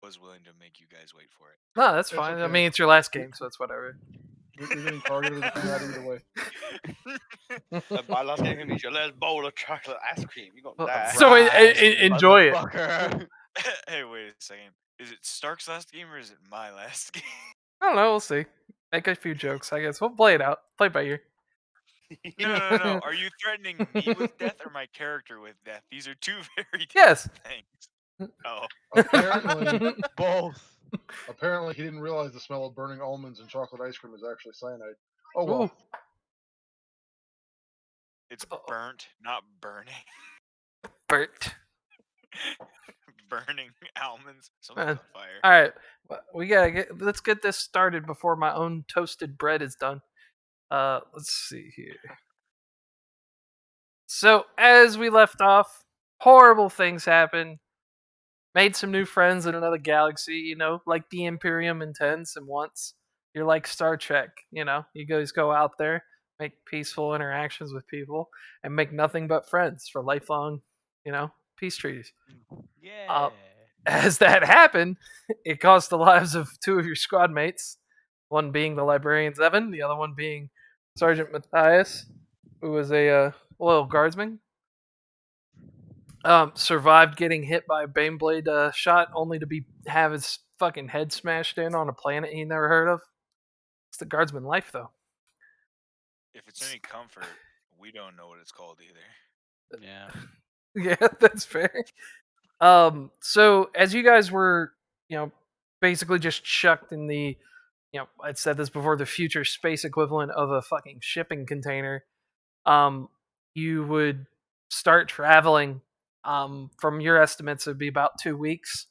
was willing to make you guys wait for it. No, that's It's fine. I okay. mean, it's your last game, so it's whatever. You're getting targeted if you're not either way. My last game is your last bowl of chocolate ice cream. You're gonna die. So enjoy it. Motherfucker. Hey, wait a second. Is it Stark's last game or is it my last game? I don't know. We'll see. Make a few jokes, I guess. We'll play it out. Play it by ear. No. Are you threatening me with death or my character with death? These are two very different Yes. things. Oh. Apparently, Both. apparently, he didn't realize the smell of burning almonds and chocolate ice cream is actually cyanide. Oh well. Ooh. It's burnt, not burning. Bert. Burning almonds. Something's on fire. All right, we gotta let's get this started before my own toasted bread is done. Let's see here. So as we left off, horrible things happen. Made some new friends in another galaxy. You know, like the Imperium intends and wants. You're like Star Trek. You know, you guys go out there, make peaceful interactions with people, and make nothing but friends for lifelong. You know, peace treaties. Yeah. As that happened, it cost the lives of two of your squad mates. One being the librarian's Evan, the other one being Sergeant Matthias, who was a loyal guardsman. Survived getting hit by a Baneblade shot, only to have his fucking head smashed in on a planet he never heard of. It's the guardsman life, though. If it's any comfort, we don't know what it's called either. Yeah. Yeah, that's fair. So as you guys were, basically just chucked in the, I'd said this before, the future space equivalent of a fucking shipping container, you would start traveling. From your estimates, it'd be about 2 weeks.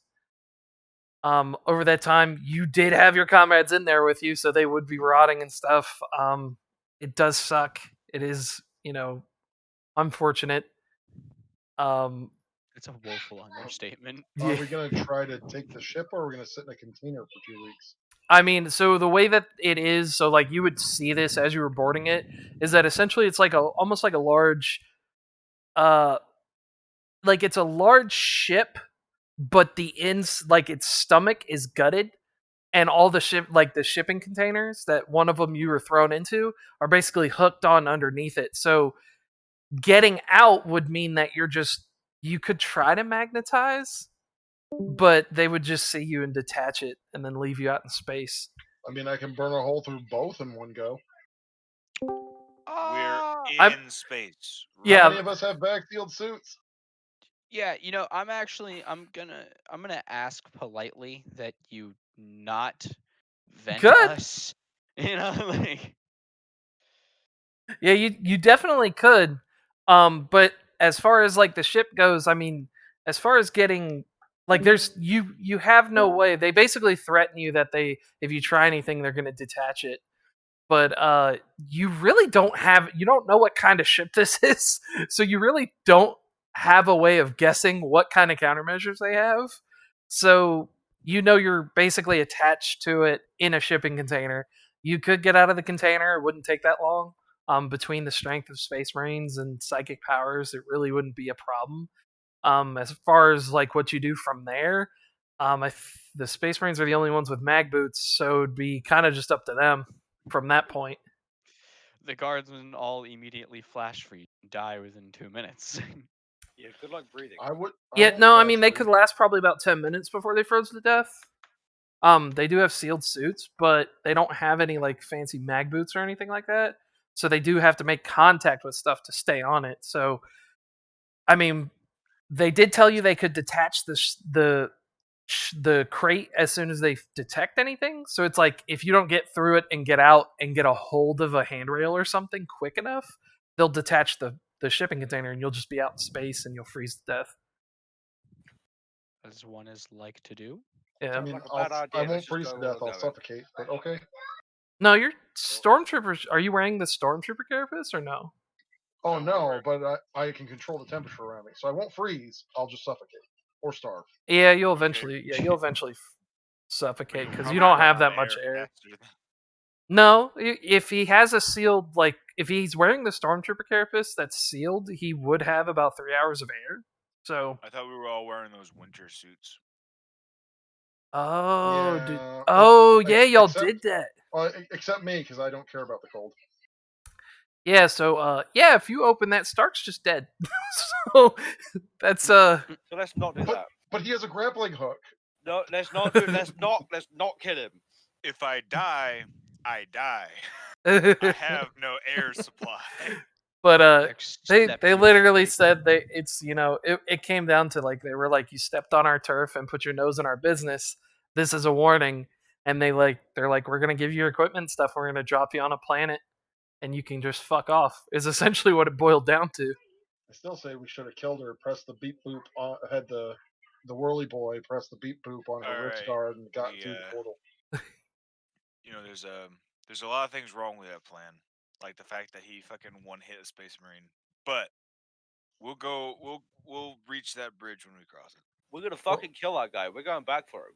Over that time, you did have your comrades in there with you, so they would be rotting and stuff. It does suck. It is, unfortunate. It's a woeful understatement. Are we gonna try to take the ship, or are we gonna sit in a container for 2 weeks? I mean, so the way that it is, so like you would see this as you were boarding it, is that essentially it's like almost like a large, like it's a large ship, but the like its stomach is gutted, and all the the shipping containers that one of them you were thrown into are basically hooked on underneath it. So getting out would mean that you could try to magnetize, but they would just see you and detach it and then leave you out in space. I mean, I can burn a hole through both in one go. We're in space. Yeah. How many of us have backfield suits? Yeah, I'm gonna ask politely that you not vent Good. us. Like. Yeah, you definitely could. But as far as like the ship goes, I mean, as far as getting like there's you have no way. They basically threaten you that if you try anything, they're gonna detach it. But you really don't know what kind of ship this is, so you really don't have a way of guessing what kind of countermeasures they have. So you're basically attached to it in a shipping container. You could get out of the container; it wouldn't take that long. Between the strength of Space Marines and psychic powers, it really wouldn't be a problem. As far as like what you do from there, the Space Marines are the only ones with mag boots, so it'd be kind of just up to them from that point. The guardsmen all immediately flash for you and die within 2 minutes. Yeah, good luck breathing. I mean they could last probably about 10 minutes before they froze to death. They do have sealed suits, but they don't have any like fancy mag boots or anything like that. So they do have to make contact with stuff to stay on it. So, I mean, they did tell you they could detach the crate as soon as they detect anything. So it's like if you don't get through it and get out and get a hold of a handrail or something quick enough, they'll detach the shipping container and you'll just be out in space and you'll freeze to death. As one is like to do. Yeah. I mean, Like a bad idea. I won't Let's just freeze to go death. with I'll that. suffocate. But okay. No, you're stormtroopers. Are you wearing the stormtrooper carapace or no? Oh no, but I can control the temperature around me, so I won't freeze. I'll just suffocate or starve. Yeah, you'll eventually suffocate because you don't have that much air. No, if he has a sealed, like if he's wearing the stormtrooper carapace that's sealed, he would have about 3 hours of air. So I thought we were all wearing those winter suits. Oh, Yeah, oh yeah, y'all except did that. except me because I don't care about the cold. Yeah, so yeah, if you open that, Stark's just dead. So that's So let's not do But that. but he has a grappling hook. No, let's not do. Let's not kill him. If I die, I die. I have no air supply. but they Accept your literally fate. said it's it came down to like they were like, you stepped on our turf and put your nose in our business. This is a warning. And they're like, we're gonna give you your equipment and stuff. We're gonna drop you on a planet, and you can just fuck off. Is essentially what it boiled down to. I still say we should have killed her. Pressed the beep boop on had the whirly boy press the beep boop on her All wrist right, guard and got we through the portal. there's a lot of things wrong with that plan, like the fact that he fucking one hit a space marine. But we'll reach that bridge when we cross it. We're gonna fucking kill that guy. We're going back for him.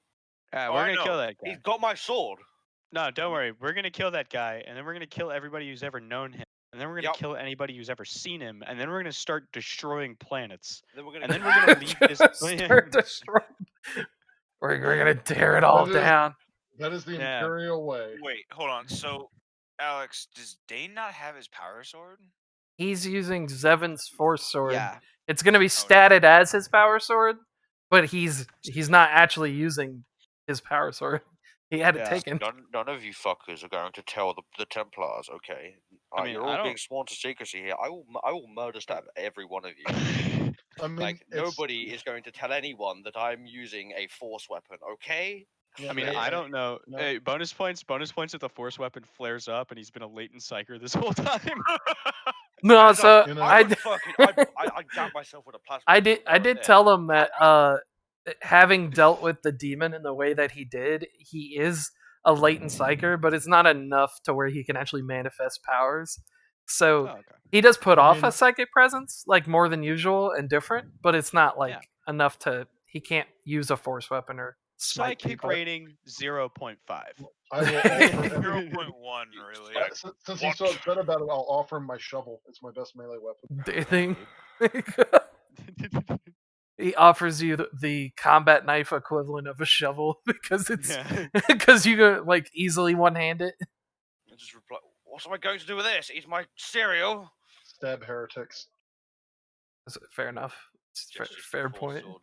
Yeah, Oh, we're I gonna kill know. that guy. He's got my sword. No, don't worry. We're gonna kill that guy, and then we're gonna kill everybody who's ever known him, and then we're gonna Yep. kill anybody who's ever seen him, and then we're gonna start destroying planets, Then we're and gonna. then we're gonna leave this Start planet. destroying. We're gonna tear it all That is- down. That is the Yeah. Imperial way. Wait, hold on. So, Alex, does Dane not have his power sword? He's using Zevon's force sword. Yeah. It's gonna be no. statted as his power sword, but he's not actually using his power sword. He had it Yeah. taken. None of you fuckers are going to tell the Templars, okay? I mean, you're I all don't- being sworn to secrecy here. I will murder stab every one of you. I mean, Like it's- nobody is going to tell anyone that I'm using a force weapon, okay? yeah, I mean, they- I don't know. no. Hey, bonus points if the force weapon flares up and he's been a latent psyker this whole time. No, And, so You know- I I would did, fucking I jab myself with a plasma. I did pistol right there. tell him that having dealt with the demon in the way that he did, he is a latent psyker, but it's not enough to where he can actually manifest powers. So Oh, okay. he does put I off mean- a psychic presence, like more than usual and different, but it's not like Yeah. enough to. He can't use a force weapon or smite Psychic people. rating 0.5. I will offer, 0.1, really. Like, since he's so upset about it, I'll offer him my shovel. It's my best melee weapon. Do you think? He offers you the combat knife equivalent of a shovel because it's Yeah. because you can like easily one hand it. I just reply, what am I going to do with this? Eat my cereal? Stab heretics. Fair enough. It's Just use the fair force point. sword.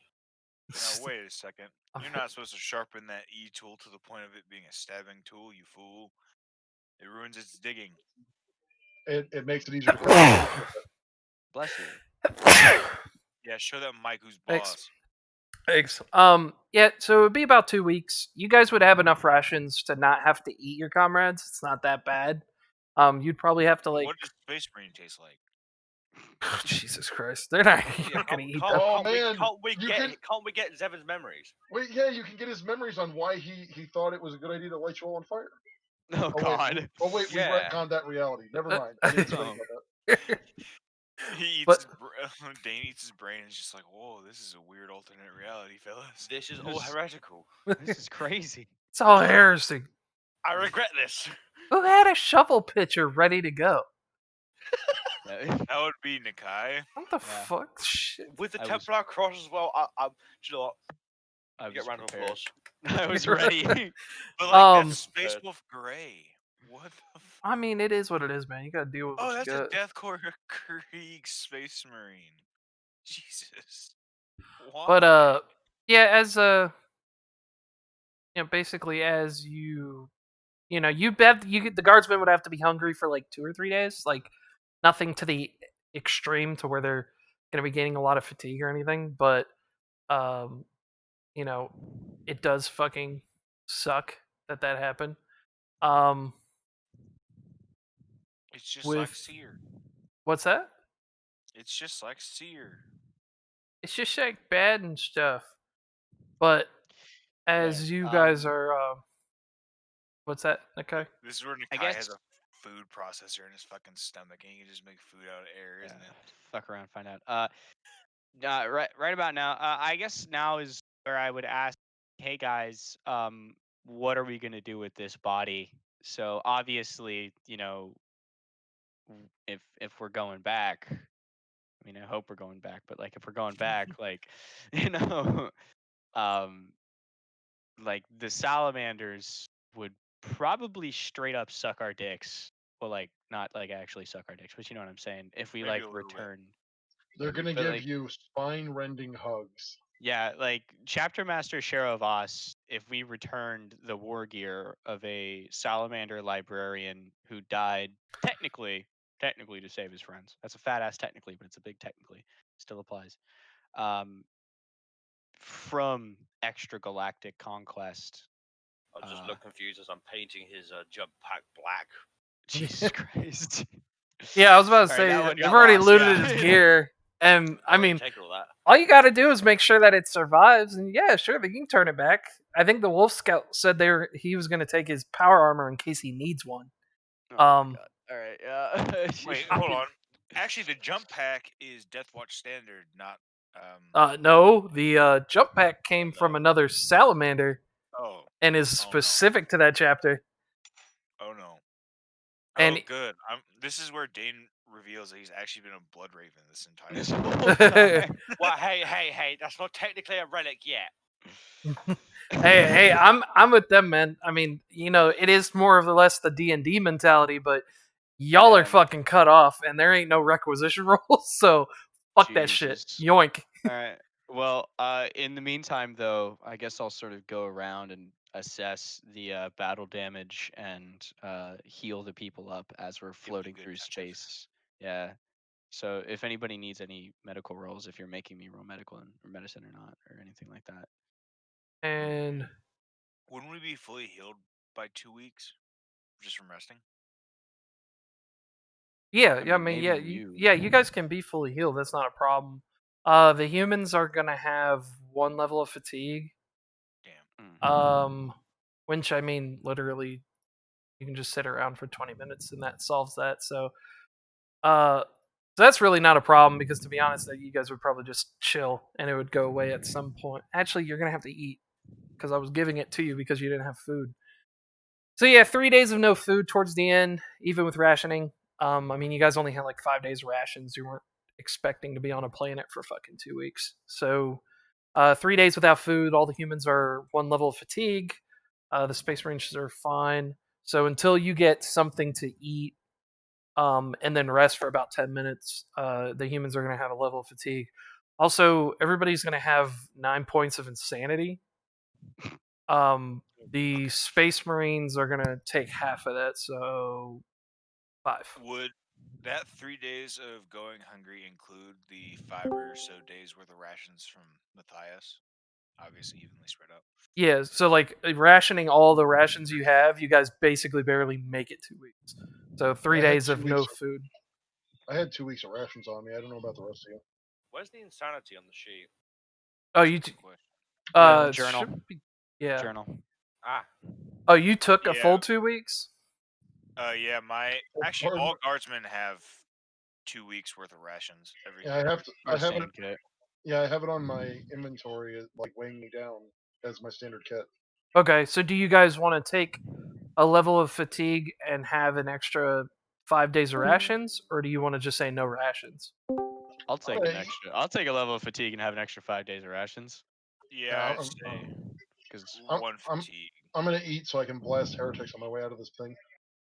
Now, wait a second. You're not supposed to sharpen that E tool to the point of it being a stabbing tool, you fool. It ruins its digging. It makes it easier to kill. Bless you. Yeah, show that Mike who's Thanks. boss. Thanks. Yeah, so it would be about 2 weeks. You guys would have enough rations to not have to eat your comrades. It's not that bad. You'd probably have to like. What does Space Marine taste like? Jesus Christ, they're not, you're Yeah, not gonna eat can't- them. Oh, man, you Can't we get Zevon's memories? Wait, yeah, you can get his memories on why he thought it was a good idea to light you all on fire. Oh, Oh God. wait, we Yeah. retconned that reality. Never mind. I didn't think No. about that. He eats But- Dane eats his brain and is just like, whoa, this is a weird alternate reality, fellas. This is all This- heretical. This is crazy. It's all heresy. I regret this. Who had a shovel pitcher ready to go? Yeah. That would be Nakai. What the Yeah. fuck? Shit. With the I was- Templar cross as well, do you know what? I You get was a round of prepared. applause. I was ready. But like Um, that's Space Wolf Gray. What the I mean, it is what it is, man. You gotta deal with what Oh, you that's got. a Deathcore Krieg Space Marine. Jesus. Why? But yeah, as basically as you bet the guardsmen would have to be hungry for like 2 or 3 days, like nothing to the extreme to where they're gonna be gaining a lot of fatigue or anything, but um, it does fucking suck that happened. Um, It's just like with- Seer. what's that? It's just like Seer. It's just like bad and stuff. But as you guys are, what's that? Okay. This is where I Nakai has guess- a food processor in his fucking stomach, and he can just make food out of air, isn't Yeah, it? fuck around, find out. Right about now. I guess now is where I would ask, hey guys, what are we gonna do with this body? So obviously, if we're going back, I mean, I hope we're going back, but like if we're going back, like, um, like the salamanders would probably straight up suck our dicks. Well, like not like actually suck our dicks, but you know what I'm saying. If we Maybe like a little bit. return, They're gonna but give like you spine-rending hugs. yeah, like Chapter Master Shero of Os, if we returned the war gear of a salamander librarian who died technically to save his friends. That's a fat ass technically, but it's a big technically. Still applies. Um, from extragalactic conquest. I just Uh, look confused as I'm painting his jump pack black. Jesus Christ. Yeah, I was about to All right, say that one they've got already lost. looted Yeah. his gear, and I I've already mean, taken all that. all you got to do is make sure that it survives, and yeah, sure, they can turn it back. I think the Wolf Scout said he was going to take his power armor in case he needs one. Oh my Um, god. All right. Yeah. Wait, hold on. Actually, the jump pack is Death Watch standard, not. no, the jump pack came no. from another salamander Oh. and is Oh, no. specific to that chapter. Oh no. And Oh, good. This is where Dane reveals that he's actually been a blood raven this entire This time. whole time. Well, hey, that's not technically a relic yet. hey, I'm with them, man. I mean, you know, it is more or less the D&D mentality, but y'all are Yeah. fucking cut off, and there ain't no requisition rules, so fuck that shit. Jesus. Yoink. All right. Well, in the meantime, though, I guess I'll sort of go around and assess the battle damage and heal the people up as we're floating good through touches. space. Yeah. So if anybody needs any medical rolls, if you're making me roll medical or medicine or not, or anything like that. And Wouldn't we be fully healed by 2 weeks just from resting? yeah, I I mean, mean, maybe you guys can be fully healed. That's not a problem. The humans are gonna have one level of fatigue. Damn. Which I mean, literally, you can just sit around for 20 minutes and that solves that. Uh, so that's really not a problem because to be honest, that you guys would probably just chill and it would go away at some point. Actually, you're gonna have to eat because I was giving it to you because you didn't have food. So yeah, 3 days of no food towards the end, even with rationing. I mean, you guys only had like 5 days rations. You weren't expecting to be on a planet for fucking 2 weeks. So 3 days without food. All the humans are one level of fatigue. The space marines are fine. So until you get something to eat, and then rest for about 10 minutes, the humans are going to have a level of fatigue. Also, everybody's going to have 9 points of insanity. The space marines are going to take half of that, so 5. Would that 3 days of going hungry include the 5 or so days worth of rations from Matthias? Obviously, evenly spread out. Yeah, so like rationing all the rations you have, you guys basically barely make it 2 weeks. So 3 days of no food. I had 2 weeks of rations on me. I don't know about the rest of you. Where's the insanity on the sheet? Oh, That's a you good question. Yeah, journal. should be, yeah. Journal. Ah, Oh, you took a Yeah. full 2 weeks? Yeah, actually all guardsmen have 2 weeks worth of rations every Yeah, I have to. I have it. Same kit. Yeah, I have it on my inventory, like weighing me down as my standard kit. Okay, so do you guys want to take a level of fatigue and have an extra 5 days of rations, or do you want to just say no rations? I'll take Okay. an extra. I'll take a level of fatigue and have an extra 5 days of rations. Yeah, I'd I'm, say Because I'm- one I'm- fatigue. I'm gonna eat so I can blast heretics on my way out of this thing.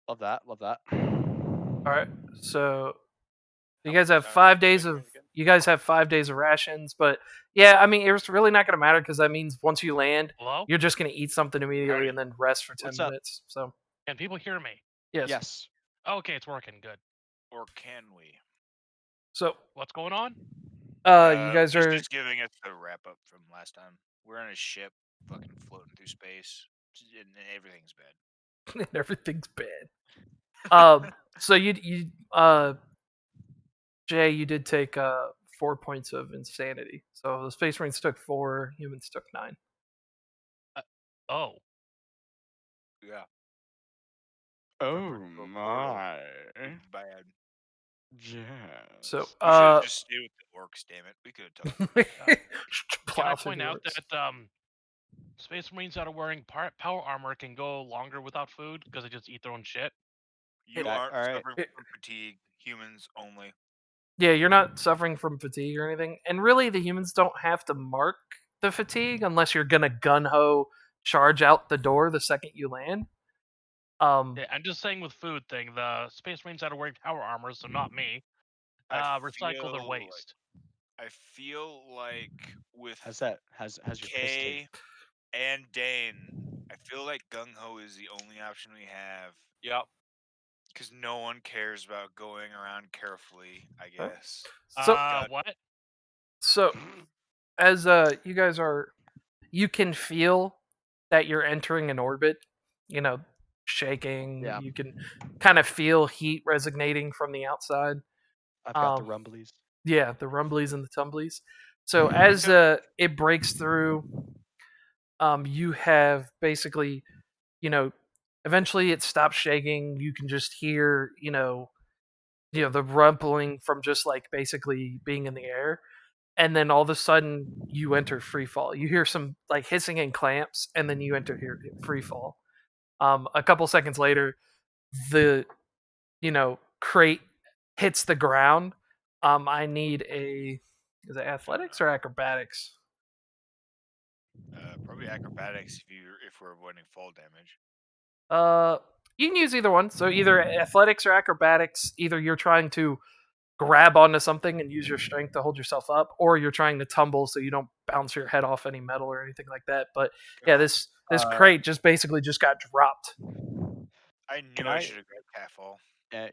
love that. Love that. All right, so you How guys much have damage 5 do days they of take again? you guys have 5 days of rations, but yeah, I mean it's really not going to matter because that means once you land, Hello? you're just going to eat something immediately Howdy. and then rest for 10 What's up? minutes. So Can people hear me? yes. Yes. Okay, it's working. Good. Or can we? So What's going on? you guys He's are just giving us the wrap up from last time. We're on a ship, fucking floating through space, and everything's bad. everything's bad. So Jay, you did take 4 points of insanity. So the Space Marines took 4, humans took 9. Oh, Yeah. Oh for my. It's bad. Yes. So We should have just stayed with the orcs. Damn it, we could have talked. can plow I through point the out orcs. that Space Marines that are wearing power armor can go longer without food because they just eat their own shit? You That- aren't alright. suffering from fatigue. Humans only. Yeah, you're not suffering from fatigue or anything. And really, the humans don't have to mark the fatigue unless you're gonna gun ho charge out the door the second you land. Yeah, I'm just saying with food thing, the Space Marines that are wearing power armor, so not me, recycle their waste. I feel like with How's your piss taste? K and Dane, I feel like Gung Ho is the only option we have Yep. because no one cares about going around carefully. I Huh? guess. So God. What? so as you guys are, you can feel that you're entering an orbit. You know, shaking. Yeah. You can kind of feel heat resonating from the outside. I've got the rumblies. Yeah, the rumblies and the tumblies. So as it breaks through, you have basically, you know, eventually it stops shaking. You can just hear, the rumbling from just like basically being in the air, and then all of a sudden you enter free fall. You hear some like hissing and clamps, and then you enter here free fall. A couple seconds later, the crate hits the ground. I need a is it athletics or acrobatics? Probably acrobatics if we're avoiding fall damage. You can use either one. So either athletics or acrobatics. Either you're trying to grab onto something and use your strength to hold yourself up, or you're trying to tumble so you don't bounce your head off any metal or anything like that. But yeah, this crate just basically just got dropped. I Can knew I I- should have grabbed Catfall.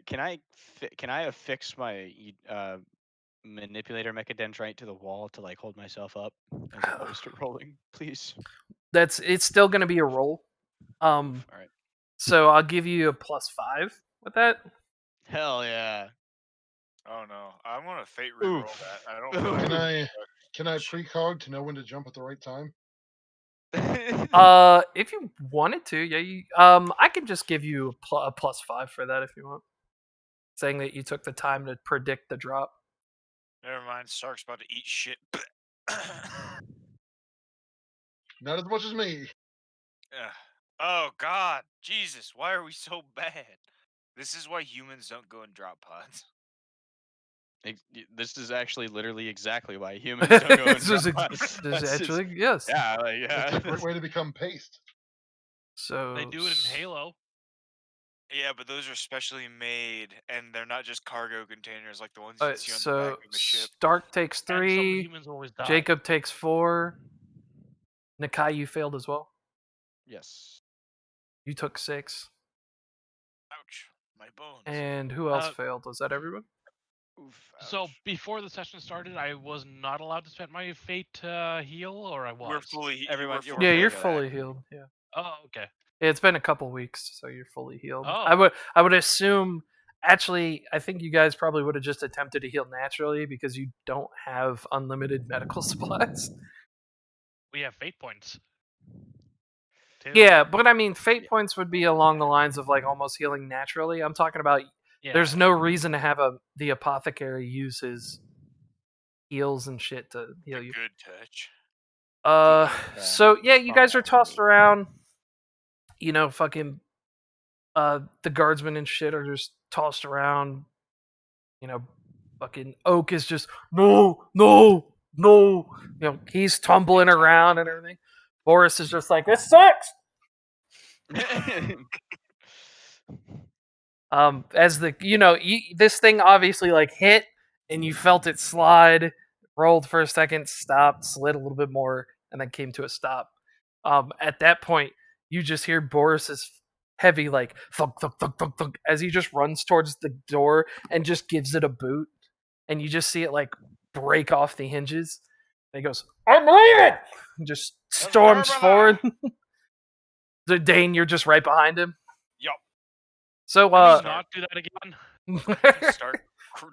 Can I affix my manipulator mechadendrite to the wall to like hold myself up as opposed to rolling, please? It's still going to be a roll. All right. So I'll give you a +5 with that. Hell yeah. Oh no, I'm gonna fate reroll Oof. that. I don't feel like Can I precog to know when to jump at the right time? If you wanted to, yeah, I can just give you a +5 for that if you want. Saying that you took the time to predict the drop. Never mind. Sark's about to eat shit. Not as much as me. Ugh. Oh God, Jesus! Why are we so bad? This is why humans don't go in drop pods. This is actually literally exactly why humans don't go in This is drop ex- pods. this is That's just- actually yes. yeah, It's a great way to become paste. So They do it in Halo. Yeah, but those are specially made, and they're not just cargo containers like the ones you see on the back So of a ship. Stark takes And some of the 3. humans always die. Jacob takes 4. Nakai, you failed as well. Yes. You took 6. Ouch, my bones. And who else Uh, failed? Was that everyone? Oof. So Ouch. before the session started, I was not allowed to spend my fate heal, or I was. We're fully. Everyone- you you're were Yeah, fully you're back. fully healed. Yeah. Oh, okay. It's been a couple weeks, so you're fully healed. Oh. I would assume. Actually, I think you guys probably would have just attempted to heal naturally because you don't have unlimited medical supplies. We have fate points. Too. Yeah, but I mean, fate points would be along the lines of like almost healing naturally. I'm talking about. Yeah. There's no reason to have the apothecary use his heals and shit to heal you. Good touch. So yeah, you guys are tossed around. Fucking the guardsmen and shit are just tossed around. Fucking Oak is just no, no, no. He's tumbling around and everything. Boris is just like, this sucks. As this thing obviously like hit and you felt it slide, rolled for a second, stopped, slid a little bit more, and then came to a stop. At that point, you just hear Boris's heavy like thunk thunk thunk thunk thunk as he just runs towards the door and just gives it a boot, and you just see it like break off the hinges. And he goes, "I'm leaving!" And just storms forward. So Dane, you're just right behind him. Yup. So Can we not do that again? Stark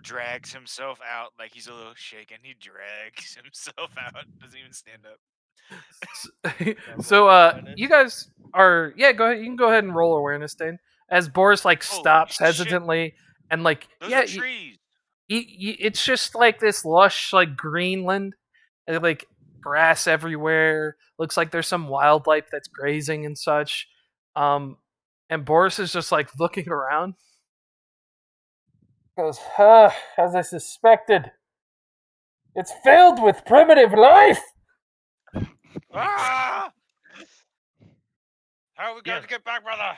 drags himself out like he's a little shaken. He drags himself out. Doesn't even stand up. So you guys are go ahead. You can go ahead and roll awareness, Dane. As Boris like Holy stops shit. hesitantly and like Those yeah, are trees. it's just like this lush like Greenland, and like grass everywhere. Looks like there's some wildlife that's grazing and such. And Boris is just like looking around. Goes, as I suspected, it's filled with primitive life. Ah! How are we going Yeah. to get back, brother?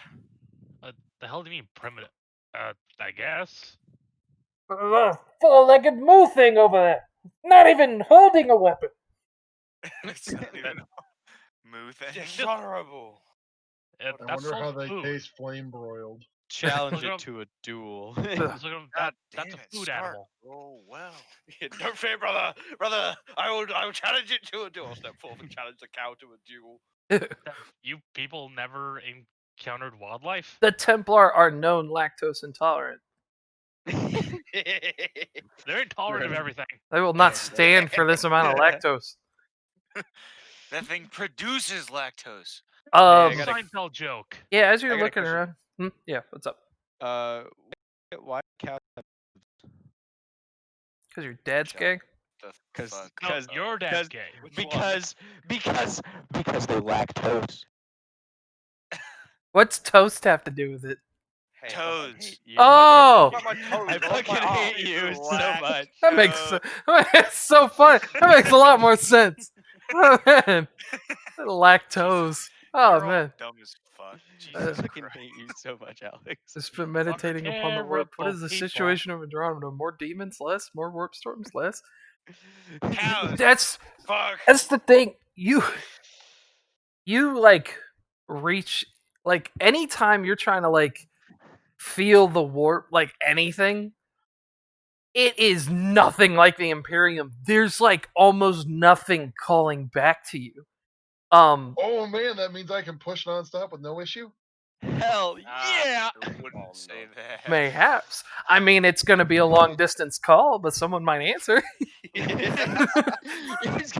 The hell do you mean primitive? I guess. Four-legged moo thing over there. Not even holding a weapon. It's not even moo thing. Dishonorable. I That's wonder how also they food. taste flame broiled. Challenge Look it up- to a duel. Look at God that's damn a it, food Stark. animal. Oh well. Don't fear, brother. Brother, I will challenge it to a duel. I'll step forth and challenge the cow to a duel. You people never encountered wildlife? The Templar are known lactose intolerant. They're intolerant of everything. They will not stand for this amount of lactose. That thing produces lactose. I It's a gotta- Seinfeld joke. Yeah, as you're I got a looking question. around. Yeah, what's up? Why cow? Because your dad's Shut gay? The Because fuck. No, up. your dad's gay. because they lactose. What's toast have to do with it? Hey, Toes. Hate you. Oh! What about my toes? I What about fucking my arms? hate you so much. That makes it's so fun. That makes a lot more sense. Oh man, lactose. Oh You're all man, dumb as fuck. I Jesus fucking Christ. hate you so much, Alex. just been meditating upon the warp. What is the terrible situation of Andromeda? More demons, less. More warp storms, less. Cows. That's Fuck. the thing. You like reach like anytime you're trying to like feel the warp, like anything. It is nothing like the Imperium. There's like almost nothing calling back to you. Oh man, that means I can push nonstop with no issue. Hell yeah! I wouldn't say that. Mayhaps. I mean, it's going to be a long distance call, but someone might answer. He's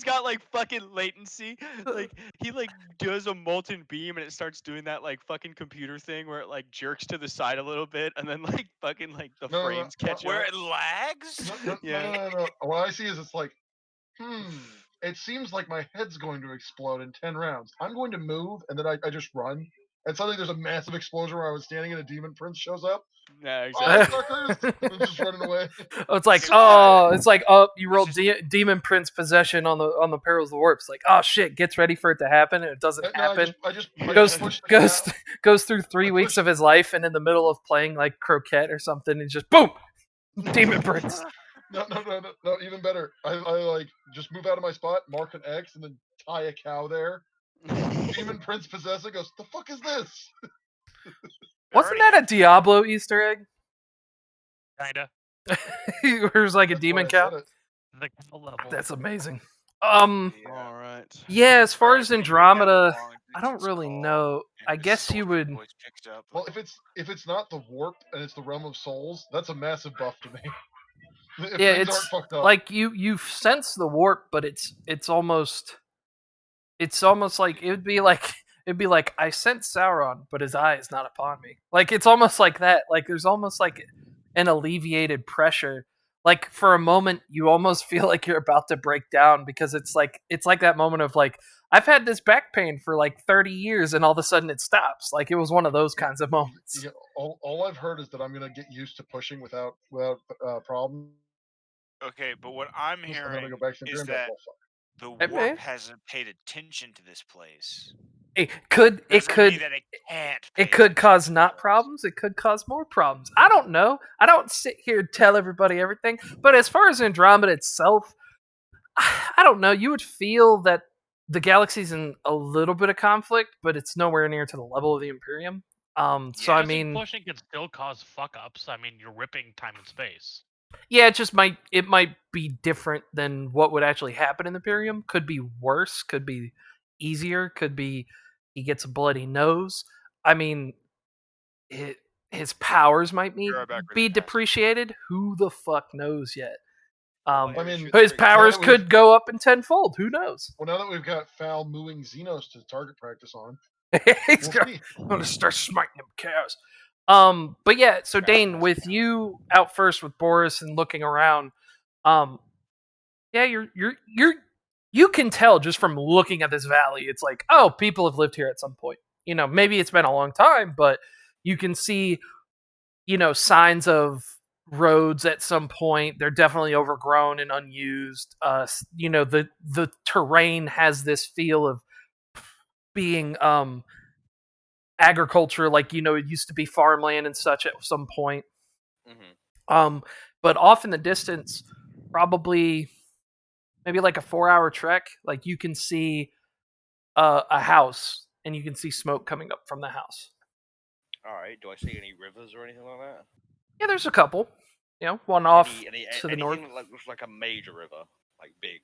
got like fucking latency. Like he like does a molten beam and it starts doing that like fucking computer thing where it like jerks to the side a little bit and then like fucking like the No, no, no, frames catch Where up. it lags? Yeah. No. What I see is it's like, it seems like my head's going to explode in 10 rounds. I'm going to move, and then I just run. And suddenly there's a massive explosion where I was standing and a demon prince shows up. Yeah, Oh, exactly. suckers! And just running away. It's like, you rolled Demon Prince possession on the perils of the warp. It's like, oh shit, gets ready for it to happen, and it doesn't No, happen. I just Goes pushed the goes cow. goes through 3 I weeks pushed- of his life, and in the middle of playing like croquet or something, and just boom, Demon Prince. No, even better. I like just move out of my spot, mark an X, and then tie a cow there. Demon Prince possessor goes, the fuck is this? Wasn't that a Diablo Easter egg? Kinda. There's like a That's why demon I cow. said it. The cow level. That's amazing. All right. Yeah, as far Alright, as we have a Andromeda, long I don't distance really call, know. and I the guess you soldier would. voice picked up, Well, if it's not the warp and it's the realm of souls, that's a massive buff to me. If Yeah, things aren't it's fucked up. like you sense the warp, but it's almost like it'd be like I sense Sauron, but his eye is not upon me. Like it's almost like that. Like there's almost like an alleviated pressure. Like for a moment, you almost feel like you're about to break down because it's like that moment of like I've had this back pain for like 30 years, and all of a sudden it stops. Like it was one of those kinds of moments. All I've heard is that I'm gonna get used to pushing without problem. Okay, but what I'm I'm gonna hearing go back to is Dreamville. that Well, fuck. the It warp may. hasn't paid attention to this place. It could Doesn't mean that it can't. Pay It could attention cause to not this place. problems. It could cause more problems. I don't know. I don't sit here and tell everybody everything. But as far as Andromeda itself, I don't know. You would feel that the galaxy's in a little bit of conflict, but it's nowhere near to the level of the Imperium. So Yeah. I Using mean, pushing can still cause fuck ups. I mean, you're ripping time and space. yeah, it might be different than what would actually happen in the Imperium. Could be worse. Could be easier. Could be he gets a bloody nose. I mean, his powers might Be right back, be really fast. depreciated. Who the fuck knows yet? I mean, His powers now that could go up in tenfold. Who knows? Well, now that we've got foul mooing Xenos to target practice on, He's we'll see. gonna start smiting them cows. But yeah, so Dane, with you out first with Boris and looking around, yeah, you can tell just from looking at this valley. It's like, oh, people have lived here at some point. You know, maybe it's been a long time, but you can see, signs of roads at some point. They're definitely overgrown and unused. The terrain has this feel of being agriculture, like it used to be farmland and such at some point. Mm-hmm. But off in the distance, probably maybe like a 4-hour trek, like you can see a house and you can see smoke coming up from the house. All right. Do I see any rivers or anything like that? Yeah, there's a couple. One off to the north. Anything that looks like a major river, like big?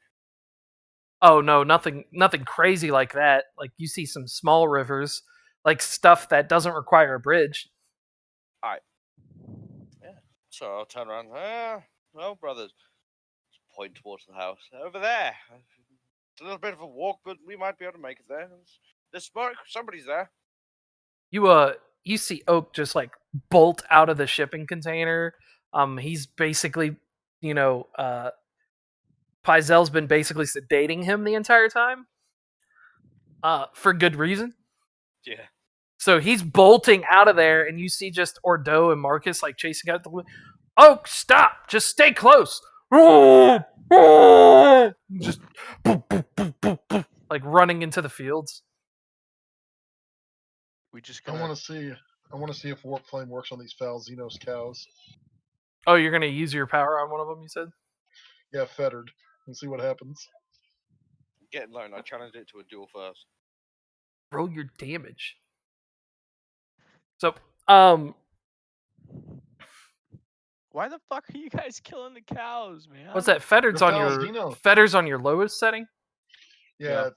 Oh no, nothing crazy like that. Like you see some small rivers, like stuff that doesn't require a bridge. All right. Yeah. So I'll turn around. Well, brothers, point towards the house over there. It's a little bit of a walk, but we might be able to make it there. There's smoke. Somebody's there. You see Oak just like bolt out of the shipping container. He's basically, Pizel's been basically sedating him the entire time. For good reason. Yeah. So he's bolting out of there, and you see just Ordo and Marcus like chasing out the window. Oak, stop! Just stay close. Just like running into the fields. We just I want to see if Warp Flame works on these Falzinos cows. Oh, you're gonna use your power on one of them, you said? Yeah, fettered. And see what happens. Get low. I challenged it to a duel first. Roll your damage. So, why the fuck are you guys killing the cows, man? what's that? Fettered's The on your Falzino. Fetter's on your lowest setting. Yeah,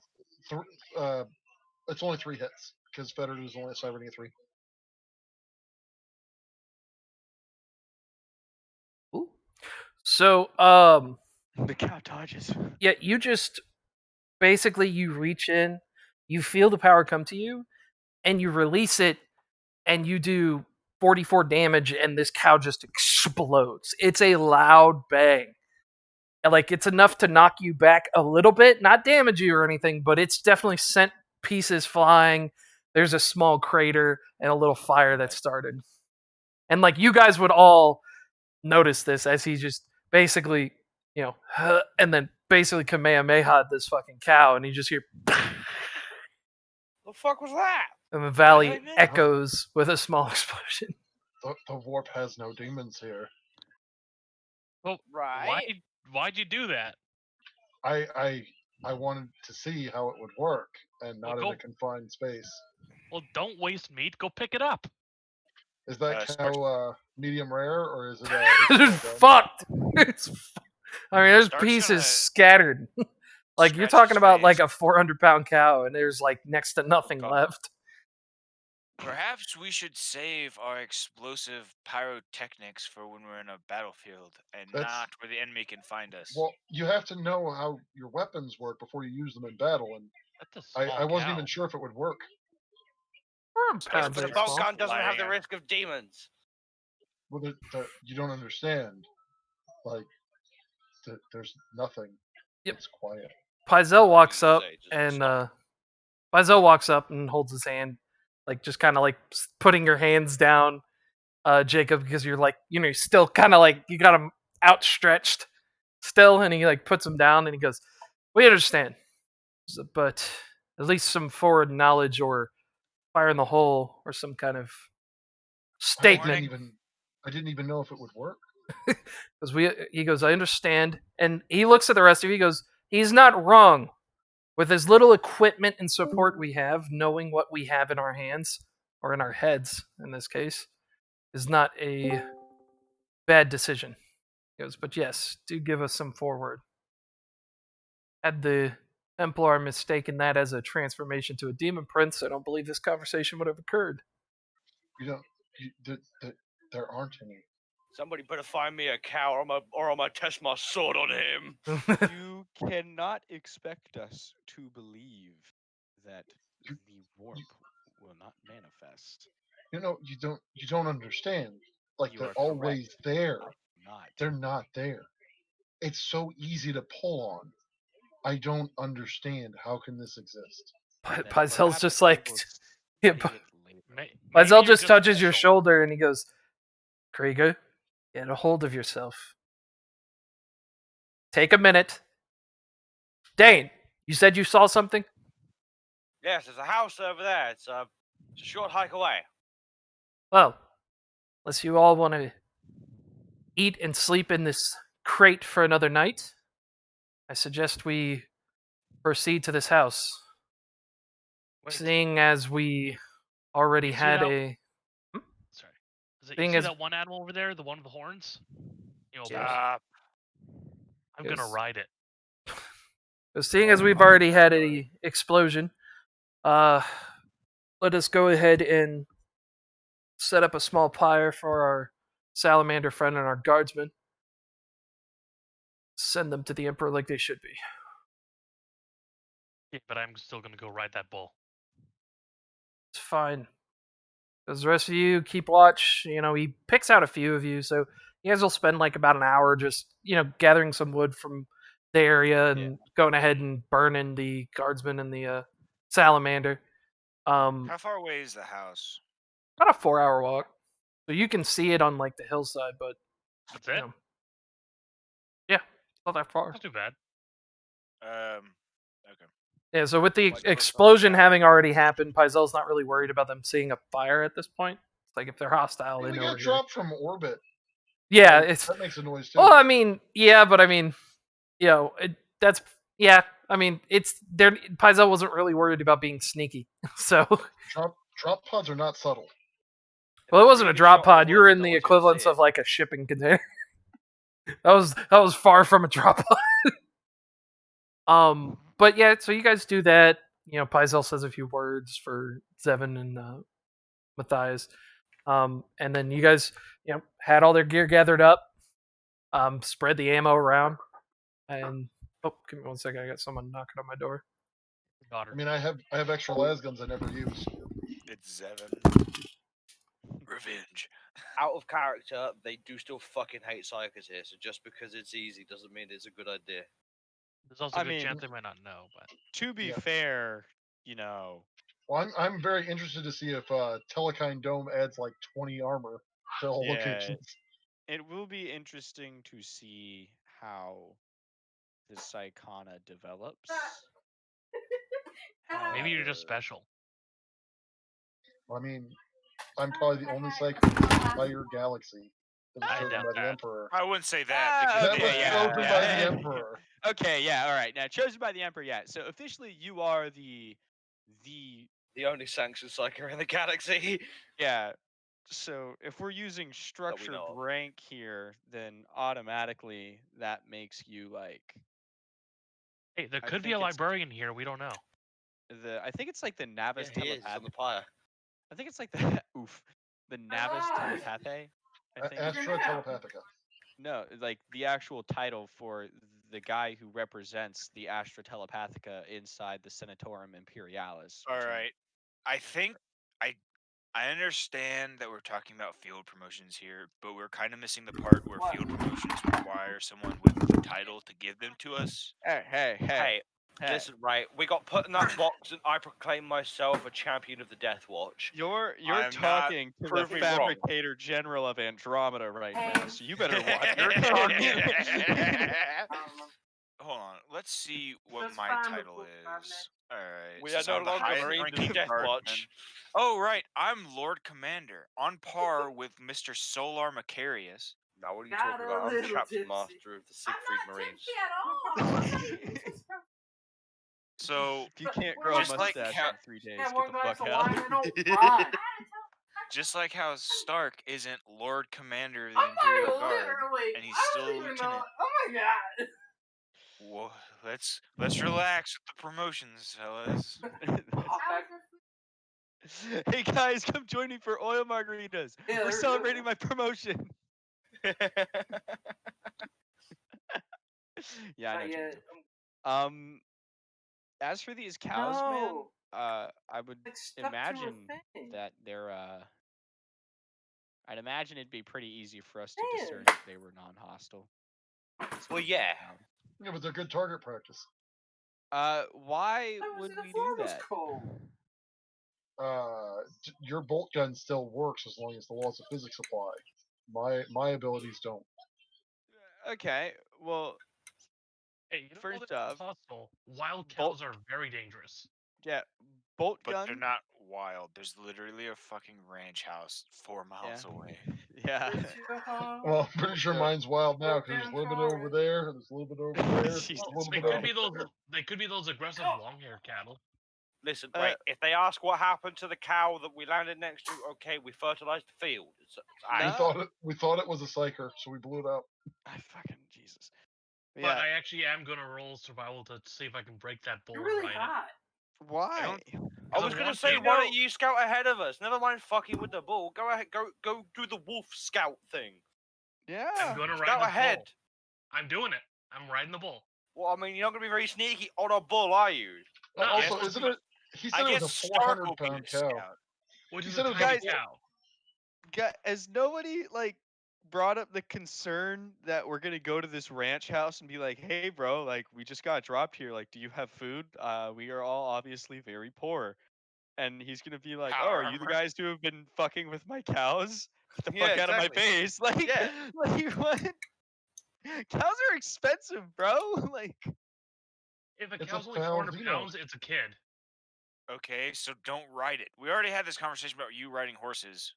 it's only 3 hits because fettered is only cybernetic 3. Ooh. So, the cow dodges. yeah, you just basically you reach in, you feel the power come to you, and you release it, and you do 44 damage, and this cow just explodes. It's a loud bang. And, like, it's enough to knock you back a little bit, not damage you or anything, but it's definitely sent pieces flying. There's a small crater and a little fire that started. And, like, you guys would all notice this as he just basically, and then basically Kamehameha this fucking cow, and you just hear. The fuck was that? And the valley echoes with a small explosion. The warp has no demons here. Well, Right. Why'd you do that? I wanted to see how it would work, and not in a confined space. Well, don't waste meat. Go pick it up. Is that cow medium rare, or is it? It's fucked. I mean, there's pieces scattered. Like you're talking about like a 400-pound cow, and there's like next to nothing left. Perhaps we should save our explosive pyrotechnics for when we're in a battlefield and not where the enemy can find us. Well, you have to know how your weapons work before you use them in battle, and I wasn't even sure if it would work. But the bolt gun doesn't have the risk of demons. Well, you don't understand. Like, there's nothing. Yep. It's quiet. Pizel walks up and holds his hand, like just kind of like putting your hands down, Jacob, because you're like, you're still kind of like you got him outstretched still, and he like puts him down and he goes, "We understand, but at least some forward knowledge or fire in the hole or some kind of statement." I didn't even know if it would work. Because he goes, "I understand," and he looks at the rest of you. He goes, "He's not wrong. With as little equipment and support we have, knowing what we have in our hands, or in our heads in this case, is not a bad decision." He goes, "But yes, do give us some forward. Had the Templar mistaken that as a transformation to a demon prince, I don't believe this conversation would have occurred." There aren't any. Somebody better find me a cow, or I'm gonna test my sword on him. You cannot expect us to believe that the warp will not manifest. You don't understand. Like, they're always there. They're not there. It's so easy to pull on. I don't understand. How can this exist? Pizel's just like, Pizel just touches your shoulder and he goes, "Krieger, get a hold of yourself. Take a minute. Dane, you said you saw something?" Yes, there's a house over there. It's a short hike away. Well, unless you all want to eat and sleep in this crate for another night, I suggest we proceed to this house. Wait, Seeing as we already you see had that? a. Sorry. Is it, you Seeing see as. that one animal over there, the one with the horns? You know, Yes. I'm gonna ride it. So seeing as we've already had a explosion, let us go ahead and set up a small pyre for our salamander friend and our guardsmen. Send them to the Emperor like they should be. Yeah, but I'm still gonna go ride that bull. It's fine. Because the rest of you keep watch. You know, he picks out a few of you, so you guys will spend like about an hour just, gathering some wood from the area and going ahead and burning the guardsmen and the salamander. How far away is the house? About a 4-hour walk. So you can see it on like the hillside, but That's it. Yeah, not that far. Not too bad. Okay. Yeah, so with the Like, close explosion by. having already happened, Paizel's not really worried about them seeing a fire at this point. It's like if they're hostile, they We know got we're here. dropped from orbit. Yeah, that makes a noise too. Well, I mean, yeah, but I mean, that's yeah. I mean, it's there. Paizel wasn't really worried about being sneaky, so. Drop pods are not subtle. Well, it wasn't a drop pod. You were in the equivalence of like a shipping container. that was far from a drop pod. But yeah, so you guys do that. You know, Paizel says a few words for Zevin and Matthias. And then you guys, had all their gear gathered up, spread the ammo around, and give me 1 second. I got someone knocking on my door. I mean, I have extra las guns I never use. It's Zevin. Revenge. Out of character, they do still fucking hate psychers here. So just because it's easy doesn't mean it's a good idea. There's also a good chance they might not know. But to be fair, Well, I'm very interested to see if Telekine Dome adds like 20 armor to all locations. It will be interesting to see how the Psychona develops. Maybe you're just special. I mean, I'm probably the only psychic in the entire galaxy that was chosen by the Emperor. I wouldn't say that. That was chosen by the Emperor. Okay, yeah, all right. Now, chosen by the Emperor, yeah. So officially, you are the only sanctioned psychic in the galaxy. Yeah. So if we're using structured rank here, then automatically that makes you like. Hey, there could be a librarian here. We don't know. I think it's like the Navis telepathy. On the pyre. I think it's like the the Navis telepathy. Astra Telepathica. No, like the actual title for the guy who represents the Astra Telepathica inside the Senatorum Imperialis. All right. I think I understand that we're talking about field promotions here, but we're kind of missing the part where field promotions require someone with the title to give them to us. Hey. Listen, right, we got put in that box and I proclaim myself a champion of the Death Watch. You're talking to the Fabricator General of Andromeda right now, so you better watch your tongue. Hold on, let's see what my title is. Alright. We are no longer Marines of the Death Watch. Oh, right, I'm Lord Commander, on par with Mr. Solar Macarius. Now what are you talking about? I'm Captain Master of the Siegfried Marines. So, if you can't grow a mustache in 3 days, get the fuck out. Just like how Stark isn't Lord Commander of the Imperial Guard, and he's still a lieutenant. Oh my god! Whoa, let's relax with the promotions, fellas. Hey guys, come join me for oil margaritas. We're celebrating my promotion. Yeah, I know. As for these cows, man, I would imagine that they're I'd imagine it'd be pretty easy for us to discern if they were non-hostile. Well, yeah. Yeah, but they're good target practice. Why would we do that? Your bolt gun still works as long as the laws of physics apply. My abilities don't. Okay, well. Hey, first off, hostile. Wild cows are very dangerous. Yeah, bolt But gun. they're not wild. There's literally a fucking ranch house 4 miles Yeah. away. Yeah. Well, I'm pretty sure mine's wild now because there's a little bit over there, there's a little bit over there, there's Jesus a little They bit could over be those. there. They could be those aggressive long-haired cattle. Listen, right. If they ask what happened to the cow that we landed next to, okay, we fertilized the field. We thought it was a psyker, so we blew it up. I fucking Jesus. But I actually am gonna roll survival to see if I can break that bull You're and really ride hot. Why? I was gonna say, why don't you scout ahead of us? Never mind fucking with the bull. Go ahead, go do the wolf scout thing. Yeah. I'm gonna ride Scout the ahead. bull. I'm doing it. I'm riding the bull. Well, I mean, you're not gonna be very sneaky on a bull, are you? No, Also, isn't it? He said it was a Stark will be 400-pound the cow. scout. Which He is a said it was tiny a cow. Has nobody like brought up the concern that we're gonna go to this ranch house and be like, hey bro, like we just got dropped here, like do you have food? We are all obviously very poor. And he's gonna be like, oh, Power are you the armor. guys who have been fucking with my cows? Get the Yeah, fuck out of my exactly. face. Like, Yeah. like what? Cows are expensive, bro. Like If a It's cow's a only 400 Falzino. pounds, it's a kid. Okay, so don't ride it. We already had this conversation about you riding horses.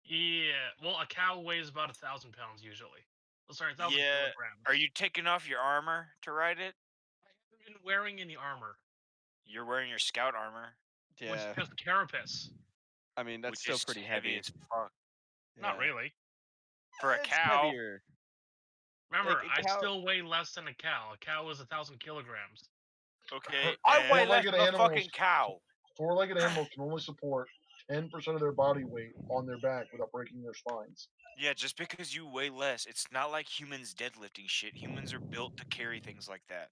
Yeah. Well, a cow weighs about 1,000 pounds usually. Oh, sorry, 1,000 Yeah. kilograms. Are you taking off your armor to ride it? I haven't been wearing any armor. You're wearing your scout armor, Which is yeah, just carapace. I mean that's which still is pretty heavy heavy. as fuck. Not Yeah. really. For a It's cow, heavier. Remember, Like, a I cow- still weigh less than a cow. A cow is 1,000 kilograms. okay, I and weigh less Four-legged than a animals. fucking cow. Four-legged animals can only support 10% of their body weight on their back without breaking their spines. yeah, just because you weigh less, it's not like humans deadlifting shit. Humans are built to carry things like that.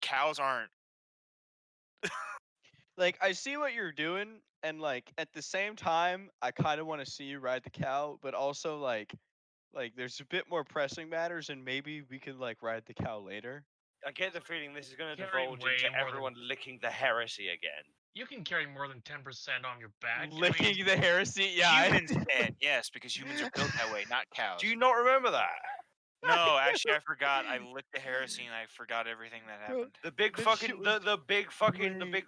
Cows aren't. Like I see what you're doing, and like at the same time, I kind of want to see you ride the cow, but also like there's a bit more pressing matters, and maybe we could like ride the cow later. I get the feeling this is going to Carry divulge way into more than- everyone licking the heresy again. You can carry more than 10% on your back. Licking the heresy, yeah. Humans can, yes, because humans are built that way, not cows. Do you not remember that? No, actually, I forgot. I licked the heresy and I forgot everything that Bro, happened. The big This fucking shit was the big fucking the great. big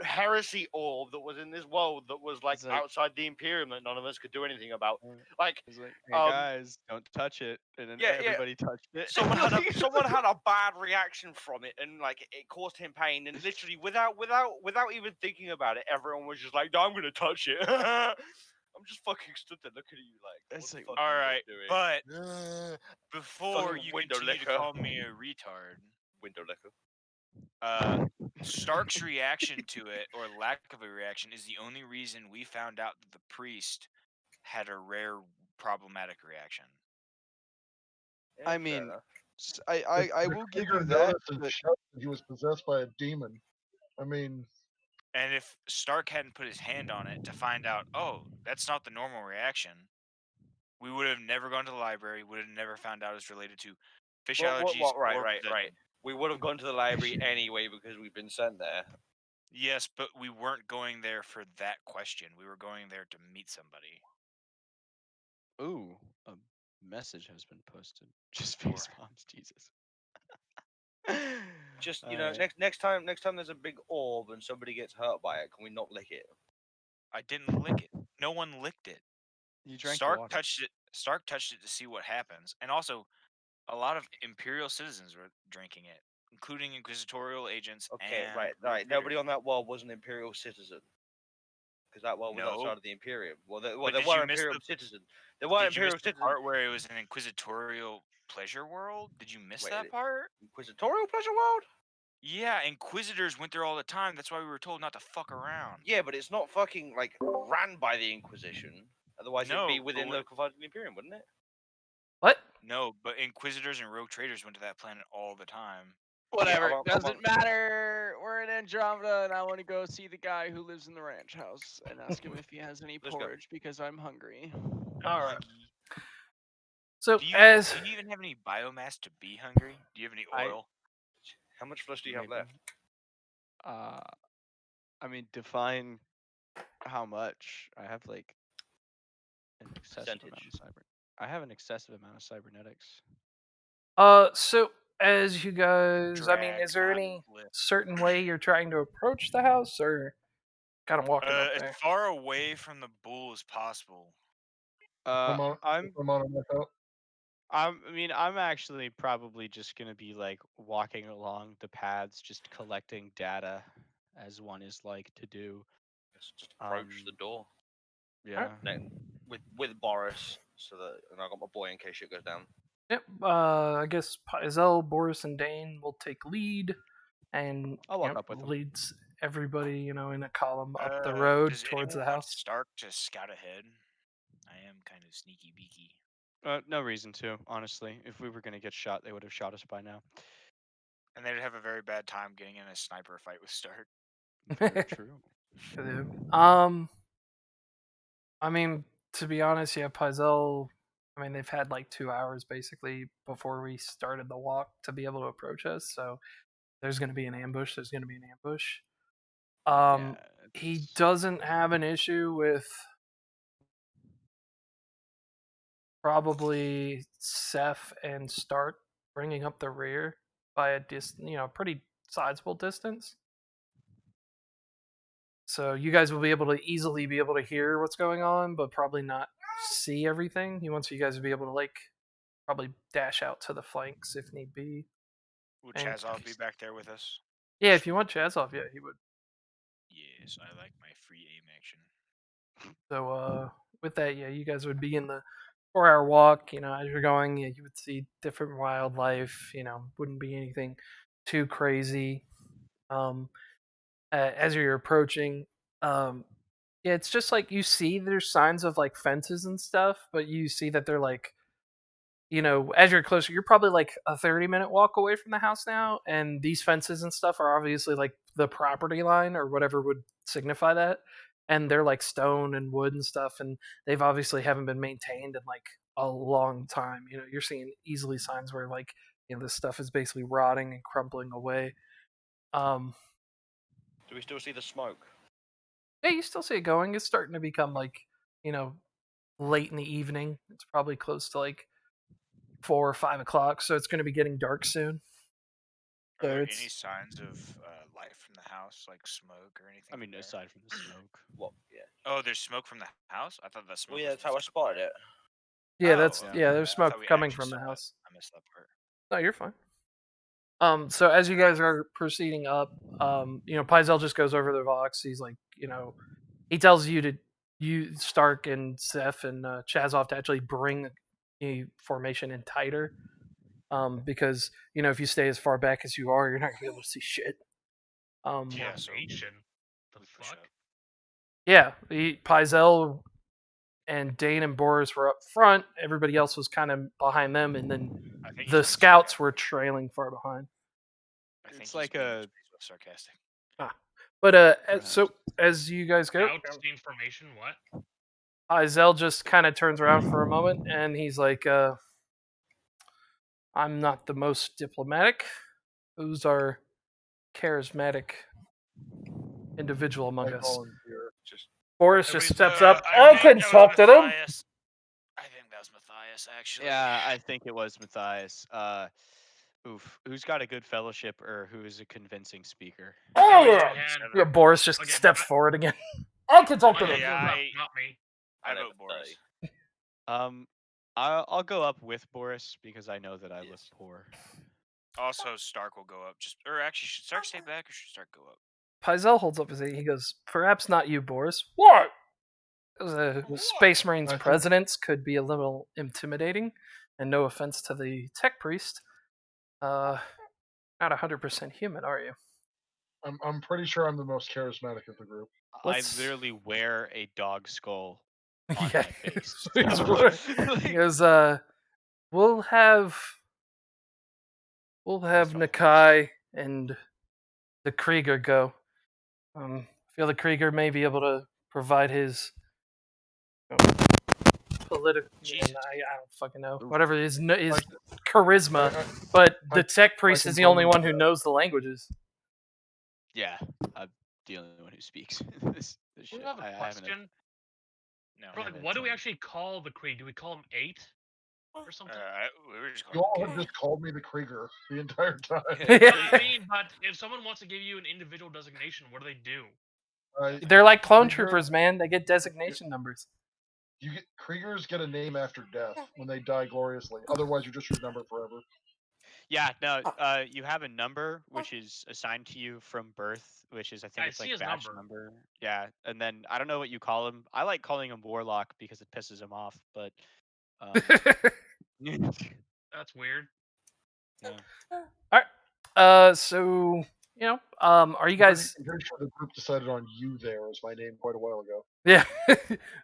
heresy orb that was in this world that was like It's like- outside the Imperium that none of us could do anything about. Like, It's like, hey guys, don't touch it, and then yeah, everybody touched it. someone had a bad reaction from it, and like it caused him pain, and literally without even thinking about it, everyone was just like, "No, I'm gonna touch it." I'm just fucking stood there looking at you like, It's what like, the fuck All are you right, doing? but before Fucking you window continue to licker. call me a retard, Window licker. Stark's reaction to it, or lack of a reaction, is the only reason we found out that the priest had a rare problematic reaction. I mean, I will give you Trigger that. noticed and But shut that he was possessed by a demon. I mean, And if Stark hadn't put his hand on it to find out, oh, that's not the normal reaction, we would have never gone to the library, would have never found out it was related to fish allergies. Or Right. We would have gone to the library anyway because we've been sent there. Yes, but we weren't going there for that question. We were going there to meet somebody. ooh, a message has been posted. Just face bombs, Jesus. Just Alright. next time there's a big orb and somebody gets hurt by it, can we not lick it? I didn't lick it. No one licked it. You drank the Stark water. touched it. Stark touched it to see what happens, and also a lot of Imperial citizens were drinking it, including inquisitorial agents. Okay, and right. rogue Nobody traders. on that world was an Imperial citizen. Because that world was No. outside of the Imperium. Well, there But did were you miss Imperial the- citizens. There were Did you miss Imperial the citizens. part where it was an inquisitorial pleasure world? Did you miss Wait, that part? Inquisitorial Pleasure World? Yeah, inquisitors went there all the time. That's why we were told not to fuck around. Yeah, but it's not fucking like ran by the Inquisition. Otherwise, it'd No, be but within what- the confines of the Imperium, wouldn't it? What? No, but inquisitors and rogue traders went to that planet all the time. Whatever, I'm doesn't matter. We're in Andromeda, and I want to go see the guy who lives in the ranch house and ask him if he has any Let's go. porridge because I'm hungry. All right. So Do you even have any biomass to be hungry? Do you have any oil? How much flesh do you have Maybe. left? I mean, define how much. I have like an excessive amount of cyber. I have an excessive amount of cybernetics. So as you guys, I mean, drag, is there not any lift. certain way you're trying to approach the house, or kind of walking up As there? far away from the bull as possible. Come on, I'm come on, out. I'm actually probably just gonna be like walking along the paths, just collecting data, as one is like to do. Just approach the door. Yeah. With Boris, so that, and I got my boy in case shit goes down. Yep. I guess Paizel, Boris, and Dane will take lead, and I'll walk up with them. leads everybody, in a column up the road Does towards the anyone want house. Stark to scout ahead? I am kind of sneaky beaky. No reason to, honestly. If we were gonna get shot, they would have shot us by now. And they'd have a very bad time getting in a sniper fight with Stark. Very true. I mean, to be honest, yeah, Paizel. I mean, they've had like 2 hours basically before we started the walk to be able to approach us. So there's going to be an ambush. There's going to be an ambush. Yeah. He doesn't have an issue with probably Seth and Start bringing up the rear by a pretty sizable distance. So you guys will be able to easily be able to hear what's going on, but probably not see everything. He wants you guys to be able to probably dash out to the flanks if need be. Will And Chazov be back there with us? yeah, if you want Chazov, yeah, he would. Yes, I like my free aim action. So with that, yeah, you guys would be in the 4 hour walk. As you're going, yeah, you would see different wildlife. Wouldn't be anything too crazy. As you're approaching, yeah, it's just like you see there's signs of like fences and stuff, but you see that they're like, as you're closer, you're probably like a 30-minute walk away from the house now, and these fences and stuff are obviously like the property line or whatever would signify that, and they're like stone and wood and stuff, and they've obviously haven't been maintained in like a long time. You're seeing easily signs where like this stuff is basically rotting and crumbling away. Do we still see the smoke? Yeah, you still see it going. It's starting to become like late in the evening. It's probably close to like 4 or 5 o'clock, so it's going to be getting dark soon. Are So there it's any signs of light from the house, like smoke or anything? I mean, there? aside from the smoke. What? Yeah. Oh, there's smoke from the house. I thought that smoke. Well, yeah, was that's how I spotted it. yeah, Oh, that's okay. yeah. There's I thought smoke we coming actually from the saw it. house. I missed that part. No, you're fine. So as you guys are proceeding up, Paizel just goes over the Vox. He's like, he tells you Stark and Seth and Chazov to actually bring the formation in tighter. Because if you stay as far back as you are, you're not gonna be able to see shit. Yeah, so Formation. The we push fuck? up. Yeah, Paizel and Dane and Boris were up front. Everybody else was kind of behind them, and then I think he's the being scouts were sarcastic. trailing far behind. I think It's he's like being sarcastic. But Perhaps. so as you guys go, Scouts, the information, what? Paizel just kind of turns around for a moment, and he's like, "I'm not the most diplomatic. Who's our charismatic individual among I us?" volunteer. Just Boris just Everybody's steps like, up. I I think can that was talk to them. Matthias. I think that was Matthias, actually. Yeah, I think it was Matthias. Who's got a good fellowship or who is a convincing speaker? Oh raise yeah. my hand. Yeah, Boris just Okay, steps forward again. I can talk to My them. hand Yeah, goes up, I- not me. I I vote vote Boris. 30. I'll go up with Boris because I know that I look Yes. poor. Also, Stark will go up. Or actually, should Stark stay back or should Stark go up? Paizel holds up his hand. He goes, "Perhaps not you, Boris. What? The Space Marines I think- presidents could be a little intimidating, and no offense to the tech priest, not 100% human, are you?" I'm pretty sure I'm the most charismatic of the group. Let's- I literally wear a dog skull on Yeah. my face. So he's So, wearing- like, He goes, we'll have That's not Nakai and the Krieger go. Feel the Krieger may be able to provide his political. Jesus. I don't fucking know. Ooh. Whatever his I- charisma, I- but the I- tech priest can is the only totally one do who that. knows the languages. yeah, I'm the only one who speaks this Do shit. you have a I haven't. question? No. For, like, haven't, what do we um, actually call the Kree? Do we call them 8? or something. We were just You calling all him have K. just called me the Krieger the entire time. I mean, but if someone wants to give you an individual designation, what do they do? They're like clone Krieger- troopers, man. They get designation numbers. Kriegers get a name after death when they die gloriously. Otherwise, you're just remembered forever. Yeah, no. You have a number which is assigned to you from birth, which is I think I it's see like his batch number. number. Yeah, and then I don't know what you call him. I like calling him Warlock because it pisses him off, but yeah. That's weird. All right. So are you I'm guys? pretty sure the group decided on you there as my name quite a while ago. Yeah.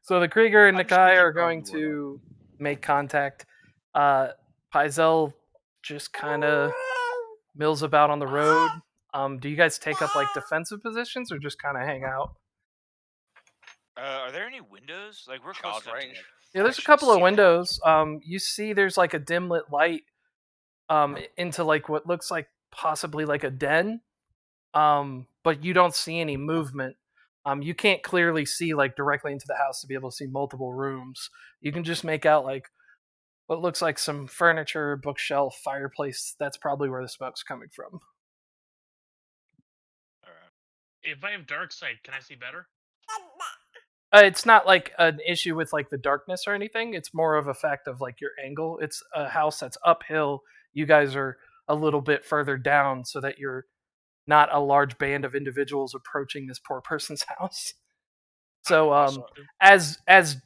So the Krieger and I'm just Nakai gonna are keep calling going you Warlock. to make contact. Paizel just kind of mills about on the road. Do you guys take up like defensive positions or just kind of hang out? Are there any windows? Like we're close Charge enough to range. like Yeah, there's a actually couple of see the house. windows. You see there's like a dim lit light into like what looks like possibly like a den. But you don't see any movement. You can't clearly see like directly into the house to be able to see multiple rooms. You can just make out like what looks like some furniture, bookshelf, fireplace. That's probably where the smoke's coming from. All right. If I have dark sight, can I see better? It's not like an issue with like the darkness or anything. It's more of a fact of like your angle. It's a house that's uphill. You guys are a little bit further down so that you're not a large band of individuals approaching this poor person's house. So as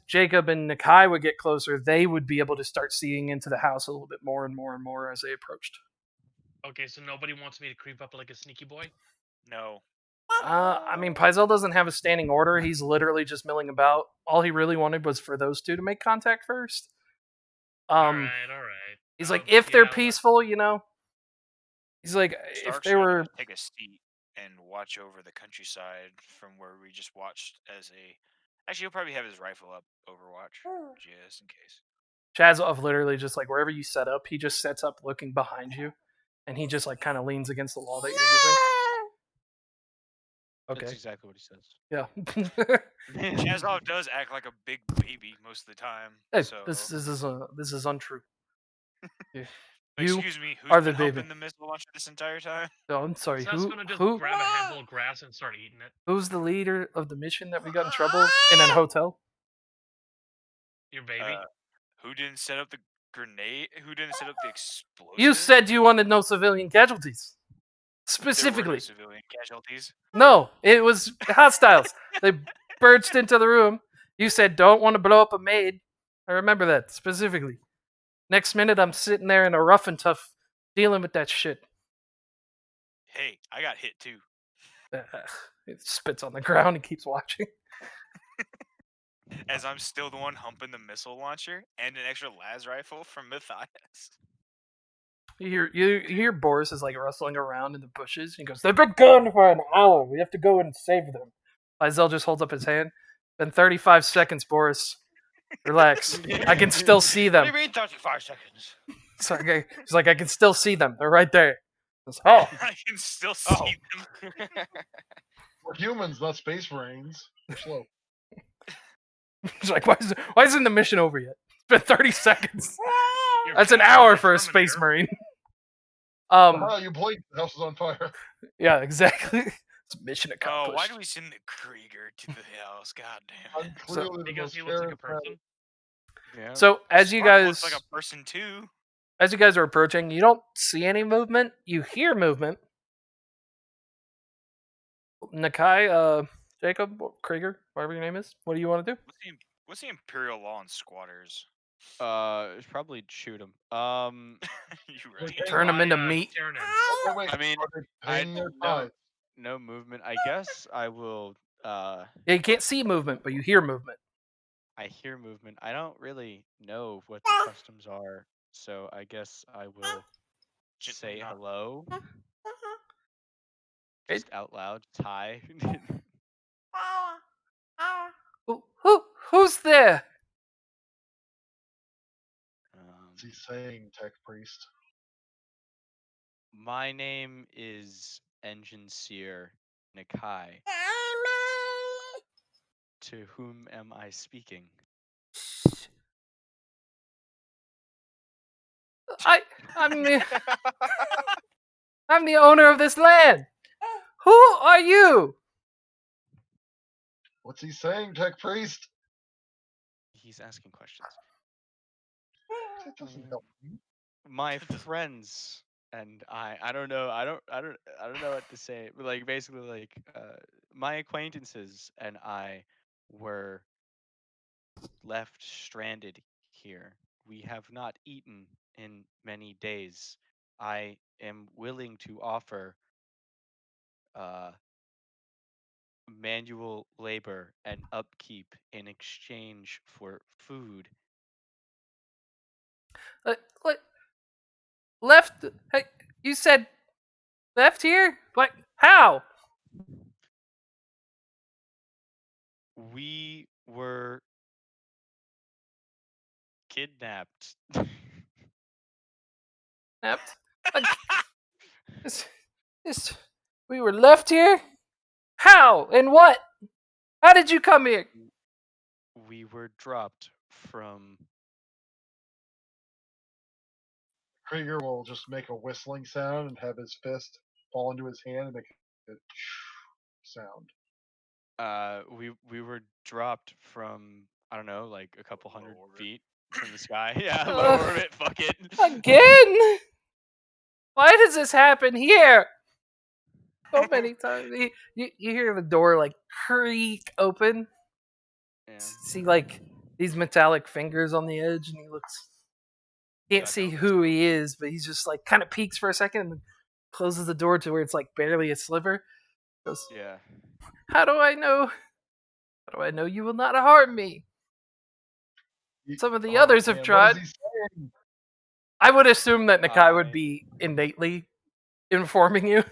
Jacob and Nakai would get closer, they would be able to start seeing into the house a little bit more and more and more as they approached. Okay, so nobody wants me to creep up like a sneaky boy? No. I mean, Paizel doesn't have a standing order. He's literally just milling about. All he really wanted was for those two to make contact first. All right. He's like, if they're peaceful, he's like, if Stark's they gonna were, take a seat and watch over the countryside from where we just watched as a. Actually, he'll probably have his rifle up Overwatch just in case. Chazov literally just like wherever you set up, he just sets up looking behind you, and he just like kind of leans against the wall that you're using. Okay. That's exactly what he says. Yeah. Chazov does act like a big baby most of the time. Hey, So this is untrue. Yeah. excuse me, who's are been the baby. humping the missile launcher this entire time? Oh, I'm sorry. So I was gonna just grab a handful of grass and start eating it. Who's the leader of the mission that we got in trouble in a hotel? Your baby. Who didn't set up the grenade? Who didn't set up the explosive? You said you wanted no civilian casualties. There were no Specifically. civilian casualties. No, it was hostiles. They burst into the room. You said don't want to blow up a maid. I remember that specifically. Next minute, I'm sitting there in a rough and tough dealing with that shit. Hey, I got hit too. It spits on the ground and keeps watching. As I'm still the one humping the missile launcher and an extra las rifle from Matthias. You hear Boris is like rustling around in the bushes. He goes, "They've been gone for an hour. We have to go and save them." Lizel just holds up his hand. Been 35 seconds, Boris. Relax. I can still see them. What do you mean 35 seconds? So, okay. He's like, I can still see them. They're right there. Goes, oh. I can still see them. We're humans, not space marines. We're slow. He's like, why isn't the mission over yet? It's been 30 seconds. That's an hour for a space marine. You blinked. The house is on fire. Yeah, exactly. It's mission accomplished. Oh, why do we send the Krieger to the house? God damn it. Because he looks like a person. Yeah. So as you guys looks like a person too. As you guys are approaching, you don't see any movement. You hear movement. Nakai, Jacob, Krieger, whatever your name is. What do you want to do? What's the Imperial law on squatters? It's probably shoot him. You right. Turn them into meat. I mean, no movement. I guess I will. Yeah, you can't see movement, but you hear movement. I hear movement. I don't really know what the customs are, so I guess I will say hello. Just out loud. Hi. Who's there? What's he saying, tech priest? My name is Engine Seer Nakai. To whom am I speaking? I'm the owner of this land. Who are you? What's he saying, Tech Priest? He's asking questions. That doesn't help me. My friends and I don't know. I don't know what to say. But like basically like my acquaintances and I were left stranded here. We have not eaten in many days. I am willing to offer uh manual labor and upkeep in exchange for food. Uh, le- left? Hey, you said left here? What? How? We were kidnapped. Left? Like, this, this, we were left here? How? And what? How did you come here? We were dropped from Krieger will just make a whistling sound and have his fist fall into his hand and make a sound. we were dropped from I don't know, like a couple hundred feet from the sky. Yeah, low Uh, orbit. Fuck it. Again? Why does this happen here? So many times. You hear the door like creak open. Yeah. See like these metallic fingers on the edge, and he looks. Can't see who he is, but he's just like kind of peeks for a second and then closes the door to where it's like barely a sliver. Goes, Yeah. how do I know? How do I know you will not harm me? Some of the Oh others have man, what is tried. he saying? I would assume that Nakai would I be innately informing you.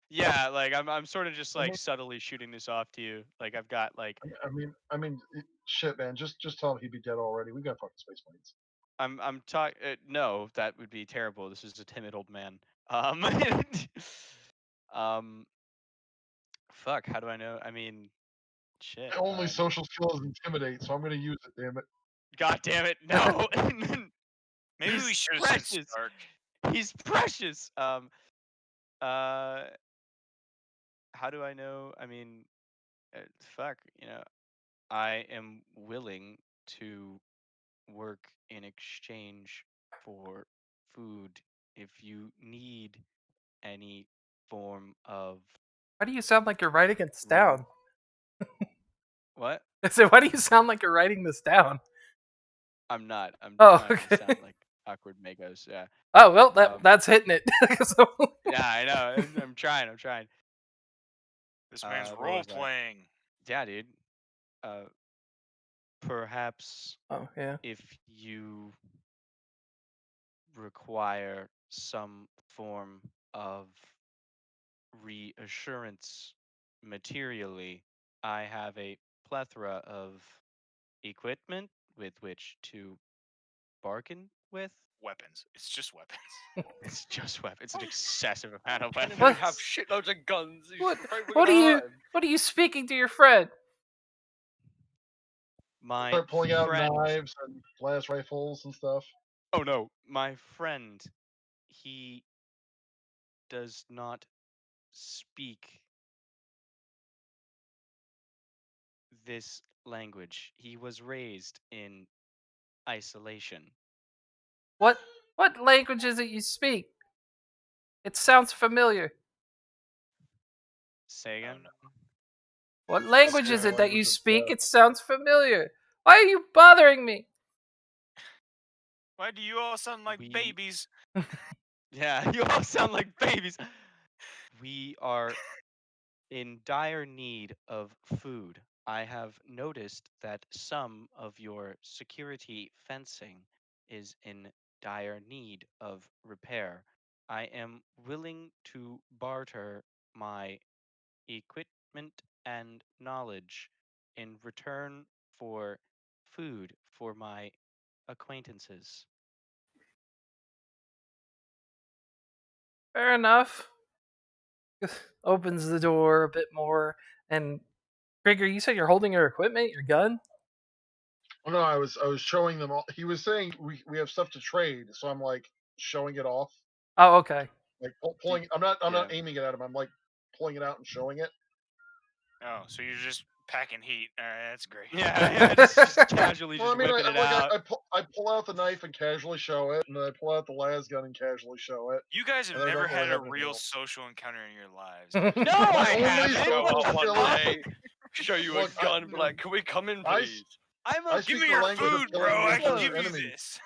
Yeah, like I'm sort of just I like mean, subtly shooting this off to you. Like I've got like shit, man. Just tell him he'd be dead already. We got fucking space planes. I'm talking. No, that would be terrible. This is a timid old man. Um, fuck. How do I know? I mean, shit. My only social skill is intimidate, so I'm gonna use it. Damn it. God damn it! No. Maybe we He's should have sent precious. Stark. He's precious. Uh, how do I know? I mean, fuck. You know, I am willing to work in exchange for food if you need any form of Why do you sound like you're writing this re- down? what? I said, why do you sound like you're writing this down? I'm not. I'm Oh, trying not to okay. sound like awkward magos. Yeah. Oh well, Um. that's hitting it. So, Yeah, I know. I'm trying. I'm trying. This man's What role was I? playing. Yeah, dude. Uh, perhaps oh yeah. if you require some form of reassurance materially, I have a plethora of equipment with which to bargain with. Weapons. It's just weapons. It's just weapons. It's an excessive amount of Can What? we have weapons. shitloads of guns? He's What? afraid we're What gonna are you? hurt him. What are you speaking to your friend? My Start pulling out friend. knives and blast rifles and stuff. Oh no, my friend. He does not speak this language. He was raised in isolation. What? What language is it you speak? It sounds familiar. Say Oh again? no. What This language Yeah, is guy. it that you language of speak? death. It sounds familiar. Why are you bothering me? Why do you all sound like We, babies? yeah, you all sound like babies. We are in dire need of food. I have noticed that some of your security fencing is in dire need of repair. I am willing to barter my equipment and knowledge in return for food for my acquaintances. Fair enough. Opens the door a bit more, and Krieger, you said you're holding your equipment, your gun. Oh, no, I was showing them all. He was saying we have stuff to trade, so I'm like, showing it off. Oh, okay. Like pulling. I'm not aiming it at him. I'm like pulling it out and showing it. Oh, so you're just packing heat. All right, that's great. Yeah, just casually Well, I just mean, whipping it out. I pull out the knife and casually show it, and then I pull out the las gun and casually show it. You guys have And I never don't really had a have anything real else. social encounter in your lives. No, My I only haven't. Show social up one ability. day, show you Look, a gun, and be like, "Can we come in, please?" I'm I a Give speak me the your language of food, bro. killing I can neighbors give and you enemies. this.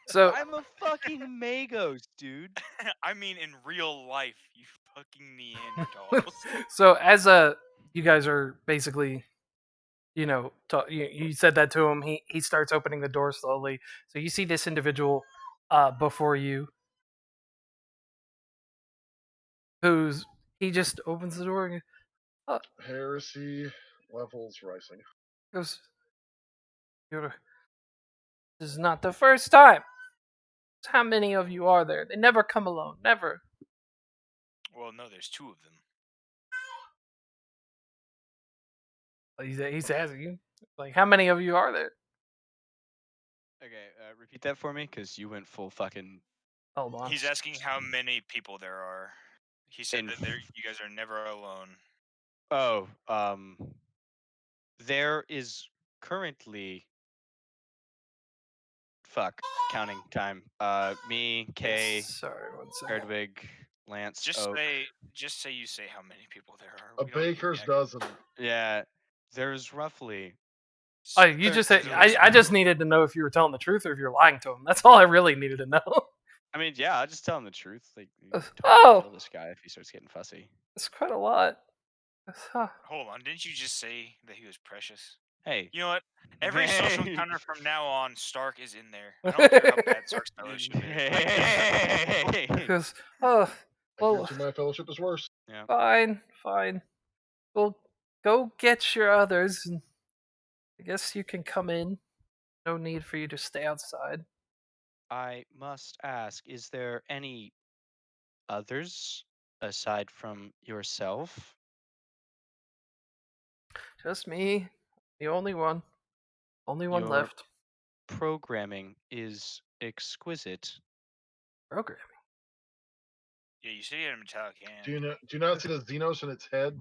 So I'm a fucking Magos, dude. I mean, in real life, you fucking Neanderthals. so as you guys are basically, you said that to him. He starts opening the door slowly. So you see this individual before you, he just opens the door and Heresy levels rising. goes, "This is not the first time. How many of you are there? They never come alone. Never." Well, no, there's two of them. He's asking you, like, how many of you are there? Okay, repeat that for me, because you went full fucking. Hold on. He's asking how many people there are. He said In that you guys are never alone. Oh, there is currently. Fuck, counting time. Me, Kay, Sorry, one second. Erdwig, Lance, Just Oak. say you say how many people there are. A We don't need baker's the dozen. Yeah, there's roughly. Oh, you just said. There's always I just needed to know if you were telling the truth or if you're lying to him. That's all I really needed to know. I mean, yeah, I'll just tell him the truth. Like, you totally Oh, kill this guy if he starts getting fussy. that's quite a lot. Huh. Hold on, didn't you just say that he was precious? Hey. You know what? Every social Hey. encounter from now on, Stark is in there. I don't care how bad Stark's fellowship is. Hey. Because, oh, I well, guarantee my fellowship is worse. Yeah. fine. Well, go get your others, and I guess you can come in. No need for you to stay outside. I must ask, is there any others aside from yourself? Just me, the only one. Only one Your left. programming is exquisite. Programming. Yeah, you said he had a metallic hand. Do you not see the Xenos in its head?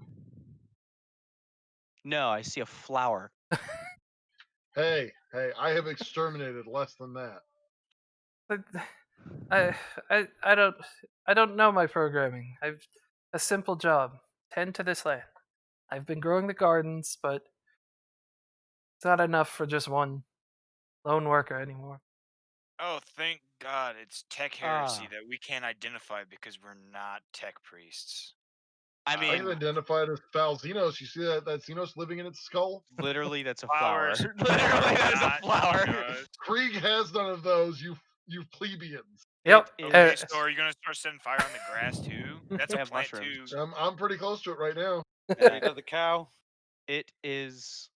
No, I see a flower. Hey, I have exterminated less than that. But I don't know my programming. I've a simple job. Tend to this land. I've been growing the gardens, but it's not enough for just one lone worker anymore. Oh, thank God it's tech heresy Ah. that we can't identify because we're not tech priests. I I can mean, identify it as foul Xenos. You see that Xenos living in its skull? literally, that's a flower. Flowers. Literally, that is a Not flower. just. Krieg has none of those. You plebeians. Yep. Okay, so are you gonna start setting fire on the grass too? That's They a have plant mushrooms. too. I'm pretty close to it right now. Yeah. Feed of the cow. It is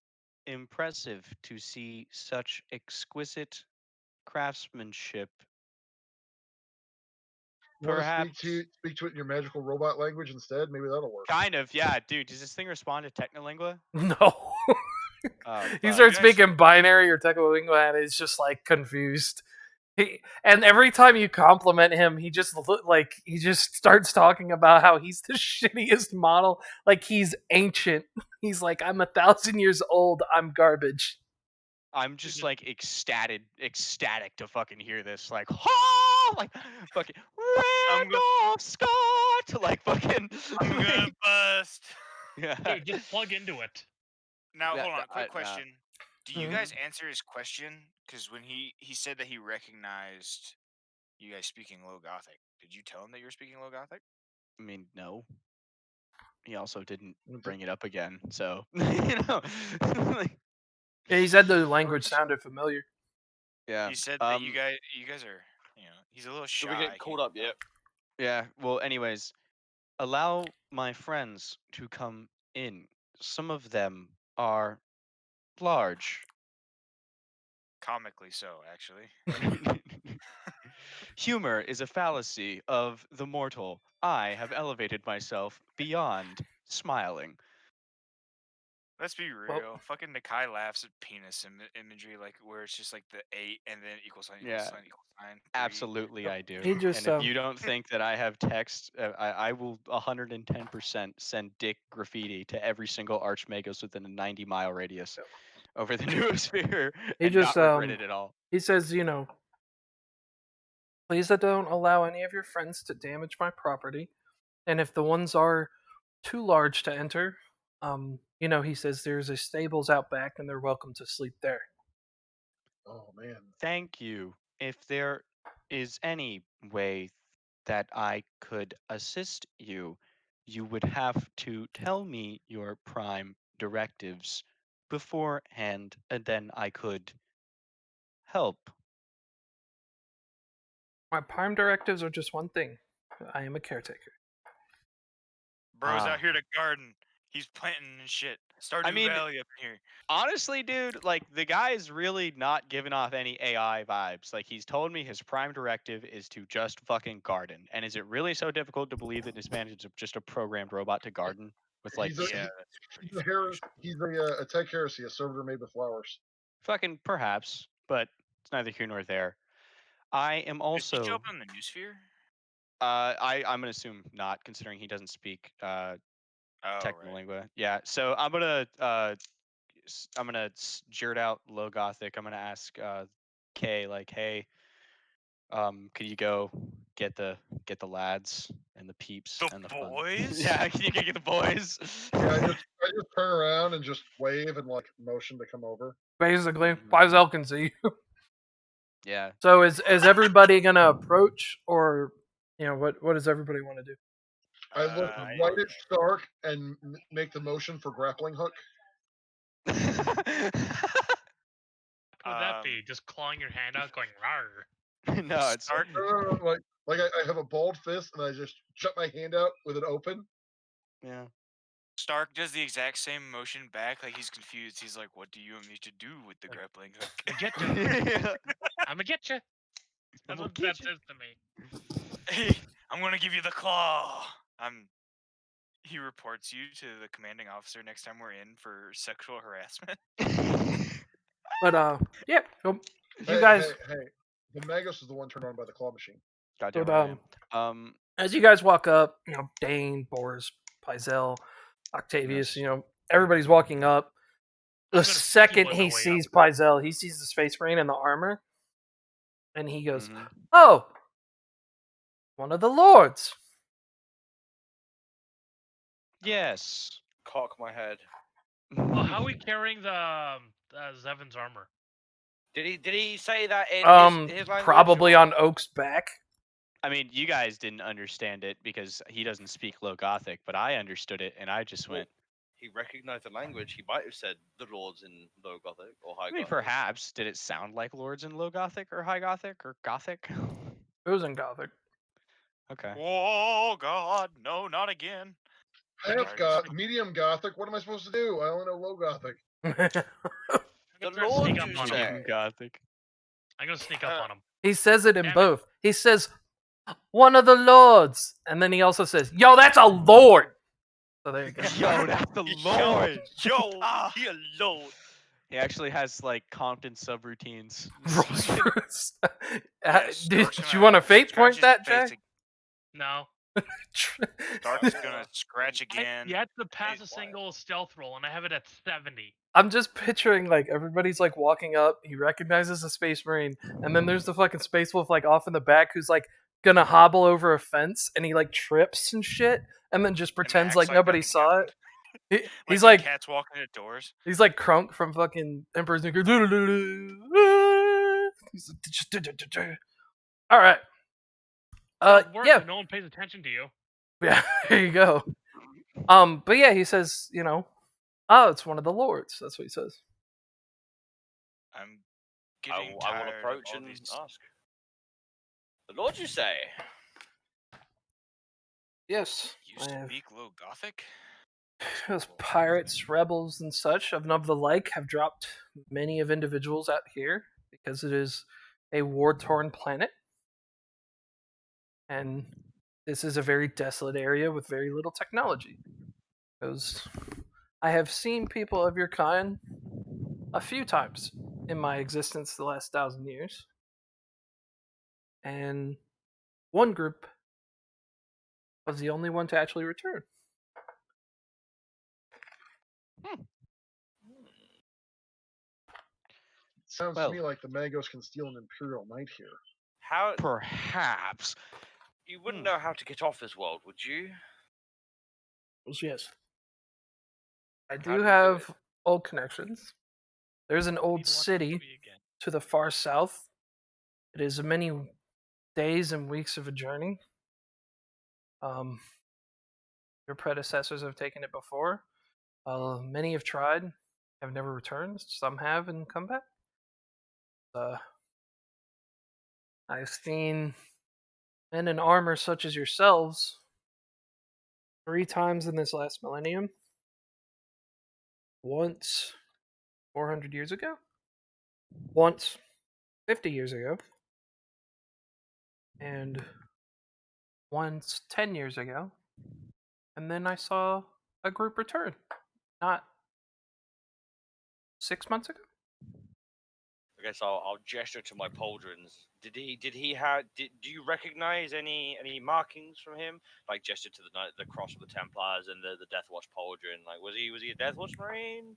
impressive to see such exquisite craftsmanship. You want to Perhaps, speak to it in your magical robot language instead? Maybe that'll work. kind of, yeah, dude. Does this thing respond to Technolingua? No. Oh, He fuck. starts You guys- speaking binary or Tecolingo, and it's just like confused. And every time you compliment him, he just he just starts talking about how he's the shittiest model. Like he's ancient. He's like, I'm 1,000 years old. I'm garbage. I'm just like ecstatic to fucking hear this. Like, ha! Like, fucking I'm go- Randolph Scott! Like, fucking. I'm gonna bust. Yeah. Dude, just plug into it. Now That- hold on, that- quick I- question. Do you Mhm. guys answer his question? Because when he said that he recognized you guys speaking low Gothic, did you tell him that you were speaking low Gothic? I mean, no. He also didn't Mm, bring it up again, so like, Yeah, he said the language sounded familiar. yeah. He said that you guys are, he's a little Did we shy. get called up yet? Yeah. Well, anyways, allow my friends to come in. Some of them are large. Comically so, actually. Humor is a fallacy of the mortal. I have elevated myself beyond smiling. Let's be real. Fucking Nakai laughs at penis imagery, like where it's just like the 8 and then equal sign, equal Yeah. sign, equal sign. 3. Absolutely, I do. He just, And if you don't think that I have text, I will 110% send dick graffiti to every single Archmagos within a 90-mile radius over the noosphere He and just, not regret it at all. He says, please don't allow any of your friends to damage my property. And if the ones are too large to enter, he says there's a stables out back and they're welcome to sleep there. Oh man. Thank you. If there is any way that I could assist you, you would have to tell me your prime directives beforehand, and then I could help. My prime directives are just one thing. I am a caretaker. Bro's out here to garden. He's planting and shit. Stardew Valley up here. Honestly, dude, like the guy is really not giving off any AI vibes. Like he's told me his prime directive is to just fucking garden. And is it really so difficult to believe that this man is just a programmed robot to garden with like? He's a tech heresy, a servitor made with flowers. Fucking perhaps, but it's neither here nor there. I am also. Did he show up on the Newsphere? I'm gonna assume not, considering he doesn't speak technical lingua. Yeah, so I'm gonna jirt out low gothic. I'm gonna ask Kay like, hey, could you go get the lads and the peeps The and the boys? Fun? Yeah, can you go get the boys? Yeah, I just turn around and just wave and like motion to come over. Basically, Faisal can see you. Yeah. So is everybody gonna approach, or what does everybody want to do? I look right at Stark and make the motion for grappling hook. What would that be? Just clawing your hand out, going rawr? No, it's Stark. Like I have a bald fist and I just shut my hand out with it open. Yeah. Stark does the exact same motion back, like he's confused. He's like, "What do you want me to do with the grappling hook?" Get you. I'm gonna get you. That's what that says to me. Hey, I'm gonna give you the claw. He reports you to the commanding officer next time we're in for sexual harassment. But yeah, you Hey, guys. Hey, the Magos is the one turned on by the claw machine. Goddamn But, right. as you guys walk up, Dane, Boris, Pyzel, Octavius, everybody's walking up. The second he sees Pyzel, he sees the Space Marine in the armor, and he goes, "Oh, one of the lords." Yes. Cock my head. Well, how are we carrying the Zevin's armor? Did he say that in his language? Probably on Oak's back. I mean, you guys didn't understand it because he doesn't speak Low Gothic, but I understood it, and I just went. He recognized the language. He might have said the lords in Low Gothic or High Gothic. I mean, perhaps. Did it sound like lords in Low Gothic or High Gothic or Gothic? It was in Gothic. Okay. Oh God, no, not again. Medium Gothic. What am I supposed to do? I only know Low Gothic. The Lord Medium Gothic. I'm gonna sneak up on him. He says it in both. He says, "One of the lords," and then he also says, "Yo, that's a lord." So there you go. Yo, that's the lord. Yo, he a lord. He actually has like Compton subroutines. Did you want to fate point that, Jay? No. Stark's gonna scratch again. You have to pass a single stealth roll, and I have it at 70. I'm just picturing like everybody's like walking up. He recognizes a Space Marine, and then there's the fucking Space Wolf like off in the back who's like gonna hobble over a fence, and he like trips and shit, and then just pretends like nobody saw it. He's like cats walking at doors. He's like Crunk from fucking Emperor's New Groove. All right. Yeah. No one pays attention to you. Yeah, there you go. But yeah, he says, oh, it's one of the lords. That's what he says. I'm getting tired. I will approach and ask. The Lord, you say? Yes. You speak Low Gothic? Those pirates, rebels, and such of the like have dropped many of individuals out here because it is a war-torn planet. And this is a very desolate area with very little technology. Those I have seen people of your kind a few times in my existence the last 1,000 years, and one group was the only one to actually return. Sounds to me like the Magos can steal an Imperial Knight here. How? Perhaps. You wouldn't know how to get off this world, would you? Yes. I How do do you have old connections. There's an Need old to watch the city movie again. to the far south. It is many days and weeks of a journey. Your predecessors have taken it before. Many have tried, have never returned. Some have and come back. I've seen men in armor such as yourselves 3 times in this last millennium. Once 400 years ago. Once 50 years ago. And once 10 years ago. And then I saw a group return. Not 6 months ago. I guess I'll gesture to my pauldrons. Did he have? Do you recognize any markings from him? Like gesture to the cross of the Templars and the Death Watch pauldron. Like was he a Death Watch Marine?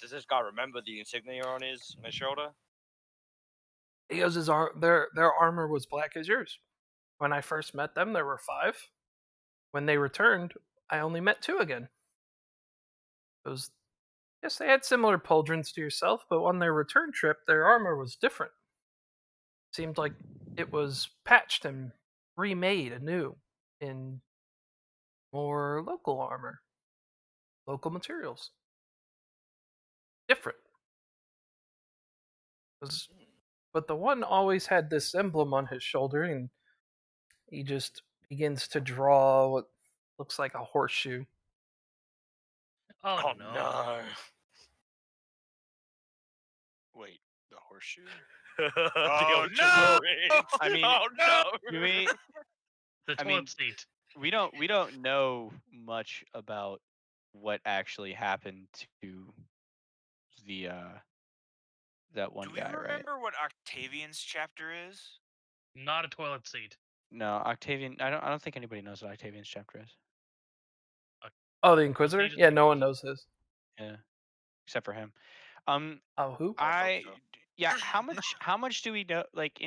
Does this guy remember the insignia on his shoulder? He goes, their armor was black as yours. When I first met them, there were 5. When they returned, I only met 2 again. Those, yes, they had similar pauldrons to yourself, but on their return trip, their armor was different. Seemed like it was patched and remade anew in more local armor, local materials. Different. But the one always had this emblem on his shoulder, and he just begins to draw what looks like a horseshoe. Oh, no. Wait, the horseshoe? Oh no! I mean, oh no! the I toilet mean- seat. we don't know much about what actually happened to the that one Do we guy, right? remember what Octavian's chapter is? Not a toilet seat. No, Octavian. I don't think anybody knows what Octavian's chapter is. Oh, the Inquisitor? Pages Yeah, and no one pages. knows his. Yeah, except for him. Oh, who? Yeah. How much do we know? Like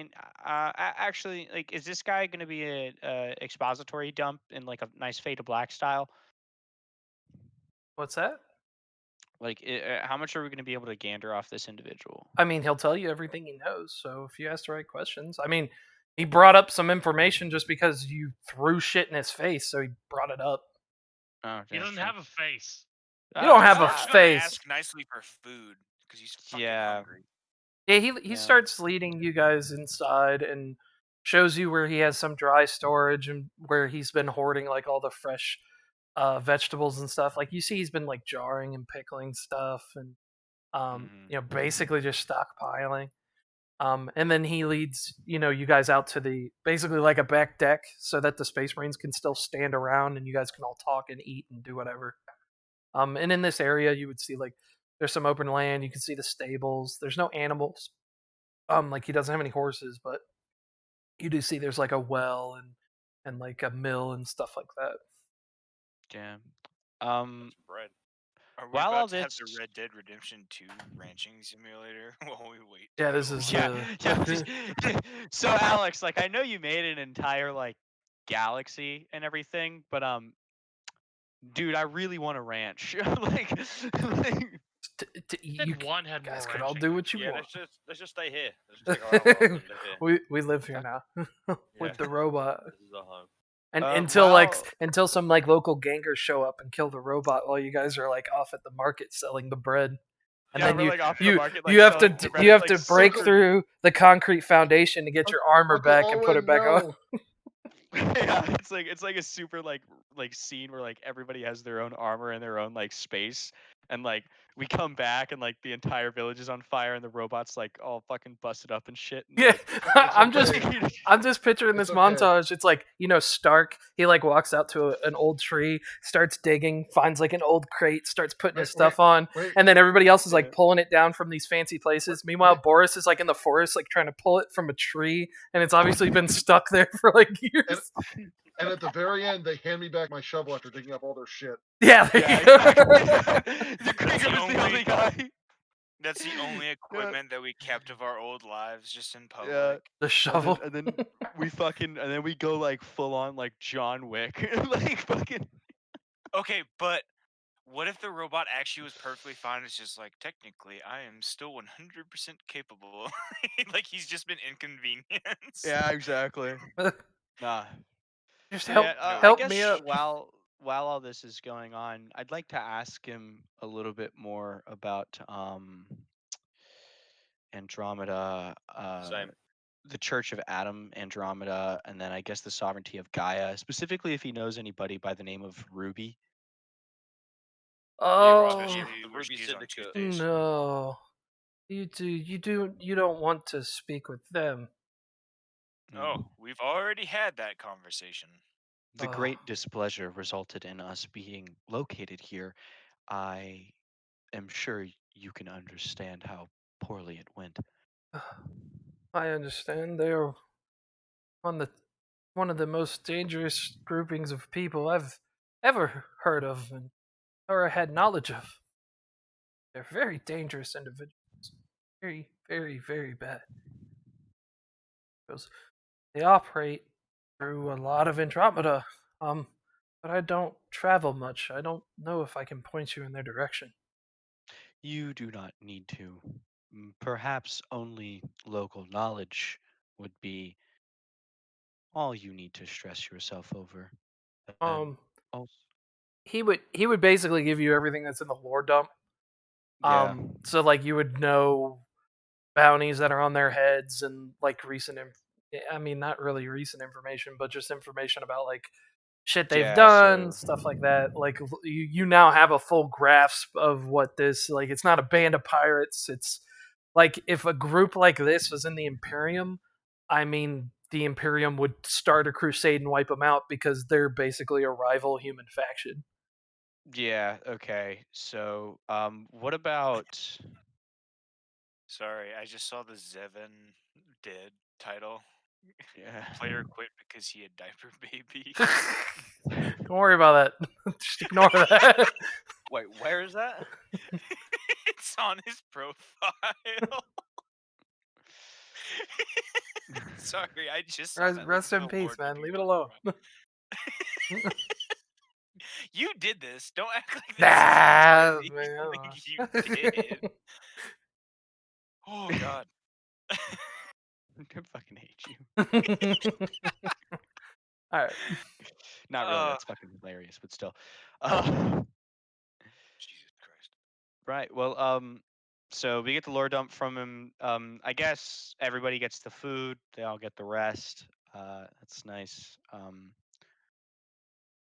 actually, like, is this guy gonna be a expository dump in like a nice Fade to Black style? What's that? Like, how much are we gonna be able to gander off this individual? I mean, he'll tell you everything he knows, so if you ask the right questions. I mean, he brought up some information just because you threw shit in his face, so he brought it up. Oh, He doesn't have a face. You don't have a Mark's gonna face. ask nicely for food because he's fucking Yeah. hungry. Yeah, he Yeah. starts leading you guys inside and shows you where he has some dry storage and where he's been hoarding like all the fresh vegetables and stuff. Like you see he's been like jarring and pickling stuff and basically just stockpiling. And then he leads, you guys out to the basically like a back deck so that the Space Marines can still stand around and you guys can all talk and eat and do whatever. And in this area you would see like there's some open land, you can see the stables. There's no animals. Like he doesn't have any horses, but you do see there's like a well and like a mill and stuff like that. Yeah. That's bread. Are we While all about to have this- the Red Dead Redemption 2 ranching simulator while we wait? to Yeah, this go is on? So Alex, like I know you made an entire like galaxy and everything, but dude, I really want a ranch. like you One had guys more can all ranching. do what you Yeah, want. let's just stay here. Let's just take our armor and live here. we live here now with Yeah. the robot. This is our home. And well- until some like local gangers show up and kill the robot while you guys are like off at the market selling the bread. And Yeah, then we're, you like, off the you market, like, you have to selling the bread. you have It's, to like, break super- through the concrete foundation to get your armor Uncle back and put it Owen, back on. no. Yeah, it's like a super like scene where like everybody has their own armor and their own like space, and like we come back and like the entire village is on fire and the robot's like all fucking busted up and shit and Yeah, like It's I'm just okay. I'm just picturing It's this okay. montage. It's like, Stark, he like walks out to an old tree, starts digging, finds like an old crate, starts putting his stuff on, Wait. and then everybody else is Yeah. like pulling it down from these fancy places. Meanwhile, Boris is like in the forest, like trying to pull it from a tree, and it's obviously been stuck there for like years. And at the very end, they hand me back my shovel after digging up all their shit. Yeah, there Yeah, you go. exactly. The Krieger was the only- only guy. That's the only equipment that we kept of our old lives, just in public. Yeah. The shovel. And then we go like full on like John Wick. Like fucking Okay, but what if the robot actually was perfectly fine? It's just like, technically, I am still 100% capable. Like, he's just been inconvenienced. yeah, exactly. Nah. Just So, help yeah, I help guess me up. while all this is going on, I'd like to ask him a little bit more about Andromeda, Same. the Church of Adam, Andromeda, and then I guess the sovereignty of Gaia. Specifically, if he knows anybody by the name of Ruby. Oh Especially The where Ruby she is on Syndicate. Tuesdays. no. You don't want to speak with them. Oh, we've already had that conversation. The Oh. great displeasure resulted in us being located here. I am sure you can understand how poorly it went. I understand. They're on the one of the most dangerous groupings of people I've ever heard of and or had knowledge of. They're very dangerous individuals. Very, very, very bad. Because they operate through a lot of Andromeda. But I don't travel much. I don't know if I can point you in their direction. You do not need to. Perhaps only local knowledge would be all you need to stress yourself over. And Um, also, he would basically give you everything that's in the lore dump. yeah, So like you would know bounties that are on their heads and like I mean not really recent information, but just information about like shit they've yeah. done, So stuff like that. Like you now have a full grasp of what this like. It's not a band of pirates. It's like if a group like this was in the Imperium, I mean the Imperium would start a crusade and wipe them out because they're basically a rival human faction. yeah, okay. So, what about? Sorry, I just saw the Zevin dead title. Yeah. Player quit because he had diaper babies. Don't worry about that. Just ignore that. Wait, where is that? It's on his profile. Sorry, I just saw that. Rest Look in at the peace, Lord man. Dude Leave it on alone. You did this. Don't act like this is Nah, entirely something man. you did. Oh God. I fucking hate you. All right. Not really. Uh, That's fucking hilarious, but still. Uh, Jesus Christ. right. Well, so we get the lore dump from him. I guess everybody gets the food. They all get the rest. That's nice.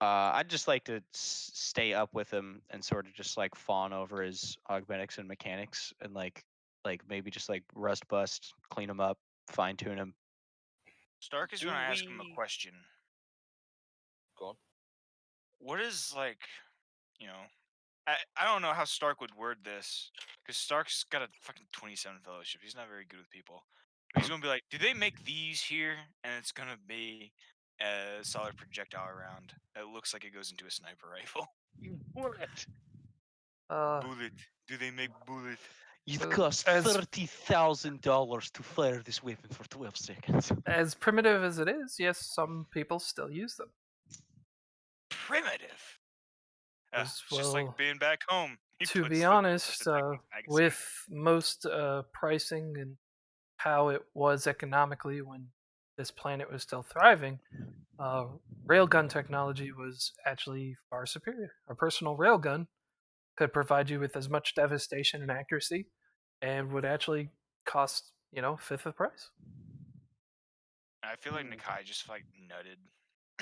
I'd just like to stay up with him and sort of just like fawn over his augmentics and mechanics and like maybe just like rust bust, clean him up, fine tune him. Stark is Do going to ask him a we- question. Go on. What is like, you know, I don't know how Stark would word this because Stark's got a fucking 27 fellowship. He's not very good with people. But he's gonna be like, do they make these here? And it's gonna be a solid projectile round. It looks like it goes into a sniper rifle. Bullet. Bullet. Do they make bullet? It So costs as $30,000 to fire this weapon for 12 seconds. as primitive as it is, yes, some people still use them. Primitive. As It's just like well, being back home. He to puts be the honest, back in the magazine. with most pricing and how it was economically when this planet was still thriving, uh, railgun technology was actually far superior. A personal railgun could provide you with as much devastation and accuracy, and would actually cost a fifth of the price. I feel like Nakai just like nutted.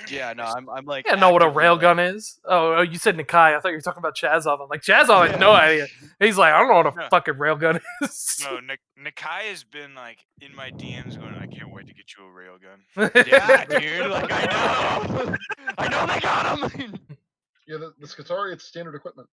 Yeah, no, I'm like. You know what a actively, like, railgun is? Oh, you said Nakai. I thought you were talking about Chazov. I'm like, Chazov has no idea. He's like, I don't know what a No. fucking railgun is. No, Nakai has been like in my DMs going, I can't wait to get you a railgun. Yeah, dude. Like I know. I know they got him. Yeah, the Skitarii, it's standard equipment.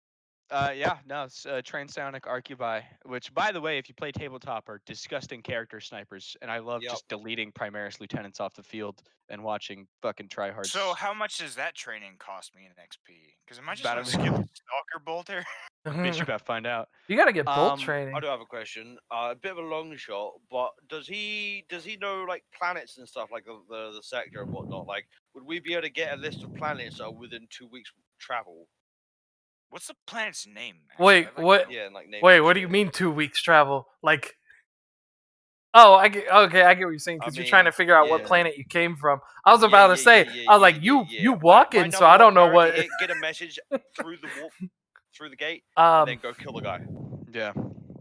Yeah, no, it's Transonic Arcubi, which, by the way, if you play tabletop, are disgusting character snipers, and I love Yep. just deleting Primaris lieutenants off the field and watching fucking tryhards. So how much does that training cost me in XP? Because am I just About gonna a- skip Stalker Bolter? Bitch, you about to find out. You gotta get bolt Um, training. I do have a question. A bit of a long shot, but does he know like planets and stuff like the sector and whatnot? Like, would we be able to get a list of planets that are within 2 weeks travel? What's the planet's name? Actually? Wait, I'd like what? to know. Yeah, and like name. Wait, what do you mean 2 weeks travel? Like, oh, I get. Okay, I get what you're saying I because you're trying to figure out what yeah. planet you came from. I was about to say, I was like, you My walking, so number I don't one know what. priority, get a message through the through the gate, and then go kill the guy. yeah.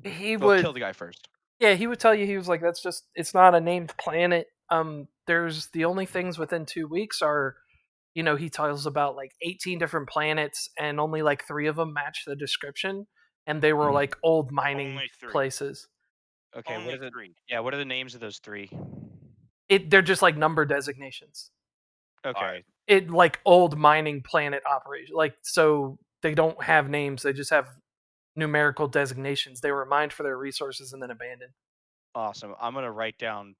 He Well, would kill the guy first. Yeah, he would tell you, he was like, that's just, it's not a named planet. There's the only things within 2 weeks are, he tells about like 18 different planets and only like 3 of them match the description, and they were like old mining Only 3. places. Okay, what Only are the 3. yeah? What are the names of those 3? They're just like number designations. Okay, Alright. It like old mining planet operation. Like, so they don't have names, they just have numerical designations. They were mined for their resources and then abandoned. awesome. I'm gonna write down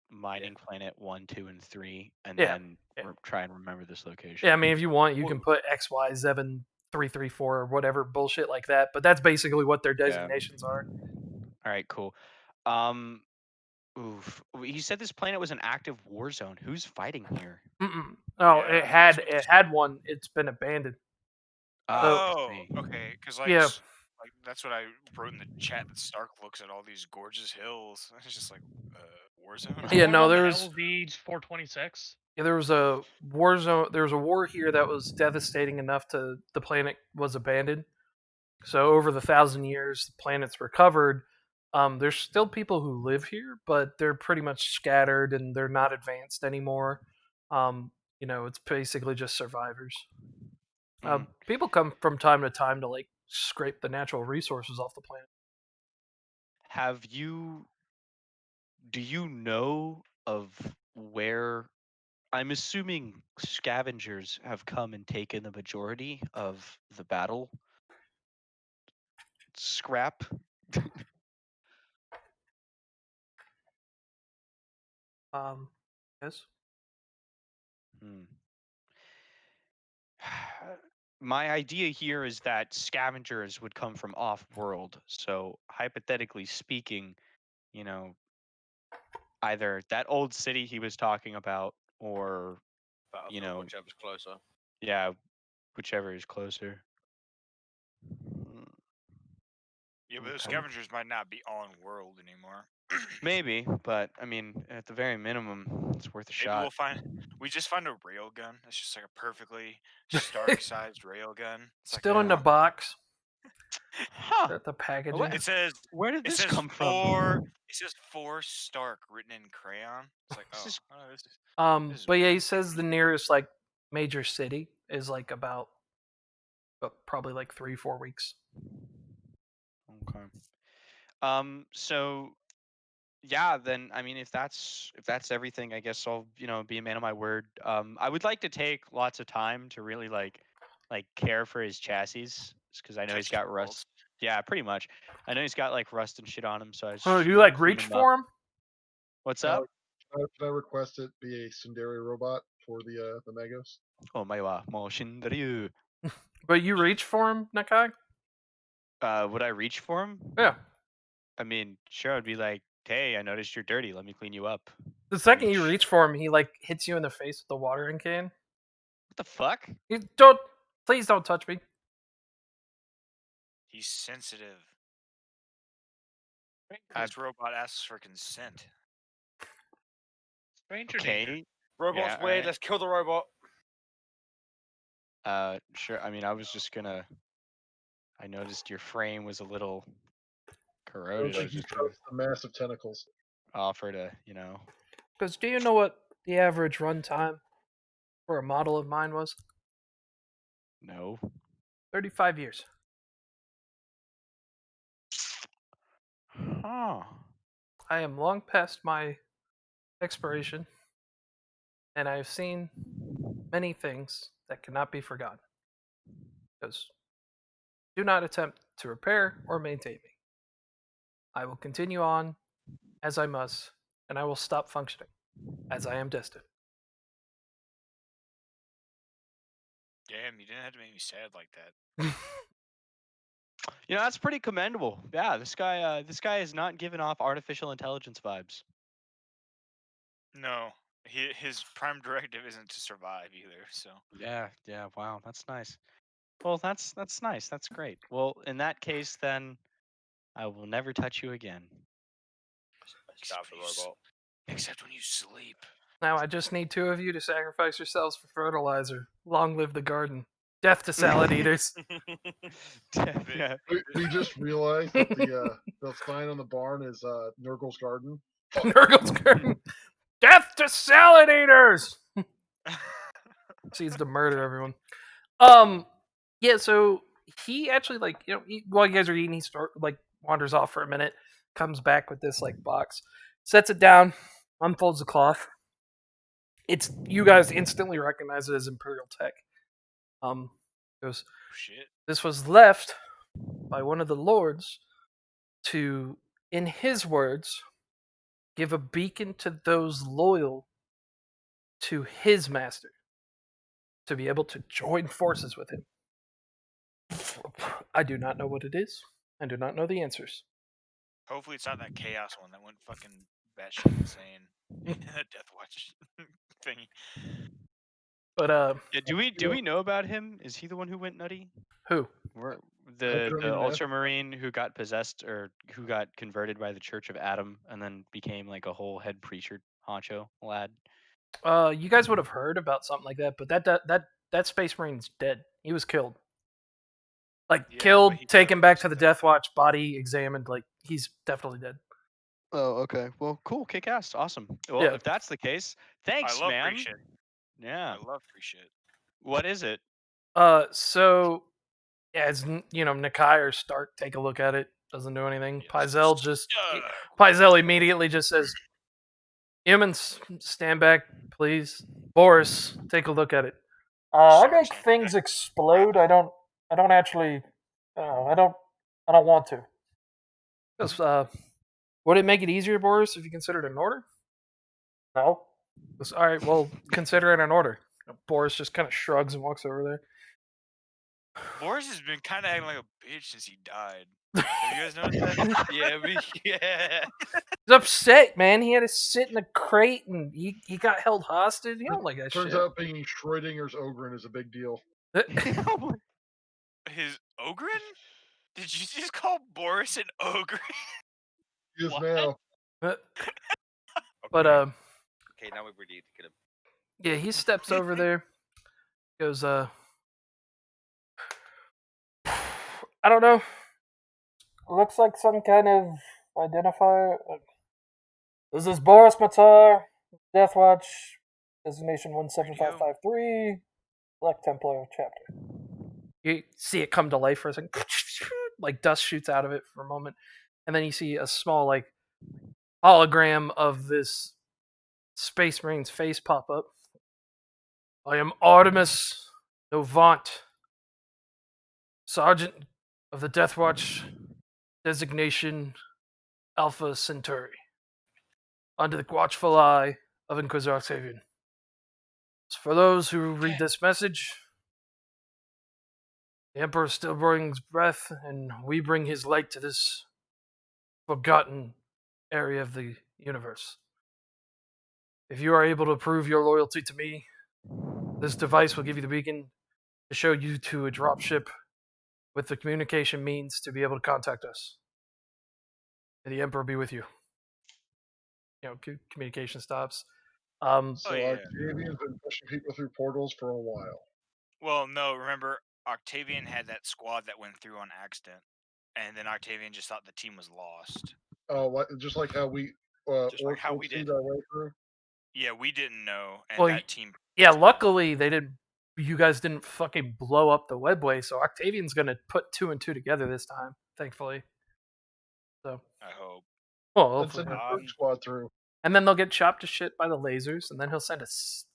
mining planet 1, 2, and 3, and Yeah, then yeah. try and remember this location. Yeah, I mean, if you want, you can put XY7334 or whatever bullshit like that, but that's basically what their designations are. All right, cool. Oof. He said this planet was an active war zone. Who's fighting here? No, Yeah, it had one. It's been abandoned. Oh, okay. Because like, Yeah. like that's what I wrote in the chat. That Stark looks at all these gorgeous hills. It's just like, Warzone. Yeah, no, there there was was LV 426. yeah, there was a war zone. There was a war here that was devastating enough to the planet was abandoned. So over the 1,000 years, the planet's recovered. There's still people who live here, but they're pretty much scattered and they're not advanced anymore. It's basically just survivors. People come from time to time to like scrape the natural resources off the planet. Do you know of where? I'm assuming scavengers have come and taken the majority of the battle scrap. Yes. My idea here is that scavengers would come from off-world. So hypothetically speaking, you know, either that old city he was talking about, or Whichever's closer. yeah, whichever is closer. Yeah, but the scavengers might not be on world anymore. Maybe, but I mean, at the very minimum, it's worth a shot. We just find a railgun. It's just like a perfectly Stark-sized railgun. It's Still like, in the box. Huh. The packaging. It says, Where did this come four, from? It says 4 Stark written in crayon. It's like, this is But yeah, he says the nearest like major city is like about probably like 3-4 weeks. Okay. So yeah, then I mean, if that's everything, I guess I'll be a man of my word. I would like to take lots of time to really like care for his chassis, because I know he's Touch his got rust. bolts. Yeah, pretty much. I know he's got like rust and shit on him, so I Oh, just you like clean reach him up. for him? What's up? Can I request it be a Sundari robot for the Megos? Oh my wa, mo shindaru. But you reach for him, Nakai? Would I reach for him? Yeah. I mean, sure. I'd be like, hey, I noticed you're dirty. Let me clean you up. The second you reach for him, he like hits you in the face with the watering can. What the fuck? Please don't touch me. He's sensitive. This robot asks for consent. Stranger Okay. danger. Robot's Yeah, weird. alright. Let's kill the robot. Sure. I mean, I was just gonna. I noticed your frame was a little I corroded. don't I think was you just gonna trust the massive tentacles. offer to, Because do you know what the average run time where a model of mine was? No. 35 years. Huh. I am long past my expiration, and I have seen many things that cannot be forgotten. Because do not attempt to repair or maintain me. I will continue on as I must, and I will stop functioning as I am destined. Damn, you didn't have to make me sad like that. That's pretty commendable. Yeah, this guy is not giving off artificial intelligence vibes. No, his prime directive isn't to survive either. So Yeah, wow, that's nice. Well, that's nice. That's great. Well, in that case, then I will never touch you again. Stab the robot. Except when you sleep. Now I just need 2 of you to sacrifice yourselves for fertilizer. Long live the garden. Death to salad eaters. Yeah. We just realized that the sign on the barn is Nurgle's Garden. Nurgle's garden. Death to salad eaters. Proceeds to murder everyone. Yeah, so he actually while you guys are eating, he wanders off for a minute, comes back with this box, sets it down, unfolds the cloth. You guys instantly recognize it as Imperial tech. Goes, Shit. this was left by one of the lords to, in his words, give a beacon to those loyal to his master to be able to join forces with him. I do not know what it is. I do not know the answers. Hopefully it's not that chaos one that went fucking batshit insane. Death Watch thingy. But Yeah, do we know about him? Is he the one who went nutty? who? The don't even ask. Ultramarine who got possessed or who got converted by the Church of Adam and then became like a whole head preacher honcho lad. You guys would have heard about something like that, but that Space Marine's dead. He was killed. Yeah, Killed, but he taken got back to the possessed. Death Watch, body examined. He's definitely dead. Oh, okay. Well, cool. Kick ass. Awesome. Well, Yeah. if that's the case, thanks, I love man. free shit. Yeah. I love free shit. What is it? So as Nakai or Stark take a look at it, doesn't do anything. Yes. Pyzel immediately just says, "Humans, stand back, please." Boris, take a look at it. I Stark make standing things back. explode. I don't actually. I don't want to. Because would it make it easier, Boris, if you consider it an order? No. All right. Well, consider it an order. Boris just kind of shrugs and walks over there. Boris has been kind of acting like a bitch since he died. Have you guys noticed that? Yeah. He's upset, man. He had to sit in a crate and he got held hostage. You don't like that Turns shit. out being Schrodinger's Ogren is a big deal. His Ogren? Did you just call Boris an Ogre? Yes, What? now. But Okay, now we really need to kill him. yeah, he steps over there. Goes, I don't know. Looks like some kind of identifier. This is Boris Matar, Death Watch, designation 17553, Black Templar chapter. You see it come to life for a second. Like dust shoots out of it for a moment. And then you see a small, hologram of this Space Marine's face pop up. I am Artemis Novant, Sergeant of the Death Watch, designation Alpha Centauri, under the watchful eye of Inquisitor Octavian. For those who read this message, the Emperor still brings breath, and we bring his light to this forgotten area of the universe. If you are able to prove your loyalty to me, this device will give you the beacon to show you to a dropship with the communication means to be able to contact us. May the Emperor be with you. Communication stops. So yeah. Octavian's been pushing people through portals for a while. Well, no, remember, Octavian had that squad that went through on accident. And then Octavian just thought the team was lost. Oh, just like how we Just like how we did. our way through. Yeah, we didn't know, and Well, that team. yeah, luckily they didn't. You guys didn't fucking blow up the webway, so Octavian's gonna put 2 and 2 together this time, thankfully. So, I hope. well, Let's hopefully. send the third squad through. And then they'll get chopped to shit by the lasers, and then he'll send a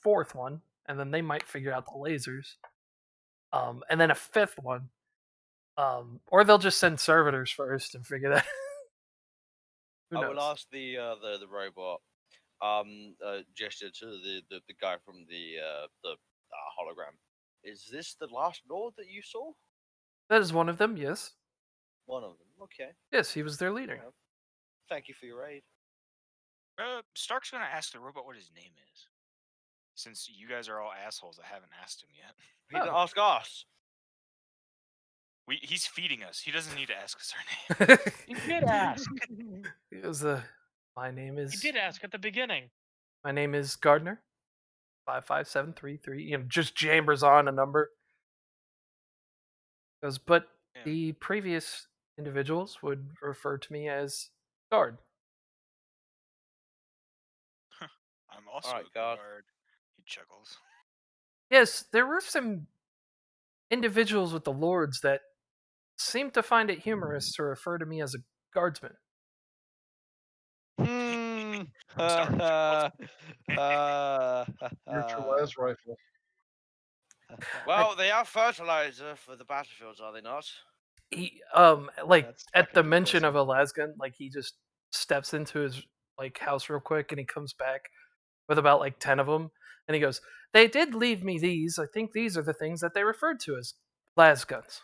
fourth one, and then they might figure out the lasers. And then a fifth one. Or they'll just send servitors first and figure that. Who knows? I will ask the robot. Gesture to the guy from the hologram. Is this the last lord that you saw? That is one of them. Yes. One of them. Okay. Yes, he was their leader. Well, thank you for your aid. Stark's gonna ask the robot what his name is, since you guys are all assholes that haven't asked him yet. He didn't ask us. He's feeding us. He doesn't need to ask us our name. He did ask. It was my name is. He did ask at the beginning. My name is Gardner. 55733. Just jambers on a number. Goes, but the previous individuals would refer to me as Guard. I'm also a guard. He chuckles. Yes, there were some individuals with the lords that seemed to find it humorous to refer to me as a guardsman. Your las rifle. Well, they are fertilizer for the battlefields, are they not? He at the mention of a lasgun, like he just steps into his house real quick and he comes back with about 10 of them and he goes, "They did leave me these. I think these are the things that they referred to as lasguns."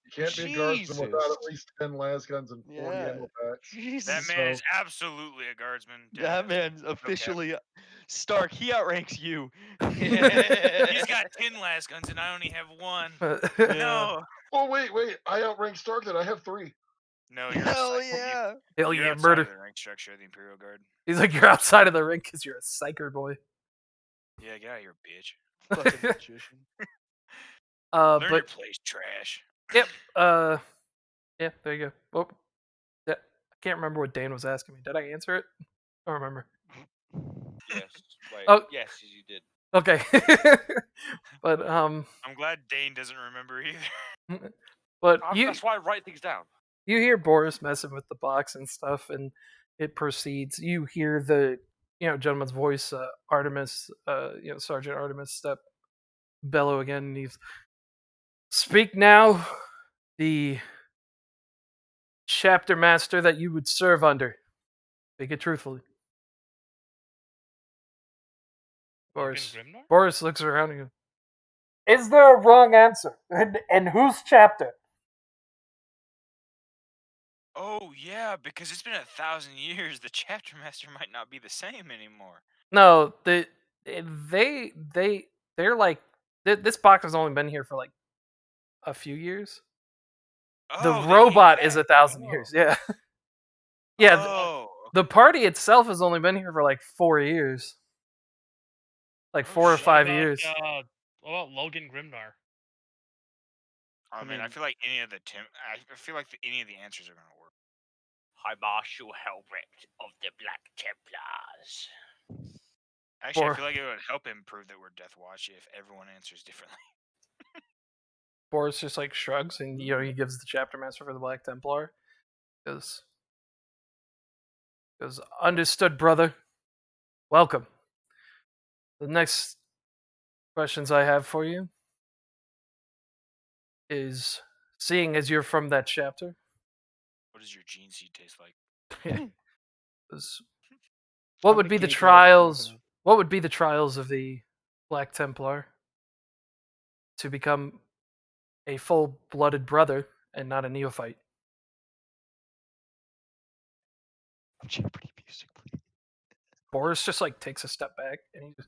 You can't be a guardsman without at least 10 lasguns and 40 ammo packs. That man is absolutely a guardsman. That man's officially Stark. He outranks you. He's got 10 lasguns and I only have 1. No. Oh wait! I outrank Stark. Then I have 3. No, you're Hell yeah. Hell you're yeah, outside murder. of the rank structure of the Imperial Guard. He's like, "You're outside of the ring because you're a psyker boy." Yeah, get out of here, bitch. Fucking magician. Learn but your place, trash. Yep. Yeah. There you go. Oh, yeah. I can't remember what Dane was asking me. Did I answer it? I don't remember. Yes. Wait. Oh. Yes, you did. Okay. But I'm glad Dane doesn't remember either. But that's why I write things down. You hear Boris messing with the box and stuff, and it proceeds. You hear the gentleman's voice, Artemis, Sergeant Artemis, step bellow again, and he's, "Speak now, the chapter master that you would serve under. Speak it truthfully." Boris looks around and goes, "Is there a wrong answer? And whose chapter?" Oh yeah, because it's been 1,000 years. The chapter master might not be the same anymore. No, they're like this box has only been here for a few years. The robot is 1,000 years. Yeah. Yeah. Oh. The party itself has only been here for 4 years. 4 or 5 years. What about Logan Grimnar? I mean, I feel like any of the any of the answers are gonna work. High Marshal Helbrecht of the Black Templars. Actually, I feel like it would help him prove that we're Death Watch if everyone answers differently. Boris just shrugs and he gives the chapter master for the Black Templar. Goes, "Understood, brother. Welcome. The next questions I have for you is, seeing as you're from that chapter, what does your gene seed taste like?" What would be the trials? What would be the trials of the Black Templar to become a full-blooded brother and not a neophyte? Jeopardy music, please. Boris just takes a step back and he goes,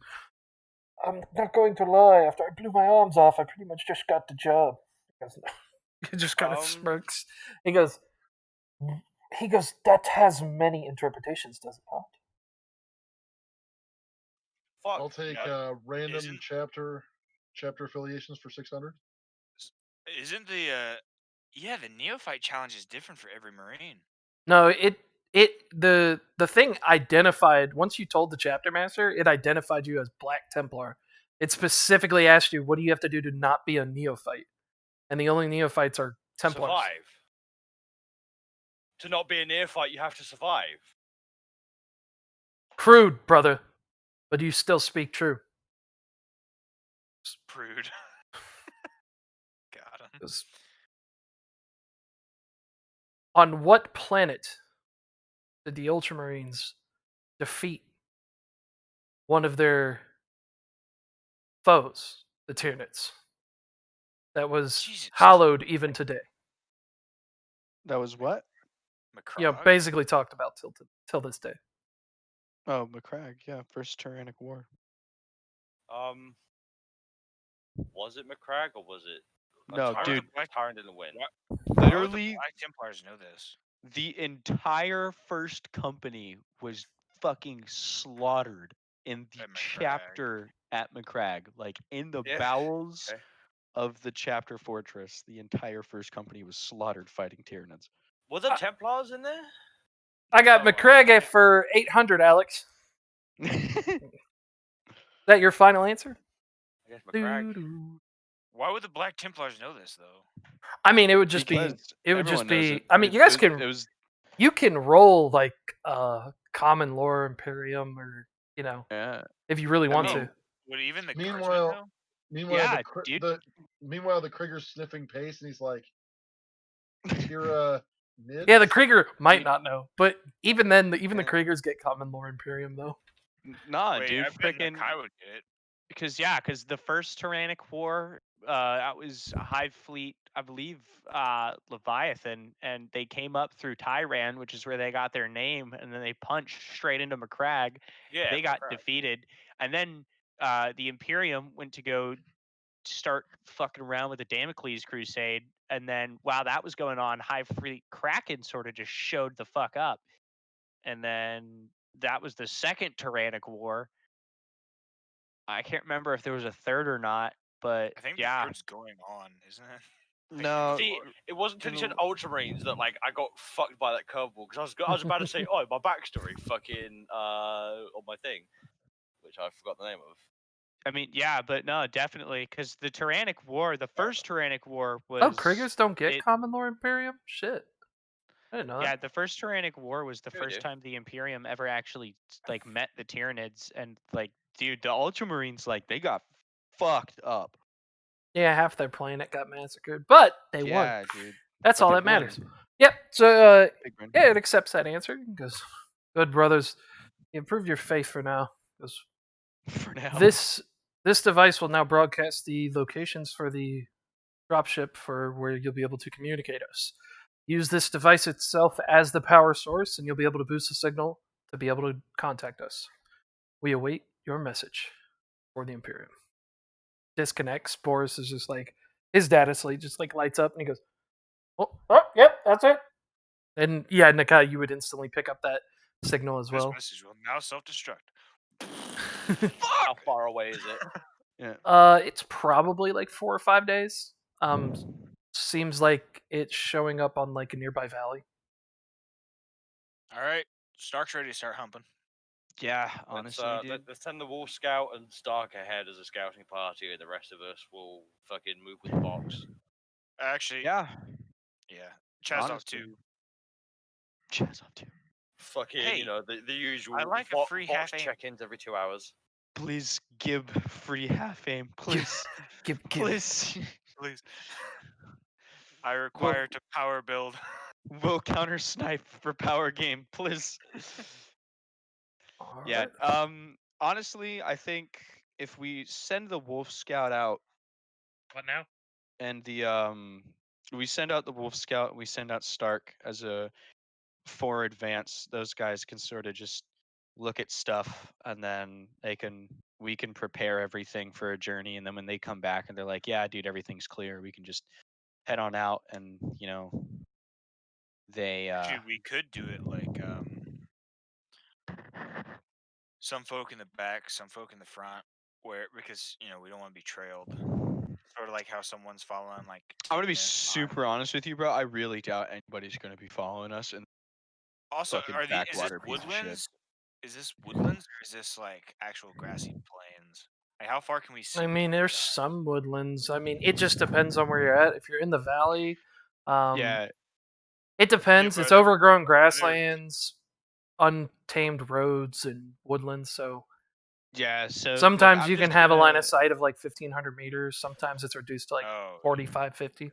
"I'm not going to lie. After I blew my arms off, I pretty much just got the job." He just kind of smirks. He goes, "That has many interpretations, does it not?" Fuck. I'll take random chapter affiliations for 600. Isn't the the neophyte challenge is different for every Marine? No, the thing identified once you told the chapter master, it identified you as Black Templar. It specifically asked you, what do you have to do to not be a neophyte? And the only neophytes are Templars. Survive. To not be a neophyte, you have to survive. Crude, brother, but you still speak true. Prude. Got him. On what planet did the Ultramarines defeat one of their foes, the Tyranids, that was Jesus. hallowed even today? That was what? Macrog? Basically talked about till this day. Oh, Macragge, yeah, first Tyrannic War. Was it Macragge or was it? No, dude. Tyrant didn't win. Why would the Literally, Black Templars know this? the entire first company was fucking slaughtered in the At Macragge. chapter at Macragge. Like, in the Yeah, bowels okay. of the chapter fortress, the entire first company was slaughtered fighting Tyranids. Were the Templars in there? I got Oh, Macragge for 800, Alex. Is that your final answer? I guess Macragge. Doo-doo. Why would the Black Templars know this though? I mean, it would just Because be. It would just everyone knows be. it. I mean, you guys can. It was You can roll like common lore Imperium, or yeah. if you really want to. Would even the Meanwhile, guardsmen know? meanwhile, Yeah, the meanwhile the Krieger's sniffing pace, and he's like, "You're Nids?" Yeah, the Krieger might not know, but even then, even the Kriegers get common lore Imperium though. Nah, Wait, dude, I bet freaking. Nakai would get it. Because the first Tyrannic War, that was Hive Fleet, I believe, Leviathan, and they came up through Tyran, which is where they got their name, and then they punched straight into Macragge. Yeah, They got Macragge. defeated, and then the Imperium went to go start fucking around with the Damocles Crusade, and then while that was going on, Hive Fleet Kraken sort of just showed the fuck up, and then that was the second Tyrannic War. I can't remember if there was a third or not, but I think the yeah. third's going on, isn't it? No, See, it wasn't until you said Ultramarines that like I got fucked by that curveball because I was about to say, oh, my backstory, fucking on my thing, which I forgot the name of. I mean, yeah, but no, definitely, because the Tyrannic War, the first Tyrannic War was. Oh, Kriegers don't get common lore Imperium? Shit. I didn't know that. Yeah, the first Tyrannic War was the Sure first do. time the Imperium ever actually like met the Tyranids, and like, dude, the Ultramarines, like, they got fucked up. Yeah, half their planet got massacred, but they won. Yeah, dude. That's But all they that matters. won. Yep. So Big win. yeah, it accepts that answer because good brothers, you improved your faith for now. Because For now. this device will now broadcast the locations for the dropship for where you'll be able to communicate us. Use this device itself as the power source, and you'll be able to boost the signal to be able to contact us. We await your message for the Imperium. Disconnects. Boris is just like, his data slate just like lights up, and he goes, "Oh, yep, that's it." And yeah, Nakai, you would instantly pick up that signal as well. This message will now self-destruct. How far away is it? Yeah. It's probably like 4 or 5 days. Seems like it's showing up on like a nearby valley. All right, Stark's ready to start humping. Yeah, honestly, dude. Let's send the Wolf Scout and Stark ahead as a scouting party, and the rest of us will fucking move with the box. Actually, Yeah. Chazov too. Chazov too. Fucking, Hey, the usual. I like a free box half aim. check-ins every 2 hours. Please give free half aim, please. Give. Please. Please. I require to power build. We'll counter snipe for power game, please. Yeah. Alright. Honestly, I think if we send the Wolf Scout out What now? and we send out the Wolf Scout and we send out Stark as a 4 advance, those guys can sort of just look at stuff, and then we can prepare everything for a journey, and then when they come back and they're like, yeah, dude, everything's clear, we can just head on out, and they Dude, we could do it like some folk in the back, some folk in the front, because we don't want to be trailed. Sort of like how someone's following like. I'm gonna be Team Myth on- super honest with you, bro. I really doubt anybody's gonna be following us, and Also, Fucking is this backwater piece of shit. woodlands? Is this woodlands or is this like actual grassy plains? Like, how far can we see? I mean, before we there's die? some woodlands. I mean, it just depends on where you're at. If you're in the valley, Yeah, it depends. but It's are there, overgrown are there grasslands, untamed roads, and woodlands. So yeah. So look, sometimes I'm you can just have a line gonna. of sight of like 1,500 meters. Sometimes it's reduced to like oh, 45, 50.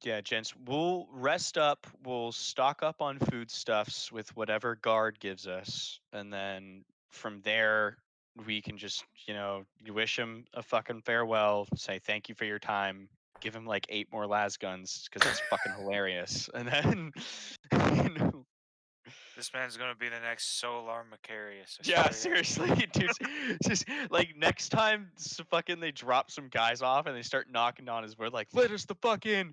Yeah, gents, we'll rest up. We'll stock up on foodstuffs with whatever guard gives us, and then from there we can just, you wish him a fucking farewell, say thank you for your time, give him like 8 more las guns because it's fucking hilarious, and then you know, this man's gonna be the next Solar Macarius. yeah, seriously, dude. Just like next time, fucking they drop some guys off and they start knocking on his door, like, "Let us the fuck in."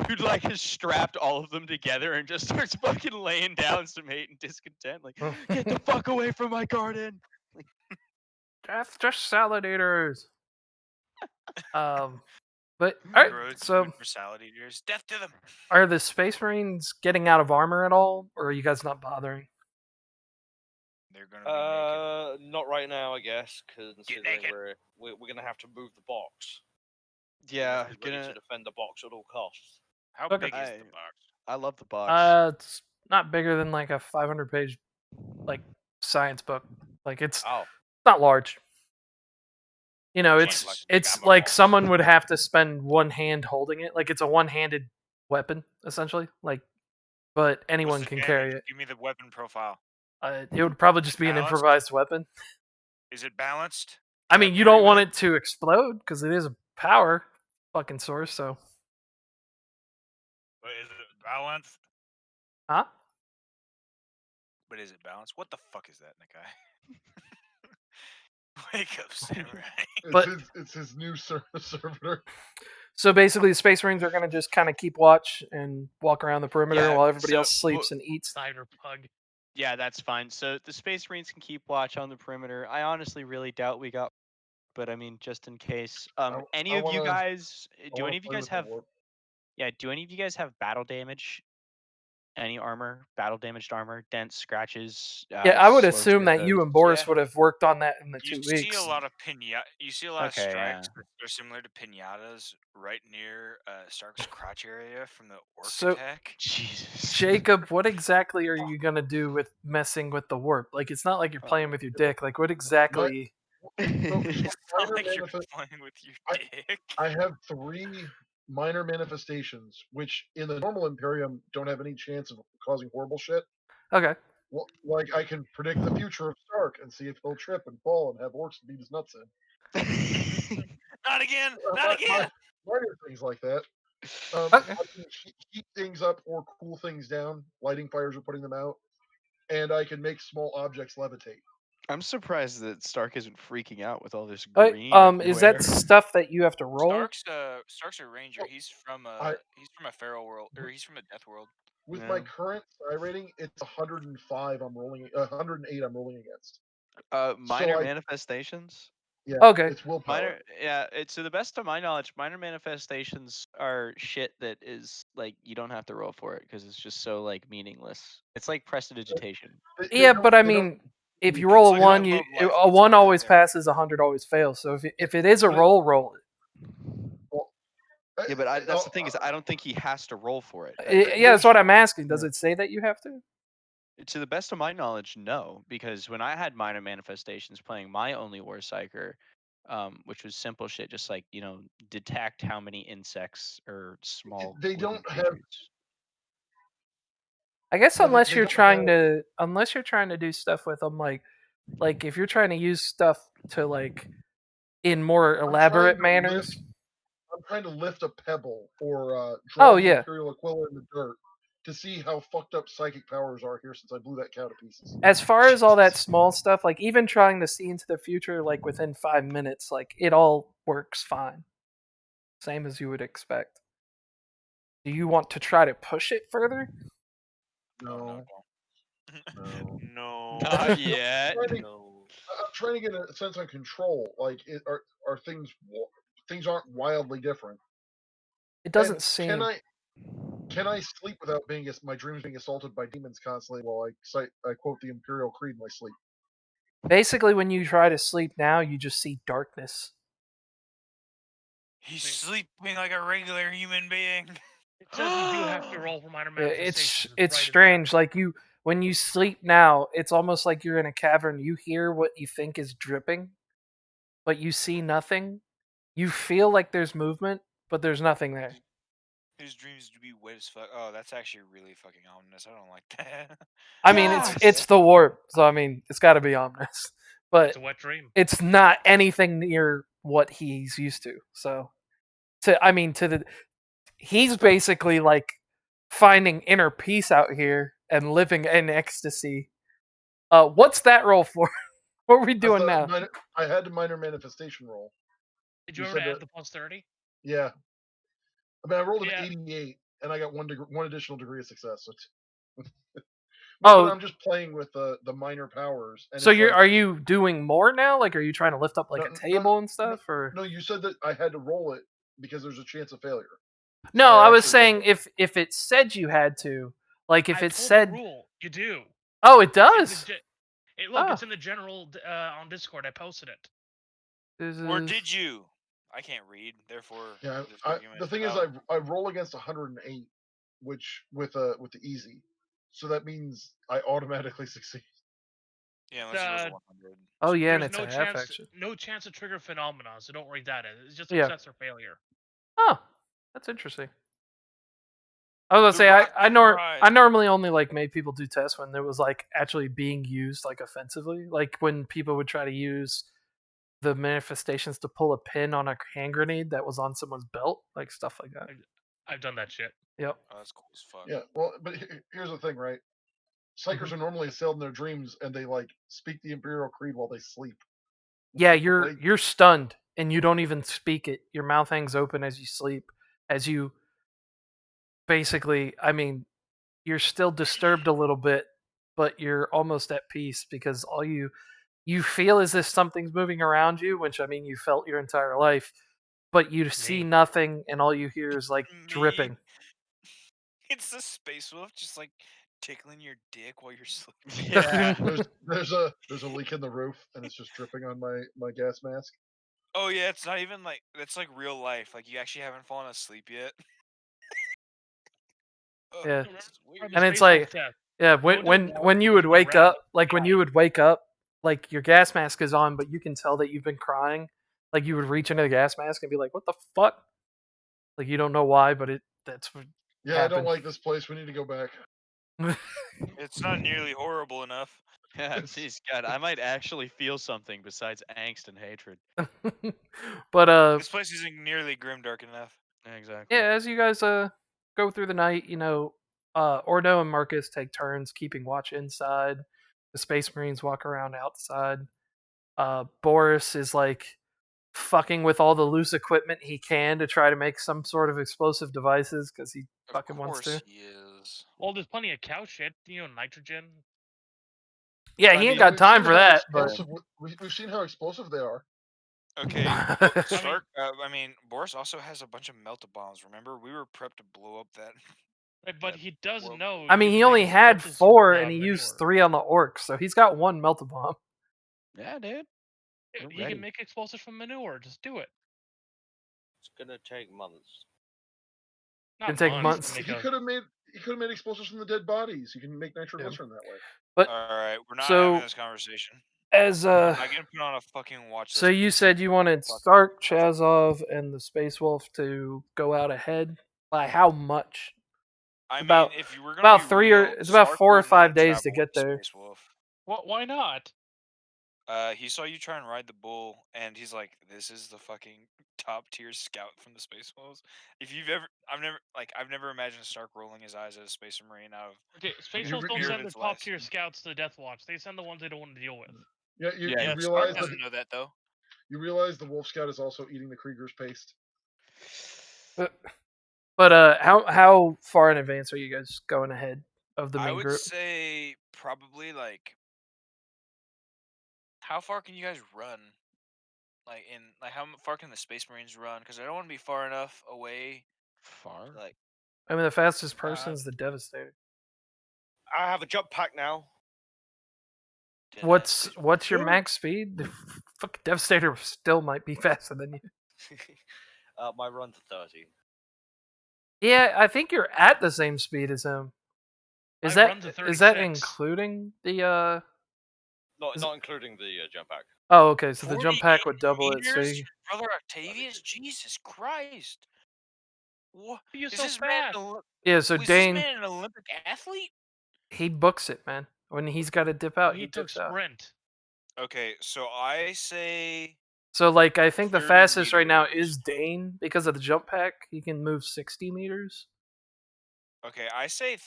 Dude, like, has strapped all of them together and just starts fucking laying down some hate and discontent, like, "Get the fuck away from my garden!" Like, That's just salad eaters. But all right. Grows So, food for salad eaters. Death to them. are the Space Marines getting out of armor at all, or are you guys not bothering? They're gonna be naked. Not right now, I guess, considering naked. we're gonna have to move the box. We yeah, have to be ready to defend the box at all costs. How Okay. big is the box? I love the box. It's not bigger than like a 500-page like science book. Like it's Oh, not large. You know, Jesus. like it's ammo like box. someone would have to spend one hand holding it. Like it's a one-handed weapon essentially. Like, but What's anyone the can damage? carry it. Give me the weapon profile. It would probably just be an Balanced? improvised weapon. Is it balanced? I Can mean, you parry don't with want it? it to explode because it is a power fucking source. So, But is it balanced? huh? But is it balanced? What the fuck is that, Nikai? Wake up, samurai. But It's his new servitor. so basically, the Space Marines are gonna just kind of keep watch and walk around the perimeter Yeah, while everybody so else sleeps and eats. Cyberpug. Yeah, that's fine. So the Space Marines can keep watch on the perimeter. I honestly really doubt we got, but I mean, just in case. Any I of you wanna guys? Do any of you play guys with the have? warp. Yeah, do any of you guys have battle damage? Any armor? Battle damaged armor? Dents, scratches? Yeah, I would Slow assume that you stiffos? and Boris Yeah. would have worked on that in the You 2 see a weeks. lot of pinata. You see a lot Okay, of yeah. strikes that are similar to pinatas right near Stark's crotch area from the orc So- attack. Jesus. Jacob, what exactly are you gonna do with messing with the warp? Like, it's not like you're playing with your dick. Like, what exactly? It's not Minor like you're manifest- playing with your dick. I have 3 minor manifestations, which in the normal Imperium don't have any chance of causing horrible shit. Okay. Well, like I can predict the future of Stark and see if he'll trip and fall and have orcs beat his nuts in. Not again! Uh, Not again! Minor things like that. Okay. I can heat things up or cool things down, lighting fires or putting them out, and I can make small objects levitate. I'm surprised that Stark isn't freaking out with all this Alright, green is everywhere. that stuff that you have to roll? Stark's a ranger. Well, He's from I- a feral world, or he's from a death world. With Yeah. my current psi rating, it's 105. I'm rolling 108. I'm rolling against. Minor I- manifestations? Yeah. Okay. It's willpower. To the best of my knowledge, minor manifestations are shit that is like you don't have to roll for it because it's just so like meaningless. It's like prestidigitation. They Yeah, don't- but I they don't- mean, if you It's roll a like one, that you love life a that's one not in always there. passes, 100 always fails. So if it is a roll, roll it. Yeah, but that's the thing is I don't think he has to roll for it. Yeah, that's what I'm asking. Does it say that you have to? To the best of my knowledge, no, because when I had minor manifestations playing my only war psyker, which was simple shit, just like detect how many insects or small. They living don't have- creatures. I guess Yeah, unless they you're don't trying to do stuff with them, like if you're trying to use stuff to like in more elaborate manners. I'm trying to lift a pebble or draw Oh, the yeah. Imperial Aquila in the dirt to see how fucked up psychic powers are here since I blew that cow to pieces. As far as all that small stuff, like even trying to see into the future, like within 5 minutes, like it all works fine. Same as you would expect. Do you want to try to push it further? No. No. No. Not yet. No. I'm trying to get a sense of control. Like, are things aren't wildly different? It doesn't And seem. Can I sleep without my dreams being assaulted by demons constantly while I quote the Imperial Creed in my sleep? Basically, when you try to sleep now, you just see darkness. He's sleeping like a regular human being. It says you do have to roll for minor manifestations. It's right strange. Like when you sleep now, it's almost like you're in a cavern. You hear what you think is dripping, but you see nothing. You feel like there's movement, but there's nothing there. His dreams to be wet as fuck. Oh, that's actually really fucking ominous. I don't like that. I mean, it's the warp, so I mean, it's got to be ominous. But It's a wet dream. it's not anything near what he's used to. So, he's basically like finding inner peace out here and living in ecstasy. What's that roll for? What are we doing now? I had a minor manifestation roll. Did you ever add the plus 30? Yeah. I mean, I rolled an 88, and I got one additional degree of success. But I'm just playing with the minor powers. And so are you doing more now? Like, are you trying to lift up like a table and stuff? Or no, you said that I had to roll it because there's a chance of failure. No, I was saying if it said you had to, like if it said the rule, you do. Oh, it does. It's in the general on Discord. I posted it. Or did you? I can't read, therefore. Yeah, the thing is, I roll against 108, which with the easy, so that means I automatically succeed. Yeah, unless it goes 100. Oh yeah, and there's it's no a chance, half action. no chance to trigger phenomena, so don't worry that. It's just Yeah. success or failure. Oh, that's interesting. I was gonna say I normally only like made people do tests when there was like actually being used like offensively, like when people would try to use the manifestations to pull a pin on a hand grenade that was on someone's belt, like stuff like that. I've done that shit. Yep. Oh, that's cool as fuck. Yeah, well, but here's the thing, right? Psychers are normally assailed in their dreams, and they like speak the Imperial Creed while they sleep. Yeah, you're stunned, and you don't even speak it. Your mouth hangs open as you sleep, as you basically, I mean, you're still disturbed a little bit, but you're almost at peace because all you feel as if something's moving around you, which I mean you felt your entire life, but you see nothing, and all you hear is like dripping. It's the space wolf just like tickling your dick while you're sleeping. Yeah. there's a leak in the roof, and it's just dripping on my gas mask. Oh yeah, it's not even like that's like real life. Like you actually haven't fallen asleep yet. Yeah, and it's like, yeah, when you would wake up, like when you would wake up, like your gas mask is on, but you can tell that you've been crying. Like you would reach into the gas mask and be like, "What the fuck?" Like you don't know why, but that's what Yeah, happened. I don't like this place. We need to go back. It's not nearly horrible enough. Yeah, geez, God, I might actually feel something besides angst and hatred. But this place isn't nearly grimdark enough. Yeah, exactly. Yeah, as you guys go through the night, Ordo and Marcus take turns keeping watch inside. The Space Marines walk around outside. Boris is like fucking with all the loose equipment he can to try to make some sort of explosive devices because he fucking wants to. He is. Well, there's plenty of cow shit. Nitrogen. Yeah, he ain't got time for that. But we've seen how explosive they are. Okay, Stark. Boris also has a bunch of melta bombs. Remember, we were prepped to blow up that. But he doesn't know. I mean, he only had 4, and he used 3 on the orcs, so he's got 1 melta bomb. Yeah, dude. He can make explosives from manure. Just do it. It's gonna take months. It'd take months. He could have made explosives from the dead bodies. You can make nitroglycerin that way. But all right, we're not having this conversation. As I can put on a fucking watch list. So you said you wanted Stark, Chazov, and the Space Wolf to go out ahead. By how much? I mean, about, if you were gonna about be 3 real, it's about Stark 4 or would 5 not days to travel get with there. Space Wolf. Why not? He saw you try and ride the bull, and he's like, "This is the fucking top tier scout from the Space Wolves." If you've ever, I've never imagined Stark rolling his eyes at a Space Marine out of. Okay, Space Wolves don't send their top tier scouts to the Death Watch. They send the ones they don't want to deal with. Yeah, you realize Stark doesn't know that though. You realize the Wolf Scout is also eating the Krieger's paste. But how far in advance are you guys going ahead of the main group? I would say probably like. How far can you guys run? How far can the Space Marines run? Because I don't want to be far enough away. Far? I mean, the fastest person is the Devastator. I have a jump pack now. What's your max speed? The fucking Devastator still might be faster than you. My run's 30. Yeah, I think you're at the same speed as him. Is My that run's a is that 36. including the Not including the jump pack. Oh, okay. So the jump pack 48 would double it. So meters, you, brother Octavius, Jesus Christ! What You're is so this man? fast. yeah. So Was this Dane, man an Olympic athlete? he books it, man. When he's got to dip out, he He took dips out. sprint. Okay, so I say So like, I think the 30 fastest right now meters. is Dane because of the jump pack. He can move 60 meters. Okay, I say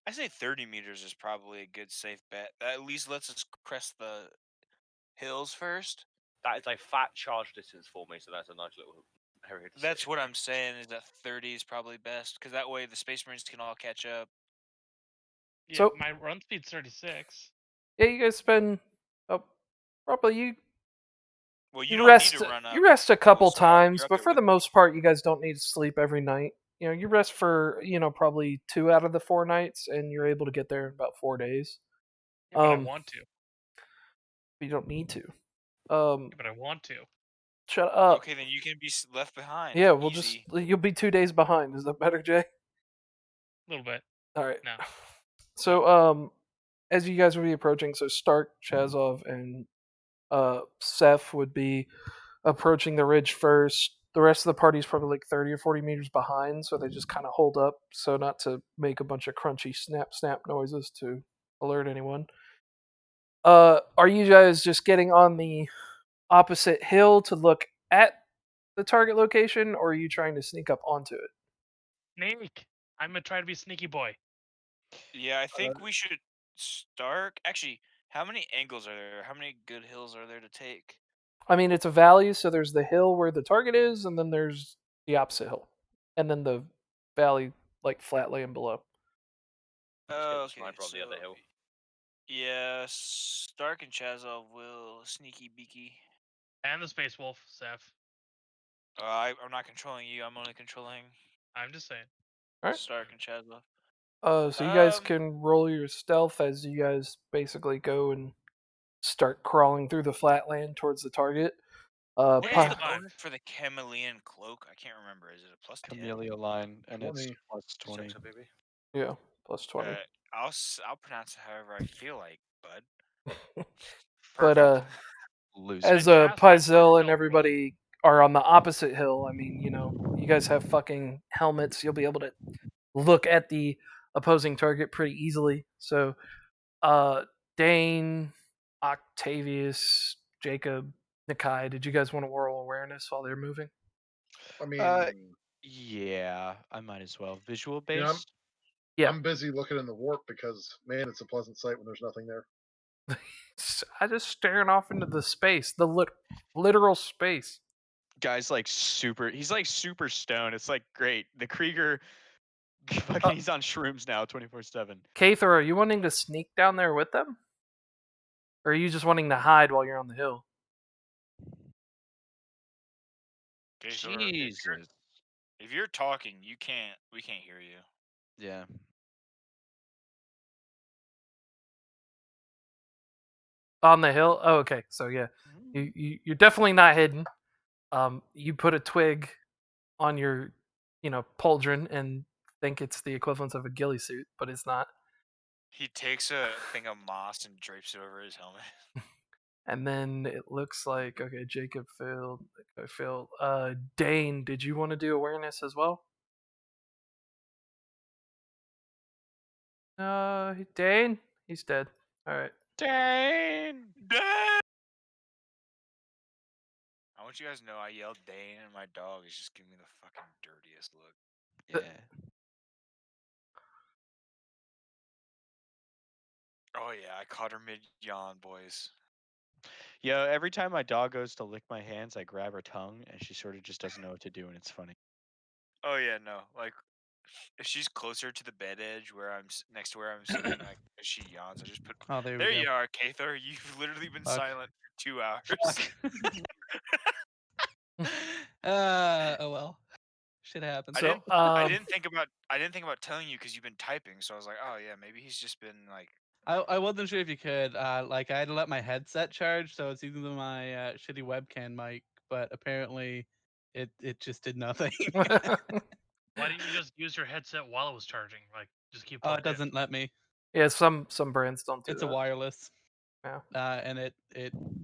30 meters is probably a good safe bet. That at least lets us crest the hills first. That is a fat charge distance for me, so that's a nice little area to That's sit. what I'm saying, is that 30 is probably best, because that way the Space Marines can all catch up. Yeah, So- my run speed's 36. Yeah, you guys spend probably Well, you you don't rest need to run up. you rest a couple Start. You're times, up but there for the with me. most part, you guys don't need to sleep every night. You know, you rest for probably 2 out of the 4 nights, and you're able to get there in about 4 days. Yeah, but I want to. You don't need to. Yeah, but I want to. Shut up. Okay, then you can be left behind. Yeah, we'll Easy. you'll be 2 days behind. Is that better, Jay? A little bit. All right. No. So, as you guys would be approaching, so Stark, Chazov, and Seth would be approaching the ridge first. The rest of the party's probably like 30 or 40 meters behind, so they just kind of hold up so not to make a bunch of crunchy snap noises to alert anyone. Are you guys just getting on the opposite hill to look at the target location, or are you trying to sneak up onto it? Sneak. I'm gonna try to be sneaky boy. Yeah, I think we should start. Actually, how many angles are there? How many good hills are there to take? I mean, it's a valley, so there's the hill where the target is, and then there's the opposite hill, and then the valley, like flat land below. Okay, Sniper on the other hill. Yeah, Stark and Chazov will sneaky beaky. And the Space Wolf, Seth. I'm not controlling you. I'm only controlling I'm just saying. All right. Stark and Chazov. So you guys can roll your stealth as you guys basically go and start crawling through the flat land towards the target. What is the Five. bonus for the chameleon cloak? I can't remember. Is it a plus 10? Camellia line, and 20. it's plus 20. Sector, baby. Yeah, plus 20. I'll pronounce it however I feel like, bud. But Perfect. Loser. as And Chaz might Pyzel roll and everybody are on the opposite hill, I mean, you guys have fucking helmets. You'll be able to look at the opposing target pretty easily. So, Dane, Octavius, Jacob, Nikai, did you guys want to roll awareness while they're moving? I mean, Yeah, I might as well. Visual you know, based. Yeah. I'm busy looking in the warp because, man, it's a pleasant sight when there's nothing there. I just staring off into the space, the literal space. Guy's like super. He's like super stoned. It's like great. The Krieger, fucking, he's on shrooms now, 24/7. Kathor, are you wanting to sneak down there with them, or are you just wanting to hide while you're on the hill? Jesus. If you're talking, we can't hear you. Yeah. On the hill? Oh, okay. So yeah, you're definitely not hidden. You put a twig on your, pauldron and think it's the equivalent of a ghillie suit, but it's not. He takes a thing of moss and drapes it over his helmet. And then it looks like, okay, Jacob failed. I failed. Dane, did you want to do awareness as well? Dane, he's dead. All right. Dane. Dane! I want you guys to know I yelled Dane, and my dog is just giving me the fucking dirtiest look. Yeah. Oh yeah, I caught her mid yawn, boys. Yo, every time my dog goes to lick my hands, I grab her tongue, and she sort of just doesn't know what to do, and it's funny. Oh yeah, no, like if she's closer to the bed edge where next to where I'm sitting, like as she yawns, I just put. Oh, there we There go. you are, Kathor. You've literally been Fuck. silent for 2 hours. Fuck. Oh well. Shit happens. So, I didn't think about telling you because you've been typing. So I was like, oh yeah, maybe he's just been like. I wasn't sure if you could. Like I had to let my headset charge, so it's either my shitty webcam mic, but apparently, it just did nothing. Why didn't you just use your headset while it was charging? Like, just keep Oh, plugged it doesn't let me. yeah, some brands don't do It's that. a wireless. Yeah. And it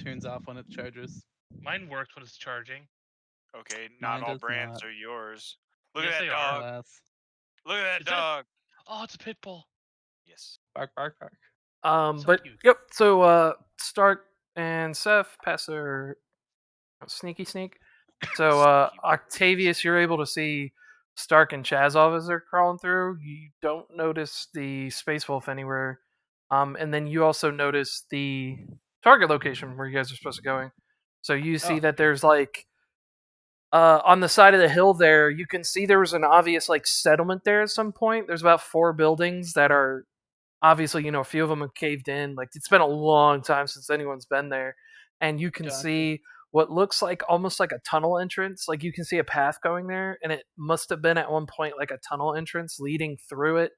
turns off when it charges. in. Mine works when it's charging. Okay, not Mine all does brands not. are yours. Look Yes, at they that are. dog. Alas. Look at that Is that- dog. Oh, it's a pit bull. Yes. Bark, bark, bark. So But cute. yep. So Stark and Seth pass their sneaky sneak. So Sneaky boys. Octavius, you're able to see Stark and Chazov as they're crawling through. You don't notice the Space Wolf anywhere. And then you also notice the target location where you guys are supposed to go. So you see Oh. that there's like on the side of the hill there, you can see there was an obvious like settlement there at some point. There's about 4 buildings that are obviously, a few of them have caved in. Like it's been a long time since anyone's been there, and you can Gotcha. see what looks like almost like a tunnel entrance. Like you can see a path going there, and it must have been at one point like a tunnel entrance leading through it,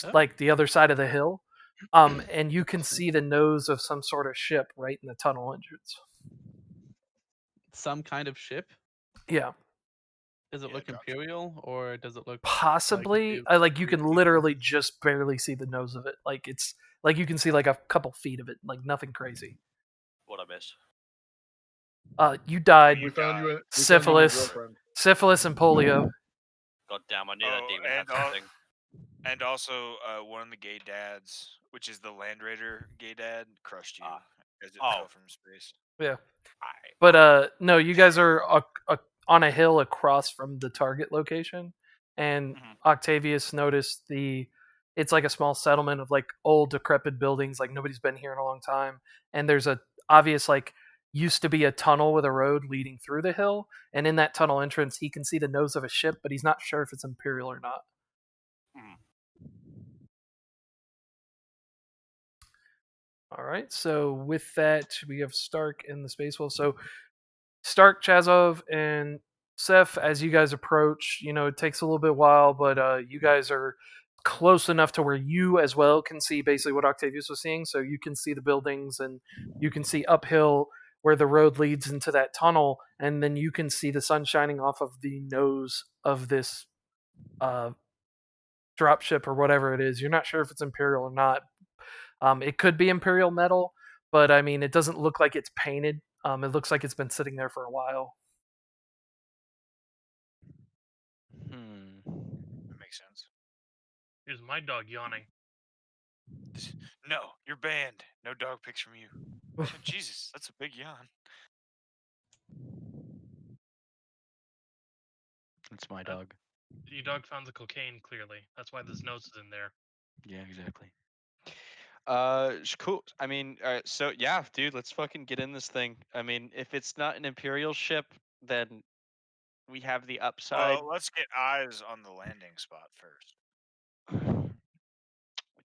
Oh. like the other side of the hill. And you can see the nose of some sort of ship right in the tunnel entrance. Some kind of ship. Yeah, Does it Yeah, look dropship. imperial or does it look possibly. Like you can literally just barely see the nose of it. Like it's like you can see like a couple feet of it. Like nothing crazy. What I missed. You died. We found you. We found you and your Syphilis, girlfriend. syphilis, and polio. God damn, I knew that Oh, demon and had something. and also one of the gay dads, which is the Land Raider gay dad, crushed you as it fell from space. Yeah, but no, you guys are on a hill across from the target location, and Octavius noticed it's like a small settlement of like old decrepit buildings, like nobody's been here in a long time, and there's a obvious like used to be a tunnel with a road leading through the hill, and in that tunnel entrance he can see the nose of a ship, but he's not sure if it's Imperial or not. All right, so with that, we have Stark and the Space Wolf. So Stark, Chazov, and Seth, as you guys approach, it takes a little bit while, but you guys are close enough to where you as well can see basically what Octavius was seeing. So you can see the buildings, and you can see uphill where the road leads into that tunnel, and then you can see the sun shining off of the nose of this dropship or whatever it is. You're not sure if it's Imperial or not. It could be Imperial metal, but I mean, it doesn't look like it's painted. It looks like it's been sitting there for a while. That makes sense. Here's my dog yawning. No, you're banned. No dog pics from you. Oh, Jesus, that's a big yawn. It's my dog. Your dog found the cocaine, clearly. That's why this nose is in there. Yeah, exactly. Cool. I mean, so yeah, dude, let's fucking get in this thing. I mean, if it's not an Imperial ship, then we have the upside. Well, let's get eyes on the landing spot first.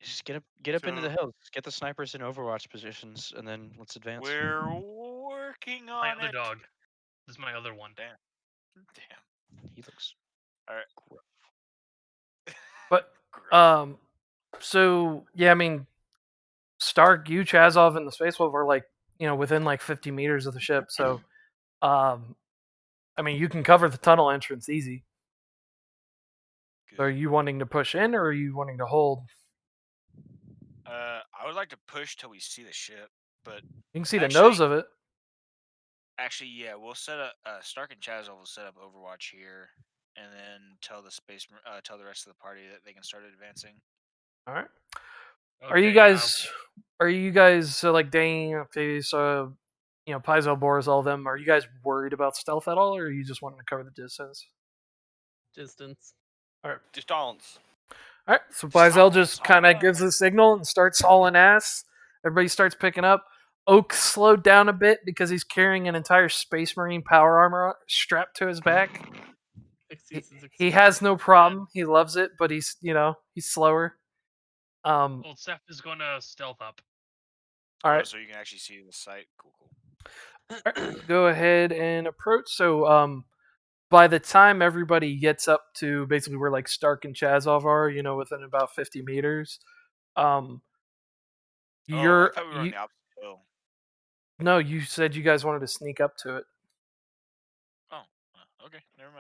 Just get up into the hills. Get the snipers in Overwatch positions, and then let's advance. We're working on my other it. dog. This is my other one. Damn. He looks. All right. But so yeah, I mean, Stark, you, Chazov, and the Space Wolf are like within like 50 meters of the ship. So, I mean, you can cover the tunnel entrance easy. So are you wanting to push in, or are you wanting to hold? I would like to push till we see the ship, but you can see the nose of it. Actually, yeah, we'll set up. Stark and Chazov will set up Overwatch here, and then tell the rest of the party that they can start advancing. All right. Okay, are you guys like Dane, Octavius, Paizo, Boris, all of them? Are you guys worried about stealth at all, or are you just wanting to cover the distance? Distance. All right. Distance. All right. So Paizo just kind of gives a signal and starts hauling ass. Everybody starts picking up. Oak slowed down a bit because he's carrying an entire Space Marine power armor strapped to his back. He has no problem. He loves it, but he's slower. Well, Seth is going to stealth up. All right. So you can actually see the site. Cool. All right, go ahead and approach. So by the time everybody gets up to basically where like Stark and Chazov are, within about 50 meters, um, Oh, I you're thought we were on you the opposite hill. no, you said you guys wanted to sneak up to it. Oh, okay, never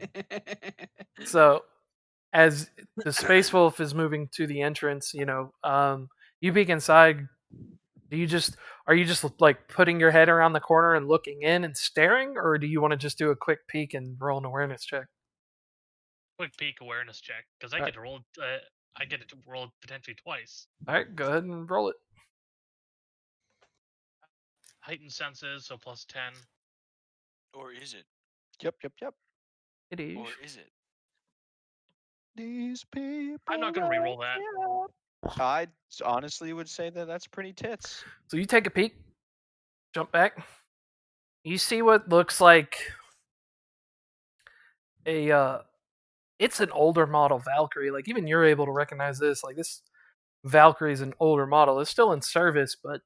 mind. So as the Space Wolf is moving to the entrance, you peek inside. Are you just like putting your head around the corner and looking in and staring, or do you want to just do a quick peek and roll an awareness check? Quick peek awareness check because I All right, get to roll. I get to roll potentially twice. all right, go ahead and roll it. Heightened senses, so +10. Or is it? Yep, yep, yep. It is. Or is it? These people. I'm not gonna re-roll that. I honestly would say that that's pretty tits. So you take a peek, jump back. You see what looks like a it's an older model Valkyrie. Like even you're able to recognize this. Like this Valkyrie is an older model. It's still in service, but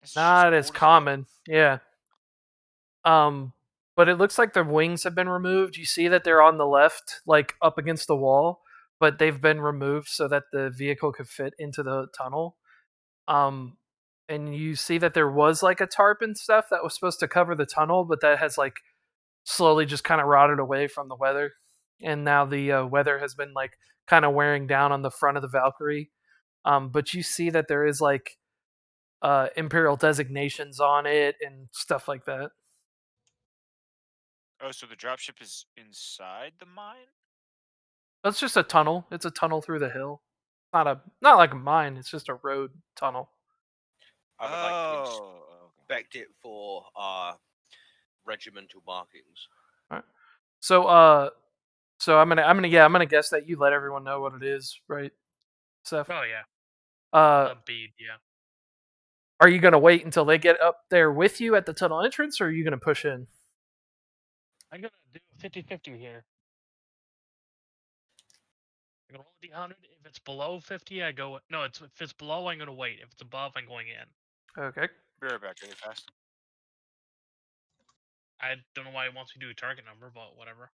It's just not as old as nails. common. Yeah. Um, but it looks like the wings have been removed. You see that they're on the left, like up against the wall, but they've been removed so that the vehicle could fit into the tunnel. Um, and you see that there was like a tarp and stuff that was supposed to cover the tunnel, but that has like slowly just kind of rotted away from the weather. And now the weather has been like kind of wearing down on the front of the Valkyrie. But you see that there is like Imperial designations on it and stuff like that. Oh, so the dropship is inside the mine? That's just a tunnel. It's a tunnel through the hill. Not like a mine. It's just a road tunnel. I would like to Oh, okay. inspect it for regimental markings. All right. So I'm gonna guess that you let everyone know what it is, right, Seth? Oh yeah, Uh, the bead. Yeah. are you gonna wait until they get up there with you at the tunnel entrance, or are you gonna push in? I'm gonna do 50-50 here. I'm gonna roll a d100. If it's below 50, I go. No, if it's below, I'm gonna wait. If it's above, I'm going in. Okay. Be right back, really fast. I don't know why it wants me to do a target number, but whatever.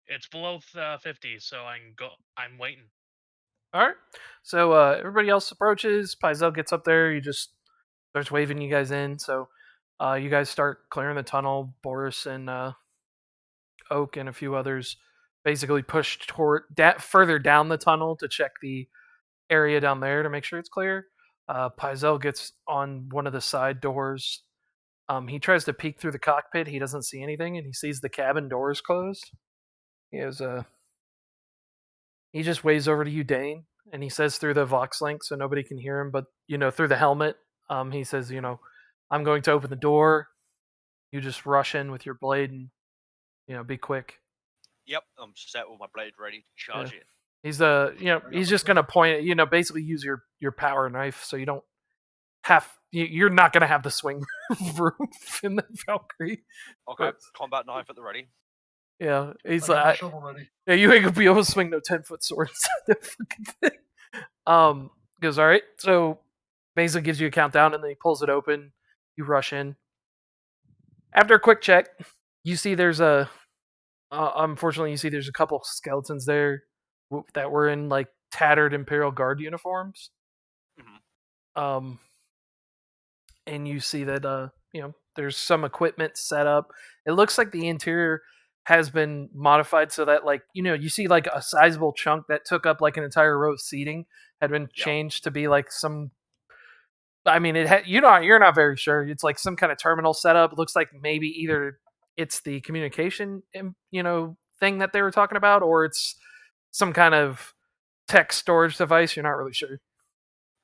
It's below 50, so I'm waiting. All right. So everybody else approaches. Paizel gets up there. He just starts waving you guys in. So you guys start clearing the tunnel. Boris and Oak and a few others basically push toward further down the tunnel to check the area down there to make sure it's clear. Paizel gets on one of the side doors. He tries to peek through the cockpit. He doesn't see anything, and he sees the cabin doors closed. He just waves over to you, Dane, and he says through the Vox link so nobody can hear him, but through the helmet, he says, I'm going to open the door. You just rush in with your blade and be quick. Yep, I'm set with my blade ready to charge it. He's he's just gonna point it, basically use your power knife so you don't you're not gonna have the swing roof in the Okay, Valkyrie. But, combat knife at the ready. yeah, he's I got my like, shovel ready. yeah, you ain't gonna be able to swing no 10-foot sword inside that fucking thing. Goes all right. So basically gives you a countdown, and then he pulls it open. You rush in. After a quick check, you see there's unfortunately, you see there's a couple skeletons there that were in like tattered Imperial Guard uniforms. Mm-hmm. And you see that there's some equipment set up. It looks like the interior has been modified so that you see like a sizable chunk that took up like an entire row of seating had been changed to be like some. I mean, you're not very sure. It's like some kind of terminal setup. It looks like maybe either it's the communication thing that they were talking about, or it's some kind of text storage device. You're not really sure.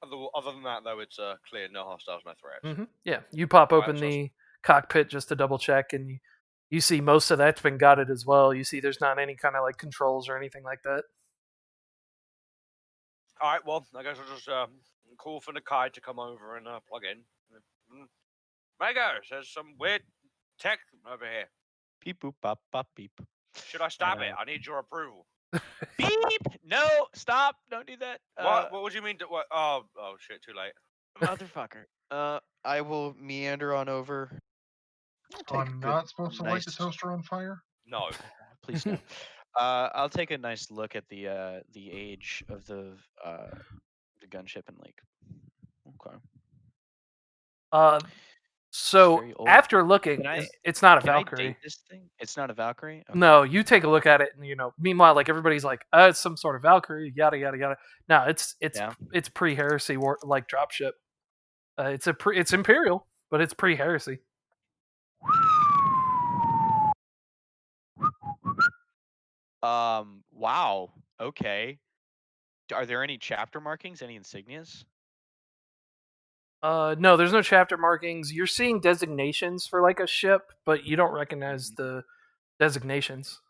Other than that, though, it's clear. No hostiles, no threats. Mm-hmm. Yeah, you pop Alright, open so the cockpit just to double check, and you see most of that's been gutted as well. You see there's not any kind of like controls or anything like that. All right, well, I guess I'll just call for Nakai to come over and plug in. Mego, there's some weird tech over here. Beep boop bop bop beep. Should I stop it? I need your approval. Beep! No, stop! Don't do that. What would you mean? What? Oh, shit! Too late. Motherfucker. I will meander on over So I'm not supposed to light the nice. toaster on fire? No. Please no. I'll take a nice look at the age of the gunship and like. Okay. It's So very old. after looking, Can I it's not a can I date Valkyrie. this thing? It's not a Valkyrie. Okay. No, you take a look at it, and meanwhile, like everybody's like, it's some sort of Valkyrie, yada yada yada. No, Yeah. it's pre-heresy war like dropship. It's Imperial, but it's pre-heresy. Wow. Okay. Are there any chapter markings? Any insignias? No, there's no chapter markings. You're seeing designations for like a ship, but you don't recognize the designations.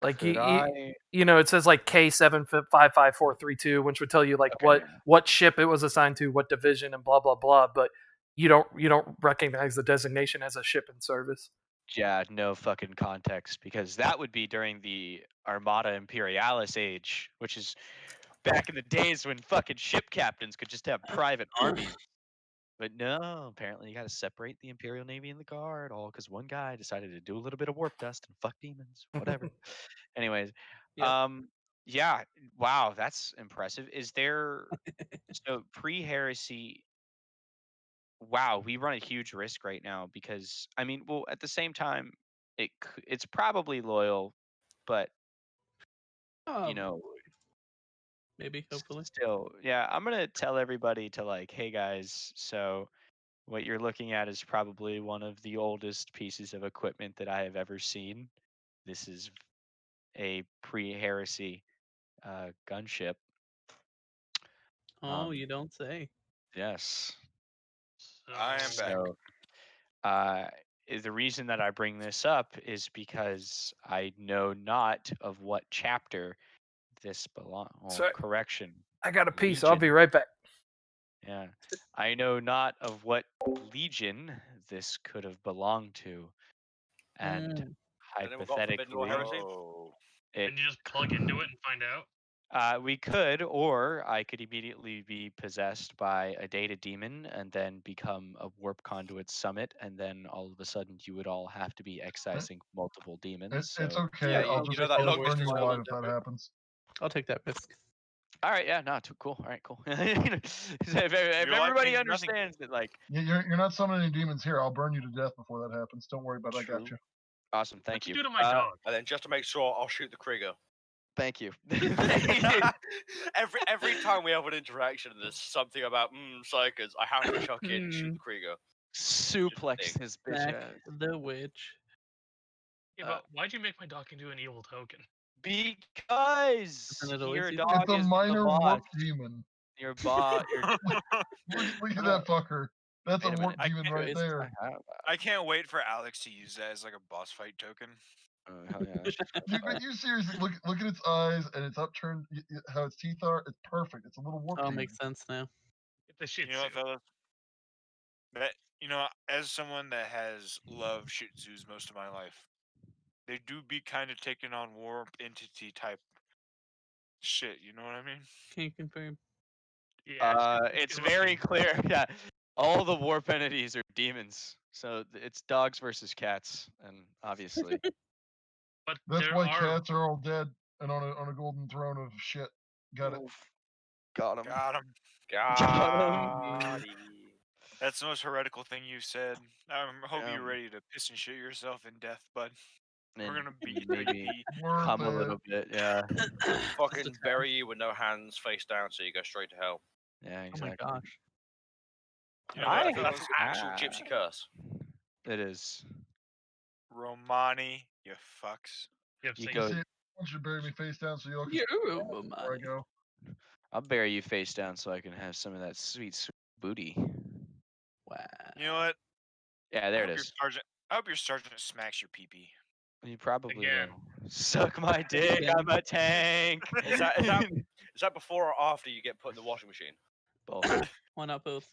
Like Could I? it says like K755432, which would tell you like Okay. what ship it was assigned to, what division, and blah blah blah. But you don't recognize the designation as a ship in service. Yeah, no fucking context because that would be during the Armada Imperialis age, which is back in the days when fucking ship captains could just have private armies. But no, apparently you got to separate the Imperial Navy and the Guard, all because one guy decided to do a little bit of warp dust and fuck demons, whatever. Anyways, Yep. yeah, wow, that's impressive. Is there so pre-heresy? Wow, we run a huge risk right now because I mean, well, at the same time, it's probably loyal, but you know, Maybe, hopefully. still, yeah, I'm gonna tell everybody to like, hey guys, so what you're looking at is probably one of the oldest pieces of equipment that I have ever seen. This is a pre-heresy gunship. Oh, you don't say. Yes. I am back. So, uh, the reason that I bring this up is because I know not of what chapter this belong. Oh, So- correction. I got a piece. I'll be Legion. right back. Yeah. I know not of what legion this could have belonged to. And Mm. Anyone got Forbidden War hypothetically, Heresy? it, And you just plug into it and find out. we could, or I could immediately be possessed by a data demon and then become a warp conduit summit, and then all of a sudden you would all have to be excising multiple demons. It's So, okay. Yeah, I'll you just know that I'll long burn you distance alive building if that demo? happens. I'll take that risk. all right, yeah, no, too cool. All right, cool. If Your life everybody means nothing. understands that, like, You're not summoning any demons here. I'll burn you to death before that happens. Don't worry about it. I got True. you. Awesome, thank What you you. do to my dog? And then just to make sure, I'll shoot the Krieger. Thank you. every time we have an interaction, there's something about psychers. I have to chuck in and shoot the Krieger. Suplex his bitch Smack ass. the witch. Yeah, but why'd you make my dog into an evil token? Because Isn't it always your evil? dog It's a is the minor boss. warp demon. Your boss. Look at that fucker. That's Wait a a warp minute. demon right Anyways, there. I can't wait for Alex to use that as like a boss fight token. Hell yeah. that's just You, fire. but you seriously look at its eyes and its upturned, how its teeth are. It's perfect. It's a little warp all demon. makes sense now. Get the shit You know what, fellas? As someone that has loved Shih Tzus most of my life, they do be kind of taking on warp entity type shit. You know what I mean? Can you confirm? Yeah, It's very clear. Yeah, all the warp entities are demons. So it's dogs versus cats, and obviously. But That's there why are cats are all dead and on a golden throne of shit. Got it. Got him. Got him. God. That's the most heretical thing you said. I hope you're Um, ready to piss and shit yourself in death, bud. We're and gonna beat maybe Worth come a it. little bit. Yeah. Fucking bury you with no hands, face down, so you go straight to hell. Yeah. Oh my Exactly. gosh. You know I what, That's fellas? an actual gypsy curse. It is. Romani, you fucks. You gypsy. go. See, I want you to bury me face down so y'all can You're before I go. I'll bury you face down so I can have some of that sweet, sweet booty. Wow. You know what? Yeah, there it is. I hope your sergeant smacks your pee pee. You probably Again. will. Suck my dick. Again. I'm a tank. Is that before or after you get put in the washing machine? Both. Why not both?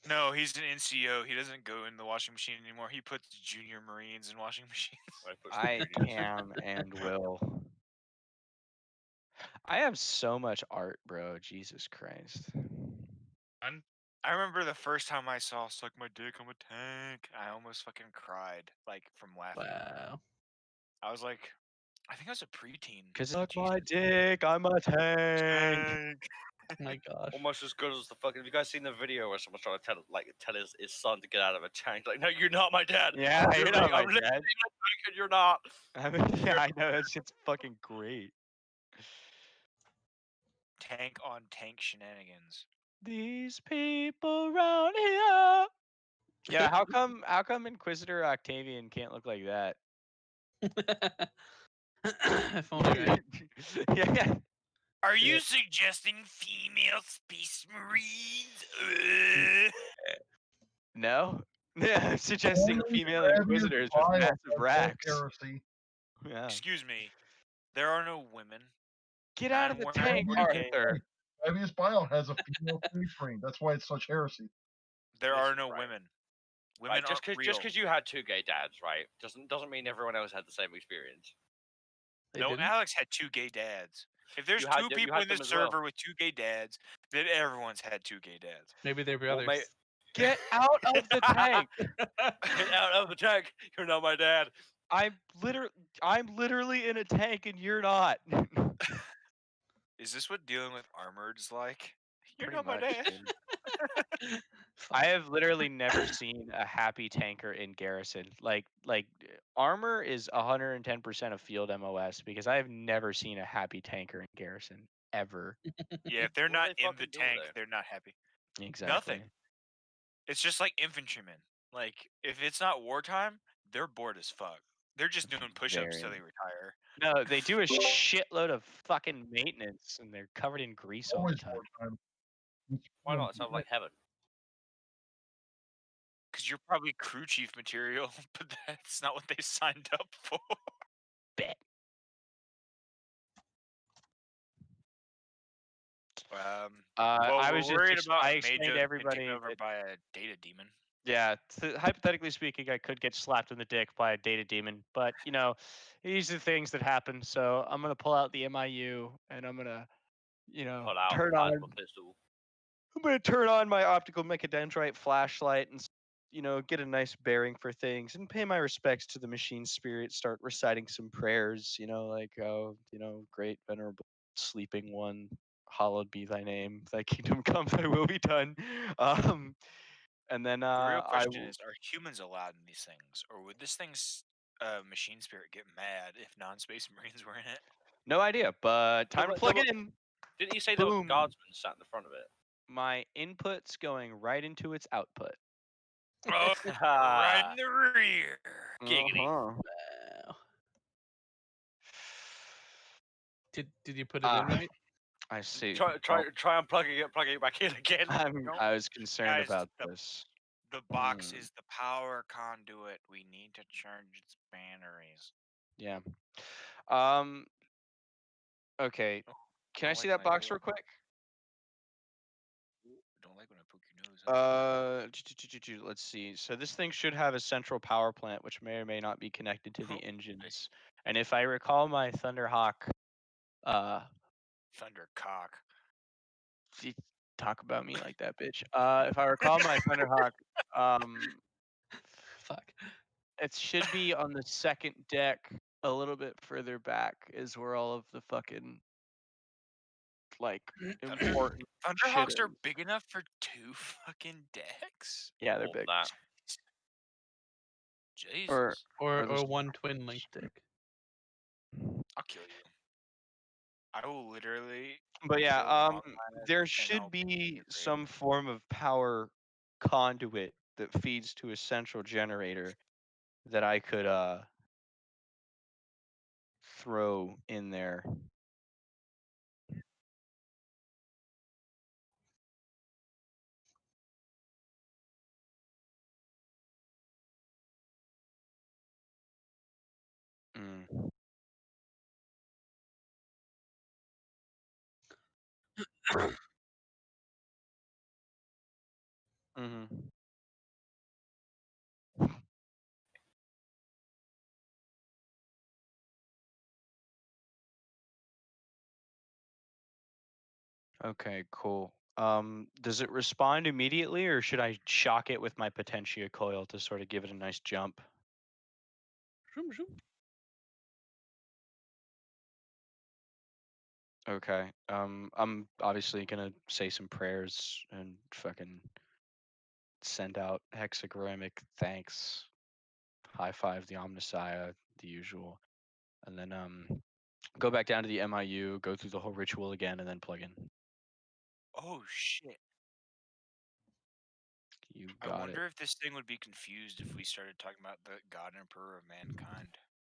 No, he's an NCO. He doesn't go in the washing machine anymore. He puts junior Marines in washing machines. I can and will. I have so much art, bro. Jesus Christ. Done? I remember the first time I saw "Suck My Dick, I'm a Tank." I almost fucking cried, like from laughing. Wow. I was like, I think I was a preteen. Cause Like, suck my Jesus. dick, I'm a tank. Tank. My gosh. Almost as good as the fucking. Have you guys seen the video where someone's trying to tell his son to get out of a tank? Like, no, you're not my dad. Yeah, I'm you're literally- not my I'm literally dad. in a tank and you're not. I mean, yeah, I know that shit's fucking great. Tank on tank shenanigans. These people around here. Yeah, how come Inquisitor Octavian can't look like that? If only, right? Yeah. Are Yeah. you suggesting female space marines? No? Yeah, I'm suggesting Only female Travis Inquisitors with Bile massive has no racks. heresy. Yeah. Excuse me. There are no women. Get out of the tank, 40K. Arthur. Travis Bile has a female space marine. That's why it's such heresy. There This are is no right. women. Right, Women aren't real. just because you had 2 gay dads, right, doesn't mean everyone else had the same experience. They No, didn't? Alex had 2 gay dads. If there's You had 2 them- you people had in them this as well. server with 2 gay dads, then everyone's had 2 gay dads. Maybe they're Well, brothers. mate, Get out of the tank. get out of the tank. You're not my dad. I'm literally in a tank and you're not. Is this what dealing with armored's like? You're Pretty not my much, dad. dude. Fuck. I have literally never seen a happy tanker in Garrison. Armor is 110% of field MOS because I have never seen a happy tanker in Garrison ever. Yeah, if they're What do not they in the fucking do, tank, though? they're not happy. Exactly. Nothing. It's just like infantrymen. Like, if it's not wartime, they're bored as fuck. They're just doing push-ups till Very. they retire. No, they do a shitload of fucking maintenance and they're covered in grease all the Always time. wartime. Why not? It sounds like heaven. Because you're probably crew chief material, but that's not what they signed up for. Bet. Well, I we're was just worried about I explained Major to getting everybody taken over that by a data demon. yeah, hypothetically speaking, I could get slapped in the dick by a data demon, but you know, these are things that happen. So I'm gonna pull out the MIU and I'm gonna, you know, Pull out turn the on. plasma pistol. I'm gonna turn on my optical mechadendrite flashlight and, you know, get a nice bearing for things and pay my respects to the machine spirit. Start reciting some prayers. You know, like oh, you know, great venerable sleeping one, hallowed be thy name. Thy kingdom come. Thy will be done. And then The real I question will. is, are humans allowed in these things? Or would this thing's machine spirit get mad if non-space marines were in it? No idea, but time to but- plug no, it in. Didn't you say there was a Boom. guardsman sat in the front of it? My input's going right into its output. Oh, right in the rear. Giggity. Uh-huh. Wow. Did you put it in right? I see. Try unplugging it, plugging it back in again. I was concerned Guys, about this. The box Hmm. is the power conduit. We need to charge its batteries. Yeah. Okay. Oh, Can I don't see like that when I box do real quick? Don't like when I poke your nose out. Let's see. So this thing should have a central power plant, which may or may not be connected to the Oh, engines. And if I recall my Thunderhawk, Thundercock. you talk about me like that, bitch. If I recall my Thunderhawk, Fuck. it should be on the second deck, a little bit further back, is where all of the fucking like important Thunderhawks shit are is. big enough for 2 fucking decks? Yeah, they're More big. than that. Jesus. Or this- one twin link stick. I'll kill you. I will literally But yeah, kill Wrong Planet there and should I'll be your grave. some form of power conduit that feeds to a central generator that I could throw in there. Mm. Hmm. Okay, cool. Does it respond immediately, or should I shock it with my Potentia coil to sort of give it a nice jump? Shoom, shoom. Okay. I'm obviously gonna say some prayers and fucking send out hexagramic thanks, high five the Omnissiah, the usual, and then go back down to the MIU, go through the whole ritual again, and then plug in. Oh shit! You I got it. wonder if this thing would be confused if we started talking about the God Emperor of mankind,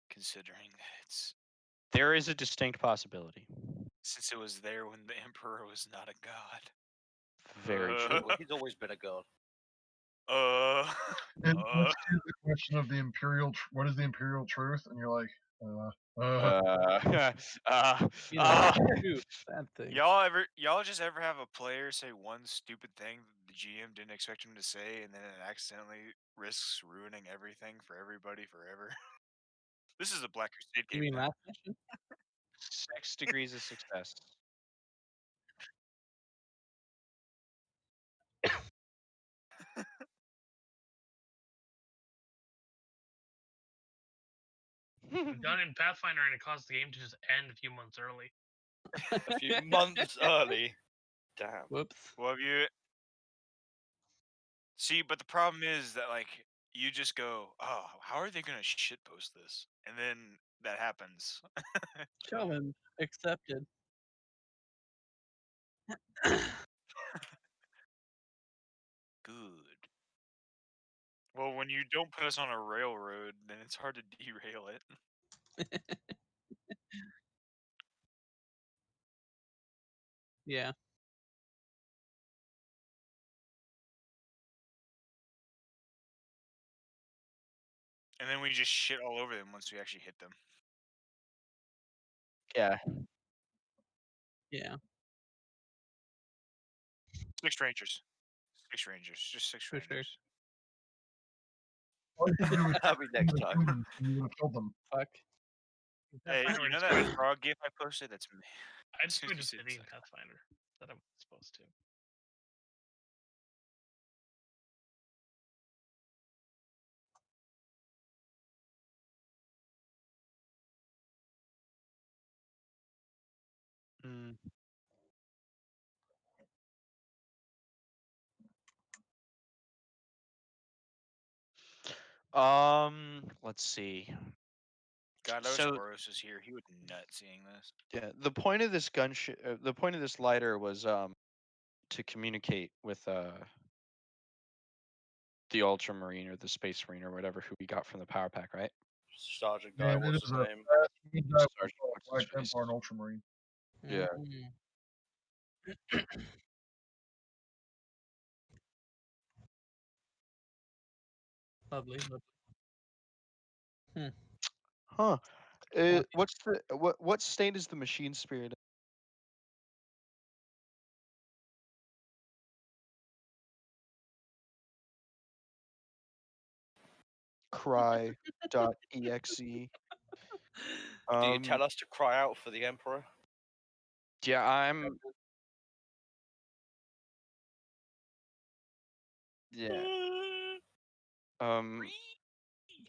considering that it's There is a distinct possibility. since it was there when the Emperor was not a god. Very Uh, true. Well, he's always been a god. Uh, And let's do the question of the imperial. What is the imperial truth? And you're like, You know, shoot, bad thing. y'all just ever have a player say one stupid thing that the GM didn't expect him to say, and then it accidentally risks ruining everything for everybody forever? This is a Black Crusade You game mean now. last mission? 6 degrees of success. I'm done in Pathfinder, and it caused the game to just end a few months early. A few months early. Damn. Whoops. Well, have you see? But the problem is that like you just go, oh, how are they gonna shitpost this? And then that happens. Challenge accepted. Good. Well, when you don't put us on a railroad, then it's hard to derail it. Yeah. And then we just shit all over them once we actually hit them. Yeah. Yeah. 6 rangers. 6 rangers. Just 6 For sure. rangers. all you could do is That'll be next time. humans, and you would have killed them. Fuck. Hey, Pathfinder you know is that great. frog gif I posted? That's me. I As just soon as put you a said city in second. Pathfinder that I'm supposed to. Mm. Let's see. God, I wish So Boros was here. He would nut seeing this. yeah, the point of this the point of this lighter was to communicate with the Ultramarine or the Space Marine or whatever who we got from the power pack, right? Sergeant guy, And it what's is his a name? mean guy with Sergeant a what's Black his face. Templar and Ultramarine. Yeah. Mm. Lovely. Huh. What's the what state is the machine spirit in? Cry.exe. Do you tell us to cry out for the Emperor? Yeah, I'm. Yeah.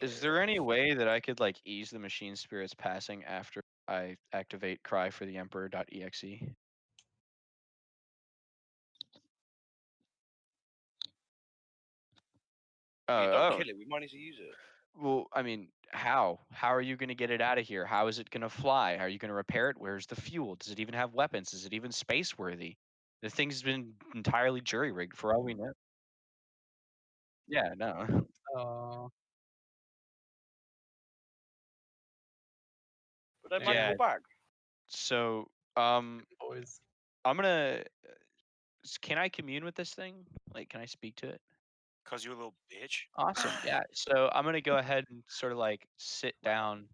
Is there any way that I could like ease the machine spirit's passing after I activate cry for the emperor.exe? You don't Oh, kill it. We might need to use it. well, I mean, how? How are you going to get it out of here? How is it going to fly? Are you going to repair it? Where's the fuel? Does it even have weapons? Is it even space worthy? The thing's been entirely jury rigged for all we know. Yeah, no. Oh, But they might Yeah. go back. So, boys. I'm gonna. Can I commune with this thing? Like, can I speak to it? Cause you a little bitch. Awesome. Yeah. So I'm gonna go ahead and sort of like sit down,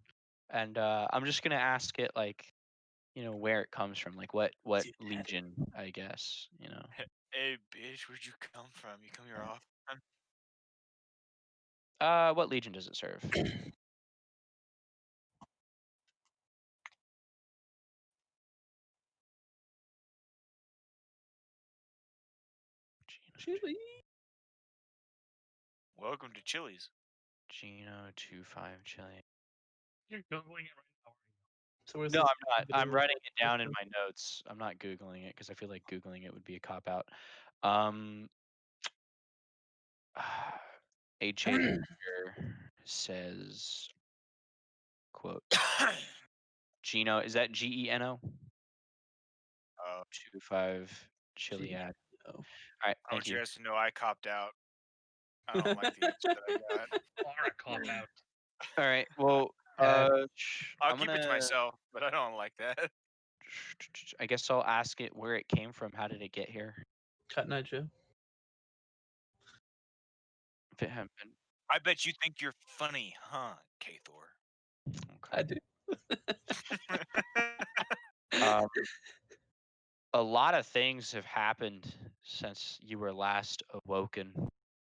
and I'm just gonna ask it like, where it comes from, like what legion, I guess. Hey, bitch, where'd you come from? You come here often? What legion does it serve? Chili. Welcome to Chili's. Gino 25 Chili. You're googling it right now. So where's No, this I'm not. I'm video writing it recorded down in from? my notes. I'm not googling it because I feel like googling it would be a cop out. HA here says, quote, Gino, is that Geno? Oh, 25 Chili ad. Oh. All right, I thank want you you. guys to know I copped out. I don't like the answer that I got. Are a cop out. All right, well, Ad. I'll I'm keep it to gonna. myself, but I don't like that. I guess I'll ask it where it came from. How did it get here? Cut Night Joe. If it hadn't been. I bet you think you're funny, huh, K-Thor? I do. Um, a lot of things have happened since you were last awoken,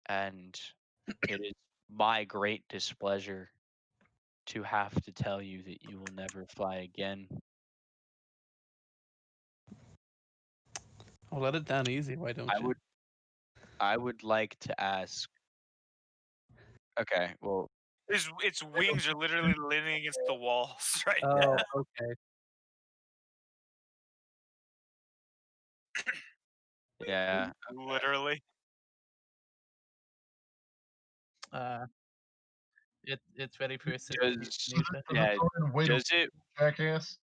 and it is my great displeasure to have to tell you that you will never fly again. I'll let it down easy. Why don't you? I would like to ask. Okay, well, Its wings are literally leaning against the walls right Oh, now. okay. yeah. Literally. It's ready for a sit. Does For the yeah, fucking way to does it jackass.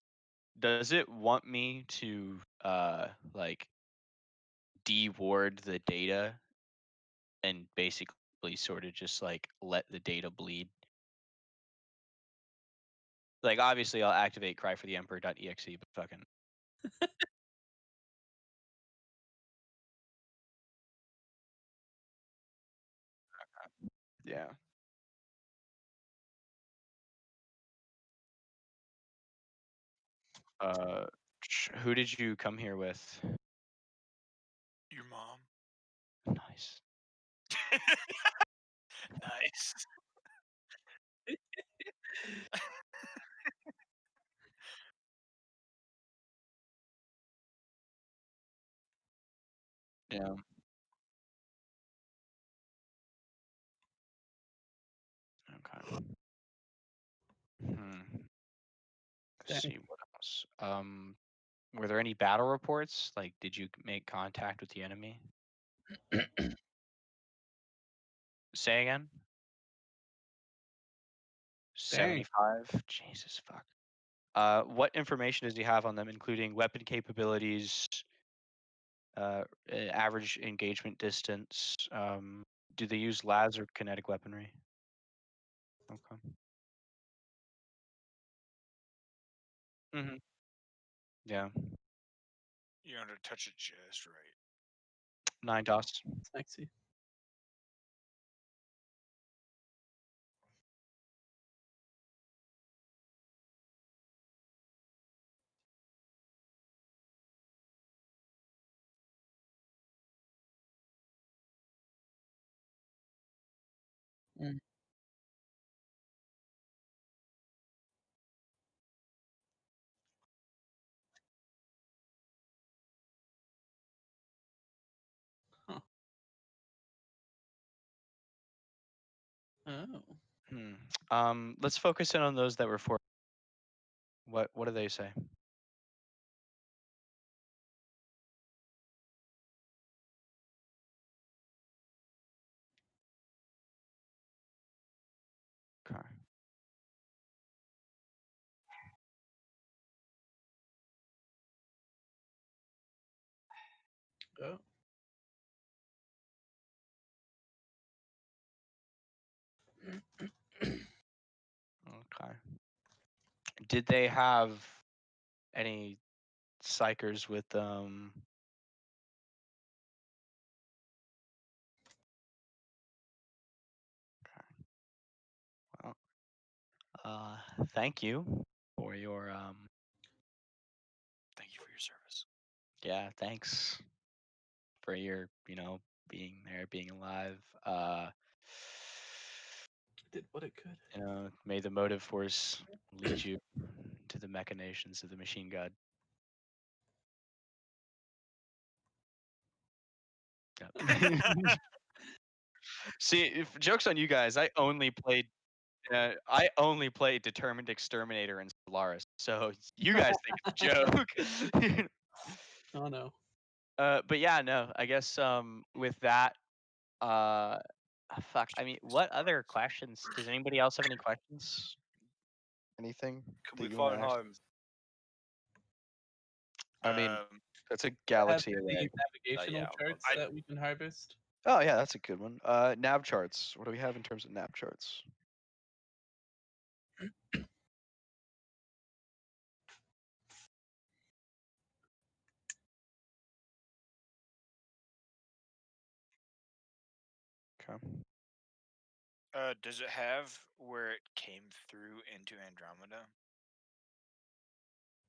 want me to like deward the data and basically sort of just like let the data bleed? Like obviously I'll activate cry for the emperor.exe, but fucking yeah. Who did you come here with? Your mom. Nice. Nice. Yeah. Okay. Let's Dang. see what else. Were there any battle reports? Like, did you make contact with the enemy? Say again. 75. Jesus fuck. What information does he have on them, including weapon capabilities, average engagement distance? Do they use las or kinetic weaponry? Okay. Yeah. You're gonna touch it just right. 9 DOS. Sexy. Mm. Huh. Oh. Let's focus in on those that were for. What do they say? Okay. Oh. Okay. Did they have any psychers with well, thank you for your Thank you for your service. yeah, thanks for your, being there, being alive. Did what it could. May the motive force lead you to the machinations of the machine god. See, if joke's on you guys, I only played Determined Exterminator and Solaris, so you guys think it's a joke. Oh no. But yeah, no, I guess with that, fuck. I mean, what other questions? Does anybody else have any questions? Anything Can that we you want find to ask? home? I mean, Um, that's a Have galaxy any away. navigational yeah, charts I- that we can harvest? Oh yeah, that's a good one. Nav charts. What do we have in terms of nav charts? Okay. does it have where it came through into Andromeda?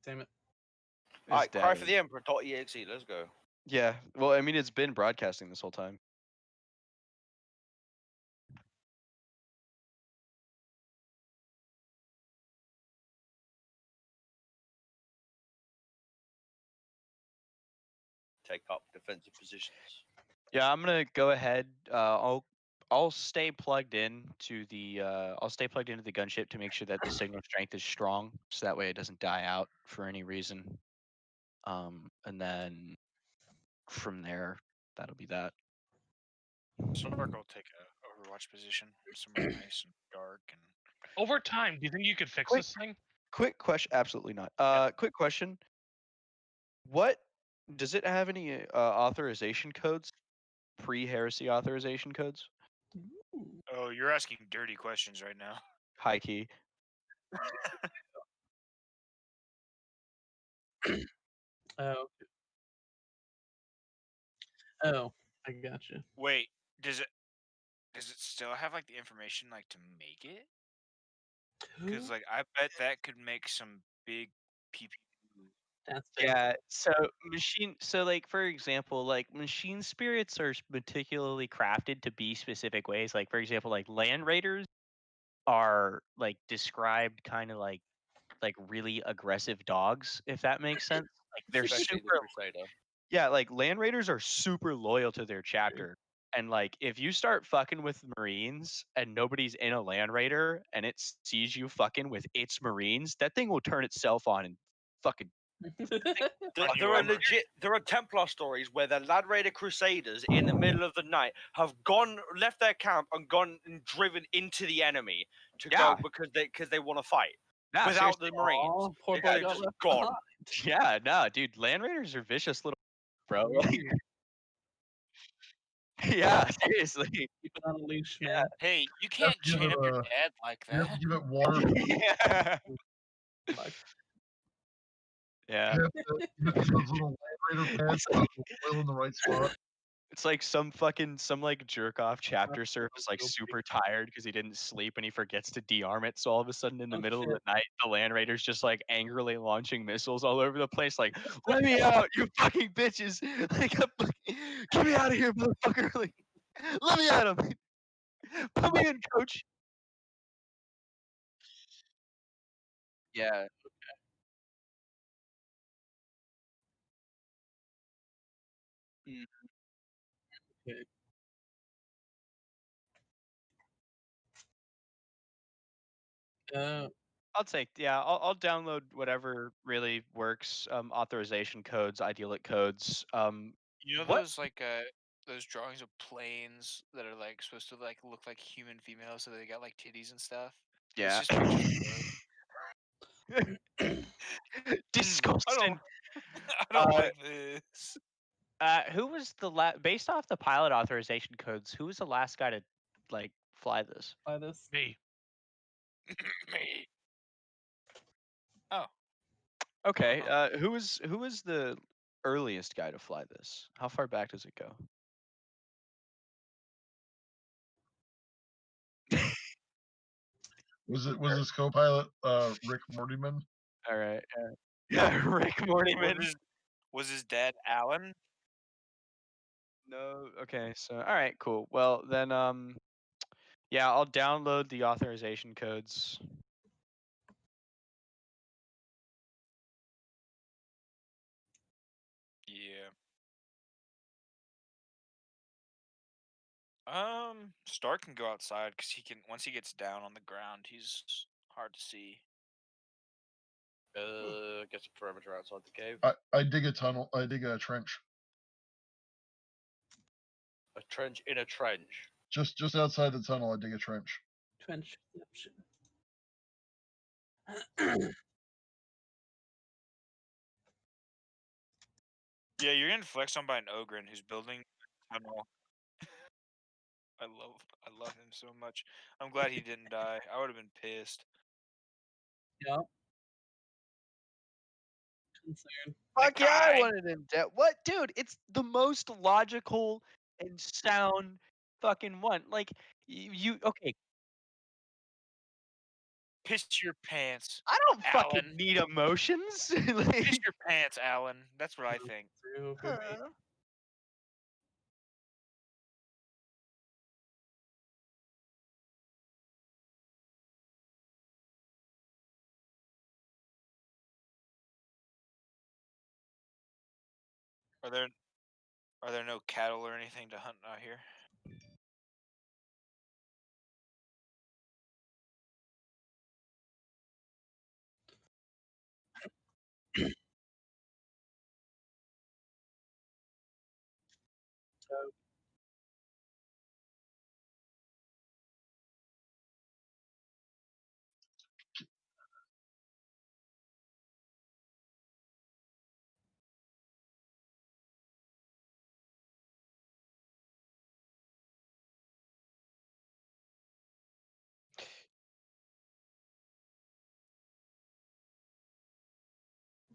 Damn it. Alright, cry for the Emperor.exe, let's go. Yeah. Well, I mean, it's been broadcasting this whole time. Take up defensive positions. Yeah, I'm gonna go ahead. I'll stay plugged in to the I'll stay plugged into the gunship to make sure that the signal strength is strong, so that way it doesn't die out for any reason. And then from there, that'll be that. Stark will take a Overwatch position somewhere nice and dark and. Over time, do you think you could fix Quick. this thing? Quick question. Absolutely not. Quick question. What does it have any authorization codes? Pre-heresy authorization codes? Oh, you're asking dirty questions right now. High key. Oh. Oh, I gotcha. Wait, does it still have like the information like to make it? Because like I bet that could make some big PP. That's Yeah, so like for example, like machine spirits are meticulously crafted to be specific ways. Like for example, like land raiders are like described kind of like really aggressive dogs, if that makes sense. Like they're Especially the super Crusader. yeah, like land raiders are super loyal to their chapter. And like if you start fucking with Marines and nobody's in a land raider and it sees you fucking with its Marines, that thing will turn itself on and fucking There are there are Templar stories where the Land Raider Crusaders in the middle of the night have left their camp and gone and driven into the enemy to Yeah. go because they want to fight Nah, without seriously. the Marines. Aw, poor They're boy got just left gone. behind. Yeah, no, dude, land raiders are vicious little bro. Like, yeah, seriously. Keep it on a leash, man. Hey, you You have can't to give chain it up your dad like You have that. to give it water. Yeah. Fuck. Yeah. You have to give those little Raider pads to oil in the right spot. It's like some like jerk off chapter surf is like super tired because he didn't sleep and he forgets to de-arm it. So all of a sudden in the Oh, middle of shit. the night, the land raiders just like angrily launching missiles all over the place. Like, let me out, you fucking bitches! Like, get me out of here, motherfucker! Like, let me at him. Put me in, coach. Yeah. Mm. Okay. I'll download whatever really works. Authorization codes, idyllic codes. You know What? those drawings of planes that are like supposed to like look like human females, so they got like titties and stuff. It's Yeah. just pictures of those. Disgusting. I don't Uh, like this. Who was based off the pilot authorization codes? Who was the last guy to like fly this? By this. Me. Me. Oh. Okay. Who was the earliest guy to fly this? How far back does it go? Was his co-pilot Rick Mortyman? All right. Yeah, Rick Mortyman. Was his dad Alan? No. Okay. So all right. Cool. Well then, yeah, I'll download the authorization codes. Yeah. Stark can go outside because he can. Once he gets down on the ground, he's hard to see. Get a perimeter outside the cave. I dig a tunnel. I dig a trench. A trench in a trench. Just outside the tunnel, I dig a trench. Trench option. Yeah, you're getting flexed on by an Ogren who's building a tunnel. I love him so much. I'm glad he didn't die. I would have been pissed. Yeah. Concern. Fuck yeah, I Nikai! wanted him dead. What, dude? It's the most logical and sound fucking one. Like you okay? Piss your pants, I don't fucking Alan. need emotions. Piss Like, your pants, Alan. That's what I think. True, good mate. Are there no cattle or anything to hunt out here? So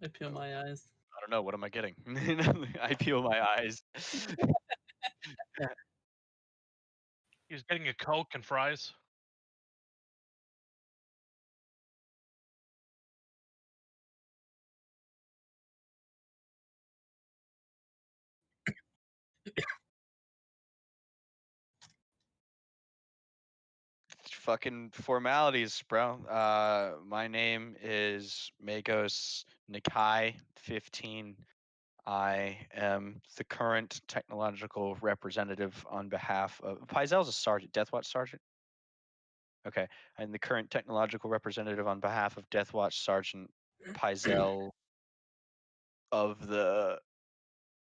I peel my eyes. I don't know. What am I getting? I peel my eyes. He's getting a Coke and fries. Fucking formalities, bro. My name is Magos Nikai 15. I am the current technological representative on behalf of Paizel's a sergeant, Deathwatch sergeant. Okay, I'm the current technological representative on behalf of Deathwatch Sergeant Paizel of the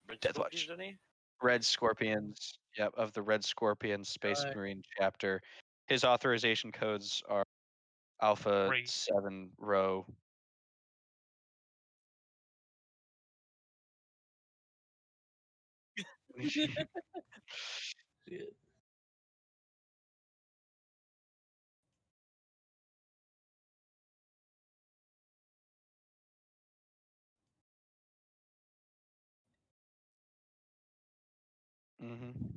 Red Deathwatch Scorpions, any? Red Scorpions. Yep, of the Red Scorpions Space Right. Marine chapter. His authorization codes are Alpha Great. 7 Rho. Shit. Mm-hmm.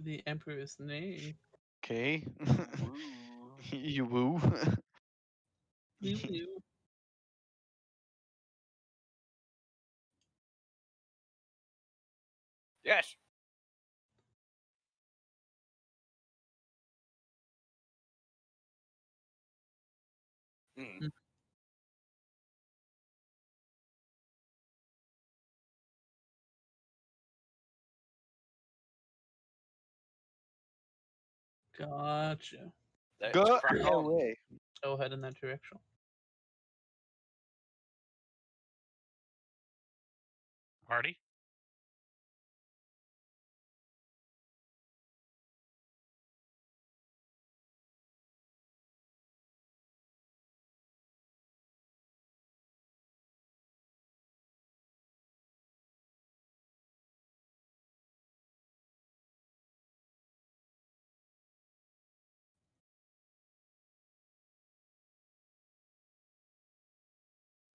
The Emperor's name. Okay. Woo. You woo. Lulu. Yes. Mm. Gotcha. Let's Go crack on. away. So head in that direction. Party.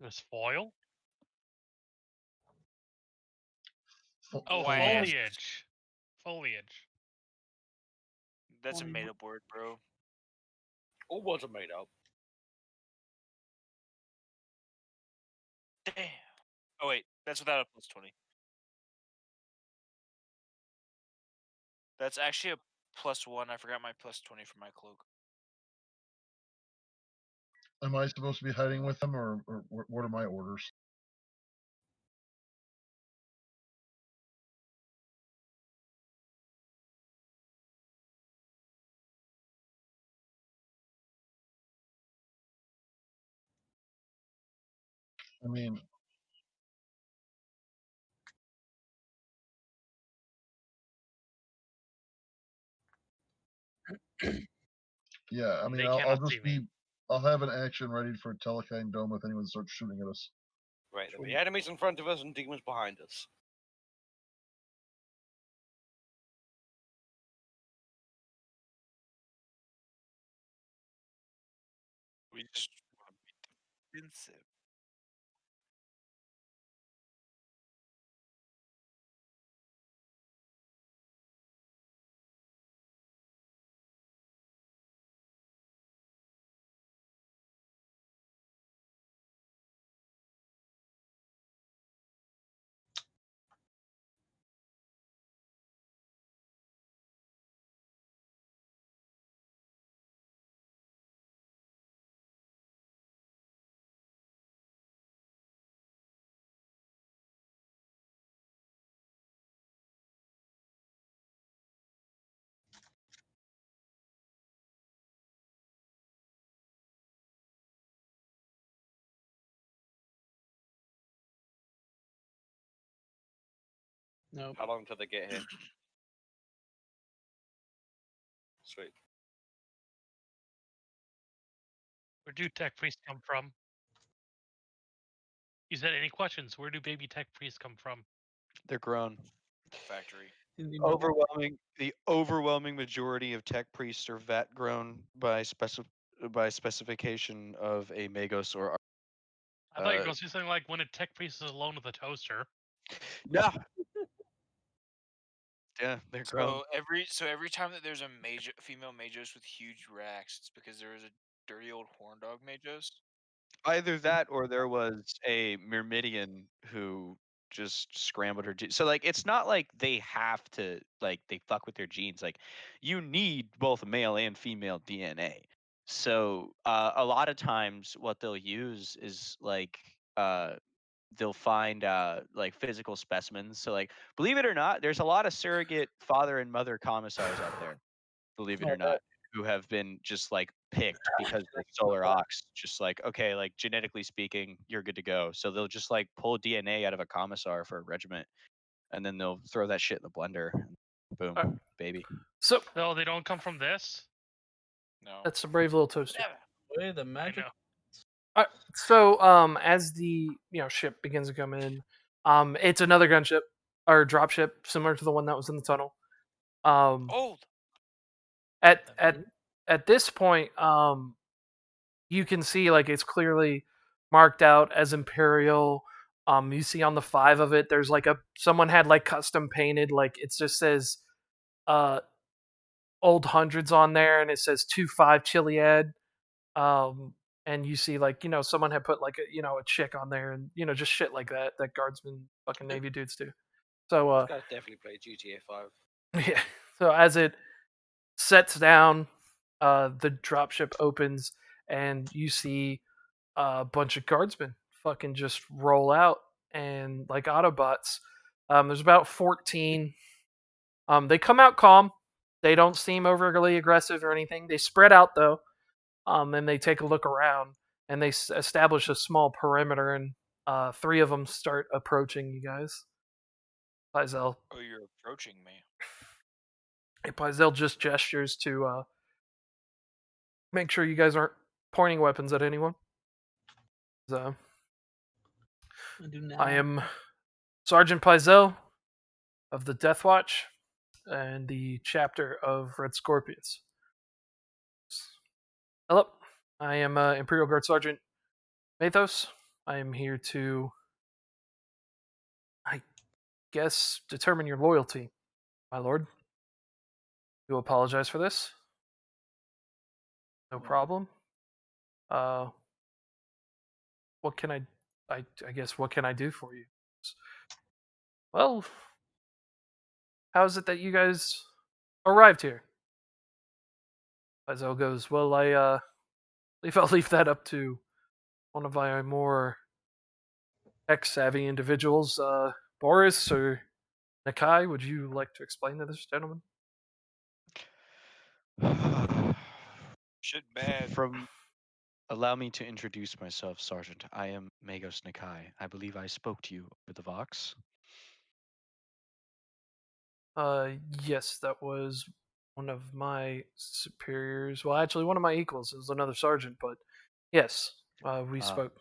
There's foil. Oh, Wham. foliage. Foliage. That's a Why made up word, bro. All words are made up. Damn. Oh wait, that's without a plus 20. That's actually a plus 1. I forgot my plus 20 for my cloak. Am I supposed to be hiding with them, or what are my orders? I mean, yeah. I mean, They I'll cannot see just me. be. I'll have an action ready for Telekine Dome if anyone starts shooting at us. Right, there'll be enemies in front of us and demons behind us. We just want to be defensive. Nope. How long till they get here? Sweet. Where do tech priests come from? You said any questions? Where do baby tech priests come from? They're grown. Factory. The overwhelming majority of tech priests are vet grown by specification of a Magos or I thought you were going to say something like when a tech priest is alone with a toaster. no. Yeah, they're grown. So every time that there's a female Magos with huge racks, it's because there is a dirty old horn dog Magos. Either that or there was a Myrmidian who just scrambled her genes. So like it's not like they have to like they fuck with their genes. Like you need both male and female DNA. So a lot of times what they'll use is like they'll find like physical specimens. So like believe it or not, there's a lot of surrogate father and mother commissars out there, believe it or not, who have been just like picked because they're solar ox. Just like, okay, like genetically speaking, you're good to go. So they'll just like pull DNA out of a commissar for a regiment, and then they'll throw that shit in the blender. And boom, baby. So No, they don't come from this. No. that's a brave little toaster. Way the magic. So as the ship begins to come in, it's another gunship or dropship similar to the one that was in the tunnel. Old. At this point, you can see like it's clearly marked out as Imperial. You see on the 5 of it, there's like someone had like custom painted, like it just says old hundreds on there, and it says 2-5 Chiliad. And you see like someone had put like a chick on there, and just shit like that guardsmen fucking Navy dudes do. So This guy's definitely played GTA 5. yeah. So as it sets down, the dropship opens, and you see a bunch of guardsmen fucking just roll out, and like Autobots. There's about 14. They come out calm. They don't seem overly aggressive or anything. They spread out though, and they take a look around, and they establish a small perimeter, and 3 of them start approaching you guys. Pizel. Oh, you're approaching me. Hey, Pizel just gestures to make sure you guys aren't pointing weapons at anyone. So, I am Sergeant Pizel of the Death Watch and the chapter of Red Scorpions. Hello, I am Imperial Guard Sergeant Mathos. I am here to, I guess, determine your loyalty, my lord. Do apologize for this. No problem. What can I guess what can I do for you? Well, how is it that you guys arrived here? Pizel goes, well, I believe I'll leave that up to one of our more tech-savvy individuals. Boris or Nakai, would you like to explain to this gentleman? Shit bad. Allow me to introduce myself, Sergeant. I am Magos Nakai. I believe I spoke to you over the Vox. Yes, that was one of my superiors. Well, actually, one of my equals. It was another sergeant, but yes, we spoke.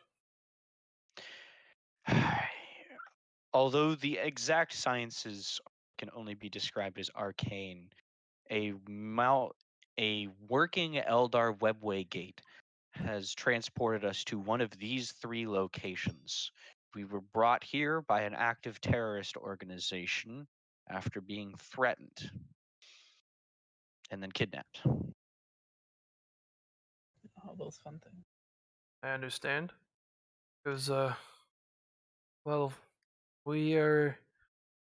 Although the exact sciences can only be described as arcane, a working Eldar webway gate has transported us to one of these 3 locations. We were brought here by an active terrorist organization after being threatened and then kidnapped. All those fun things. I understand. Because, well, we are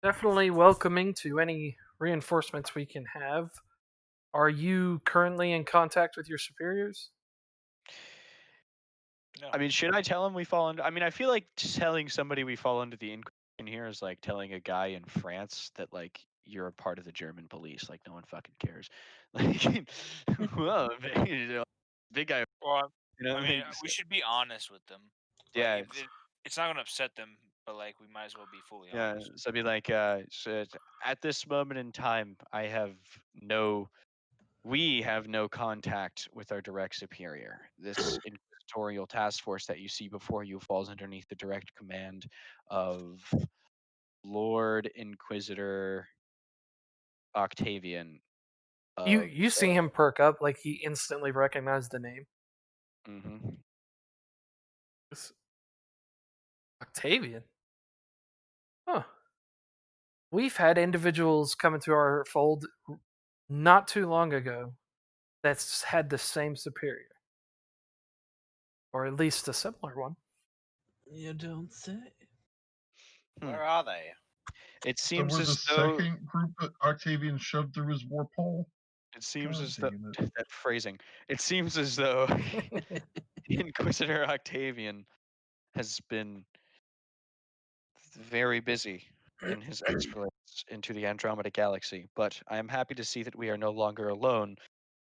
definitely welcoming to any reinforcements we can have. Are you currently in contact with your superiors? No. I mean, should I tell him we fall under? I mean, I feel like telling somebody we fall under the Inquisition here is like telling a guy in France that like you're a part of the German police. Like no one fucking cares. Like, well, you know, big guy. Well, You know, I mean, like, we should be honest with them. yeah, Like, it's not gonna upset them, but like, we might as well be fully yeah. honest. So I'd be like, so at this moment in time, we have no contact with our direct superior. This inquisitorial task force that you see before you falls underneath the direct command of Lord Inquisitor Octavian. You see him perk up, like he instantly recognized the name. Mm-hmm. Octavian? Huh. We've had individuals come into our fold not too long ago that's had the same superior. Or at least a similar one. You don't say. Where are they? It So seems we're the as though second group that Octavian shoved through his warp hole. it seems God as though damn it. that phrasing. It seems as though Inquisitor Octavian has been very busy in his exploits into the Andromeda Galaxy, but I am happy to see that we are no longer alone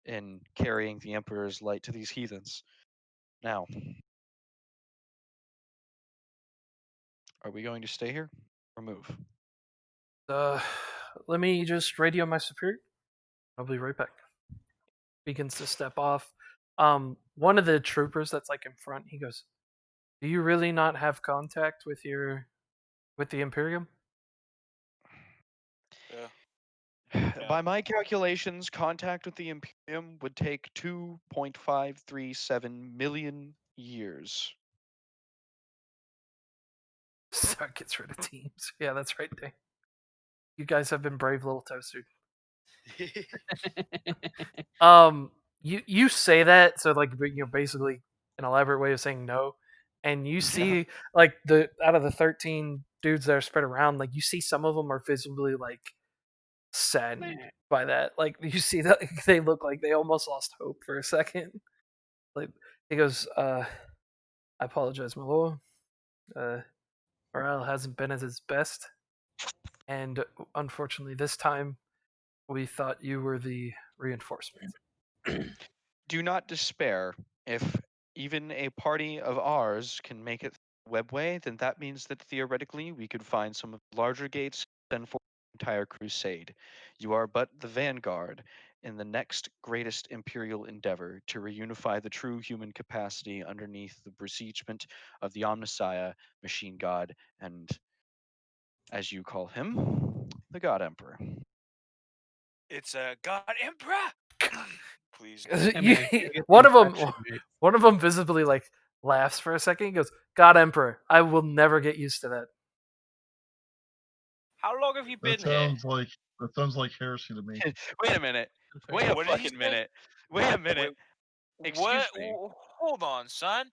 in carrying the Emperor's light to these heathens. Now, are we going to stay here or move? Let me just radio my superior. I'll be right back. Begins to step off. One of the troopers that's like in front, he goes, "Do you really not have contact with the Imperium?" Yeah. By my calculations, contact with the Imperium would take 2.537 million years. Start gets rid of teams. Yeah, that's right, Dang. You guys have been brave little toasters. You say that, so like basically an elaborate way of saying no, and you see like the out of the 13 dudes that are spread around, like you see some of them are visibly like saddened by that. Like you see that they look like they almost lost hope for a second. Like he goes, I apologize, my lord. Morale hasn't been at its best, and unfortunately, this time we thought you were the reinforcement. Do not despair. If even a party of ours can make it webway, then that means that theoretically we could find some of the larger gates and for the entire crusade. You are but the vanguard in the next greatest imperial endeavor to reunify the true human capacity underneath the besiegement of the Omnissiah, Machine God, and, as you call him, the God Emperor. It's a God Emperor. Please. Hey, man, you get the one of infection, mate. them visibly like laughs for a second. He goes, "God Emperor, I will never get used to that." How long have you been That sounds like heresy to me. Wait a minute. Wait a What did he fucking say? minute. Wait a minute. What? Excuse me. Hold on, son.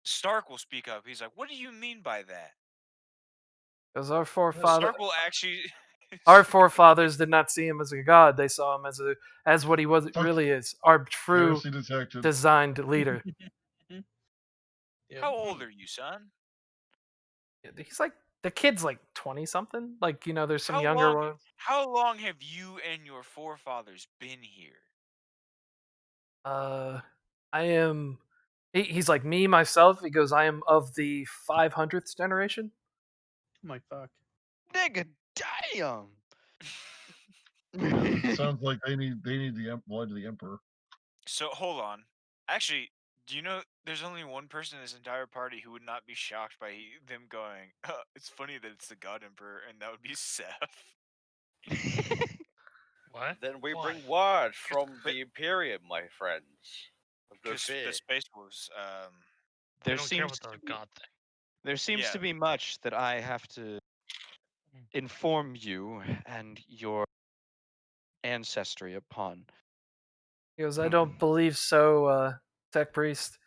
Stark will speak up. He's like, "What do you mean by that?" Because Stark will actually. our forefathers did not see him as a god; they saw him as what he Fuck really is, our true Heresy detected. designed leader. Yep. How old are you, son? He's like the kid's like 20 something. Like there's some How younger long? ones. How long have you and your forefathers been here? I am. He's like me myself. He goes, I am of the 500th generation. Oh my fuck. Nigga, damn. Sounds like they need the blood of the emperor. So hold on. Actually, do you know there's only one person in this entire party who would not be shocked by them going, it's funny that it's the God Emperor, and that would be Seth. What? Then we Why? bring word from But- the Imperium, my friends. Of the Because fear. the Space Wolves, They There don't care seems about to the be, god thing. there seems Yeah. to be much that I have to inform you and your ancestry upon. He goes, I don't believe so, Tech Priest.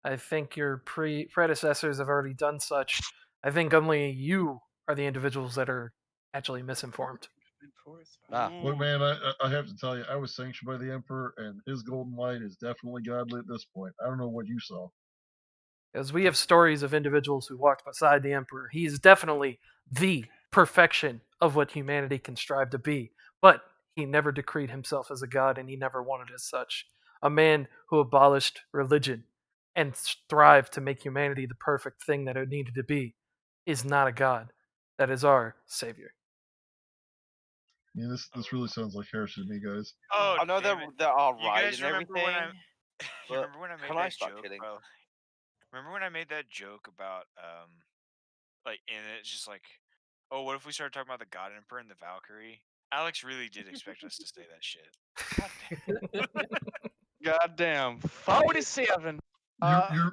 I think your predecessors have already done such. I think only you are the individuals that are actually misinformed. Ah. Look, man, I have to tell you, I was sanctioned by the emperor, and his golden light is definitely godly at this point. I don't know what you saw. As we have stories of individuals who walked beside the Emperor. He is definitely the perfection of what humanity can strive to be. But he never decreed himself as a god, and he never wanted as such. A man who abolished religion and strived to make humanity the perfect thing that it needed to be is not a god. That is our savior. Yeah, this really sounds like heresy to me, guys. Oh, I know damn it. they're all You right guys and remember when everything. you but remember when I made can I that start joke, kidding? bro? Remember when I made that joke about like, and it's just like, oh, what if we started talking about the God Emperor and the Valkyrie? Alex really did expect us to say that shit. God damn. Goddamn, 47.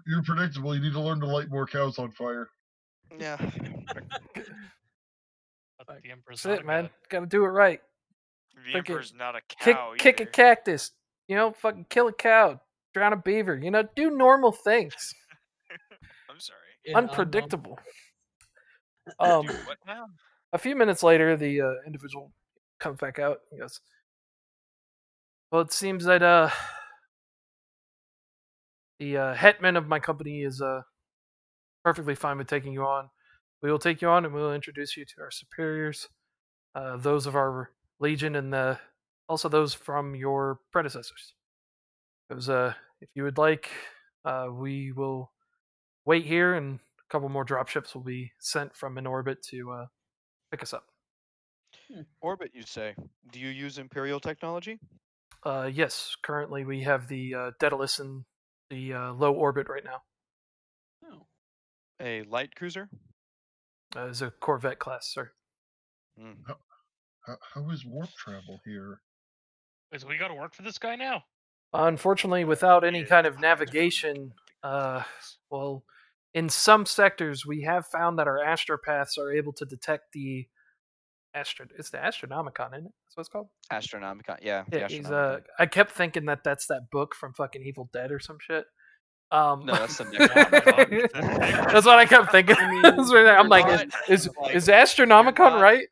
You're predictable. You need to learn to light more cows on fire. Yeah. But the Emperor's That's not it, a man. god. Gotta do it right. The Freaking Emperor's not a kick cow kick a either. cactus. Fucking kill a cow. Drown a beaver. Do normal things. I'm sorry. Unpredictable. Do what now? A few minutes later, the individual comes back out. He goes, "Well, it seems that the hetman of my company is perfectly fine with taking you on. We will take you on, and we will introduce you to our superiors, those of our legion, and also those from your predecessors. Because if you would like, we will wait here, and a couple more dropships will be sent from in orbit to pick us up." Orbit, you say? Do you use Imperial technology? Yes, currently we have the Daedalus in the low orbit right now. Oh. A light cruiser? As a Corvette class, sir. Mm. How is warp travel here? Wait, so we gotta work for this guy now? Unfortunately, without any Yeah, kind it's of behind us. navigation, well, in some sectors we have found that our astropaths are able to detect the It's the Astronomicon, isn't it? That's what it's called. Astronomicon. Yeah, Yeah, the he's Astronomicon. I kept thinking that that's that book from fucking Evil Dead or some shit. No, that's the Necronomicon. That's what I kept thinking. I mean, I'm like, not, is like, is you're Astronomicon not right?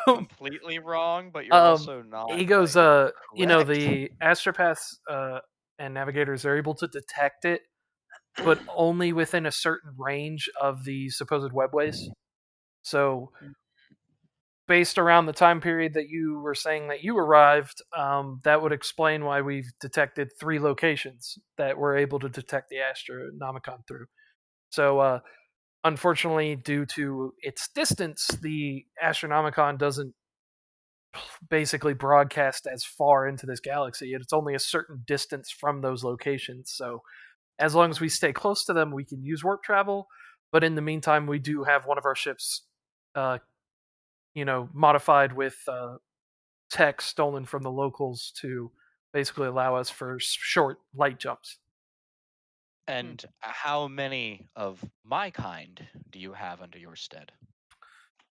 completely wrong, but you're also not. He goes, like, correct. the astropaths and navigators are able to detect it, but only within a certain range of the supposed webways. So, based around the time period that you were saying that you arrived, that would explain why we've detected 3 locations that we're able to detect the Astronomicon through. So, unfortunately, due to its distance, the Astronomicon doesn't basically broadcast as far into this galaxy. It's only a certain distance from those locations. So, as long as we stay close to them, we can use warp travel. But in the meantime, we do have one of our ships, uh, modified with tech stolen from the locals to basically allow us for short light jumps. And how many of my kind do you have under your stead?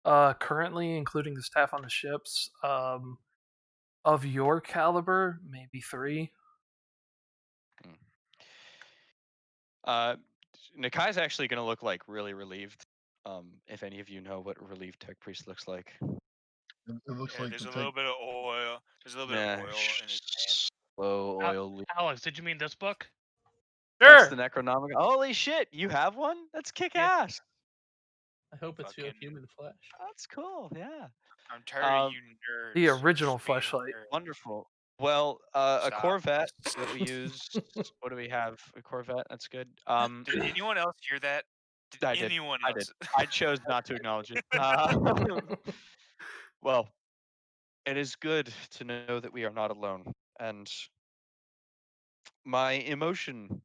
Currently, including the staff on the ships, of your caliber, maybe 3. Uh, Nakai's actually going to look like really relieved. If any of you know what a relieved tech priest looks like. It looks Yeah, like there's the a little bit of oil. There's a little bit of oil in his pants. Slow oil. Alex, did you mean this book? That's Sure. the Necronomicon. Holy shit, you have one? That's kick Yeah. ass. I hope it's real Fucking- human flesh. That's cool. Yeah. I'm tired of you nerds. The original just being fleshlight. nerds. Wonderful. Well, a Stop. Corvette that we use. What do we have? A Corvette. That's good. Did anyone else hear that? I did. Anyone I else? did. I chose not to acknowledge it. Well, it is good to know that we are not alone. And my emotion,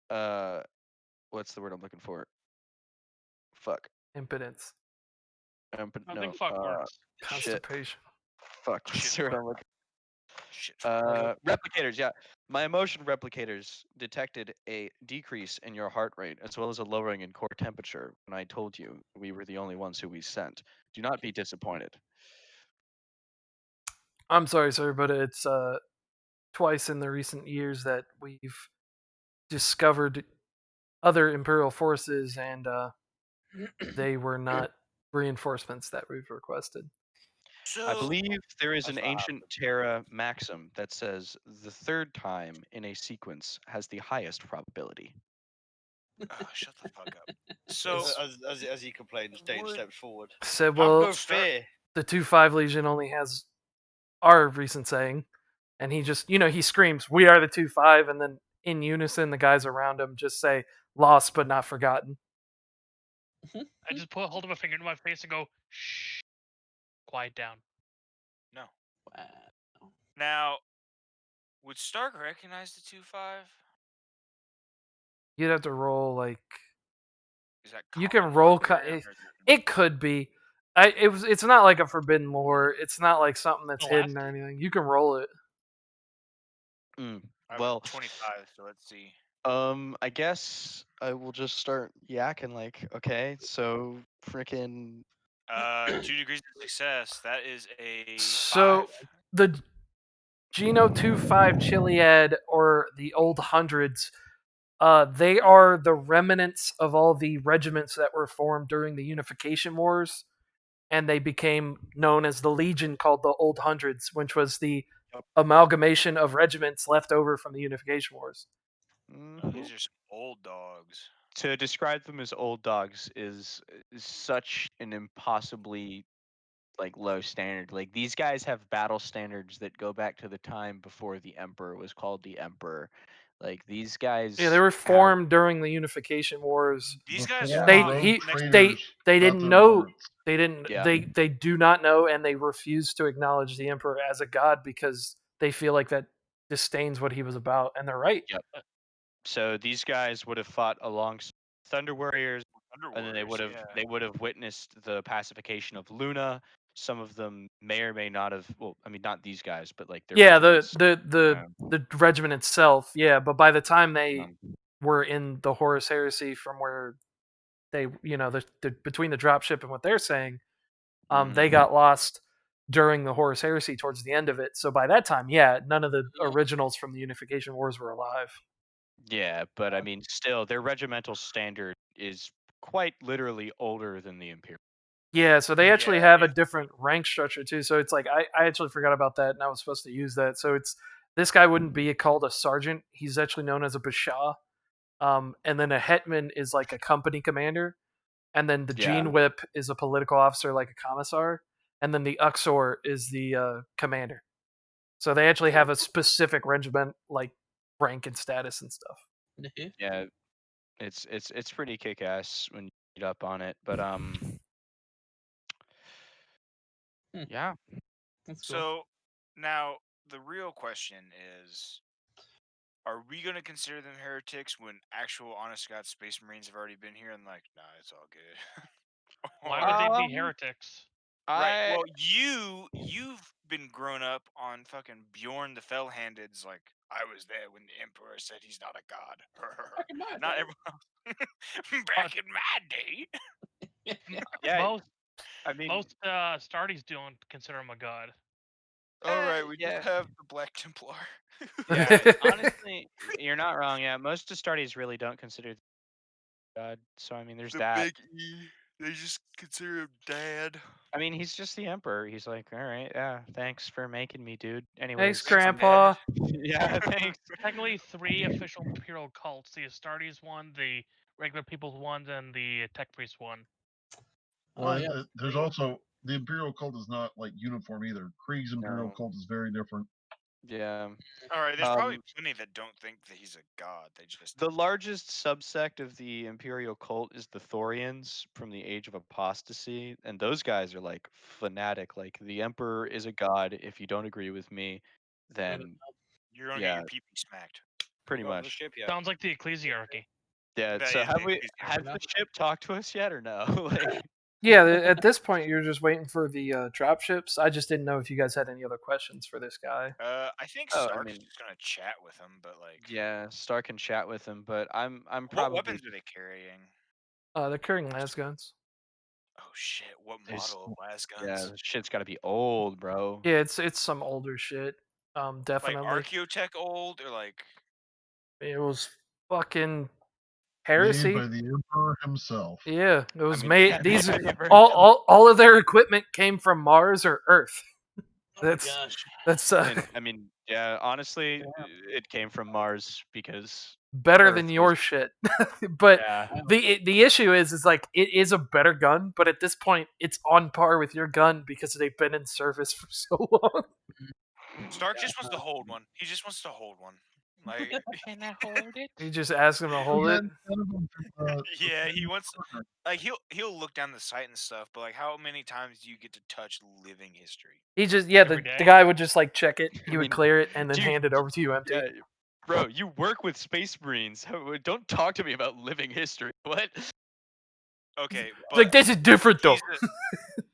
what's the word I'm looking for? Fuck. Impotence. But I no. think fuck works. Shit. Constipation. Fuck. What's Shit the word I'm fuck. looking? Shit. fuck. Replicators. Yeah. My emotion replicators detected a decrease in your heart rate as well as a lowering in core temperature when I told you we were the only ones who we sent. Do not be disappointed. I'm sorry, sir, but it's twice in the recent years that we've discovered other Imperial forces, and they were not reinforcements that we've requested. So I believe there is That's an not ancient Terra maxim that says the third time in a sequence has the highest probability. shut the fuck up. So as he complains, Dane would- steps forward. Said, Have well, no fear. the 2-5 Legion only has our recent saying, and he just, he screams, "We are the 2-5," and then in unison, the guys around him just say, "Lost but not forgotten." I just hold up a finger to my face and go, shh, quiet down. no. Wow. Now, would Stark recognize the 2-5? You'd have to roll like Is that you common can roll. for him, or is that- It could be. It's not like a forbidden lore. It's not like something that's hidden or Scholastic? anything. You can roll it. I have Well, 25. So let's see. I guess I will just start yakking like, okay, so freaking 2 degrees of success. That is a So 5. the Geno 2-5 Chiliad or the old hundreds, they are the remnants of all the regiments that were formed during the Unification Wars, and they became known as the Legion, called the Old Hundreds, which was the amalgamation of regiments left over from the Unification Wars. These are some old dogs. to describe them as old dogs is such an impossibly like low standard. Like these guys have battle standards that go back to the time before the Emperor was called the Emperor. Like these guys Yeah, they were have formed during the Unification Wars. These guys Before They fought those he next traitors they got didn't their know. birth. They didn't. Yeah. They do not know, and they refuse to acknowledge the Emperor as a god because they feel like that disdains what he was about, and they're right. Yep. So these guys would have fought along Thunder Warriors, Thunder and then they Warriors, would have witnessed the pacification of Luna. Some of them may or may not have. Well, I mean, not these guys, but like their Yeah, regiments. the regiment itself. Yeah, but by the time they Um, were in the Horus Heresy, from where they, the between the dropship and what they're saying, they got lost during the Horus Heresy towards the end of it. So by that time, yeah, none of the originals from the Unification Wars were alive. Yeah, but I mean, still, their regimental standard is quite literally older than the Imperial. Yeah, so they actually Yeah, have a different rank structure too. So it's like I actually forgot about that, and I was supposed to use that. So it's this guy wouldn't be called a sergeant; he's actually known as a bashaw. And then a hetman is like a company commander, and then the Yeah. gene whip is a political officer like a commissar, and then the uxor is the commander. So they actually have a specific regiment like rank and status and stuff. Yeah, it's pretty kick ass when you read up on it, but yeah. That's cool. So now the real question is, are we going to consider them heretics when actual honest God Space Marines have already been here and like, nah, it's all good? Why Or- would they be Um, heretics? right. I Well, you've been grown up on fucking Bjorn the Fell-Handed's like, I was there when the Emperor said he's not a god. Back in my Not day. everyone. Back in my day. yeah, Most I mean, most Stardies don't consider him a god. All right, we yeah. just have the Black Templar. Yeah, honestly, you're not wrong. Yeah, most Astartes really don't consider God. So I mean, there's The that. big E. They just consider him dad. I mean, he's just the emperor. He's like, all right, yeah, thanks for making me, dude. Thanks, Anyways, Grandpa. yeah, thanks. Technically, 3 official imperial cults: the Astartes one, the regular people's one, and the tech priest one. Well, yeah. there's also the imperial cult is not like uniform either. Krieg's imperial No. cult is very different. Yeah. All right, there's probably plenty that don't think that he's a god. They just The largest subsect of the imperial cult is the Thorians from the Age of Apostasy, and those guys are like fanatic. Like the emperor is a god. If you don't agree with me, then you're gonna get yeah, your pee smacked. pretty Got the much. ship yet? Sounds like the ecclesiarchy. Yeah. That So is have the has the ship talked to us yet or no? Like, Yeah, at this point, you're just waiting for the drop ships. I just didn't know if you guys had any other questions for this guy. I think oh, I Stark's mean, just gonna chat with him, but like, yeah, Star can chat with him, but I'm what probably weapons are they carrying? They're carrying las guns. Oh shit, what There's- model of las yeah, guns? this shit's got to be old, bro. Yeah, it's some older shit. Like Definitely. Archaeotech old or like It was fucking Made heresy. by the emperor himself. Yeah, it was mean, made. yeah, These I never- all of their equipment came from Mars or Earth. That's gosh. that's And I mean, yeah, honestly, it came from Mars because better Earth than was- your shit. But yeah, the issue is like it is a better gun, but at this point it's on par with your gun because they've been in service for so long. Stark just wants to hold one. He just wants to hold one. Like, Can I hold it? You just ask him to hold Yeah, it. none of them yeah, he wants. Like he'll look down the site and stuff, but like, how many times do you get to touch living history? He just Every the day. guy would just like check it. He I would mean, clear it and then dude, hand it over to you empty. yeah, bro, you work with Space Marines. Don't talk to me about living history. What? Okay, but Like this is different though.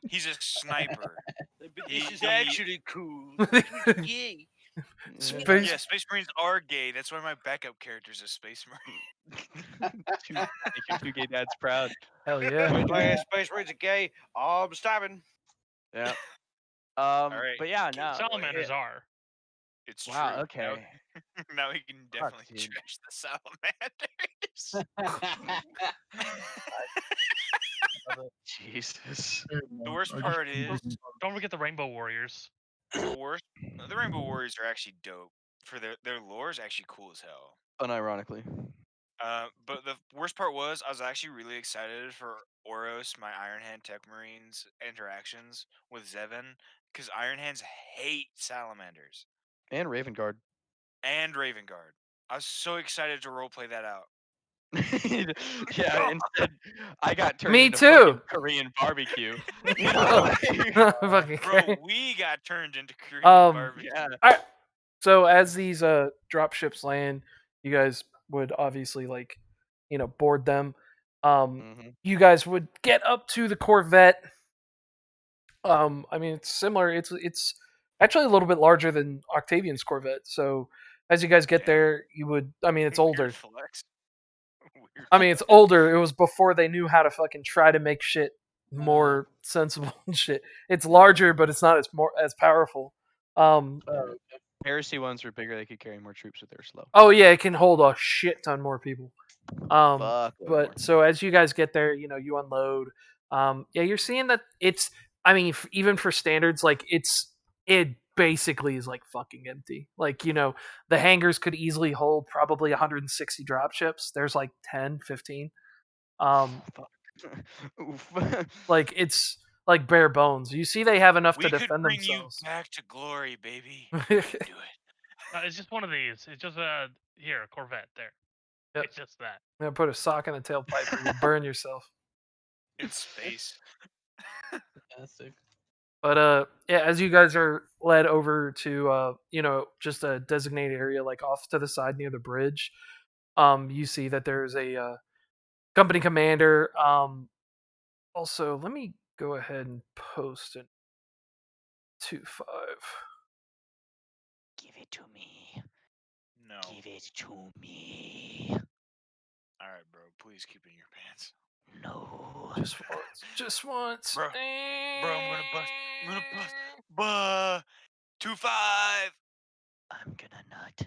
he's a sniper. But He- this is he- actually cool. Yay. Space- Yeah, Space Marines are gay. That's why my backup character is a Space Marine. Make your two gay dads proud. Hell yeah. Wait, like Space Marines are gay. I'm stabbing. Yeah. right. But yeah, no. Salamanders are. It's Wow. true. Okay. Now he can definitely dude. trash the salamanders. Jesus. The worst part is Don't forget the Rainbow Warriors. the Rainbow Warriors are actually dope. For their lore is actually cool as hell. Unironically. But the worst part was I was actually really excited for Oros, my Iron Hand Tech Marines interactions with Zevin, because Iron Hands hate salamanders And Raven Guard. and Raven Guard. I was so excited to roleplay that out. Yeah, instead I got turned Me into too. fucking Korean barbecue. You know, like, Fucking Bro, great. we got turned into Korean barbecue. yeah. So as these drop ships land, you guys would obviously like, board them. Mhm. You guys would get up to the Corvette. I mean it's similar. It's actually a little bit larger than Octavian's Corvette. So as you guys get Damn. there, you would. I mean it's older. Weird flex. Weird I mean it's older. It was before they knew how to fucking try to make shit more sensible and shit. It's larger, but it's not as powerful. Heresy ones were bigger, they could carry more troops, but they're slow. Oh yeah, it can hold a shit ton more people. Fuck. But so as you guys get there, you unload. Yeah, you're seeing that it's. I mean, even for standards, like it basically is like fucking empty. Like the hangars could easily hold probably 160 drop ships. There's like 10, 15. Oof. Like it's like bare bones. You see, they have enough We to could defend bring themselves. you back to glory, baby. We can do it. It's just one of these. It's just here a Corvette there. Yep. It's just that. I'm gonna put a sock in the tailpipe or you'll burn yourself. In space. Fantastic. But yeah, as you guys are led over to just a designated area like off to the side near the bridge, you see that there's a company commander. Also, let me go ahead and post it. 2-5. Give it to me. No. Give it to me. Alright, bro. Please keep it in your pants. No. Just once. Just once. Bro, I'm gonna bust. I'm gonna bust. Buh. 2-5. I'm gonna nut.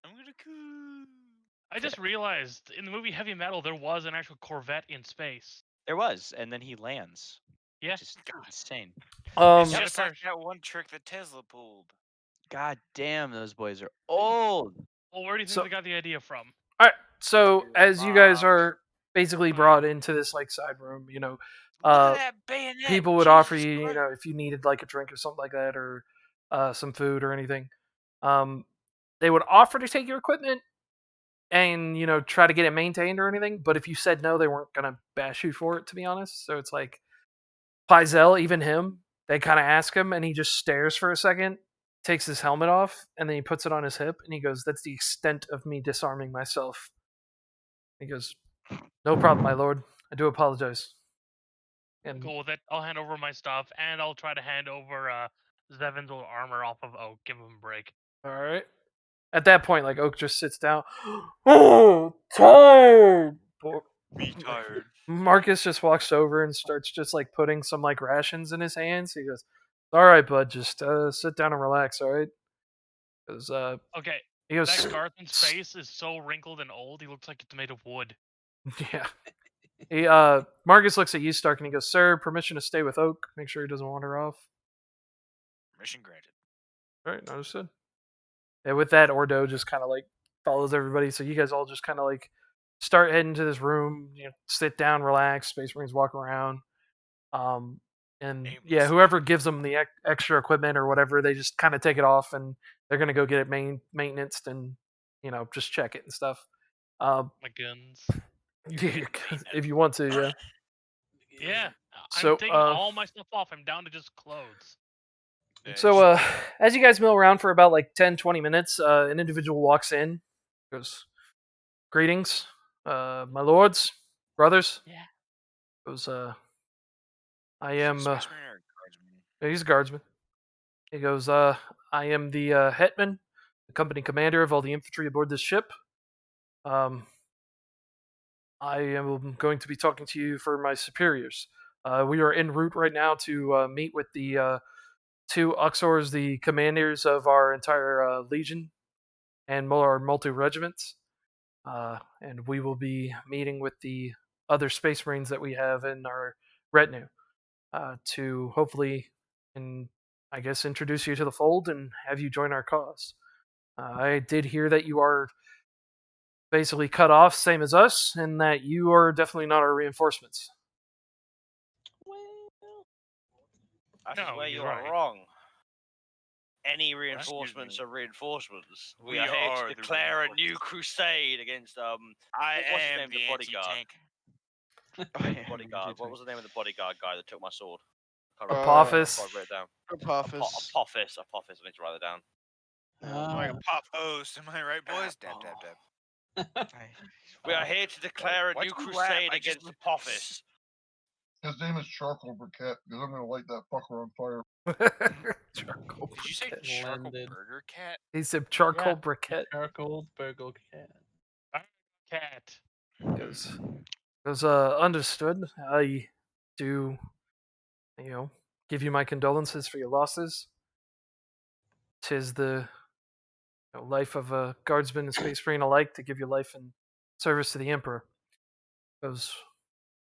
I'm gonna coo. I just realized in the movie Heavy Metal there was an actual Corvette in space. There was, and then he lands. Yeah. Just insane. It's Um, just like that one trick that Tesla pulled. God damn, those boys are old. Well, where do you think So- they got the idea from? all right. So as you guys Mom. are basically brought into this like side room, Look uh, at that bayonet. people would offer Jesus you, Christ. if you needed like a drink or something like that, or some food or anything. They would offer to take your equipment and try to get it maintained or anything. But if you said no, they weren't gonna bash you for it, to be honest. So it's like Paizel, even him, they kind of ask him, and he just stares for a second, takes his helmet off, and then he puts it on his hip, and he goes, "That's the extent of me disarming myself." He goes, "No problem, my lord. I do apologize." And Cool with it. I'll hand over my stuff, and I'll try to hand over Zevin's old armor off of Oak. Give him a break. all right. At that point, like Oak just sits down. Oh, tired. Me tired. Marcus just walks over and starts just like putting some like rations in his hands. He goes, "All right, bud, just sit down and relax, all right?" Because Okay, he goes, that Garthan's face is so wrinkled and old. He looks like it's made of wood. yeah. He Marcus looks at you, Stark, and he goes, "Sir, permission to stay with Oak. Make sure he doesn't wander off." Mission granted. All right, understood. And with that, Ordo just kind of like follows everybody. So you guys all just kind of like start heading to this room. Sit down, relax. Space Marines walk around. And yeah, Aimlessly. whoever gives them the extra equipment or whatever, they just kind of take it off and they're gonna go get it maintenance and just check it and stuff. Um, My guns. yeah, if you want to, yeah. Yeah, I'm So, taking all my stuff off. I'm down to just clothes. so as you guys mill around for about like 10-20 minutes, an individual walks in, goes, "Greetings, my lords, brothers." Yeah. Goes, "I am." Space Marine or Guardsman? He's a guardsman. He goes, "I am the hetman, the company commander of all the infantry aboard this ship. Um, I am going to be talking to you for my superiors. We are en route right now to meet with the two Uxors, the commanders of our entire legion and our multi regiments. And we will be meeting with the other Space Marines that we have in our retinue to hopefully, and I guess, introduce you to the fold and have you join our cause. I did hear that you are basically cut off, same as us, and that you are definitely not our reinforcements." That is No, where he's you are right. wrong. Any Excuse reinforcements me. are reinforcements. We We are here are to the declare a new reinforcements. crusade against I what's his am name? the The bodyguard. anti-tank. Bodyguard. What was the name of the bodyguard guy that took my sword? Can't remember. Apophis. I wrote it down. Apophis. Apophis. Apophis. I need to write it down. Like a pop host, am I right, boys? Dab, dab, dab. We are here to declare a Why'd new you laugh? crusade I just- against Apophis. His name is Charcoal Briquette because I'm going to light that fucker on fire. Charcoal Did you say briquette. charcoal Blended. burger cat? He said charcoal Yeah. briquette. Charcoal burgle cat. Cat. Goes, understood. I do, give you my condolences for your losses. 'Tis the life of a guardsman and space marine alike to give your life in service to the Emperor. Goes,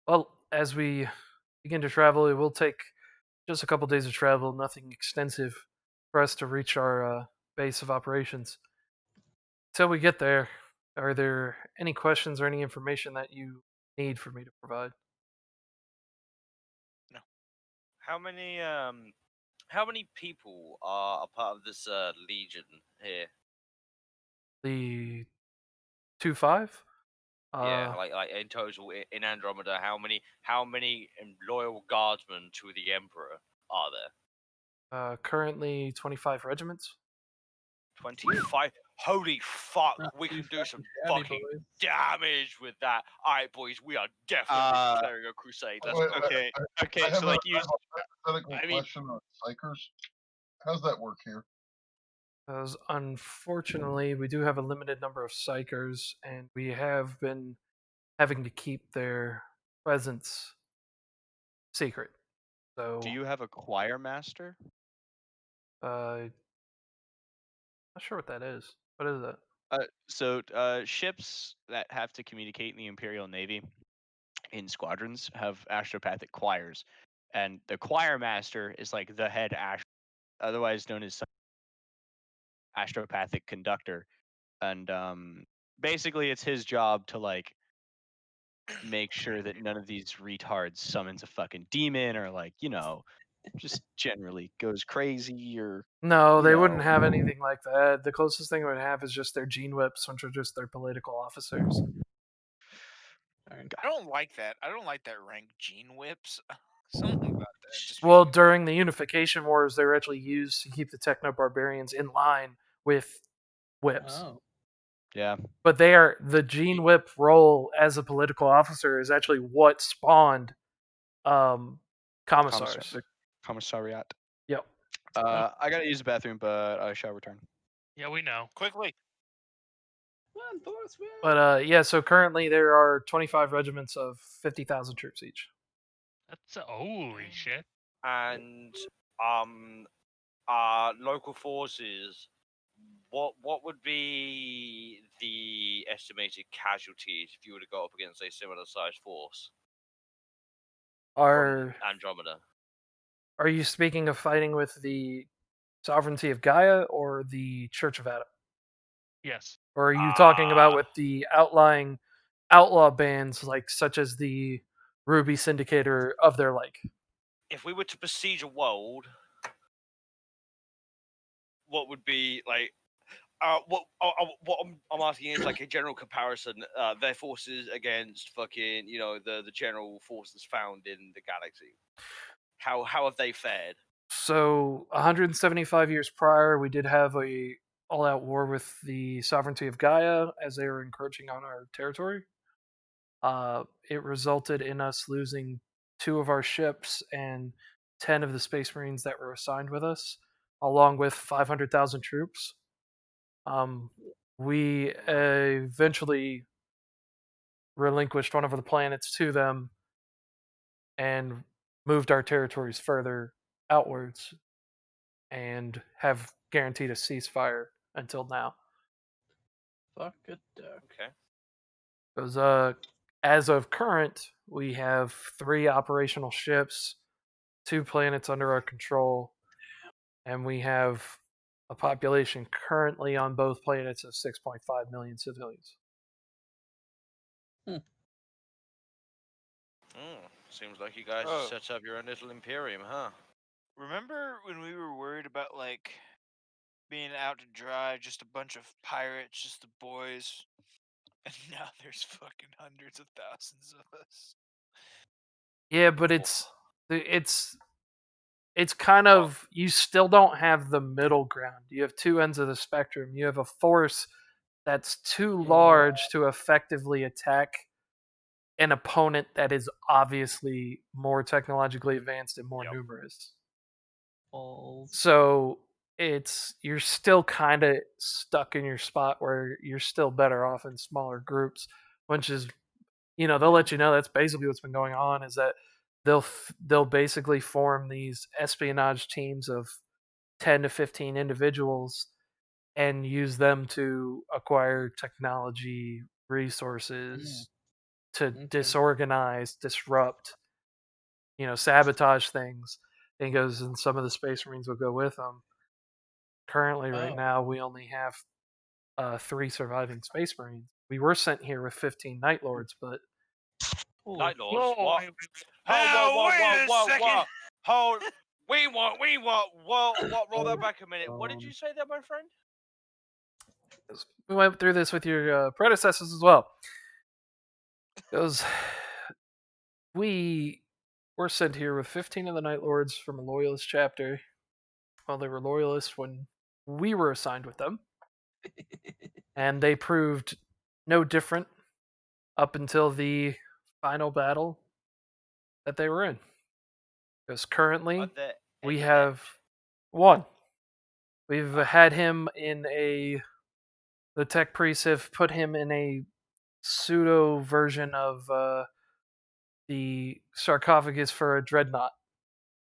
well, as we begin to travel, it will take just a couple days of travel, nothing extensive for us to reach our base of operations. Till we get there, are there any questions or any information that you need for me to provide? How many people are a part of this legion here? The 2-5? Yeah, like in total in Andromeda, how many loyal guardsmen to the Emperor are there? Currently 25 regiments. 25. Holy fuck, Not we too can do some shabby, fucking boys. damage with that. Alright, boys, we are definitely declaring a crusade. Let's Wait, go. Okay. I Okay. have So like you. I have a hypothetical I mean, question on psychers. How's that work here? Because unfortunately, we do have a limited number of psychers, and we have been having to keep their presence secret. So, do you have a choir master? not sure what that is. What is that? So ships that have to communicate in the Imperial Navy in squadrons have astropathic choirs, and the choir master is like the head otherwise known as astropathic conductor, and basically it's his job to like make sure that none of these retards summons a fucking demon or like just generally goes crazy or No, they wouldn't have anything like that. The closest thing they would have is just their gene whips, which are just their political officers. I don't like that. I don't like that rank, gene whips. Something about that. Just Well, during the Unification Wars, they were actually used to keep the Techno Barbarians in line with whips. Oh. Yeah. But the gene whip role as a political officer is actually what spawned commissars. Commissariat. Yep. I gotta use the bathroom, but I shall return. Yeah, we know. quickly. But yeah, so currently there are 25 regiments of 50,000 troops each. That's holy shit. And local forces. What would be the estimated casualties if you were to go up against a similar sized force from Andromeda? Are you speaking of fighting with the Sovereignty of Gaia or the Church of Adam? Yes. Or are you talking about with the outlying outlaw bands such as the Ruby Syndicate or of their like? If we were to besiege a world, what would be like? What I'm asking is like a general comparison. Their forces against fucking the general forces found in the galaxy. How have they fared? So 175 years prior, we did have a all-out war with the Sovereignty of Gaia as they were encroaching on our territory. It resulted in us losing 2 of our ships and 10 of the Space Marines that were assigned with us, along with 500,000 troops. We eventually relinquished one of the planets to them and moved our territories further outwards and have guaranteed a ceasefire until now. Fuck it. Okay. Because as of current, we have 3 operational ships, 2 planets under our control, and we have a population currently on both planets of 6.5 million civilians. Seems like you guys set up your own little imperium, huh? Remember when we were worried about being out to dry, just a bunch of pirates, just the boys, and now there's fucking hundreds of thousands of us. Yeah, but it's kind of, you still don't have the middle ground. You have 2 ends of the spectrum. You have a force that's too large to effectively attack an opponent that is obviously more technologically advanced and more numerous. So you're still kind of stuck in your spot where you're still better off in smaller groups, which is, they'll let you know that's basically what's been going on, is that they'll basically form these espionage teams of 10 to 15 individuals and use them to acquire technology resources to disorganize, disrupt, sabotage things. And goes, and some of the Space Marines will go with them. Currently, right now, we only have 3 surviving Space Marines. We were sent here with 15 Night Lords, but Night Lords? Whoa, What? wait Whoa! Hold. We want. What? Roll that back a minute. What did you say there, my friend? we went through this with your predecessors as well. Because we were sent here with 15 of the Night Lords from a Loyalist chapter. Well, they were Loyalists when we were assigned with them. And they proved no different up until the final battle that they were in. Because currently, we have 1. We've had him in the tech priests have put him in a pseudo version of the sarcophagus for a dreadnought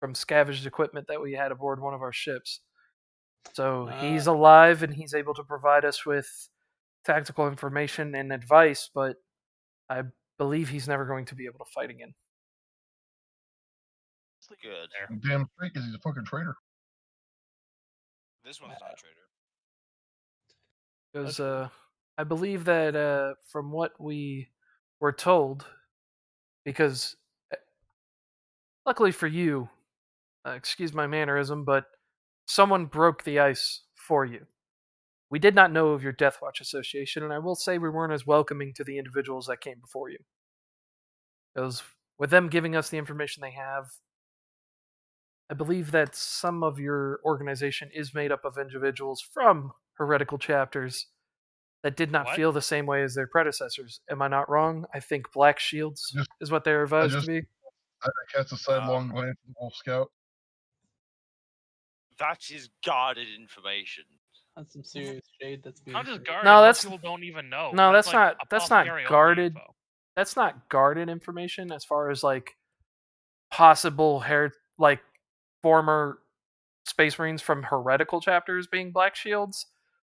from scavenged equipment that we had aboard one of our ships. So he's alive and he's able to provide us with tactical information and advice, but I believe he's never going to be able to fight again. Good. Damn straight, because he's a fucking traitor. This one's not a traitor. Because I believe that from what we were told, because luckily for you, excuse my mannerism, but someone broke the ice for you. We did not know of your Death Watch association, and I will say we weren't as welcoming to the individuals that came before you. Because with them giving us the information they have, I believe that some of your organization is made up of individuals from heretical chapters that did not What? feel the same way as their predecessors. Am I not wrong? I think Black Shields is what they're advised to be. I cast a sidelong glance at the Wolf Scout. That is guarded information. That's some serious shade that's being. Not just guarded. No, Most people don't even know. No, that's like not. That's not apothecary only guarded. info. That's not guarded information as far as like possible like former Space Marines from heretical chapters being Black Shields.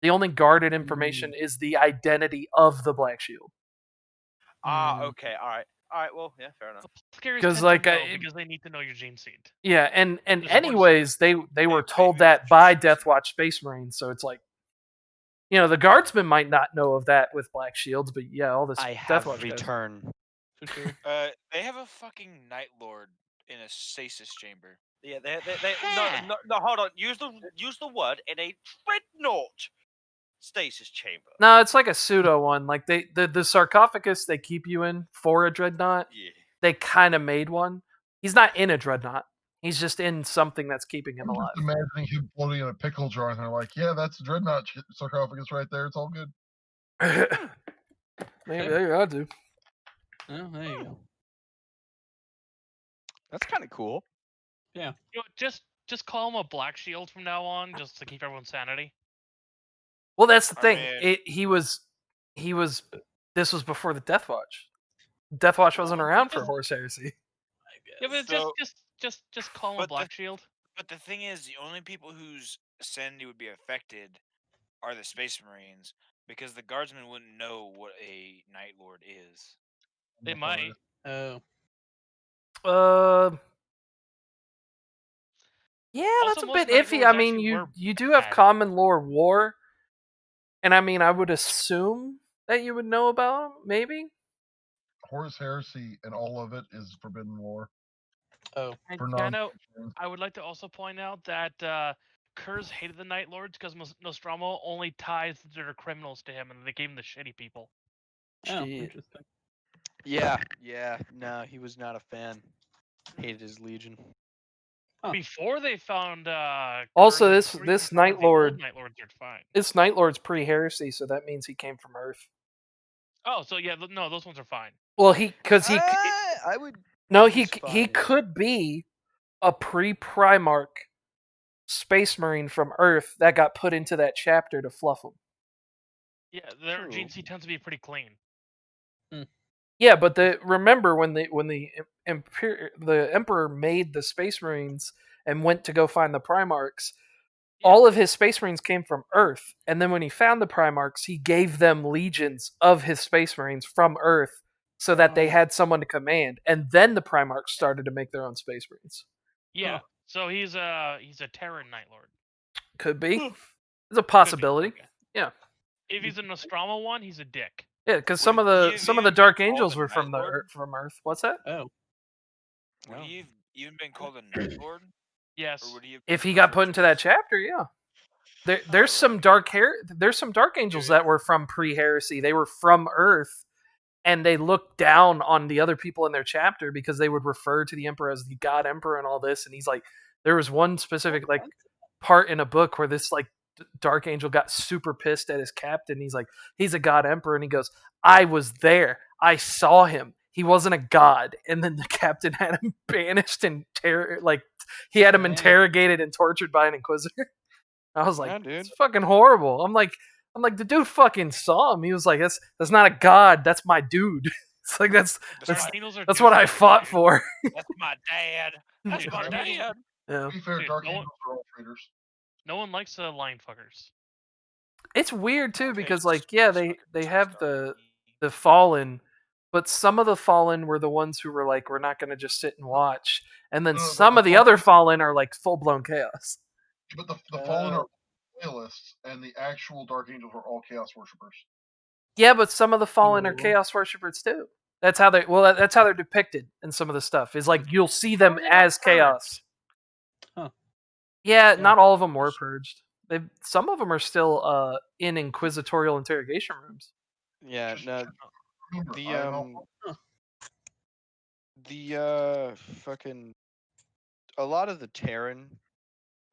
The only guarded information is the identity of the Black Shield. Okay, all right. Well, yeah, fair enough. Because like because they need to know your gene seed. Yeah, and There's anyways, they were told maybe that it's by just- Death Watch Space Marines, so it's like, the guardsmen might not know of that with Black Shields, but yeah, all this I Death have Watch guys. returned. For sure. They have a fucking Night Lord in a stasis chamber. Yeah, no, hold on. Use the word in a dreadnought stasis chamber. No, it's like a pseudo one. Like the sarcophagus they keep you in for a dreadnought, Yeah. they kind of made one. He's not in a dreadnought. He's just in something that's keeping him I'm alive. just imagining him floating in a pickle jar, and they're like, "Yeah, that's a dreadnought sarcophagus right there. It's all good." Maybe I do. Oh, there you go. That's kind of cool. Yeah. You know, just call him a Black Shield from now on, just to keep everyone's sanity. Well, that's the I thing. mean- He was. This was before the Death Watch. Death Watch wasn't around for Horse Heresy. Yeah, but So- just call him a but Black Shield. But the thing is, the only people whose sanity would be affected are the Space Marines, because the Guardsmen wouldn't know what a Night Lord is. They might. Oh. Yeah, Also, that's a most bit Night iffy. Lords I mean, actually were you do have bad. common lore war, and I mean, I would assume that you would know about him, maybe. Horus Heresy and all of it is forbidden lore. Oh. And For Kano, I would like to also point out that Kurz hated the Night Lords because Nostromo only ties their criminals to him, and they gave him the shitty people. Oh, Shit. interesting. Yeah. No, he was not a fan. Hated his Legion. Huh. Before they found Also, Kurz, this before he this confirmed Night the old Lord, Night Lords are fine. this Night Lord's pre-heresy, so that means he came from Earth. Oh, so yeah, no, those ones are fine. Well, because he I would. no he's he fine. could be a pre-Primarch Space Marine from Earth that got put into that chapter to fluff him. Yeah, their True. gene seed tends to be pretty clean. Yeah, but remember when the Emperor made the Space Marines and went to go find the Primarchs, all of his Space Marines came from Earth, and then when he found the Primarchs, he gave them legions of his Space Marines from Earth so that they had someone to command, and then the Primarchs started to make their own Space Marines. Yeah, Huh. so he's a Terran Night Lord. Could be. It's a possibility. Okay. Yeah. If he's a Nostromo one, he's a dick. Yeah, because Would some of he the have some of the even Dark been called Angels a were from Night the Lord? from Earth. What's that? Oh. Would Oh. he have even been called a Night Lord? Yes. Or would he have If been he got referred put to into that as- chapter, yeah. There's right. some there's some Dark Angels that were from pre-heresy. They were from Earth, and they looked down on the other people in their chapter because they would refer to the Emperor as the God Emperor and all this. And he's like, there was one specific like part in a book where this like Dark Angel got super pissed at his captain. He's like, he's a God Emperor, and he goes, I was there, I saw him. He wasn't a god. And then the captain had him banished and he had him Damn. interrogated and tortured by an Inquisitor. I was like, Yeah, dude. it's fucking horrible. I'm like, the dude fucking saw him. He was like, that's not a god. That's my dude. It's like that's Dark Angels are what I douchebags, fought dude. for. That's my dad. That's Dude, my Dark Angels- dad. Yeah, To be fair, Dude, Dark no one- Angels are all traitors. No one likes the line fuckers. it's weird too Okay, because just like yeah, fucking they sucks, have Dark. the Fallen but some of the Fallen were the ones who were like, we're not going to just sit and watch. And then No, some of the other Fallen are like full blown chaos. But the Fallen are loyalists, and the actual Dark Angels are all Chaos worshippers. Yeah, but some of the Fallen are chaos worshippers too. That's how that's how they're depicted in some of the stuff. Is like you'll see them as chaos. Huh. Yeah, not all of them were purged. Some of them are still in inquisitorial interrogation rooms. Yeah, no, Remember, the I am all fucking a lot of the Terran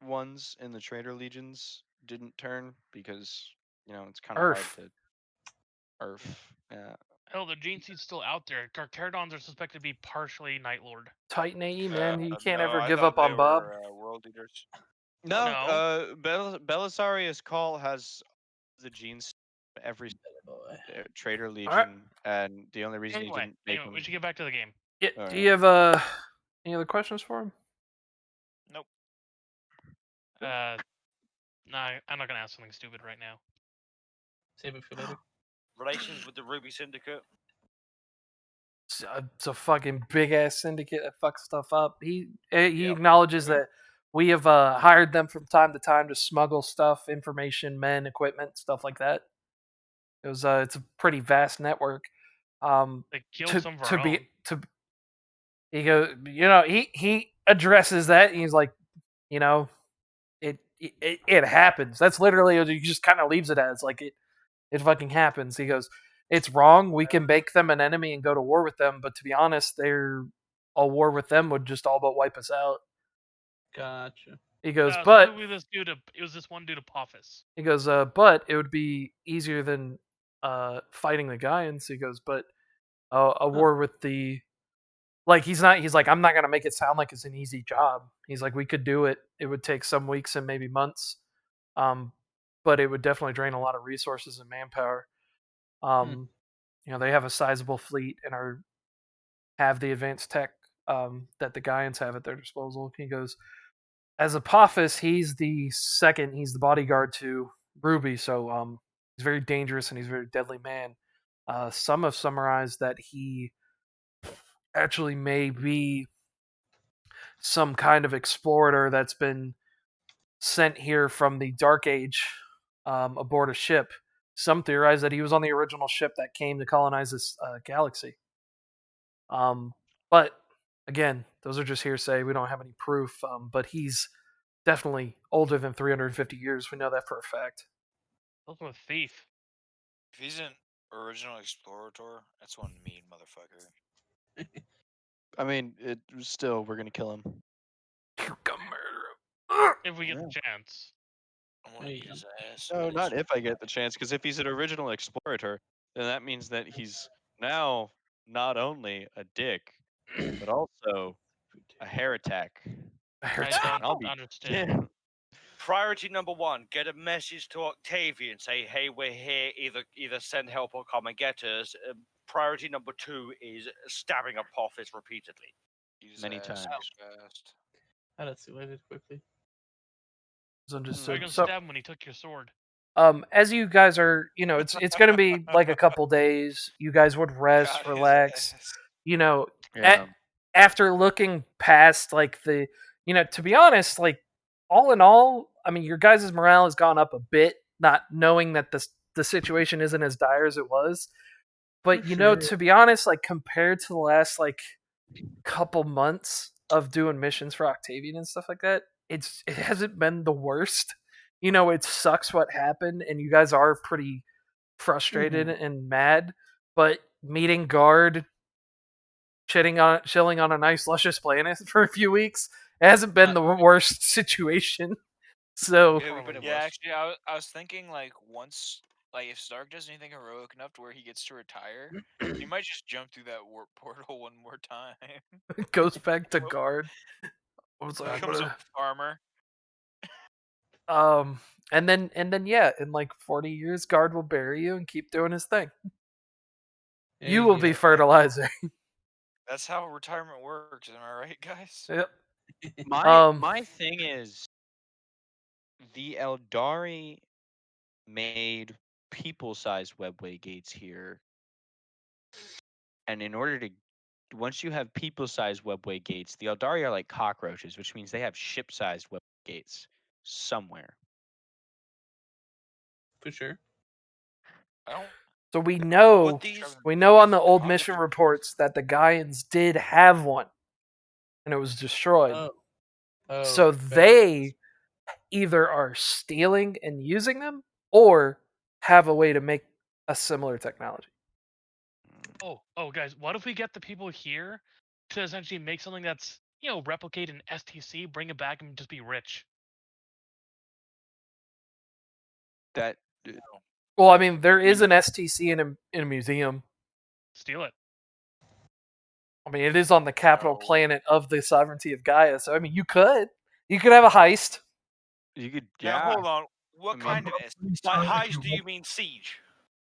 ones in the Traitor Legions didn't turn because it's kind of hard Earth. to Earth. Yeah. Hell, the gene seed's still out there. Garterodons are suspected to be partially Night Lord. Titan AE, man. You can't no, ever I give thought up they on Bob. were world eaters. No, No. Belisarius Call has the genes every Traitor Legion, Alright. and the only reason he didn't make Anyway, them. we should get back to the game. Yeah, All do right. you have any other questions for him? Nope. Nah, I'm not gonna ask something stupid right now. Save it for later. Relations with the Ruby Syndicate. It's a fucking big ass syndicate that fucks stuff up. He Yep. acknowledges that we have hired them from time to time to smuggle stuff, information, men, equipment, stuff like that. It's a pretty vast network. They killed some of our own. He goes, he addresses that. And he's like, it happens. That's literally he just kind of leaves it as like it fucking happens. He goes, it's wrong. We can make them an enemy and go to war with them, but to be honest, a war with them would just all but wipe us out. Gotcha. He goes, So but it was this one dude, Apophis. he goes, but it would be easier than fighting the Gaians. He goes, but a war with the he's like, I'm not gonna make it sound like it's an easy job. He's like, we could do it. It would take some weeks and maybe months. But it would definitely drain a lot of resources and manpower. They have a sizable fleet and have the advanced tech that the Gaians have at their disposal. He goes, as Apophis, he's the bodyguard to Ruby, so he's very dangerous and he's a very deadly man. Some have summarized that he actually may be some kind of explorer that's been sent here from the Dark Age aboard a ship. Some theorize that he was on the original ship that came to colonize this galaxy. But again, those are just hearsay. We don't have any proof. But he's definitely older than 350 years. We know that for a fact. Also a thief. If he's an original explorator, that's one mean motherfucker. I mean, we're gonna kill him. You come murder him. If we get the chance. I'm gonna eat his ass. No, not if I get the chance, because if he's an original explorator, then that means that he's now not only a dick, but also a heretic. I I'll don't be understand. Priority number one: get a message to Octavian. Say, "Hey, we're here. Either send help or come and get us." Priority number two is stabbing Apophis repeatedly. Many times. Fast. Let's see. Let it quickly. How are you Understood. gonna So, stab him when he took your sword? as you guys are, it's going to be like a couple days. You guys would rest, Got his relax. ass. Yeah. After looking past to be honest, like all in all, I mean, your guys' morale has gone up a bit, not knowing that the situation isn't as dire as it was. But to be honest, like compared to the last couple months of doing missions for Octavian and stuff like that, it hasn't been the worst. It sucks what happened, and you guys are pretty frustrated and mad. But meeting Guard, chilling on a nice luscious planet for a few weeks, it hasn't been the worst situation. So Yeah, actually, I was thinking once, if Stark does anything heroic enough to where he gets to retire, he might just jump through that warp portal one more time. it goes back to Guard. Becomes a farmer. And then yeah, in 40 years, Guard will bury you and keep doing his thing. You will be fertilizer. That's how retirement works. Am I right, guys? Yep. My thing is, the Eldari made people-sized webway gates here And in order to, once you have people-sized webway gates, the Eldari are like cockroaches, which means they have ship-sized webway gates somewhere. For sure. I don't. So we Would know these on the old How mission would- reports that the Gaians did have one, and it was destroyed. Oh. Oh. So fair enough. they either are stealing and using them, or have a way to make a similar technology. Oh, guys, what if we get the people here to essentially make something that's replicate an STC, bring it back, and just be rich? That Well, I mean, there is an STC in a museum. Steal it. I mean, it is on the capital No. planet of the sovereignty of Gaia. So I mean, you could have a heist. you could, Now yeah. hold on. What I mean- kind of by heist do you mean siege?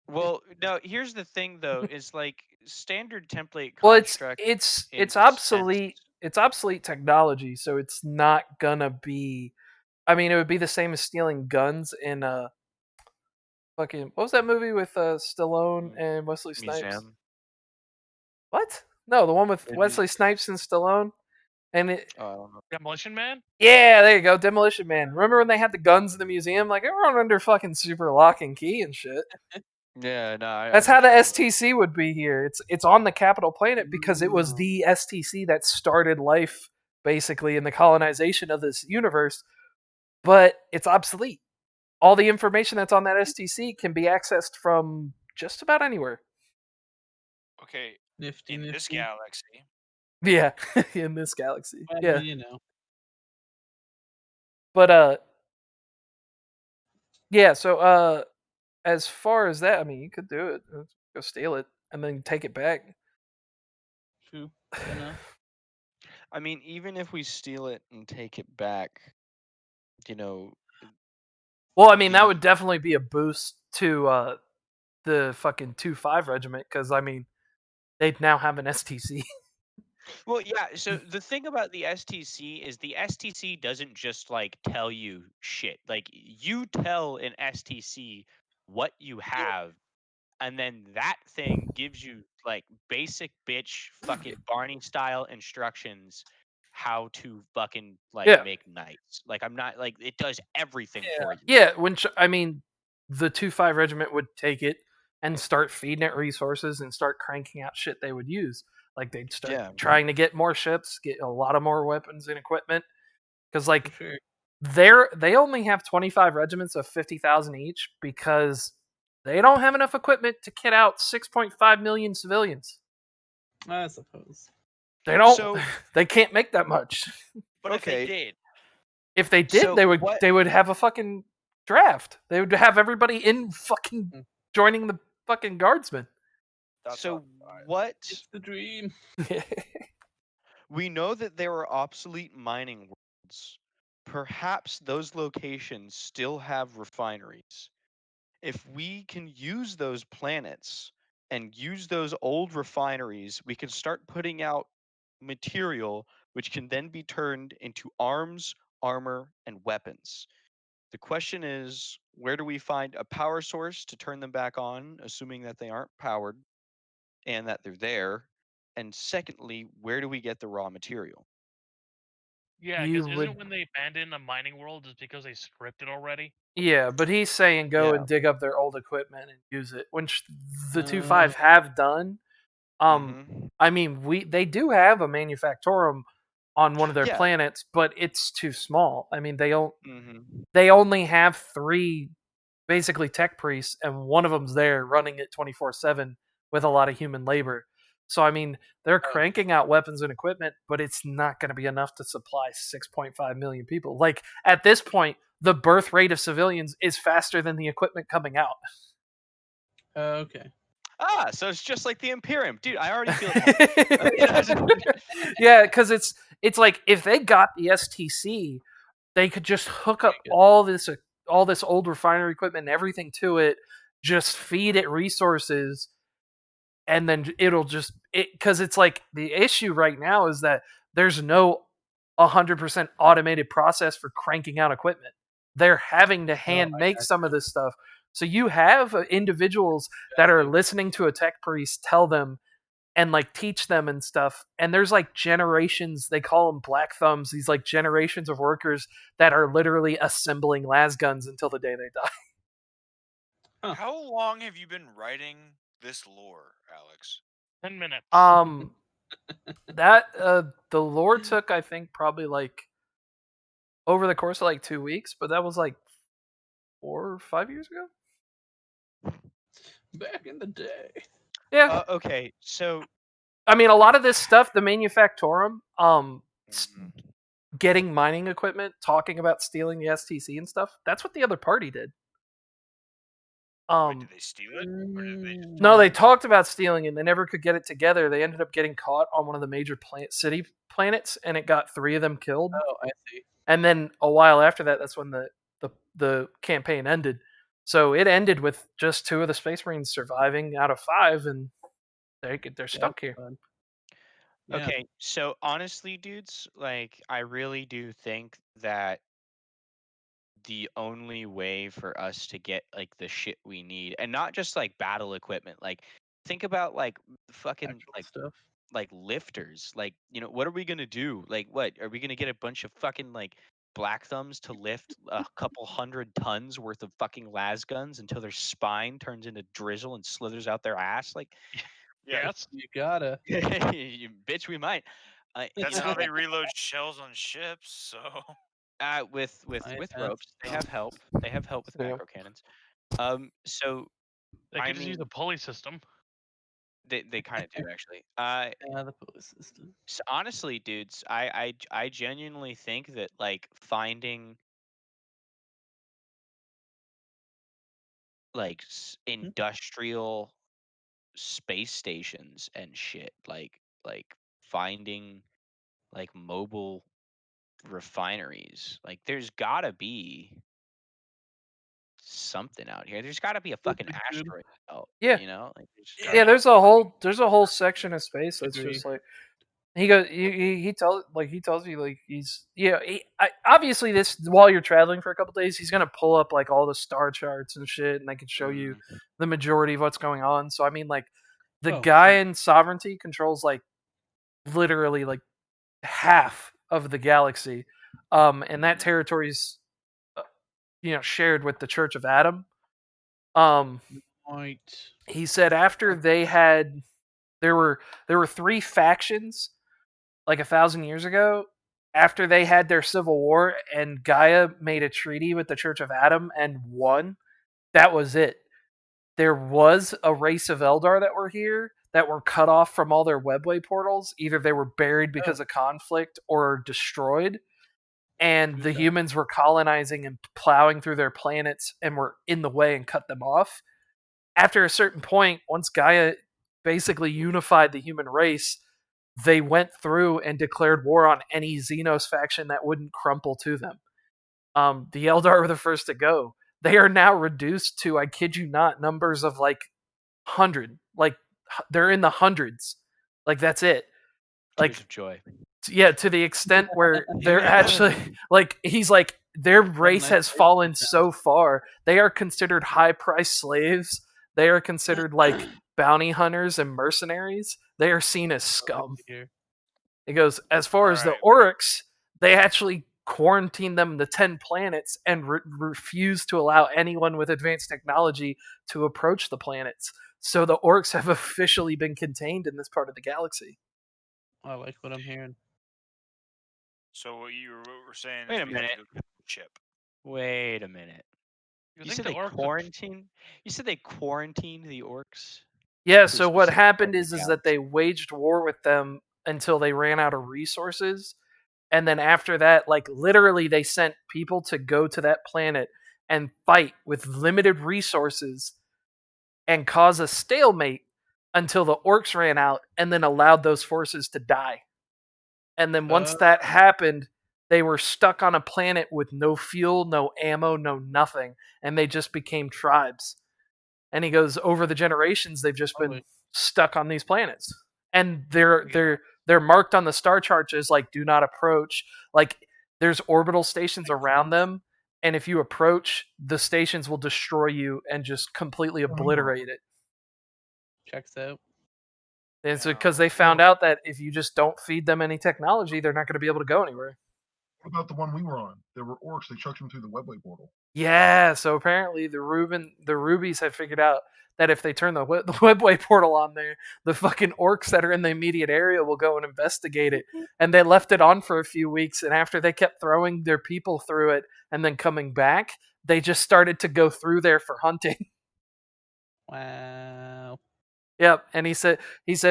Well, no. Here's the thing, though, is like standard template Well, construct. it's in the obsolete. sense- It's obsolete technology, so it's not gonna be. I mean, it would be the same as stealing guns in fucking what was that movie with Stallone and Wesley Snipes? museum. What? No, the one with Maybe. Wesley Snipes and Stallone. And it, Oh, I don't know. Demolition Man? yeah, there you go, Demolition Man. Remember when they had the guns in the museum? Like everyone under fucking super lock and key and shit. Yeah, no. That's how the STC would be here. It's on the capital planet because it was the STC that started life basically in the colonization of this universe, but it's obsolete. All the information that's on that STC can be accessed from just about anywhere. Okay, Nifty, in this nifty. galaxy, Yeah, in this galaxy. Well, Yeah. you know. But yeah, so as far as that, I mean, you could do it. Go steal it and then take it back. True. Fair enough. I mean, even if we steal it and take it back, you know, Well, I mean, that The- would definitely be a boost to the fucking 2-5 regiment because I mean, they'd now have an STC. well, yeah. So the thing about the STC is the STC doesn't just like tell you shit. Like you tell an STC what you have, and then that thing gives you like basic bitch fucking Barney style instructions how to fucking like Yeah. make knights. Like I'm not like it does everything for you. Yeah, I mean, the 2-5 regiment would take it and start feeding it resources and start cranking out shit they would use. Like they'd start Yeah. trying to get more ships, get a lot of more weapons and equipment. Because For like sure. they only have 25 regiments of 50,000 each because they don't have enough equipment to kit out 6.5 million civilians. I suppose. They don't. So- They can't make that much. But if they Okay. did, If they did, So they would what- they would have a fucking draft. They would have everybody in fucking Mm. joining the fucking guardsmen. that's so not right. what? It's the dream. We know that there are obsolete mining worlds. Perhaps those locations still have refineries. If we can use those planets and use those old refineries, we can start putting out material which can then be turned into arms, armor, and weapons. The question is, where do we find a power source to turn them back on, assuming that they aren't powered and that they're there? And secondly, where do we get the raw material? Yeah, You because would- isn't when they abandon a mining world is because they stripped it already? Yeah, but he's saying go Yeah. and dig up their old equipment and use it, which the Uh, 2-5 have done. Mhm. I mean, they do have a manufactorum on one of their Yeah. planets, but it's too small. I mean, Mhm. they only have 3 basically tech priests, and one of them's there running it 24/7 with a lot of human labor. So I mean, they're cranking out weapons and equipment, but it's not going to be enough to supply 6.5 million people. Like at this point, the birth rate of civilians is faster than the equipment coming out. Okay. Ah, so it's just like the Imperium, dude. I already feel at home. Yeah, because it's like if they got the STC, they could just hook up Yeah. all this old refinery equipment and everything to it, just feed it resources, and then it'll just because it's like the issue right now is that there's no 100% automated process for cranking out equipment. They're having to hand make some of this stuff. So you have individuals that are listening to a tech priest tell them, and like teach them and stuff. And there's like generations, they call them black thumbs, these like generations of workers that are literally assembling las guns until the day they die. Huh. How long have you been writing this lore, Alex? 10 minutes. That the lore took, I think, probably like over the course of like 2 weeks, but that was like 4 or 5 years ago. Back in the day. Yeah. Okay, so I mean, a lot of this stuff, the Manufactorum, Mhm. getting mining equipment, talking about stealing the STC and stuff, that's what the other party did. Wait, did they steal it, or did they? No, they talked about stealing it. And they never could get it together. They ended up getting caught on one of the major city planets, and it got 3 of them killed. Oh, I see. And then a while after that, that's when the campaign ended. So it ended with just 2 of the Space Marines surviving out of 5, and they're stuck here. Fun. Yeah. okay, so honestly, dudes, like I really do think that the only way for us to get like the shit we need, and not just like battle equipment, like think about like fucking Actual stuff. like lifters, like what are we gonna do? Like what are we gonna get a bunch of fucking like black thumbs to lift a couple 100 tons worth of fucking las guns until their spine turns into drizzle and slithers out their ass? Like Yes. You gotta. you bitch, we might. That's how they reload shells on ships. So With Nice ropes, they hands. have help. They have help with Yeah. macro cannons. So They I could just use mean, a pulley system. they kind of do actually. Yeah, the pulley system. So honestly, dudes, I genuinely think that like finding like industrial space stations and shit, like finding like mobile refineries, like there's gotta be something out here. There's gotta be a fucking Good. asteroid belt, Yeah. like there's Yeah. Yeah, gotta there's a whole section of space that's Agree. just like he goes he tells you like he's obviously this while you're traveling for a couple days he's gonna pull up like all the star charts and shit, and they can show you the majority of what's going on. So I mean, like the Oh, guy sure. in Sovereignty controls like literally like half of the galaxy, and that territory's shared with the Church of Adam. Right. He said after they had there were 3 factions like 1,000 years ago. After they had their civil war and Gaia made a treaty with the Church of Adam and won, that was it. There was a race of Eldar that were here that were cut off from all their webway portals. Either they were buried because of conflict or destroyed. And the humans were colonizing and plowing through their planets and were in the way and cut them off. After a certain point, once Gaia basically unified the human race, they went through and declared war on any Xenos faction that wouldn't crumple to them. The Eldar were the first to go. They are now reduced to, I kid you not, numbers of like 100. Like they're in the hundreds. Like that's it. tears Like of joy. yeah, to the extent where they're actually like he's like their race nice has race fallen now. so far. They are considered high priced slaves. They are considered like bounty hunters and mercenaries. They are seen as scum. Here. It goes as far as the Alright. Oryx, they actually quarantine them to 10 planets and refuse to allow anyone with advanced technology to approach the planets. So the Oryx have officially been contained in this part of the galaxy. I like what I'm hearing. So what you were saying Wait is a we have to minute. go get the chip. Wait a minute. You think said the they orcs would- quarantine? You said they quarantined the orcs? Yeah, To a so what specific happened part of is the that they waged war with them until they ran out of resources. And then after that, like literally they sent people to go to that planet and fight with limited resources and cause a stalemate until the orcs ran out and then allowed those forces to die. And then once that happened, they were stuck on a planet with no fuel, no ammo, no nothing, and they just became tribes. And he goes, over the generations, they've just been stuck on these planets, and they're marked on the star chart as like do not approach. Like there's orbital stations around them, and if you approach, the stations will destroy you and just completely obliterate it. Checks out. It's Yeah. because they found out that if you just don't feed them any technology, they're not going to be able to go anywhere. What about the one we were on? There were orcs. They chucked them through the webway portal. Yeah, so apparently the rubies had figured out that if they turn the webway portal on there, the fucking orcs that are in the immediate area will go and investigate it. And they left it on for a few weeks, and after they kept throwing their people through it and then coming back, they just started to go through there for hunting. Wow. Yep, and he said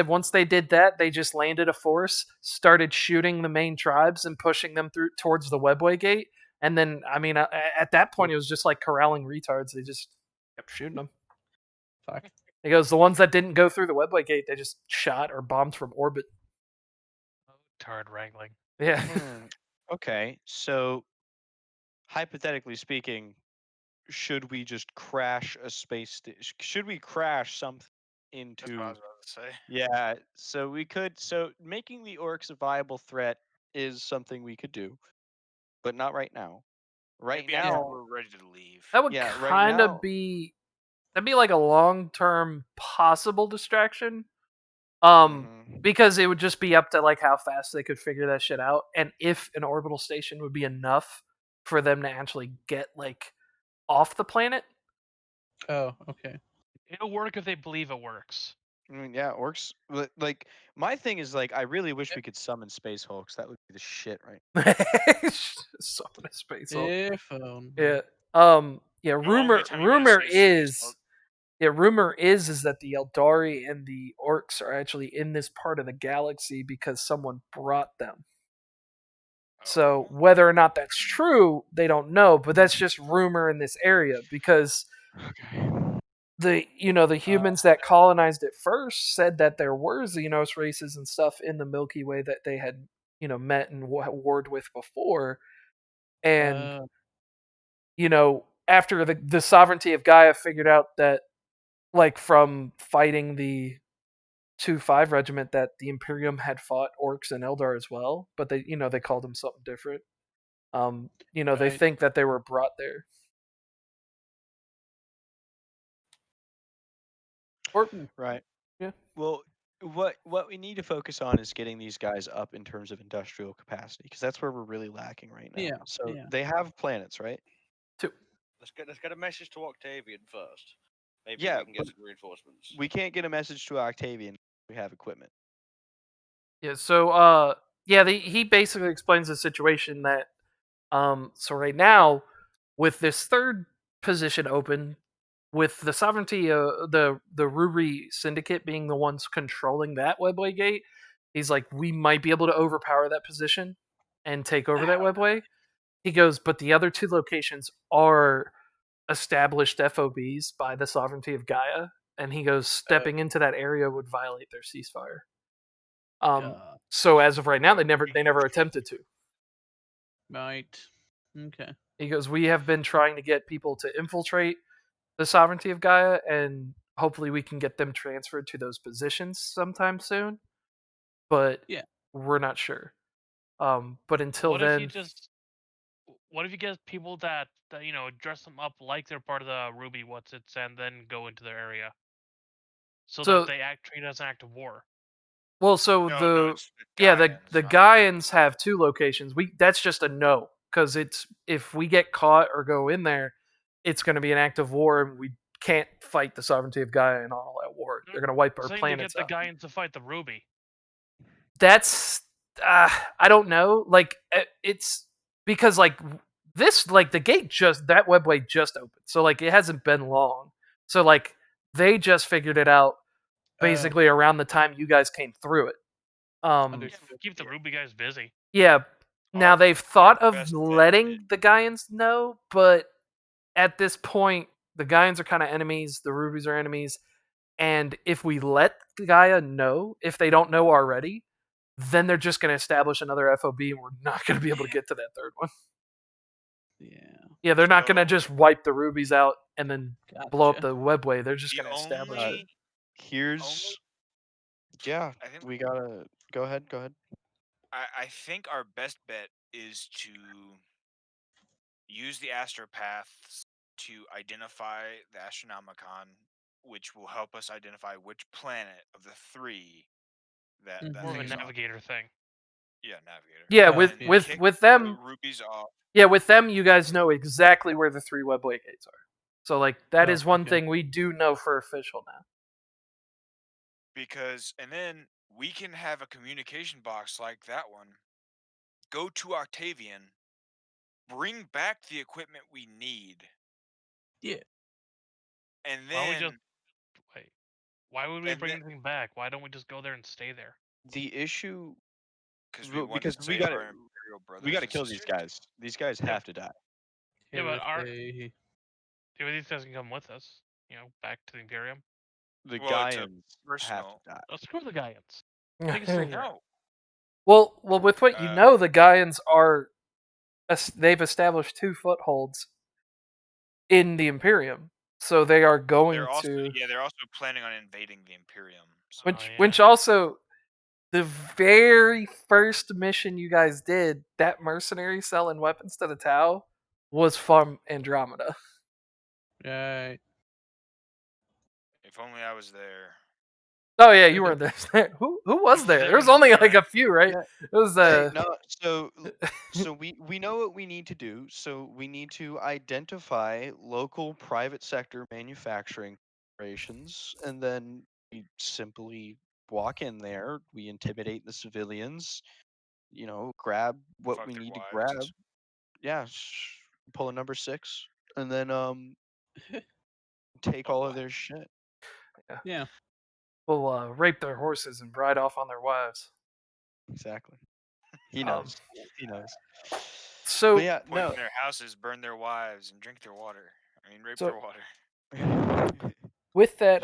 once they did that, they just landed a force, started shooting the main tribes and pushing them through towards the webway gate. And then, I mean, at that point, it was just like corralling retards. They just kept shooting them. Fuck. He goes, the ones that didn't go through the webway gate, they just shot or bombed from orbit. Turd wrangling. Yeah. Okay, so hypothetically speaking, should we just crash a space station? Should we crash something That's what I into? was about to say. Yeah, so we could. So making the orcs a viable threat is something we could do, but not right now. Right Maybe after now, we're ready to leave. That would yeah, right kind now. of be that'd be like a long-term possible distraction. Mhm. Because it would just be up to like how fast they could figure that shit out, and if an orbital station would be enough for them to actually get like off the planet. Oh, okay. It'll work if they believe it works. I mean, yeah, orcs. Like my thing is like, I really wish we could summon space hulks. That would be the shit, right? Summon a space Hulk. If only. Yeah. Yeah. The only time you're gonna Rumor say Space is. Hulk. Yeah. Rumor is that the Eldari and the orcs are actually in this part of the galaxy because someone brought them. So Oh. whether or not that's true, they don't know. But that's just rumor in this area because Okay. the humans that colonized it first said that there were Xenos races and stuff in the Milky Way that they had met and warred with before, and after the sovereignty of Gaia figured out that, like, from fighting the 2-5 regiment, that the Imperium had fought orcs and Eldar as well, but they called them something different. They Right. think that they were brought there. Or Right. yeah. Well, what we need to focus on is getting these guys up in terms of industrial capacity, because that's where we're really lacking right now. Yeah, So yeah. they have planets, right? Let's get a message to Octavian first. Maybe Yeah, we can get some reinforcements. We can't get a message to Octavian. We have equipment. Yeah, so he basically explains the situation that so right now, with this third position open, with the sovereignty the Ruri syndicate being the ones controlling that webway gate, he's like, we might be able to overpower that position and take over that webway. He goes, but the other two locations are established FOBs by the sovereignty of Gaia, and he goes, stepping into that area would violate their ceasefire. So as of right now, they never attempted to. Right. Okay. He goes, we have been trying to get people to infiltrate the sovereignty of Gaia, and hopefully we can get them transferred to those positions sometime soon. But Yeah. we're not sure. But until What then, what if you get people that dress them up like they're part of the Ruby what's its and then go into their area, so that they treat it as an act of war? Well, so No, it's the Gaians have two locations. That's just a no, because it's, if we get caught or go in there, it's going to be an act of war, and we can't fight the sovereignty of Gaia in all that war. They're going to wipe our Saying planets to out. get the Gaians to fight the Ruby. That's I don't know. Like, it's because like this, like, the gate just, that webway just opened, so like it hasn't been long. So like they just figured it out basically around the time you guys came through it. Understood. Keep the Ruby guys busy. Yeah. Now Our- they've our thought of best bet letting the Gaians know, but at this point, the Gaians are kind of enemies. The Rubies are enemies, and if we let Gaia know, if they don't know already, then they're just going to establish another FOB, and we're not going to be able to get to that third one. Yeah. Yeah, they're not going to So- just wipe the Rubies out and then blow up Gotcha. the webway. They're just The going to establish it. only- Here's yeah. I think We gotta go ahead. Go ahead. I think our best bet is to use the astropaths to identify the Astronomicon, which will help us identify which planet of the three That Mhm. that More of thing a is off. navigator thing. Yeah, navigator. Yeah, Oh, And yeah. kick with the them, rubies off. yeah, with them, you guys know exactly where the 3 webway gates are. So like that Oh, is one okay. thing we do know for official now. Because and then we can have a communication box like that one. Go to Octavian, bring back the equipment we need, Yeah. and Why don't we just then wait? Why would we and bring then anything back? Why don't we just go there and stay there? The issue, because we want to because save our Imperial brothers we got to and kill these sisters. guys. These guys Yeah. have to die. Yeah, Here but if our they these guys can come with us. Back to the Imperium. The Well, it's a Gaians have to personal. die. Oh, screw the Gaians. They can stay here. No, well, with what you Uh, know, the Gaians are they've established 2 footholds in the Imperium, so they are going they're also to they're also planning on invading the Imperium. So Oh, which yeah. also the very first mission you guys did, that mercenary selling weapons to the Tau, was from Andromeda. right. if only I was there. Oh yeah, you weren't there. Who was there? There was in only like spirit. a few, right? Yeah. It was Hey, no. So we know what we need to do. So we need to identify local private sector manufacturing operations, and then we simply walk in there. We intimidate the civilians. Grab what Fuck we their need to grab. wives. Yeah, pull a number 6, and then take Oh, all of what? their shit. Yeah. will rape their horses and ride off on their wives. Exactly. He Um, knows. He knows. But so yeah, Poison no. their houses, burn their wives, and drink their water. I mean, rape So- their water. with that,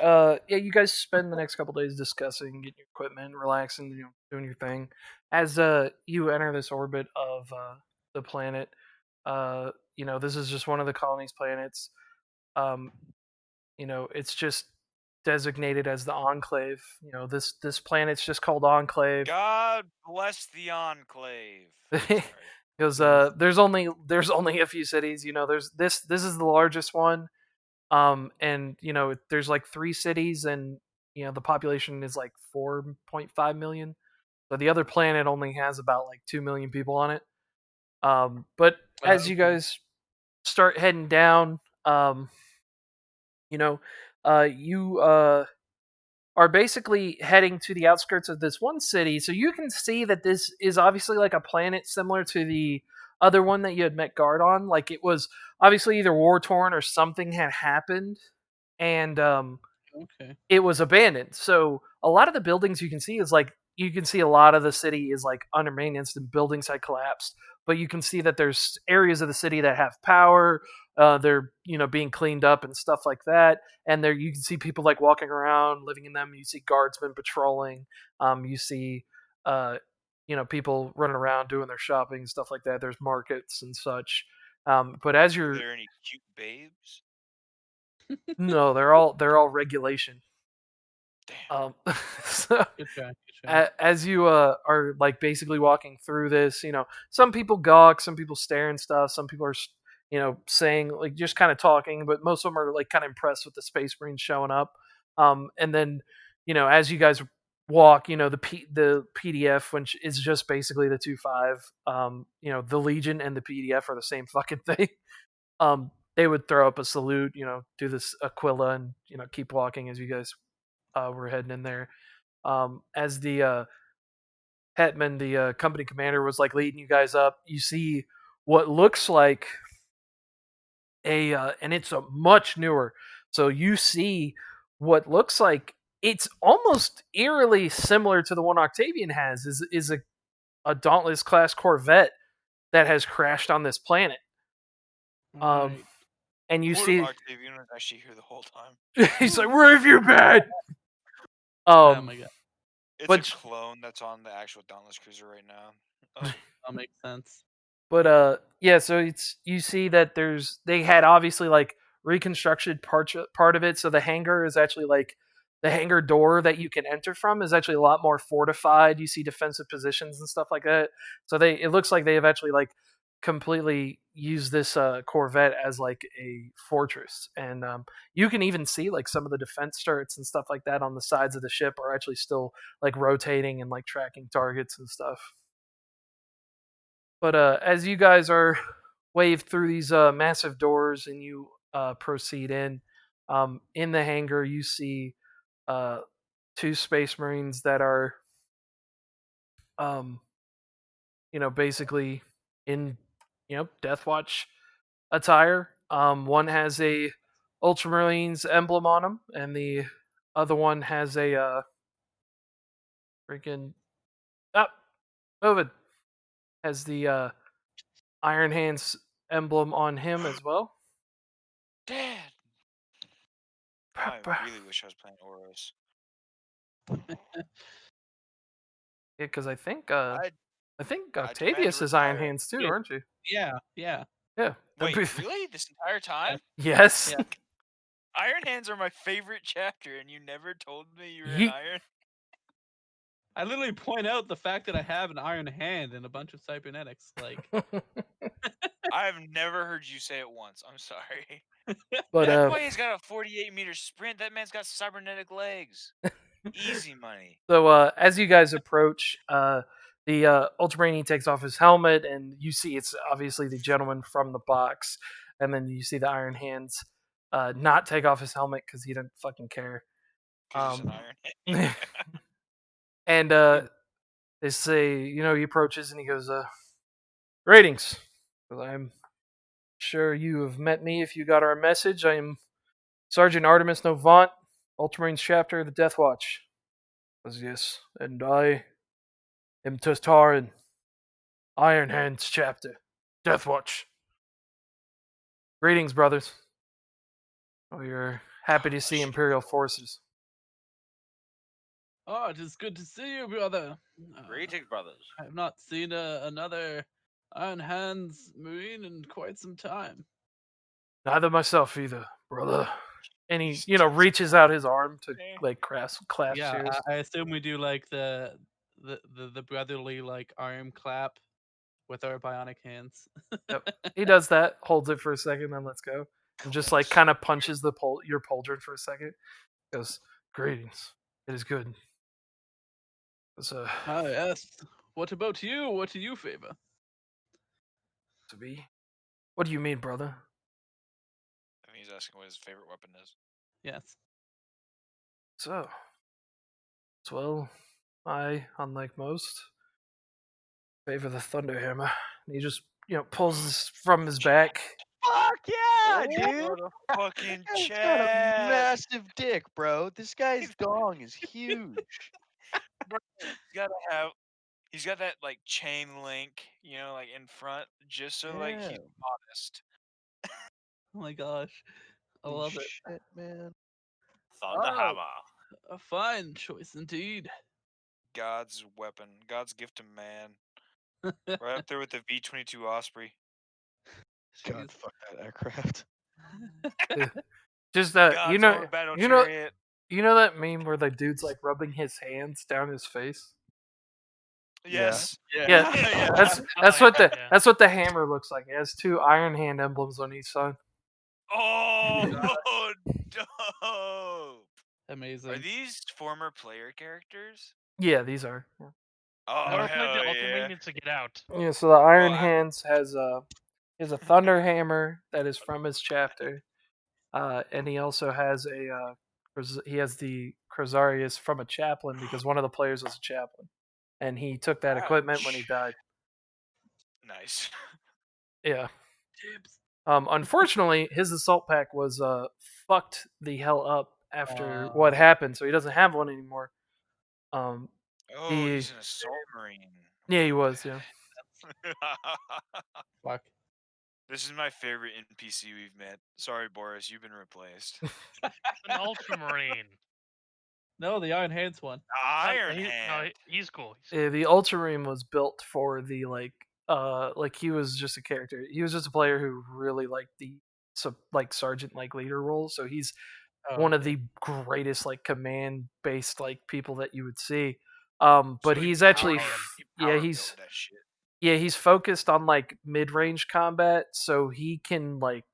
yeah, you guys spend the next couple days discussing, getting your equipment, relaxing, doing your thing. As you enter this orbit of the planet, this is just one of the colony's planets. Um, it's just designated as the Enclave. This planet's just called Enclave. God bless the Enclave. Because Yes. there's only a few cities. There's this is the largest one. And there's like 3 cities, and the population is like 4.5 million. So the other planet only has about like 2 million people on it. But as you Okay. guys start heading down, you are basically heading to the outskirts of this one city. So you can see that this is obviously like a planet similar to the other one that you had met guard on. Like it was obviously either war torn or something had happened, and Okay. it was abandoned. So a lot of the buildings you can see is like you can see a lot of the city is like under maintenance and buildings had collapsed. But you can see that there's areas of the city that have power. They're being cleaned up and stuff like that. And there you can see people like walking around, living in them. You see guardsmen patrolling. You see people running around doing their shopping and stuff like that. There's markets and such. But as Are you're there any cute babes? no, they're all regulation. Damn. So Good try. Good try. as you are like basically walking through this, some people gawk, some people stare and stuff, some people are saying like just kind of talking, but most of them are like kind of impressed with the Space Marines showing up. And then as you guys walk, the PDF, which is just basically the 2-5, the Legion and the PDF are the same fucking thing. They would throw up a salute, do this Aquila, and keep walking as you guys were heading in there. As the Hetman, the company commander, was like leading you guys up, you see what looks like and it's a much newer. So you see what looks like it's almost eerily similar to the one Octavian has. Is a Dauntless class Corvette that has crashed on this planet. Um, Right. and you What if see Octavian was actually here the whole time? he's like, "Where have you been?" Oh my god. It's but a clone that's on the actual Dauntless Cruiser right now. Oh, That makes sense. But yeah, so it's you see that they had obviously like reconstructed part of it, so the hangar is actually like the hangar door that you can enter from is actually a lot more fortified. You see defensive positions and stuff like that. So it looks like they have actually like completely use this Corvette as like a fortress, and you can even see like some of the defense turrets and stuff like that on the sides of the ship are actually still like rotating and like tracking targets and stuff. But as you guys are waved through these massive doors and you proceed in the hangar, you see two Space Marines that are, um, basically in, Death Watch attire. One has a Ultramarines emblem on him, and the other one has a freaking up, move it, has the Iron Hands emblem on him as well. Dad. Oh, I really wish I was playing Oros. Yeah, because I think I demand Octavius to is Iron retire. Hands too, Yeah. aren't you? Yeah, yeah. Yeah. Wait, really? This entire time? Yes. Yeah. Iron Hands are my favorite chapter, and you never told me you were an Ye- Iron. I literally point out the fact that I have an iron hand and a bunch of cybernetics. Like, I have never heard you say it once. I'm sorry. but That boy has got a 48-meter sprint. That man's got cybernetic legs. Easy money. so as you guys approach, the Ultramarine takes off his helmet, and you see it's obviously the gentleman from the box, and then you see the Iron Hands not take off his helmet because he didn't fucking care. Because he's an Iron Hand. And they say, he approaches and he goes, "Greetings. Well, I'm sure you have met me if you got our message. I am Sergeant Artemis Novant, Ultramarines chapter of the Death Watch." Yes, and I am Tatarin, Iron Hands chapter, Death Watch. Greetings, brothers. We are happy to see Imperial forces. oh, it is good to see you, brother. Greetings, brothers. I have not seen another Iron Hands Marine in quite some time. Neither myself either, brother. And he, He's just reaches out his arm to there. like clasp Yeah, yours. I assume we do like the brotherly like arm clap with our bionic hands. Yep. He does that, holds it for a second, then lets go, and just like kind of punches your pauldron for a second. Goes, "Greetings. It is good." It's Ah, yes. What about you? What do you favor? to be. What do you mean, brother? I think he's asking what his favorite weapon is. Yes. So, well, I, unlike most, favor the Thunderhammer. And he just, pulls this from his back. Fuck yeah, Oh, dude! what a fucking He's got a Chad. massive dick, bro. This guy's dong is huge. Bro, he's got that like chain link, like in front, just so like he's Yeah. honest. Oh my gosh. I Holy love it. shit, man. Thunderhammer. A fine choice indeed. God's weapon, God's gift to man. Right up there with the V-22 Osprey. God, Jeez. fuck that aircraft. Just God's own battle chariot. you know that meme where the dude's like rubbing his hands down his face? Yes. Yeah. Yeah. That's what the hammer looks like. It has two Iron Hand emblems on each side. Oh, dope. Amazing. Are these former player characters? Yeah, these are. Yeah. Oh, Whoever played hell the Ultimate yeah. needs to get out. Yeah, so the Iron Well, Hands has a Thunder Hammer that is from his chapter, and he also has he has the Crozarius from a chaplain because one of the players was a chaplain, and he took that equipment when he died. Nice. Yeah. Unfortunately, his assault pack was fucked the hell up after what happened, so he doesn't have one anymore. Oh, He he's an assault marine. Yeah, he was. Yeah. Fuck. This is my favorite NPC we've met. Sorry, Boris, you've been replaced. An Ultramarine. No, the Iron Hands one. Iron No, Hand. he's cool. Yeah, the Ultramarine was built for the like he was just a character. He was just a player who really liked the sergeant leader role. So he's one of the greatest command based people that you would see. But So he's actually he he's built that shit. Yeah, he's focused on like mid-range combat, so he can like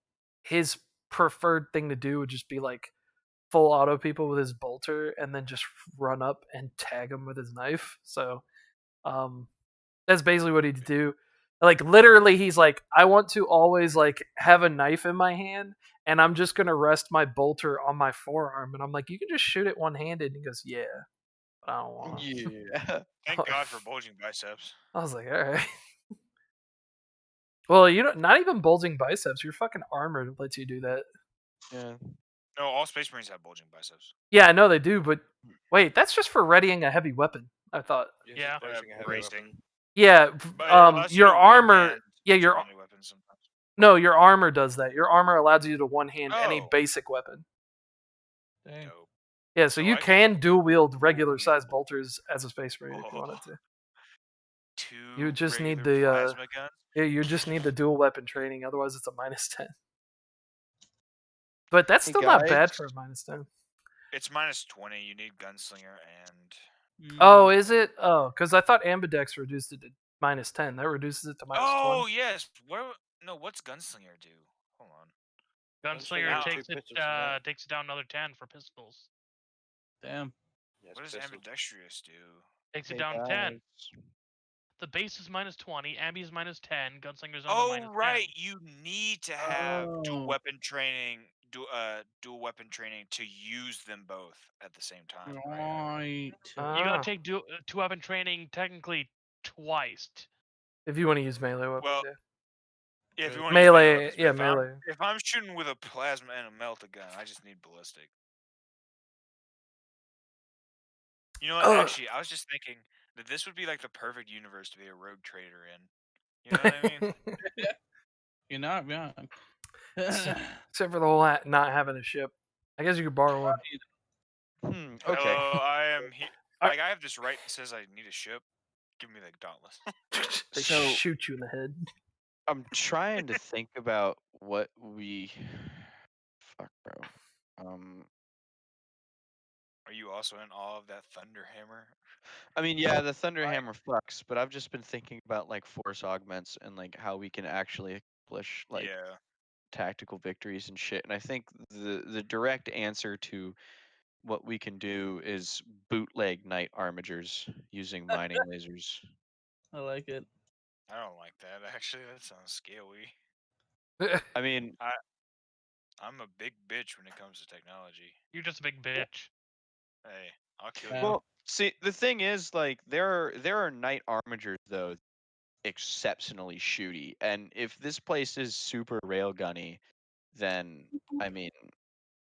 his preferred thing to do would just be like full auto people with his bolter and then just run up and tag him with his knife. So that's basically what he'd do. Like literally he's like, I want to always like have a knife in my hand and I'm just gonna rest my bolter on my forearm. And I'm like, you can just shoot it one-handed. And he goes, yeah, but I don't want to. Yeah. Thank God for bulging biceps. I was like, all right. Well, you know, not even bulging biceps. Your fucking armor lets you do that. Yeah. No, all Space Marines have bulging biceps. Yeah, I know they do, but wait, that's just for readying a heavy weapon. I thought. Yes, Yeah. bracing a heavy Bracing. weapon. Yeah, But it allows you your to armor. one-hand Yeah, your two-handed weapons sometimes. no, your armor does that. Your armor allows you to one hand any Oh. basic weapon. Dang. Dope. Yeah, so you I could can dual wield regular wield sized bolters as a space marine if you wanted to. 2 You just need regular the plasma guns. yeah, you just need the dual weapon training. Otherwise, it's a -10. But that's Hey, still not bad guys. for a -10. It's -20. You need gunslinger and. Oh, is it? Oh, because I thought ambidex reduced it to -10. That reduces it to -20. Oh yes. Where? No. What's gunslinger do? Hold on. Gunslinger Gunslinger, takes two it pistols from that. takes it down another 10 for pistols. Damn. Yes, What does pistols. ambidextrous do? Takes it Hey, down 10. guys. The base is -20, ambi is -10, gunslinger's on Oh the -10. right, you need to have dual Oh. weapon training, dual weapon training to use them both at the same time. Right. You gotta Ah, take two weapon training technically twice. if you want to use melee weapons, Well, yeah. Yeah, if you Right. want to use melee Melee, weapons, but yeah, melee. if I'm shooting with a plasma and a melta gun, I just need ballistic. You know what? Ugh. Actually, I was just thinking that this would be like the perfect universe to be a rogue trader in. You know what I mean? You're not wrong. Except for the whole not having a ship. I guess you could borrow one. Okay. Hello, I am here. I- Like I have this right that says I need a ship. Give me the Dauntless. They So- shoot you in the head. I'm trying to think about what we. Fuck, bro. Are you also in awe of that Thunderhammer? I mean, yeah, the Thunderhammer fucks, but I've just been thinking about like force augments and like how we can actually accomplish like Yeah. tactical victories and shit. And I think the direct answer to what we can do is bootleg night armigers using mining lasers. I like it. I don't like that. Actually, that sounds scary. I mean, I'm a big bitch when it comes to technology. You're just a big bitch. Hey, I'll kill Yeah. you. well, see, the thing is, like, there are night armigers though exceptionally shooty, and if this place is super railgunny, then I mean,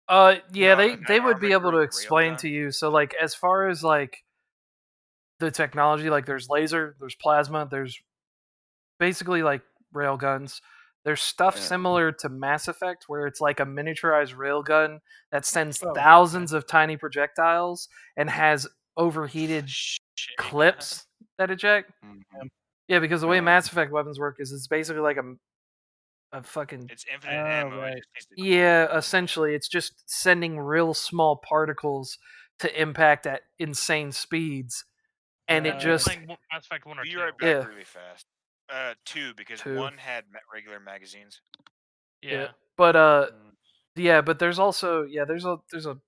Yeah, No, they night would be able to armiger explain to railgun. you. So like as far as like the technology, like there's laser, there's plasma, there's basically like railguns. There's stuff Yeah. similar to Mass Effect where it's like a miniaturized railgun that sends Oh, thousands of tiny projectiles and has overheated Shit, clips that eject. mhm. Yeah, because the way Yeah. Mass Effect weapons work is it's basically like a fucking It's infinite Oh, ammo. right. It just needs to yeah, essentially it's just sending real small particles to impact at insane speeds and it Uh, just Playing Mass Effect 1 or Be 2. right back Yeah. really fast. 2 because Two. 1 had regular magazines. Yeah. But Mm. yeah, but there's also there's a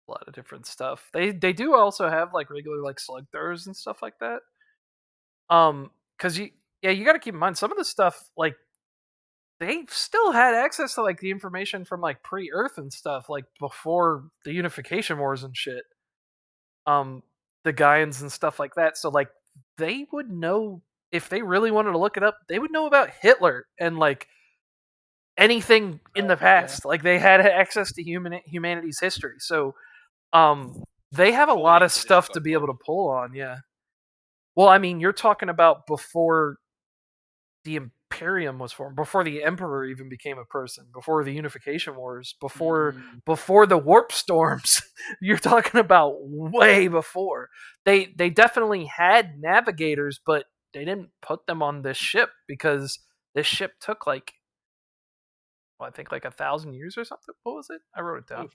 lot of different stuff. They do also have like regular like slug throwers and stuff like that. Cuz you got to keep in mind some of the stuff like they still had access to like the information from like pre-Earth and stuff like before the unification wars and shit. The Gaians and stuff like that. So like they would know if they really wanted to look it up, they would know about Hitler and like anything in the past. Like they had access to humanity's history. So they have a Fully lot of into this stuff to fuck be able world. to pull on, yeah. Well, I mean, you're talking about before the Imperium was formed, before the Emperor even became a person, before the Unification Wars, before the Warp Storms. You're talking about way before. They definitely had navigators, but they didn't put them on this ship because this ship took like I think like 1,000 years or something. What was it? I wrote it down.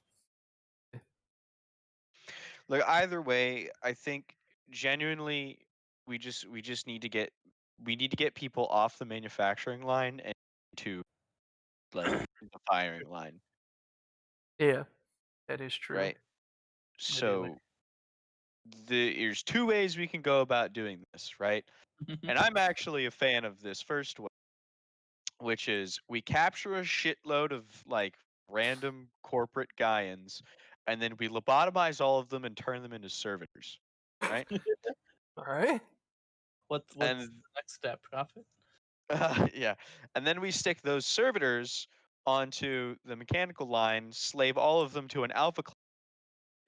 Like either way, I think genuinely we just need to get we need to get people off the manufacturing line and to like the firing line, Yeah, that is true. right? Ideally. So there's two ways we can go about doing this, right? And I'm actually a fan of this first way, which is we capture a shitload of like random corporate Gaians, and then we lobotomize all of them and turn them into servitors, right? All right. What's And the next step, Prophet? yeah, and then we stick those servitors onto the mechanical line, slave all of them to an alpha class,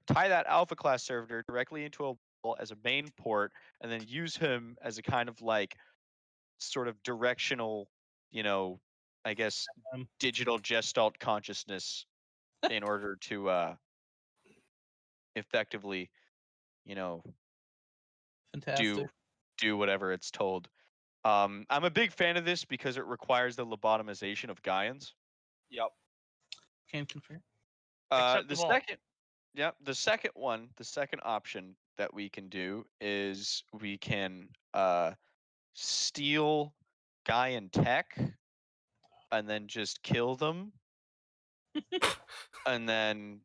tie that alpha class servitor directly into a wall as a main port, and then use him as a kind of like sort of directional, you know, I guess Um, digital gestalt consciousness in order to effectively, you know, do Fantastic. do whatever it's told. I'm a big fan of this because it requires the lobotomization of Gaians. Yep. Can confirm. The Acceptable. second, yeah, the second one, the second option that we can do is we can steal Gaian tech and then just kill them and then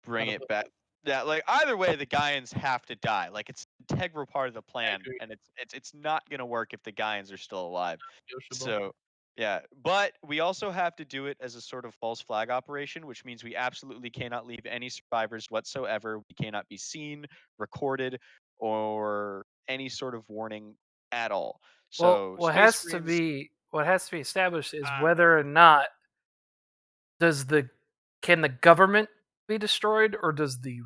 bring Not a it back. Yeah, like either way, the Gaians have to die. Like it's an integral part of the I plan, agree. and it's not gonna work if the Gaians are still alive. Negotiable. So yeah, but we also have to do it as a sort of false flag operation, which means we absolutely cannot leave any survivors whatsoever. We cannot be seen, recorded, or any sort of warning at all. Well, So Space Marines, what has to be established is Ah, whether or not does the can the government be destroyed, or does the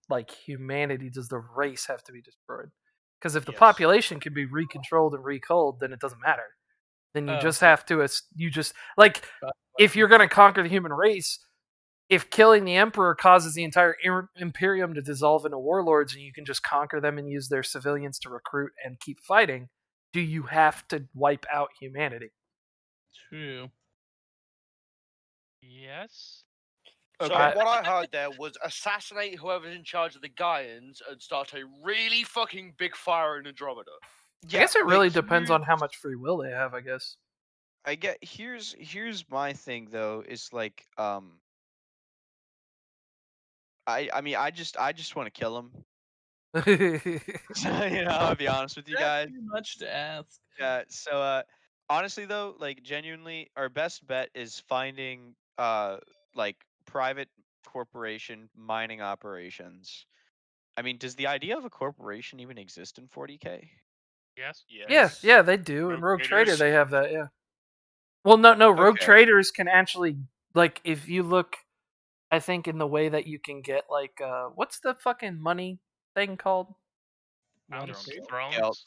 like humanity, does the race have to be destroyed? Because if the yes. population can be recontrolled and reculled, then it doesn't matter. Then you Oh, just so- have to you just like But- if you're going to conquer the human race, if killing the emperor causes the entire imperium to dissolve into warlords and you can just conquer them and use their civilians to recruit and keep fighting, do you have to wipe out humanity? True. Yes. So Okay. what I heard there was assassinate whoever's in charge of the Gaians and start a really fucking big fire in Andromeda. I guess it but really depends on here's- how much free will they have, I guess. I get here's my thing though is like I mean I just want to kill him. I'll be honest with you That's guys. too much to ask. Yeah. So honestly though, like genuinely, our best bet is finding like private corporation mining operations. I mean, does the idea of a corporation even exist in 40k? Yes. Yeah, Yes. yeah, they do. In Rogue Rogue Trader, Traders. they have that. Yeah. Well, no. Rogue Okay. Traders can actually, like, if you look, I think in the way that you can get like, what's the fucking money thing called? One Mounts, free? thrones,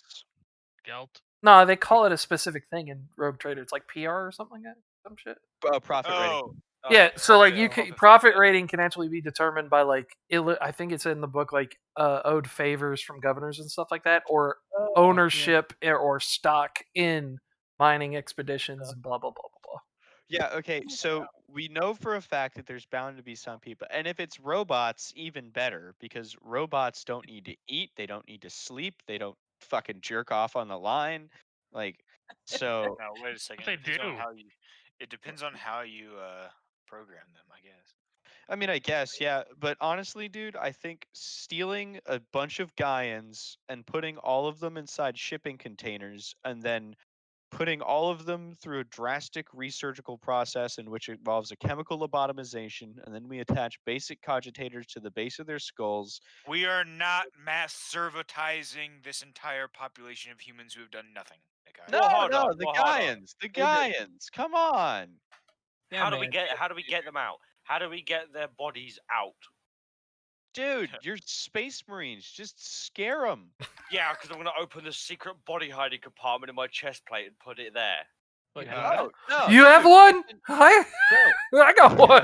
gelt. No, they call it a specific thing in Rogue Trader. It's like PR or something like that. Some shit. Profit rating. Oh, Yeah, so like profit- you can profit profit factor. rating can actually be determined by like I think it's in the book, like owed favors from governors and stuff like that, or Oh, ownership or stock in mining expeditions and blah blah blah blah blah. Yeah, okay. So we know for a fact that there's bound to be some people. And if it's robots, even better, because robots don't need to eat, they don't need to sleep, they don't fucking jerk off on the line. Like so no, wait a second. They It depends on do. how you. It depends on how you program them, I guess. I mean I guess, yeah, but honestly, dude, I think stealing a bunch of Gaians and putting all of them inside shipping containers and then putting all of them through a drastic resurgical process in which it involves a chemical lobotomization, and then we attach basic cogitators to the base of their skulls. We are not mass servitizing this entire population of humans who have done nothing. Nikai. No, Well, hold no, on. the Well, hold on. Gaians, the Gaians. Come on, Yeah, How do we man. get them out? How do we get their bodies out? dude, you're space marines. Just scare them. Yeah, because I'm gonna open the secret body hiding compartment in my chest plate and put it there. Wait, You do have that? it? No, You have dude, one? it's I I got one.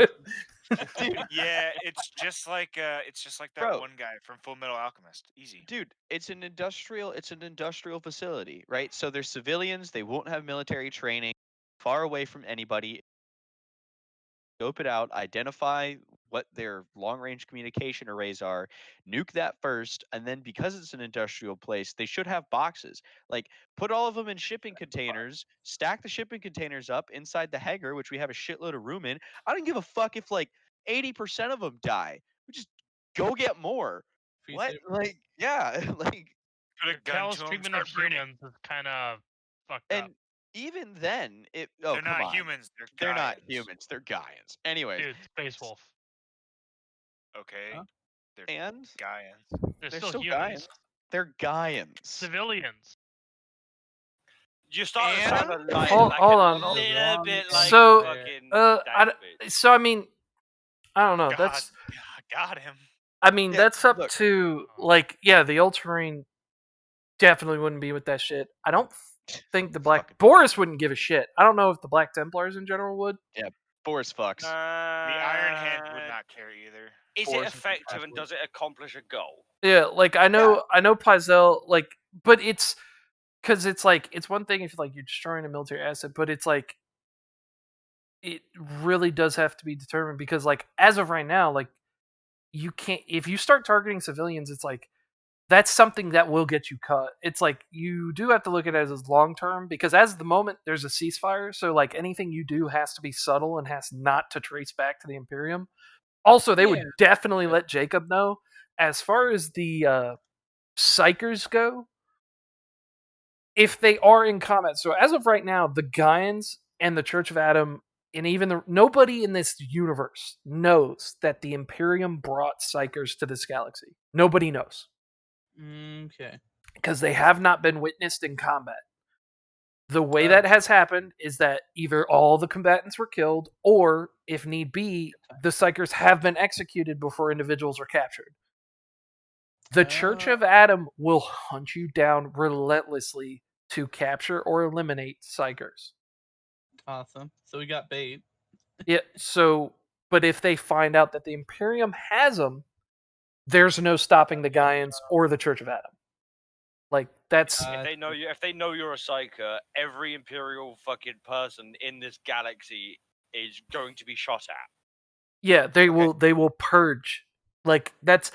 dude, Yeah, it's just like that Bro. one guy from Full Metal Alchemist. Easy. dude, it's an industrial facility, right? So they're civilians. They won't have military training. Far away from anybody. Scope it out. Identify what their long range communication arrays are, nuke that first, and then because it's an industrial place, they should have boxes. Like, put all of them in shipping containers, stack the shipping containers up inside the hangar, which we have a shitload of room in. I don't give a fuck if like 80% of them die. We just go get more. Free What? saver. Like, yeah, like, Put a The gun callous to him, treatment start of breeding. humans is kind of fucked up. and even then, it. Oh, They're come not on. humans. They're They're not Gaians. humans. They're Gaians. Anyways, Dude, Space Wolf. Okay, Huh? they're and Gaians. They're they're still still humans. Gaians. They're Gaians. Civilians. You start to And- sound like, Hold like on. a little bit like So, fucking I David. so I mean, I don't know. God, That's got him. I mean, Yeah, that's up look. to like the Ultramarine definitely wouldn't be with that shit. I don't think the Black Fucking- Boris wouldn't give a shit. I don't know if the Black Templars in general would. Force fucks. The Iron Hand would not care either. Is it Force effective and does it accomplish a goal? Yeah, like I know Pyzel, like, but it's because it's like it's one thing if like you're destroying a military asset, but it's like it really does have to be determined because like as of right now, like you can't if you start targeting civilians, it's like that's something that will get you cut. It's like you do have to look at it as long term because as of the moment there's a ceasefire, so like anything you do has to be subtle and has not to trace back to the Imperium. Also, they would definitely let Jacob know. As far as the Psychers go, if they are in combat, so as of right now, the Gaians and the Church of Adam, and even nobody in this universe knows that the Imperium brought Psychers to this galaxy. Nobody knows. Okay. Because they have not been witnessed in combat. The way Oh. that has happened is that either all the combatants were killed, or, if need be, the Psychers have been executed before individuals were captured. The Church of Adam will hunt you down relentlessly to capture or eliminate Psychers. Awesome. So we got bait. Yeah, so, but if they find out that the Imperium has them, there's no stopping the Gaians or the Church of Adam. Like, that's... If they know you're a psyker, every Imperial fucking person in this galaxy is going to be shot at. Yeah, they will purge. Like that's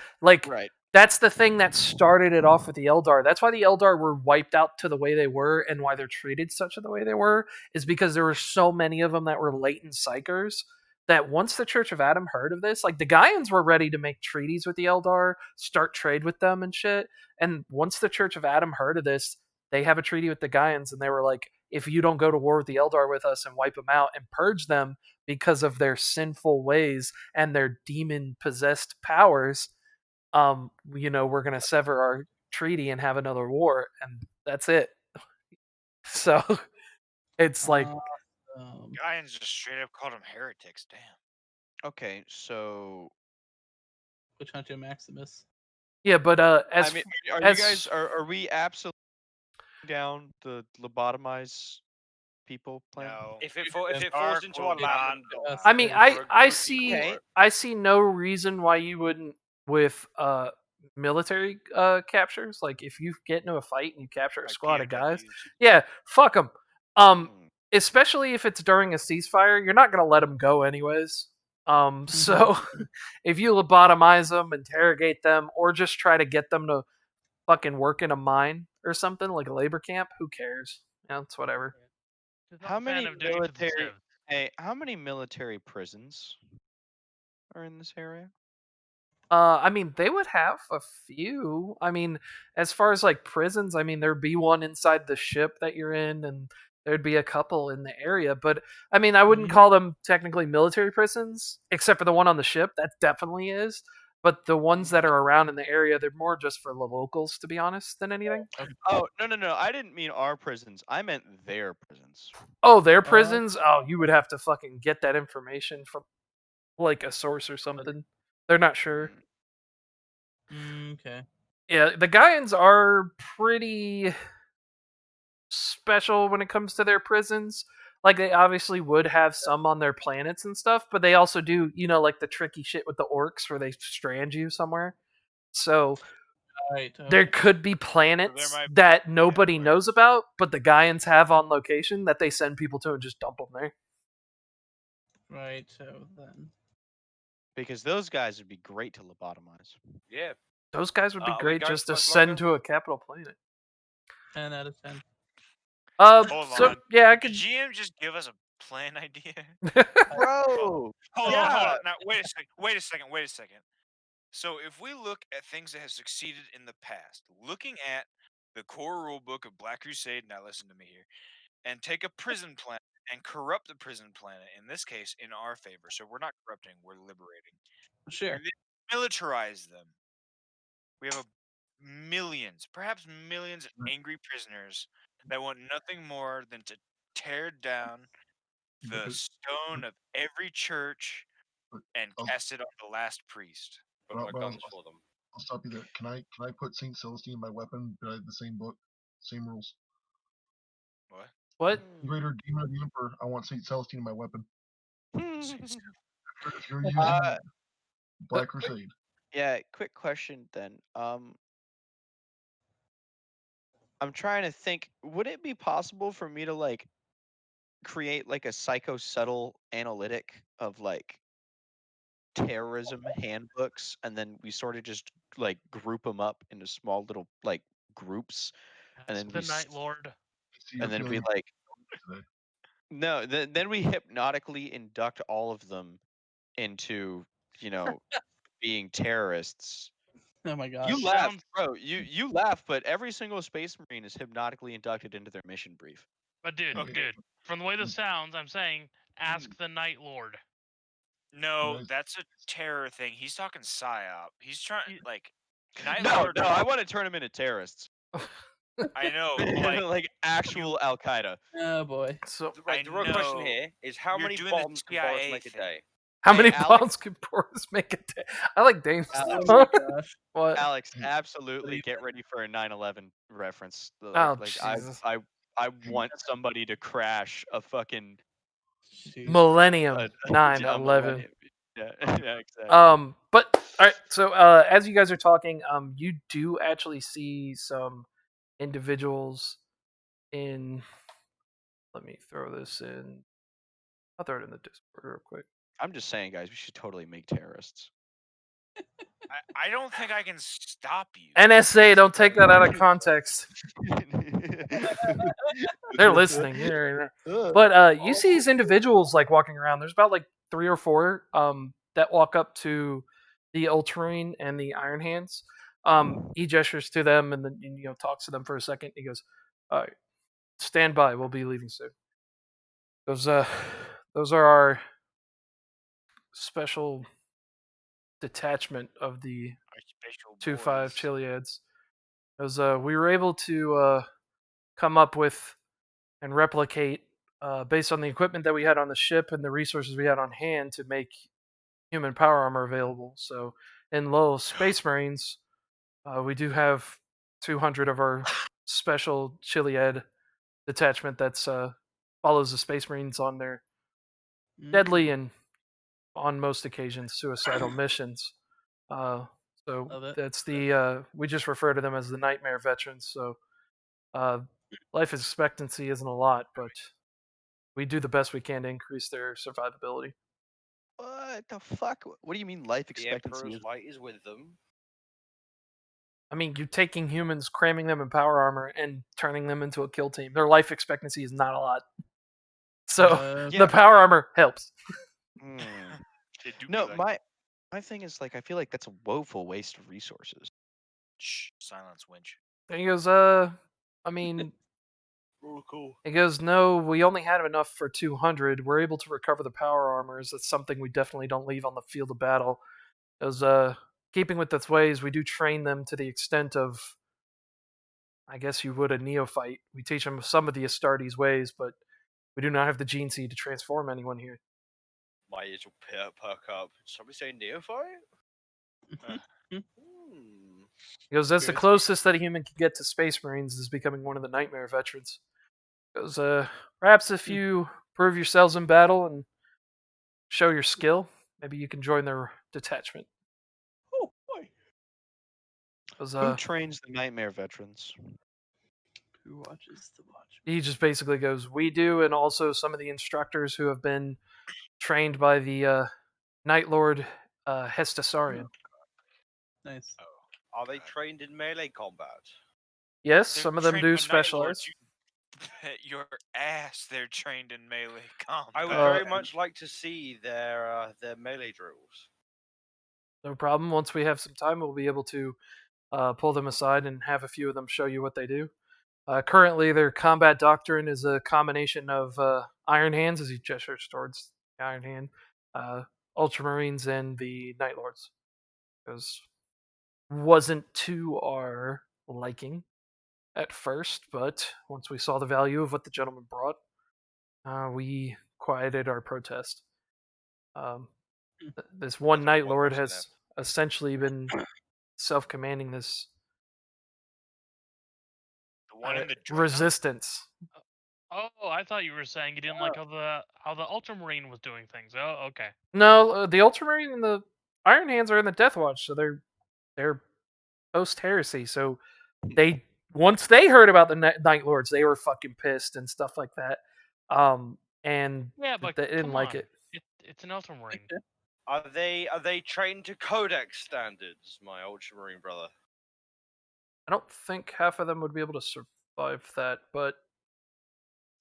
that's the thing that started it off with the Eldar. That's why the Eldar were wiped out to the way they were, and why they're treated such the way they were is because there were so many of them that were latent psychers that once the Church of Adam heard of this, like the Gaians were ready to make treaties with the Eldar, start trade with them and shit. And once the Church of Adam heard of this, they have a treaty with the Gaians, and they were like, if you don't go to war with the Eldar with us and wipe them out and purge them because of their sinful ways and their demon possessed powers, we're gonna sever our treaty and have another war, and that's it. So it's like Gaians just straight up called them heretics. Damn. Okay, so Which Hunter Maximus? yeah, but as I mean, are as, you guys are we absolutely down the lobotomize people plan? No. If it falls Dark into will our lap, not. I mean, for a I good see people. I see no reason why you wouldn't with military captures. Like if you get into a fight and you capture a Like squad of guys, POWs. yeah, fuck them. Especially if it's during a ceasefire, you're not gonna let them go anyways. So if you lobotomize them, interrogate them, or just try to get them to fucking work in a mine or something like a labor camp, who cares? Yeah, it's whatever. Just not How a fan many of doing it to the military? civs. Hey, how many military prisons are in this area? I mean, they would have a few. I mean, as far as like prisons, I mean, there'd be one inside the ship that you're in, and there'd be a couple in the area. But I mean, I wouldn't call them technically military prisons, except for the one on the ship. That definitely is. But the ones that are around in the area, they're more just for the locals, to be honest, than anything. Oh no! I didn't mean our prisons. I meant their prisons. Oh, their prisons? Oh, you would have to fucking get that information from like a source or something. They're not sure. Okay. Yeah, the Gaians are pretty special when it comes to their prisons. Like they obviously would have some on their planets and stuff, but they also do, like the tricky shit with the orcs where they strand you somewhere. So Right. there could be planets might be that nobody somewhere. knows about, but the Gaians have on location that they send people to and just dump them there. Right. So then. because those guys would be great to lobotomize. Yeah. Those guys would be Are we great going just for to much send longer? to a capital planet. 10 out of 10. Hold So on. yeah, I Could could. GM just give us a plan idea? Bro, Hold Yeah. on, hold on. Now, wait a second. So, if we look at things that have succeeded in the past, looking at the core rulebook of Black Crusade, now listen to me here, and take a prison planet and corrupt the prison planet, in this case, in our favor. So, we're not corrupting, we're liberating. Sure. And then militarize them. We have millions, perhaps millions of angry prisoners that want nothing more than to tear down the But- stone of every church but and I'll- cast it on the last priest. Got my Well, guns for them. I'll stop you there. Can I put Saint Celestine in my weapon? Do I have the same book, same rules? What? What? Greater Demon of the Emperor. I want Saint Celestine in my weapon. If you're using Uh, Black Crusade, yeah, quick question then. I'm trying to think. Would it be possible for me to like create like a psycho subtle analytic of like terrorism handbooks, and then we sort of just like group them up into small little like groups, and Ask then the Night Lord. see you're and then we feeling like today. no, then we hypnotically induct all of them into being terrorists. Oh my gosh. You laugh, Sounds, bro. You laugh, but every single space marine is hypnotically inducted into their mission brief. but dude, Okay. from the way this sounds, I'm saying ask the Night Lord. No, Nice. that's a terror thing. He's talking psyop. He's trying Ye- like Night No, Lord. no, I want to turn them into terrorists, I know, but like like actual Al Qaeda. Oh boy. So Right, the real question know. here is how You're many doing the bombs can Boris CIA make a thing. day? how Hey, many Alex- bombs can Boris make a day? I like Dane's. Alex- Oh my gosh. What? Alex, Hey, absolutely you get ready for a 9/11 reference. Oh, Like Jesus. I want somebody to crash a fucking Jeez. Millennium a 9/11. millennium. Yeah, yeah, exactly. But all right. So as you guys are talking, you do actually see some individuals in. Let me throw this in. I'll throw it in the Discord real quick. I'm just saying, guys, we should totally make terrorists. I don't think I can stop you. NSA, don't take that out of context. They're listening. But you see these individuals like walking around. There's about like 3 or 4 that walk up to the Ultramarine and the Iron Hands. He gestures to them and then talks to them for a second. He goes, "All right, stand by. We'll be leaving soon." Those are our special detachment of the Our special 2-5 boys. Chiliads. Because we were able to come up with and replicate, based on the equipment that we had on the ship and the resources we had on hand, to make human power armor available. So in Lowell Space Marines, we do have 200 of our special Chiliad detachment that's follows the Space Marines on their deadly Mm. and, on most occasions, suicidal missions. So Love it. that's we just refer to them as the Nightmare Veterans. So life expectancy isn't a lot, but we do the best we can to increase their survivability. What the fuck? What do you mean life The expectancy? Emperor's light is with them. I mean, you're taking humans, cramming them in power armor, and turning them into a kill team. Their life expectancy is not a lot. So Yeah. the power armor helps. Hmm. It do be No, like, my thing is like I feel like that's a woeful waste of resources. shh, silence, winch. And he goes, I mean, Oh, cool. he goes, no, we only had enough for 200. We're able to recover the power armors. That's something we definitely don't leave on the field of battle. As keeping with its ways, we do train them to the extent of, I guess you would, a neophyte. We teach them some of the Astartes ways, but we do not have the gene seed to transform anyone here. My ears will perk up. Somebody say neophyte? Uh, Hmm. He goes, that's the Curious. closest that a human can get to Space Marines, is becoming one of the Nightmare Veterans. He goes, perhaps if you prove yourselves in battle and show your skill, maybe you can join their detachment. Oh boy. Goes, Who trains the nightmare veterans? Who watches the watch? he just basically goes, we do, and also some of the instructors who have been trained by the Night Lord Hestasarian. Nice. Are they trained in melee combat? Yes, They're some of them trained do by Night Lords. specialize. You bet your ass they're trained in melee combat. I would very much like to see their melee drills. No problem. Once we have some time, we'll be able to pull them aside and have a few of them show you what they do. Currently, their combat doctrine is a combination of Iron Hands, as he gestures towards the Iron Hand, Ultramarines, and the Night Lords. Because wasn't to our liking at first, but once we saw the value of what the gentleman brought, we quieted our protest. This one There's only Night one Lord question has essentially been self-commanding this The one in the Dreadnought? resistance. Oh, I thought you were saying you didn't like how the Ultramarine was doing things. Oh, okay. No, the Ultramarine and the Iron Hands are in the Death Watch, so they're post heresy. So they once they heard about the Night Lords, they were fucking pissed and stuff like that. And Yeah, but they didn't come like on. it. It's an Ultramarine. Are they trained to Codex standards, my Ultramarine brother? I don't think half of them would be able to survive that, but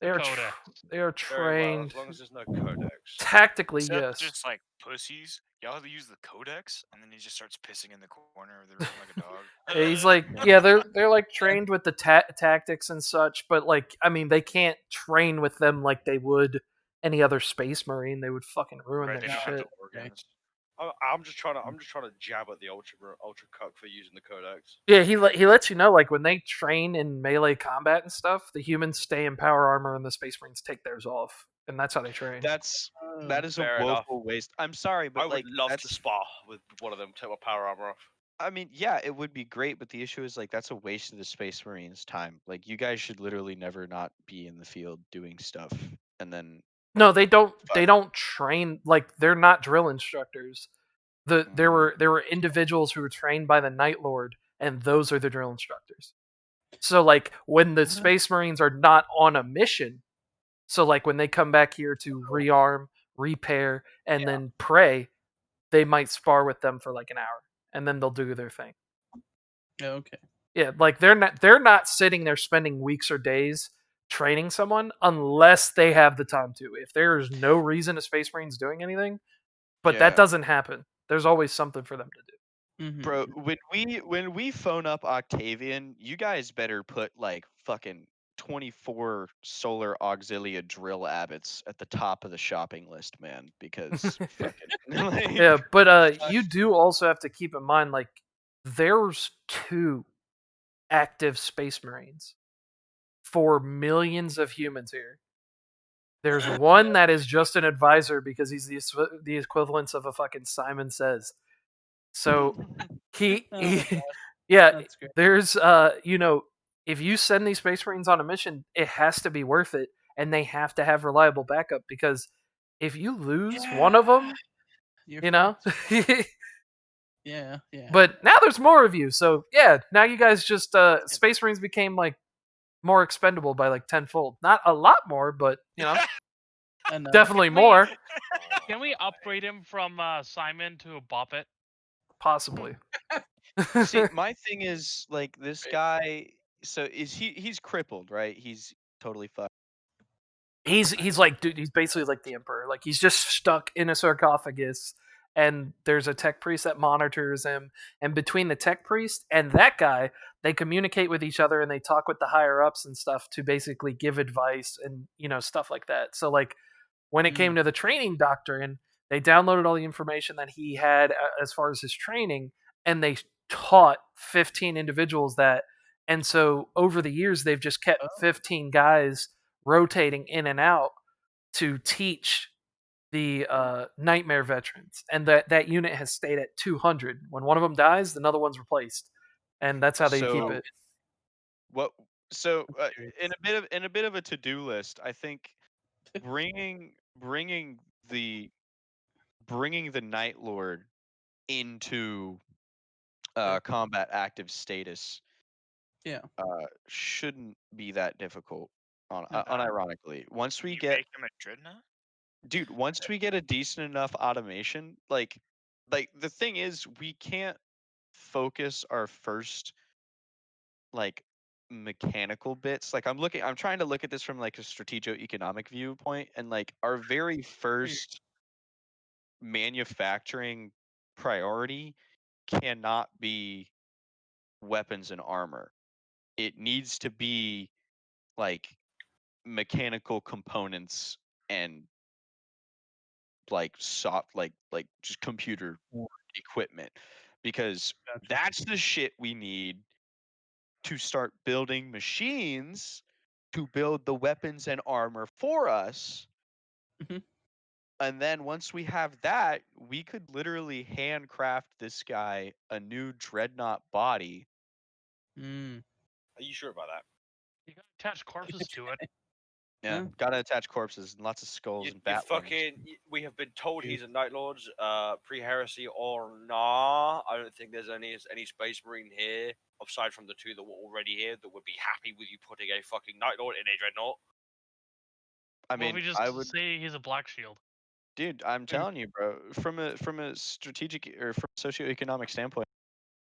they The are Codex. they are Very well, trained as long as there's no Codex. tactically. Except Yes, just like pussies. Y'all have to use the codex, and then he just starts pissing in the corner of the room like a dog. Yeah, he's like, yeah, they're like trained with the tactics and such, but like, I mean, they can't train with them like they would any other Space Marine. They would fucking ruin Right, their they don't have shit. the organs. I'm just trying to jab at the Ultra Cuck for using the Codex. Yeah, he lets you know, like when they train in melee combat and stuff, the humans stay in power armor and the Space Marines take theirs off, and that's how they train. That is a Fair enough. woeful waste. I'm sorry, but I would like love that's to spar with one of them, take my power armor off. I mean, yeah, it would be great, but the issue is like that's a waste of the Space Marines' time. Like you guys should literally never not be in the field doing stuff, and then No, they don't. They Fuck. don't train like they're not drill instructors. There Mm. were individuals who were trained by the Night Lord, and those are the drill instructors. So like when the Space Marines are not on a mission, so like when they come back here to rearm, repair, and then pray, they might spar with them for like an hour, and then they'll do their thing. Okay. Yeah, like they're not sitting there spending weeks or days training someone unless they have the time to. If there's no reason a Space Marine's doing anything, but that Yeah. doesn't happen. There's always something for them to do. Bro, when we phone up Octavian, you guys better put like fucking 24 solar auxilia drill abbots at the top of the shopping list, man, because fucking like, Yeah, but you do also have to keep in mind like there's 2 active Space Marines for millions of humans here. There's one that is just an advisor because he's the equivalence of a fucking Simon Says. So he, Oh my he gosh, yeah, that's great. there's if you send these Space Marines on a mission, it has to be worth it, and they have to have reliable backup because if you lose one of them, You're you know. Yeah, yeah. But now there's more of you, so yeah. Now you guys just Space Marines became like more expendable by like tenfold. Not a lot more, but Enough. definitely Can we- more. Can we upgrade him from Simon to a Boppet? Possibly. see, my thing is like this guy. So he's crippled, right? He's totally fucked. He's like, dude, he's basically like the emperor. Like he's just stuck in a sarcophagus, and there's a tech priest that monitors him. And between the tech priest and that guy, they communicate with each other and they talk with the higher ups and stuff to basically give advice and stuff like that. So like when it came to the training doctrine, they downloaded all the information that he had as far as his training, and they taught 15 individuals that. And so over the years, they've just kept 15 guys rotating in and out to teach the nightmare veterans, and that unit has stayed at 200. When one of them dies, another one's replaced, and that's how they keep So it. what? So curious. in a bit of a to do list, I think bringing the bringing the Night Lord into combat active status Yeah. shouldn't be that difficult. Okay. Unironically, once we You get make him a Dreadnought? once we get a decent enough automation, like like the thing is, we can't focus our first like mechanical bits. Like I'm trying to look at this from like a strategico-economic viewpoint, and like our very first manufacturing priority cannot be weapons and armor. It needs to be like mechanical components and like soft like just computer equipment, because Gotcha. that's the shit we need to start building machines to build the weapons and armor for us. Mhm. And then once we have that, we could literally handcraft this guy a new dreadnought body. Mm. Are you sure about that? You gotta attach corpses to it. Yeah, Yeah. gotta attach corpses and lots of skulls and You bat wings. we have been told Yeah. he's a Night Lord, pre-heresy or nah. I don't think there's any Space Marine here, aside from the two that were already here, that would be happy with you putting a fucking Night Lord in a Dreadnought. I Well, if mean, we I just would, say he's a black shield. dude. I'm telling you, bro. From a strategic or from a socioeconomic standpoint,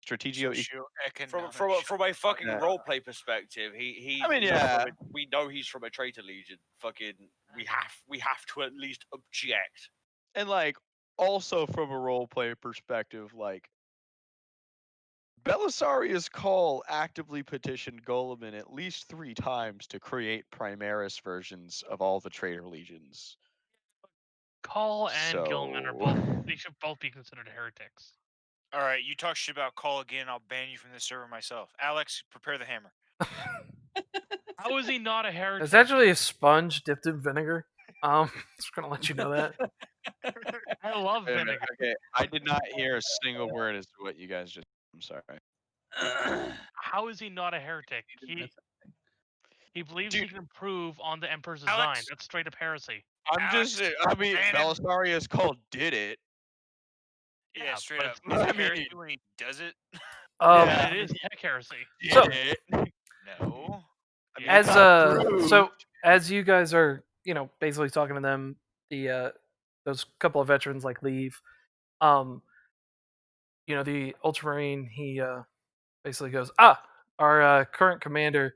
strategio. Socioeconomic. From a fucking Yeah. roleplay perspective, I mean, he's yeah. from we know he's from a traitor legion. Fucking, we have to at least object. And like also from a role player perspective, like Belisarius Call actively petitioned Goleman at least 3 times to create Primaris versions of all the traitor legions. Call and Gilman are both. So They should both be considered heretics. All right, you talk shit about Call again, I'll ban you from this server myself. Alex, prepare the hammer. How is he not a heretic? It's actually a sponge dipped in vinegar. Just gonna let you know that. I love wait a minute, vinegar. okay, I did not hear a single word as to what you guys just. I'm sorry, How is he not a heretic? He believes he dude. can improve on the Emperor's design. Alex! That's straight up heresy. I'm just. Alex, I mean, ban him. Belisarius Call did it. Yeah, Yeah, straight but up. it's Is I it mean- heresy when he does it? Um, Yeah. it is tech heresy. Did So- it. No. I mean, as it's not so proved. as you guys are, basically talking to them, the those couple of veterans like leave. Um, the Ultramarine, he basically goes, our current commander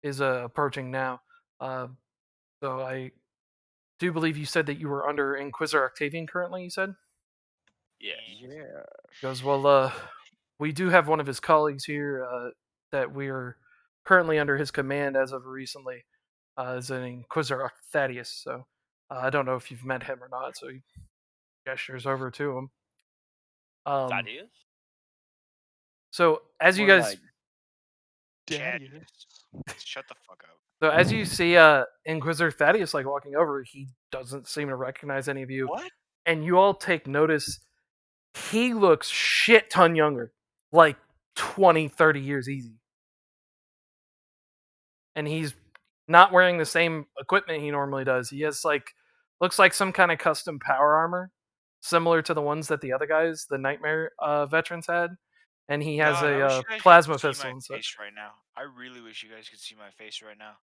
is approaching now. So I do believe you said that you were under Inquisitor Octavian currently. You said. Yes. Yeah. Goes, well, we do have one of his colleagues here that we're currently under his command as of recently, is an Inquisitor Thaddeus. So I don't know if you've met him or not. So he gestures over to him. That is. So as you More guys, like Daddy-ish. Shut the fuck up. so as you see Inquisitor Thaddeus like walking over, he doesn't seem to recognize any of you, What? and you all take notice. He looks shit ton younger, like 20, 30 years easy. And he's not wearing the same equipment he normally does. He has looks like some kind of custom power armor, similar to the ones that the other guys, the Nightmare veterans had. And he has God, I wish a you guys plasma could see pistol my and such. face right now. I really wish you guys could see my face right now.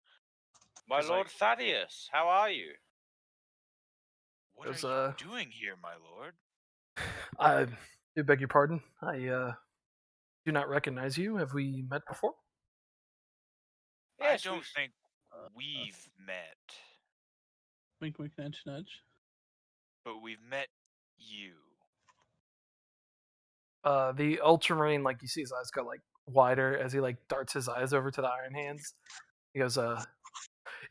My 'Cause, Lord like- Thaddeus, how are you? What Goes, are you doing here, my lord? I do beg your pardon. I do not recognize you. Have we met before? I Yes, don't think we've met, Wink, wink, nudge, nudge. but we've met you. The Ultramarine, like you see his eyes go like wider as he like darts his eyes over to the Iron Hands. He goes,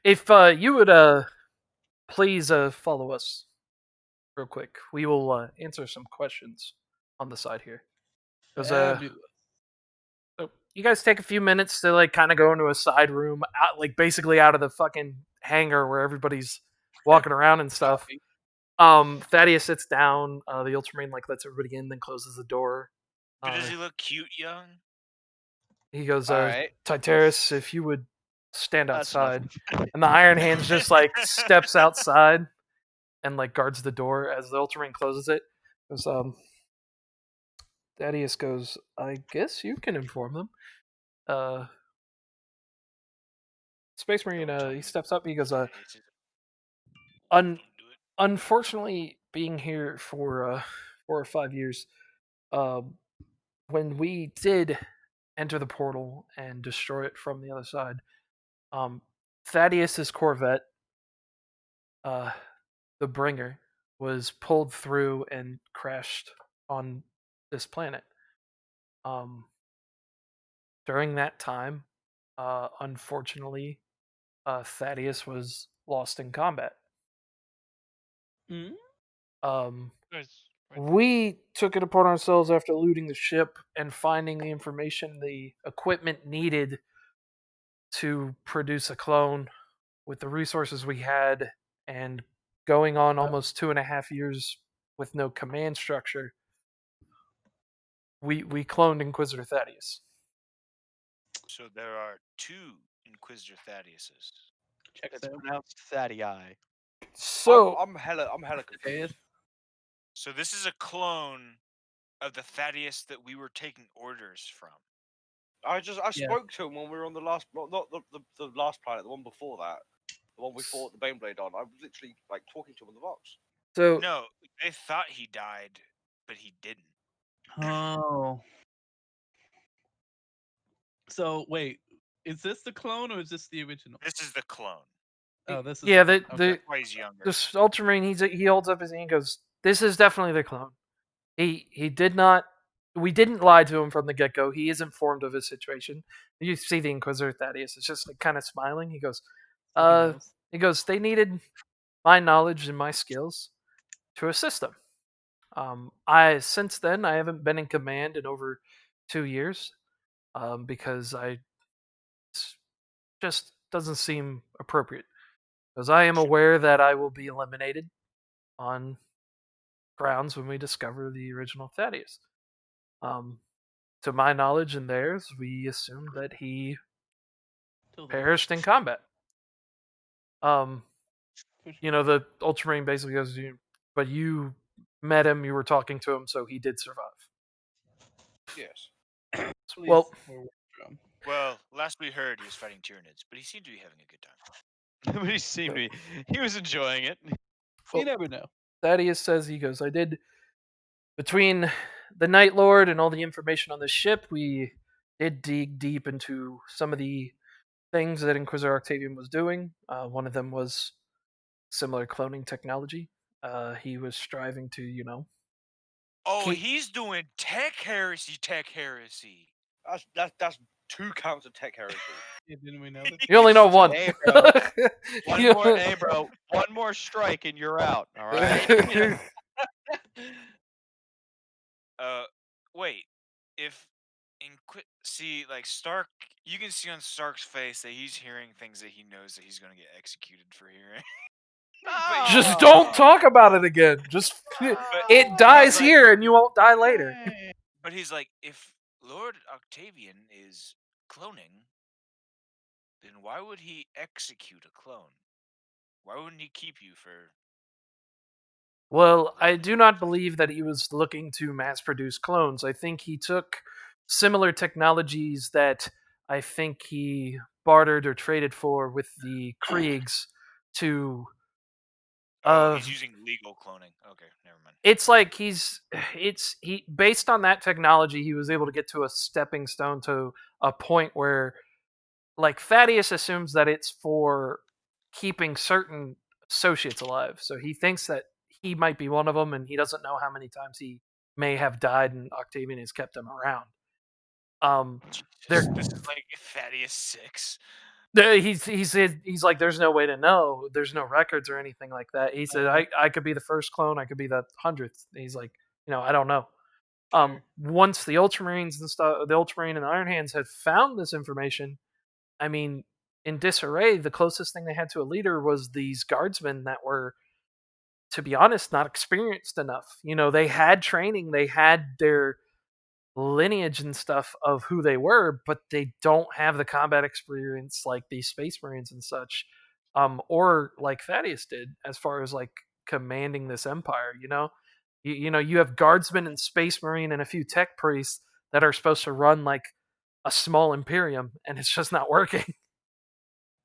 if you would please follow us real quick. We will answer some questions on the side here. Goes, so you guys take a few minutes to like kind of go into a side room, out, like basically out of the fucking hangar where everybody's walking around and stuff. Thaddeus sits down. The Ultramarine like lets everybody in, then closes the door. But does he look cute, young? He goes, All right. Titeris, if you would stand That's enough. outside. And the Iron Hands just like steps outside and like guards the door as the Ultramarine closes it. Goes, Thaddeus goes, I guess you can inform them. Space Marine, he steps up. He goes, unfortunately, being here for 4 or 5 years. Um, when we did enter the portal and destroy it from the other side, um, Thaddeus's Corvette, uh, the Bringer, was pulled through and crashed on this planet. Um, during that time, unfortunately, Thaddeus was lost in combat. Hmm? Um, Nice. Right. we took it upon ourselves after looting the ship and finding the information, the equipment needed to produce a clone with the resources we had, and going on almost 2.5 years with no command structure. We cloned Inquisitor Thaddeus. So there are two Inquisitor Thaddiuses. Checks It's out. pronounced Thaddeus. So I'm hella confused. So this is a clone of the Thaddeus that we were taking orders from. I Yeah. spoke to him when we were on the last, not the last planet, the one before that, the one we fought the Baneblade on. I was literally like talking to him on the box. so No, they thought he died, but he didn't. Oh. So wait, is this the clone or is this the original? This is the clone. Oh, this is yeah, the the clone. Okay. the Why he's younger. this Ultramarine, he holds up his hand and goes, "This is definitely the clone." He did not. We didn't lie to him from the get go. He is informed of his situation. You see the Inquisitor Thaddeus is just like kind of smiling. He goes, So he knows. he goes, they needed my knowledge and my skills to assist them. I since then I haven't been in command in over 2 years, because I just doesn't seem appropriate. Because I am aware that I will be eliminated on grounds when we discover the original Thaddeus. Um, to my knowledge and theirs, we assumed that he Till then. perished in combat. Um, For you sure. know, the Ultramarine basically goes, but you met him, you were talking to him, so he did survive. Yes. Please, Well, we're drum. Well, last we heard, he was fighting Tyranids, but he seemed to be having a good time. But he seemed to be, he was enjoying it. You never know. Thaddeus says, he goes, I did, between the Night Lord and all the information on the ship, we did dig deep into some of the things that Inquisitor Octavian was doing. One of them was similar cloning technology. He was striving to, Oh, keep. he's doing tech heresy. That's 2 counts of tech heresy. Yeah, didn't we know this? You only know one. Hey, bro. You- Hey, bro. One more strike and you're out. All right. Wait. If see, like Stark, you can see on Stark's face that he's hearing things that he knows that he's going to get executed for hearing. Just don't talk about it again. Just it dies like- here, and you won't die later. But he's like, if Lord Octavian is cloning, then why would he execute a clone? Why wouldn't he keep you for? Well, I do not believe that he was looking to mass produce clones. I think he took similar technologies that I think he bartered or traded for with the Kriegs to. Oh, he's using legal cloning. Okay, never mind. It's like he based on that technology, he was able to get to a stepping stone to a point where, like, Thaddeus assumes that it's for keeping certain associates alive. So he thinks that he might be one of them, and he doesn't know how many times he may have died, and Octavian has kept him around. This is like Thaddeus 6. He's like, there's no way to know. There's no records or anything like that. He said, I could be the first clone. I could be the 100th. He's like, I don't know. Sure. Once the Ultramarines and stuff, the Ultramarine and the Iron Hands had found this information, I mean, in disarray, the closest thing they had to a leader was these guardsmen that were, to be honest, not experienced enough. They had training, they had their lineage and stuff of who they were, but they don't have the combat experience like these Space Marines and such, or like Thaddeus did, as far as like commanding this empire. You have guardsmen and Space Marine and a few tech priests that are supposed to run like a small imperium, and it's just not working.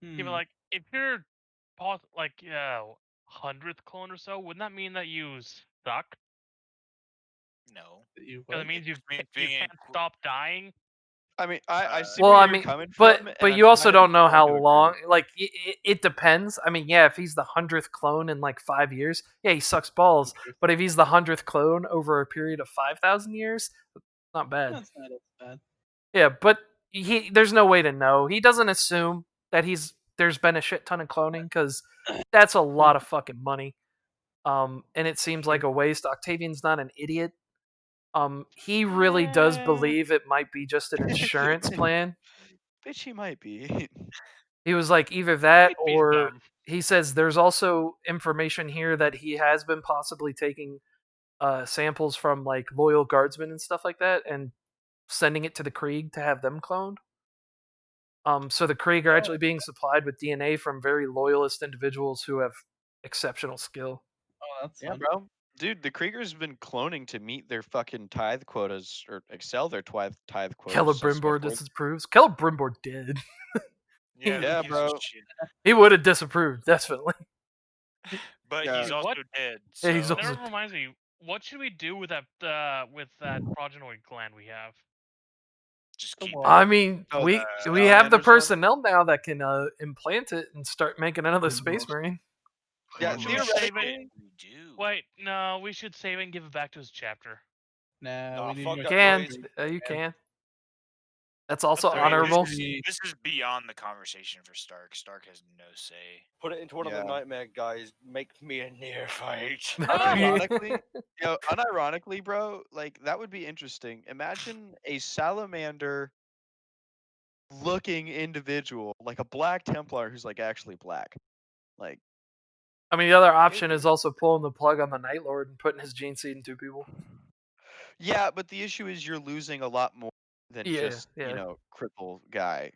Yeah, but like if you're like 100th clone or so, wouldn't that mean that you suck? No. You Because would? it means It just means you being in. can't stop dying. I mean, I see Well, where I you're mean, coming but from, and but I'm you also kind of don't know how inclined to agree. long. Like it depends. I mean, yeah, if he's the 100th clone in like 5 years, yeah, he sucks balls. But if he's the 100th clone over a period of 5,000 years, not bad. That's not as bad. Yeah, but there's no way to know. He doesn't assume that there's been a shit ton of cloning because that's a lot of fucking money. And it seems like a waste. Octavian's not an idiot. He really does believe it might be just an insurance plan. Bitch, he might be. He was like either that Might be or dumb. he says there's also information here that he has been possibly taking samples from like loyal guardsmen and stuff like that and sending it to the Krieg to have them cloned. So the Krieg are actually being supplied with DNA from very loyalist individuals who have exceptional skill. Oh, that's Yeah, fun. bro. Dude, the Kriegers have been cloning to meet their fucking tithe quotas or excel their tithe quotas. as Celebrimbor before. disapproves. Celebrimbor did. Yeah, Yeah, he's bro. shit. He would have disapproved, definitely. But Yeah. he's Dude, also what? dead. Yeah, So he's That also reminds me. What should we do with that progenoid gland we have? just The keep wall. it. I mean, Oh, we the we have the Salamanders one? personnel now that can implant it and start making another The space most marine. Yeah, What should we harmless. save it? theoretically. We do. Wait, no, we should save it and give it back to his chapter. Nah, Nah, we need fuck to that Can noise. you can? That's also That's I mean, alright. honorable. this is beyond the conversation for Stark. Stark has no say. Put it into one of Yeah. the nightmare guys. Make me a neophyte. Unironically, unironically, bro, like that would be interesting. Imagine a salamander looking individual, like a black Templar who's like actually black. Like, I mean, the other option is also pulling the plug on the Night Lord and putting his gene seed in two people. yeah, but the issue is you're losing a lot more than Yeah, just, yeah. cripple guy.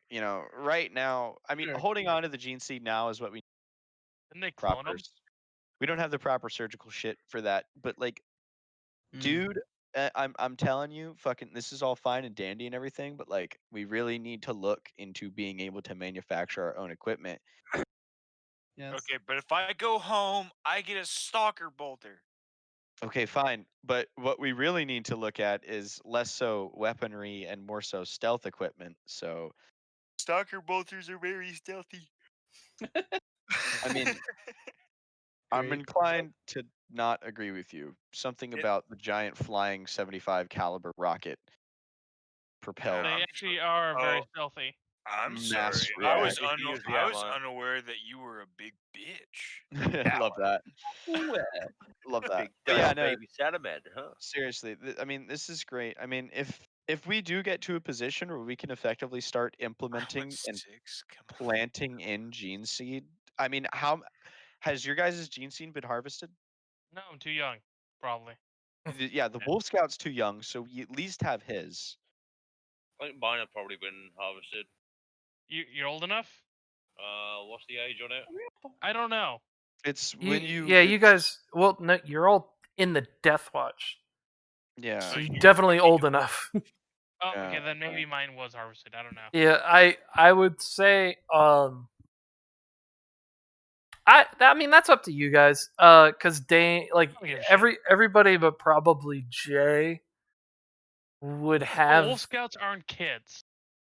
Right now, I mean, Sure. holding on to the gene seed now is what we Didn't they clone proper. him? We don't have the proper surgical shit for that, but like, Mm. dude, I'm telling you, fucking, this is all fine and dandy and everything, but like, we really need to look into being able to manufacture our own equipment. Yes. Okay, but if I go home, I get a stalker bolter. Okay, fine, but what we really need to look at is less so weaponry and more so stealth equipment. So, Stalker bolters are very stealthy. I mean, I'm Great. inclined to not agree with you. Something about the giant flying 75 caliber rocket propelled They I'm actually sorry. are very Oh, stealthy. I'm mass sorry. react. If you use the I was ammo. unaware that you were a big bitch. Love that. Well, Love that. Big But giant yeah, no, baby salamander, huh? seriously. I mean, this is great. I mean, if we do get to a position where we can effectively start I'm implementing at and 6. Come on. planting in gene seed, I mean, how has your guys' gene seed been harvested? No, I'm too young, probably. Yeah, the Wolf Scout's too young, so you at least have his. I think mine have probably been harvested. You're old enough? What's the age on it? I don't know. It's You, when you. yeah, you it's- guys. Well, no, you're all in the Death Watch, Yeah. so So you're you definitely would be old enough. Oh, Yeah. okay, then maybe mine was harvested. I don't know. Yeah, I would say I mean that's up to you guys. Cuz Dane like I don't give a shit. everybody but probably Jay would The have Wolf Scouts aren't kids.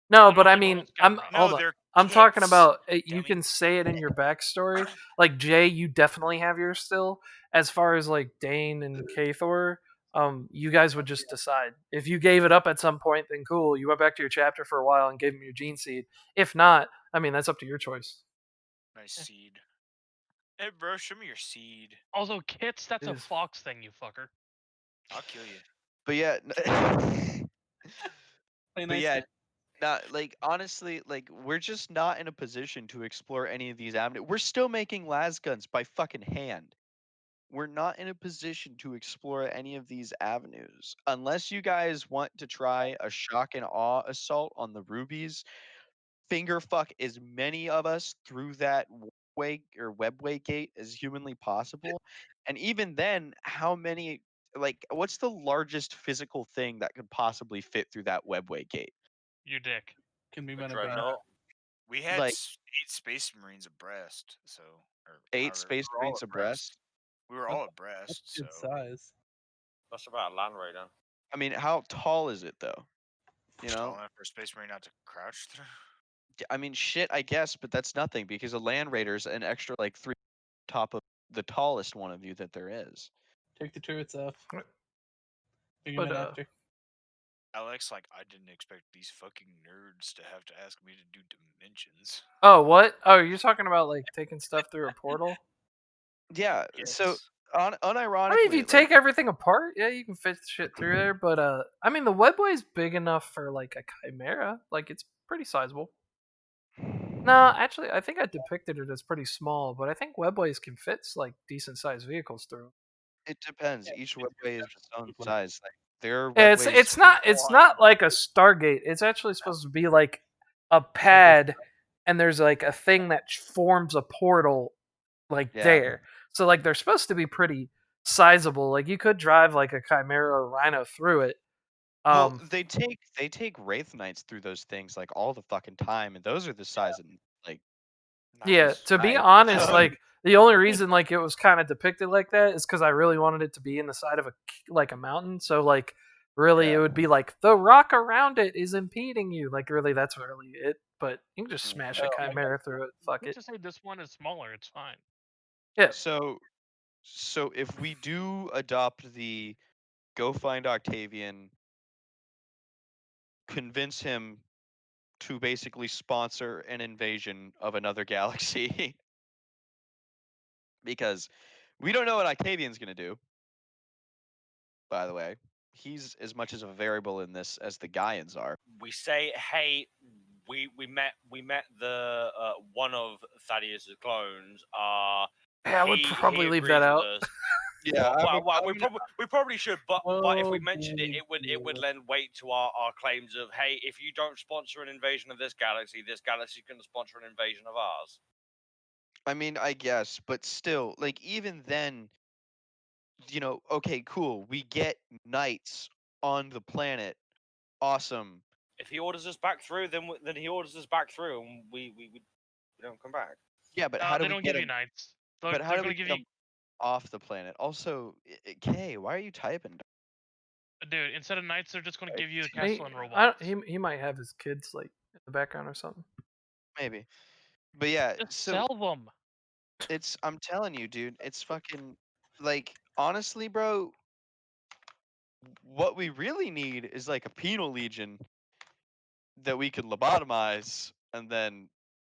No, I'm but not I the mean Wolf Scout I'm right No, hold on. they're I'm talking kits, about you dummy. can say it in your backstory. Like Jay, you definitely have yours still. As far as like Dane and Kathor, you guys would just decide. If you gave it up at some point, then cool. You went back to your chapter for a while and gave him your gene seed. If not, I mean that's up to your choice. Nice seed. Hey, bro, show me your seed. Also, kits, that's a Yes. fox thing, you fucker. I'll kill you. But yeah. play But nice. yeah, not like honestly, like we're just not in a position to explore any of these avenues. We're still making las guns by fucking hand. We're not in a position to explore any of these avenues unless you guys want to try a shock and awe assault on the rubies. Finger fuck as many of us through that way or webway gate as humanly possible. And even then, how many? Like, what's the largest physical thing that could possibly fit through that webway gate? Your dick. Can be A been a bad. dreadnought. We had Like 8 Space Marines abreast, so or 8 however Space we were all Marines abreast. We were That's all that's abreast, a good so size. That's about a land raider. I mean, how tall is it though? You know, Tall enough for a space marine not to crouch through. I mean, shit, I guess, but that's nothing because a land raider's an extra like 3 top of the tallest one of you that there is. Take the turrets off. Bring But them in after. Alex, like, I didn't expect these fucking nerds to have to ask me to do dimensions. oh, what? Oh, you're talking about like taking stuff through a portal? Yeah. So Yes. unironically, I mean, if you like, take everything apart, yeah, you can fit shit through there. But I mean, the webway's big enough for like a chimera. Like, it's pretty sizable. No, actually, I think I depicted it as pretty small, but I think webways can fit like decent sized vehicles through. it depends. Yeah, Each it webway is its own depends. size. Like there are Yeah, webways. it's not like a Stargate. It's actually supposed to be like a pad, and there's like a thing that forms a portal, like Yeah. there. So like they're supposed to be pretty sizable. Like you could drive like a Chimera or Rhino through it. Well, they take Wraith Knights through those things like all the fucking time, and those are the size of like Yeah, Nice. to be knights. honest, like the only reason like it was kind of depicted like that is because I really wanted it to be in the side of a mountain. So like really it Yeah. would be like the rock around it is impeding you. Like really that's really it. But you can just smash a Oh, I got chimera through it. Fuck Let's it. just say this one is smaller. It's fine. Yeah. So if we do adopt the go find Octavian, convince him to basically sponsor an invasion of another galaxy, because we don't know what Octavian's gonna do. By the way, he's as much as a variable in this as the Gaians are. We say, hey, we met the one of Thaddeus's clones. Yeah, I would probably he leave that agrees with out. us. Yeah, We probably should, but if we Oh, mentioned it, big it would deal. lend weight to our claims of, hey, if you don't sponsor an invasion of this galaxy is going to sponsor an invasion of ours. I mean, I guess, but still, like even then, okay, cool. We get knights on the planet. Awesome. If he orders us back through, then he orders us back through, and we don't come back. Yeah, but No, how do they we don't get give you them? knights. But how They're do we gonna get give you, them off the planet? Also, Kay, why are you typing? dude. Instead of knights, they're just gonna give you a He, castle and I, robots. he might have his kids like in the background or something. Maybe. But yeah, Just so sell them. I'm telling you, dude, it's fucking like honestly, bro, what we really need is like a penal legion that we could lobotomize and then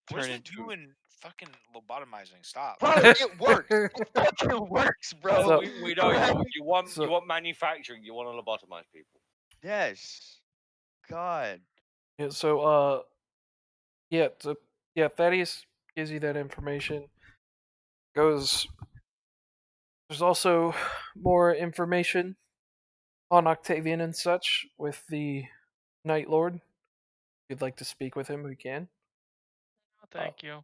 What is turn with into. you and fucking lobotomizing? Stop. Bro, it works. It fucking works, bro. So- We know you want so- you want manufacturing. You want to lobotomize people. Yes. God. Yeah, so Thaddeus gives you that information. Goes There's also more information on Octavian and such with the Night Lord. If you'd like to speak with him, we can. Oh, thank you.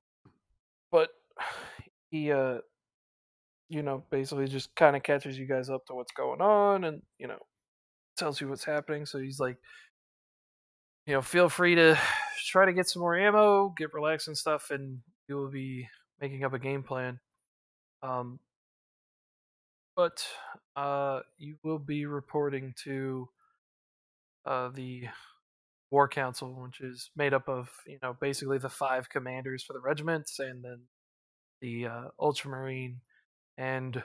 But he basically just kind of catches you guys up to what's going on and, tells you what's happening. So he's like, feel free to try to get some more ammo, get relaxed and stuff, and you will be making up a game plan. But you will be reporting to the War Council, which is made up of, basically the 5 commanders for the regiments and then the Ultramarine. And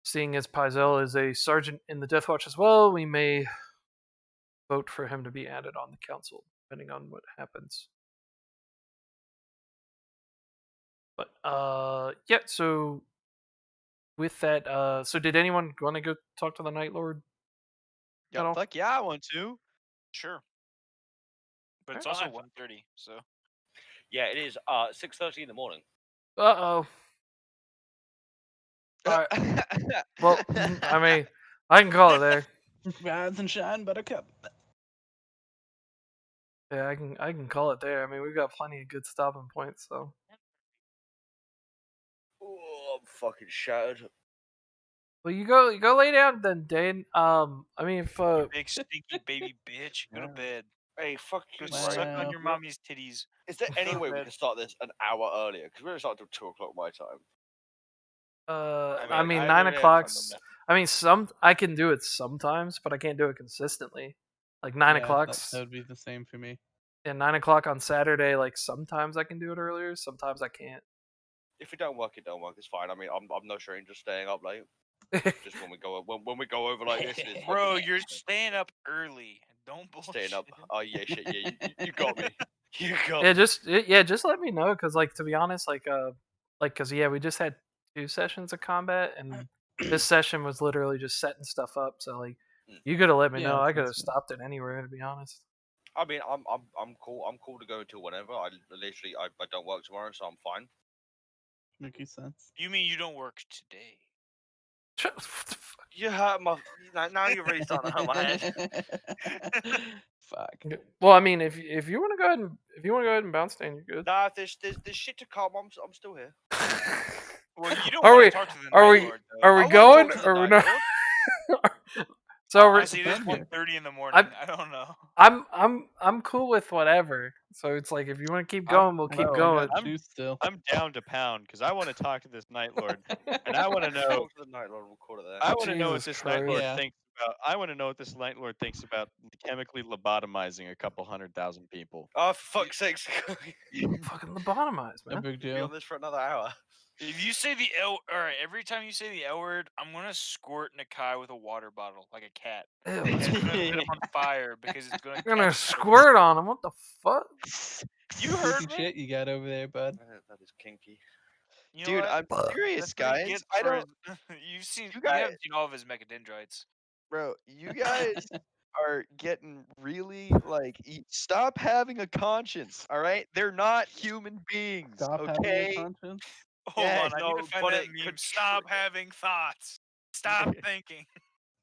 seeing as Pizel is a sergeant in the Death Watch as well, we may vote for him to be added on the council, depending on what happens. But yeah, so with that, so did anyone want to go talk to the Night Lord? at Yeah, all? fuck yeah, I want to. Sure. But it's Alright. also 1:30, so Yeah, it is 6:30 in the morning. Uh-oh. Alright. Well, I mean, I can call it there. Rise and shine, buttercup. Yeah, I can call it there. I mean, we've got plenty of good stopping points, so. Oh, I'm fucking shattered. Well, you go lay down then, Dane. I mean, if big stinky baby bitch, go to bed. Hey, fuck Go you, Wow. suck right? on your mommy's titties. Is there any Go to way we bed. can start this an hour earlier? Because we're gonna start till 2 o'clock my time. I I mean, mean, 9 either end, o'clock's I mean, I can do it sometimes, but I can't do it consistently. Like 9 o'clock. That would be the same for me. Yeah, 9 o'clock on Saturday. Like sometimes I can do it earlier, sometimes I can't. If it don't work, it don't work. It's fine. I mean, I'm no stranger to staying up late. Just when we go over like this, it's Bro, fucking you're staying up early. Don't bullshit. staying up. Oh yeah, shit. Yeah, you got me. You got Yeah, me. just let me know, cause like to be honest, cause yeah, we just had 2 sessions of combat, and this session was literally just setting stuff up. So like, you could have let me Yeah, know. I sounds could have good. stopped it anywhere, to be honest. I mean, I'm cool. I'm cool to go until whenever. I literally I don't work tomorrow, so I'm fine. Makes sense. You mean you don't work today? What the fuck? You hurt my. Now you're really starting to hurt my head. Fuck. Well, I mean, if you want to go ahead and bounce, Dan, you're good. Nah, if there's shit to come, I'm still here. Well, you don't Are want we? to talk to the Are Night we? Lord, though. Are I we wanna going? talk to the Or we're Night not? So we're, Honestly, it is Depends. 1:30 in the morning. I don't know. I'm cool with whatever. So it's like if you want to keep going, we'll I keep got going. juice still. I'm down to pound because I want to talk to this Night Lord, and I want to know. Talk to the Night Lord. We'll call it there. I want to know what Jesus this Night Lord Christ. Yeah. thinks about. I want to know what this Night Lord thinks about chemically lobotomizing a couple 100,000 people. Oh, for fuck's sakes! Fucking lobotomized, No man. big We'll be on deal. this for another hour. If you say the L, alright, every time you say the L word, I'm gonna squirt Nakai with a water bottle like a cat. Ew, And it's it's gonna lit him on fire because it's gonna You're gonna catch his thirst. squirt on him. What the fuck? You heard Freaky me. shit you got over there, bud. That is kinky. You know Dude, what? I'm That's serious, what he guys. gets I for don't, his. you You guys, haven't seen all of his mechadendrites. bro. You guys are getting really like. Stop having a conscience. All right, they're not human beings. Stop having a Okay. conscience. Hold Yes. on, I need to No, find but that it meme. could Stop having thoughts. Stop thinking.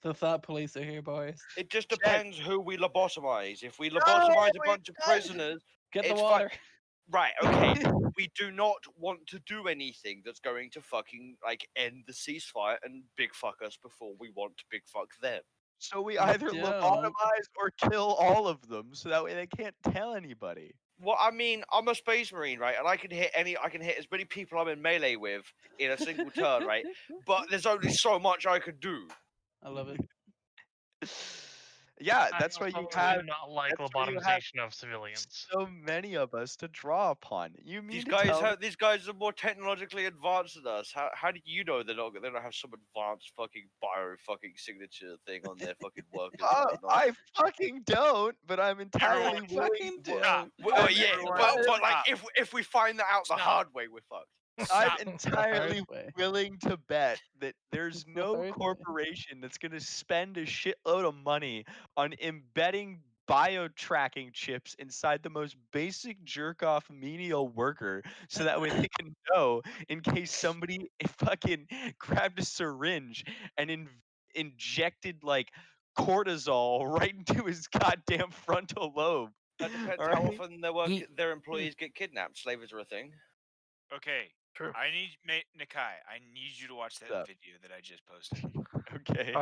The thought police are here, boys. It just Jen. depends who we lobotomize. If we No, lobotomize a wait, bunch of prisoners, Get the it's fine. water. Right, okay. We do not want to do anything that's going to fucking like end the ceasefire and big fuck us before we want to big fuck them. So we You either don't. lobotomize or kill all of them, so that way they can't tell anybody. Well, I mean, I'm a space marine, right? And I can hit as many people I'm in melee with in a single turn, right? But there's only so much I could do. I love it. Yeah, I that's why also you do have. not like That's why you have lobotomization of civilians. so many of us to draw upon. You mean These to guys tell me? have these guys are more technologically advanced than us. How do you know they don't have some advanced fucking bio fucking signature thing on their fucking workers and whatnot? I fucking don't, but I'm entirely Everyone, willing. Fucking To, stop. Well, I'm, yeah, Everyone, but like stop. if we find that out the Stop. hard way, we're fucked. I'm Stop. entirely hard way. willing to bet that there's It's the no hard way. corporation that's going to spend a shitload of money on embedding bio tracking chips inside the most basic jerk off menial worker so that way they can know in case somebody fucking grabbed a syringe and injected like cortisol right into his goddamn frontal lobe. That depends All how right. often He- their employees get kidnapped. Slavers are a thing. Okay. True. I need Nakai. I need you to watch that What's up? video that I just posted. Okay.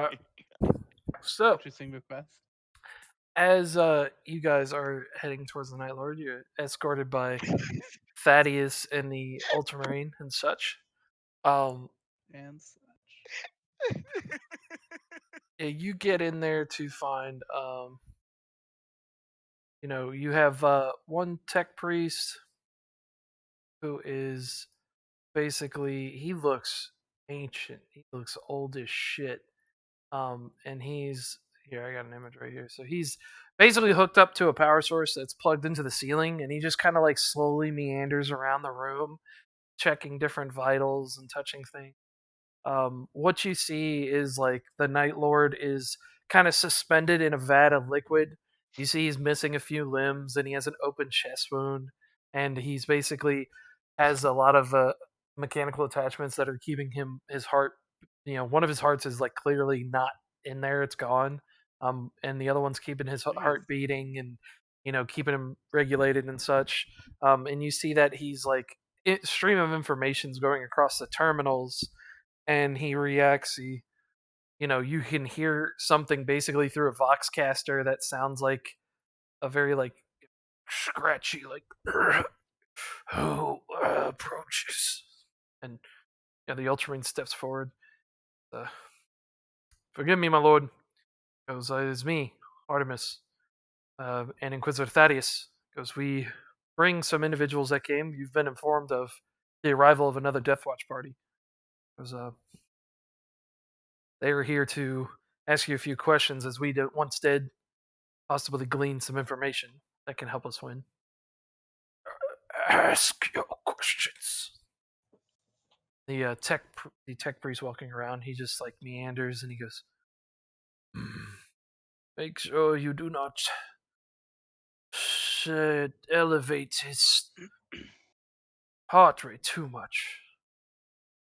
So Interesting request. as you guys are heading towards the Night Lord, you're escorted by Thaddeus and the Ultramarine and such. And such. Yeah, you get in there to find you have one tech priest who is basically, he looks ancient, he looks old as shit, and he's here, I got an image right here. So he's basically hooked up to a power source that's plugged into the ceiling, and he just kind of like slowly meanders around the room checking different vitals and touching things. What you see is like the Night Lord is kind of suspended in a vat of liquid. You see he's missing a few limbs, and he has an open chest wound, and he's basically has a lot of mechanical attachments that are keeping his heart. One of his hearts is like clearly not in there; it's gone. And the other one's keeping his heart beating and keeping him regulated and such. And you see that he's like stream of information's going across the terminals, and he reacts. You can hear something basically through a voxcaster that sounds like a very like scratchy, like who approaches, and the Ultramarine steps forward. Forgive me, my lord. Goes, it's me, Artemis, and Inquisitor Thaddeus. Goes, we bring some individuals that came. You've been informed of the arrival of another Death Watch party. Goes, they were here to ask you a few questions, as we once did, possibly glean some information that can help us win. Ask your questions. The tech priest walking around, he just like meanders and he goes, make sure you do not elevate his heart rate too much.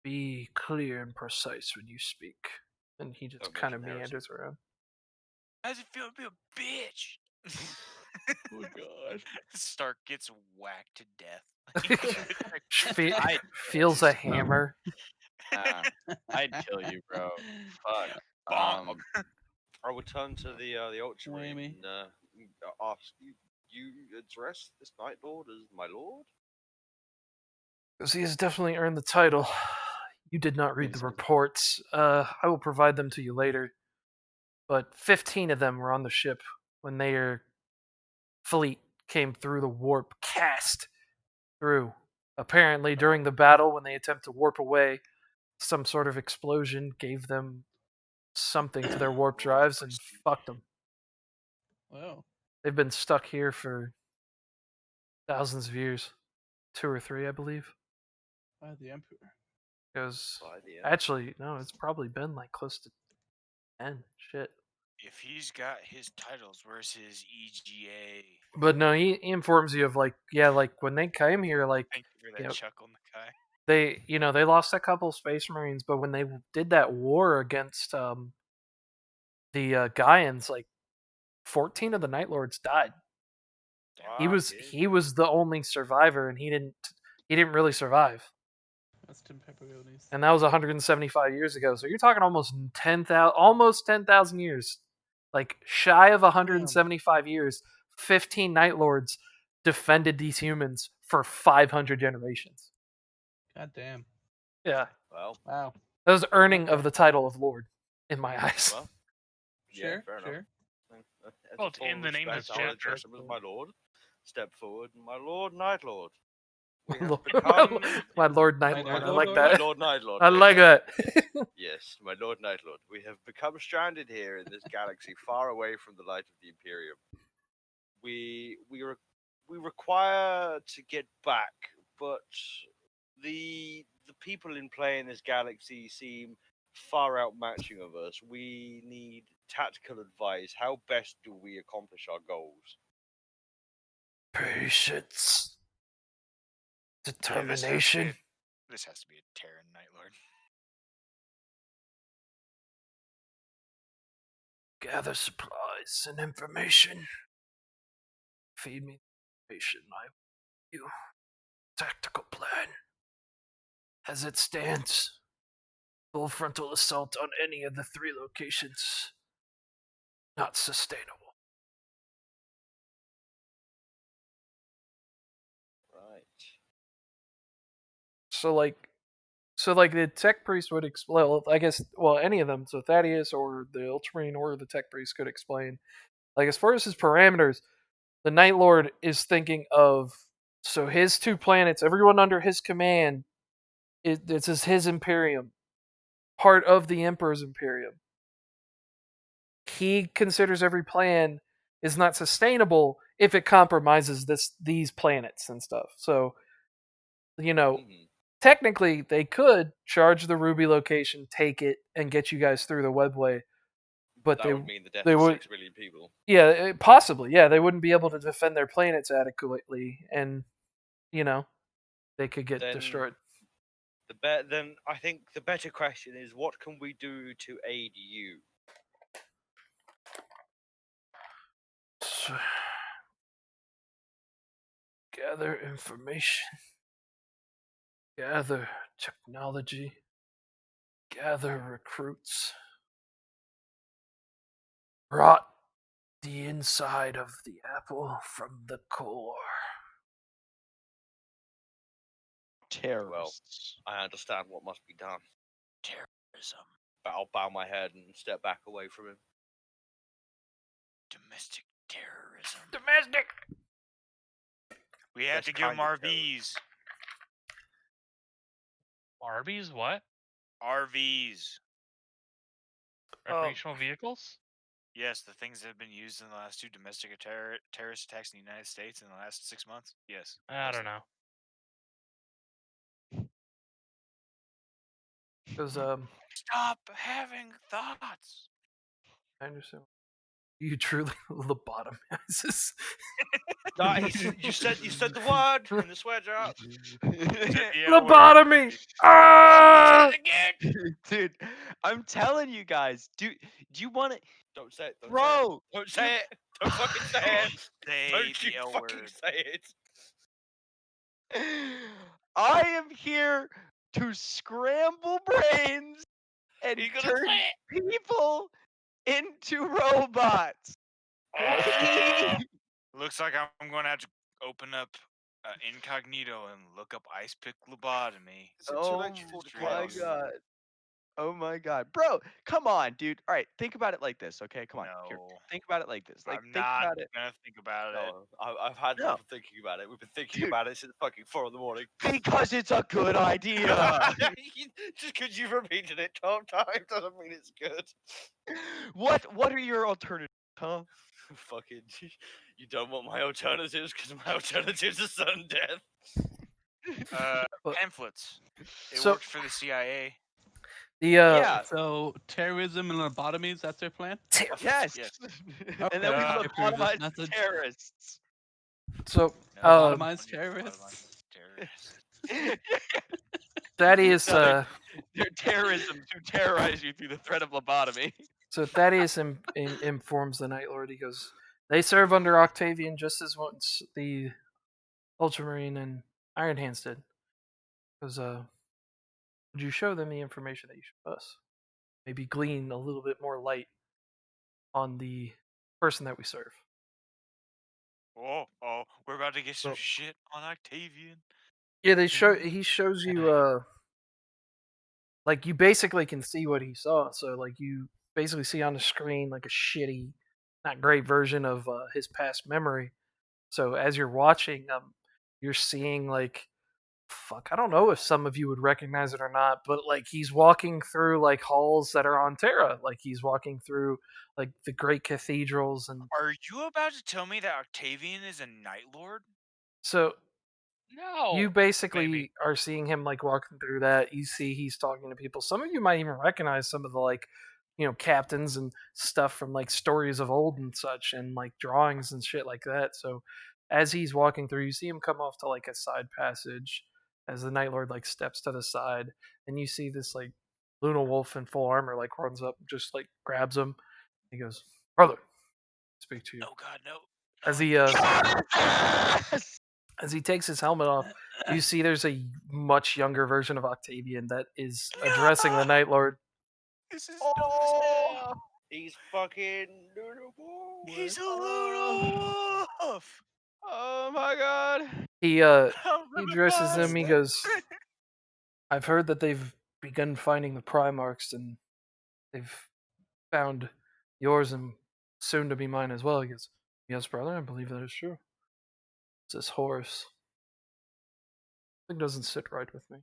Be clear and precise when you speak. And he just Don't kind of mention heresy. meanders around. How's it feel to be a bitch? Oh god. Stark gets whacked to death. Feels a hammer. I'd kill you, bro. Fuck. Bonk. I would turn to the Ultramarine Amy. and ask you. You address this Night Lord as my lord? Because he has definitely earned the title. You did not read the Yes, I did. reports. I will provide them to you later. But 15 of them were on the ship when their fleet came through the warp, cast through. Apparently, during the battle, when they attempt to warp away, some sort of explosion gave them something to their warp drives and fucked them. Wow. They've been stuck here for thousands of years. 2 or 3, I believe. By the Emperor. It was By the end. actually no, it's probably been like close to 10. Shit. If he's got his titles, where's his EGA? But no, he informs you of like when they came here, like Thank you for that you know, chuckle, Nakai. they lost a couple Space Marines, but when they did that war against the Gaians, like 14 of the Night Lords died. He was the only survivor, and he didn't really survive. That's Tim Pepperoni's. And that was 175 years ago. So you're talking almost 10,000 years. Like shy of 175 years, 15 Night Lords defended these humans for 500 generations. God damn. Yeah. Well, Wow. That was earning of the title of Lord in my eyes. well, yeah, Sure, fair sure. enough. As Well, a it's form in of the name of respect, the I'll chapter. address him as my lord. Step forward, my lord, Night Lord. We My have lord- become my Lord Night My Lord. I Night like Lord? my that. Lord Night Lord. I like that. Yes, my Lord Night Lord. We have become stranded here in this galaxy, far away from the light of the Imperium. We require to get back, but the people in play in this galaxy seem far outmatching of us. We need tactical advice. How best do we accomplish our goals? Patience. Yeah, Determination. This has to be a Terran Night Lord. Gather supplies and information. Feed me information. I you tactical plan. As it stands, full frontal assault on any of the 3 locations. Not sustainable. Right. So like the tech priest would explain. Well, I guess any of them. So Thaddeus or the Ultramarine or the tech priest could explain. Like as far as his parameters, the Night Lord is thinking of so his 2 planets, everyone under his command, this is his Imperium, part of the Emperor's Imperium. He considers every plan is not sustainable if it compromises these planets and stuff. So, technically they could charge the Ruby location, take it, and get you guys through the webway. But that would mean the death they of would, 6 million people. Yeah, possibly. Yeah, they wouldn't be able to defend their planets adequately, and they could get destroyed. Then I think the better question is, what can we do to aid you? So, gather information, gather technology, gather recruits, rot the inside of the apple from the core. Terrorists. Well, I understand what must be done. Terrorism. I'll bow my head and step back away from him. Domestic terrorism. Domestic. We had Best to give them kind of terrorism. RVs. Arby's? What? RVs. Recreational vehicles? Yes, the things that have been used in the last 2 domestic terrorist attacks in the United States in the last 6 months. Yes. I don't know. Because Stop having thoughts. I understand. You truly lobotomizes. You said the word in the swear jar. Lobotomy. Ah! Dude, I'm telling you guys, do you want to, Don't say it. Don't bro? Don't say it. Don't fucking say it. Say Don't you the L fucking word. say it. I am here to scramble brains and You gonna turn say it? people into robots. Looks like I'm going to have to open up incognito and look up ice pick lobotomy. Is it too Oh late for the my chaos? god. Oh my god. Bro, come on, dude. All right, think about it like this, okay? Come on. Here, No. think about it like this. Like, I'm think not about it. gonna think about it. No, I've had No. enough of thinking about it. We've been thinking Dude. about it since fucking 4 in the morning. Because it's a good idea. Just because you've repeated it 12 times doesn't mean it's good. What are your alternatives, huh? Fucking, you don't want my alternatives because my alternatives are sudden death. Well, Pamphlets. It so- worked for the CIA. The Yeah. So terrorism and lobotomies, that's their plan? Yes. Yes. And then we Okay, lobotomize message. terrorists. So No, Lobotomized don't need to terrorists? lobotomize terrorists. Thaddeus No, they're terrorism to terrorize you through the threat of lobotomy. So Thaddeus informs the Night Lord. He goes, "They serve under Octavian just as once the Ultramarine and Iron Hands did. Because would you show them the information that you showed us? Maybe glean a little bit more light on the person that we serve." Oh, we're about to get some Well- shit on Octavian. Yeah, he shows you like you basically can see what he saw. So like you basically see on the screen like a shitty, not great version of his past memory. So as you're watching, you're seeing like, fuck, I don't know if some of you would recognize it or not, but like he's walking through like halls that are on Terra. Like he's walking through like the great cathedrals, and Are you about to tell me that Octavian is a Night Lord? so No. you basically maybe. are seeing him like walking through that. You see he's talking to people. Some of you might even recognize some of the like, captains and stuff from like stories of old and such, and like drawings and shit like that. So as he's walking through, you see him come off to like a side passage as the Night Lord like steps to the side, and you see this like Luna Wolf in full armor like runs up, just like grabs him. He goes, "Brother, speak to you." Oh God, no. As I he hate this shit. as he takes his helmet off, you see there's a much younger version of Octavian that is addressing the Night Lord. This is dumb as hell. He's fucking Luna Wolf. He's a Luna Wolf. Oh my god. He I'm he gonna addresses bust him. He it. goes, "I've heard that they've begun finding the Primarchs, and they've found yours and soon to be mine as well." He goes, "Yes, brother, I believe that is true." It's this horse. Something doesn't sit right with me.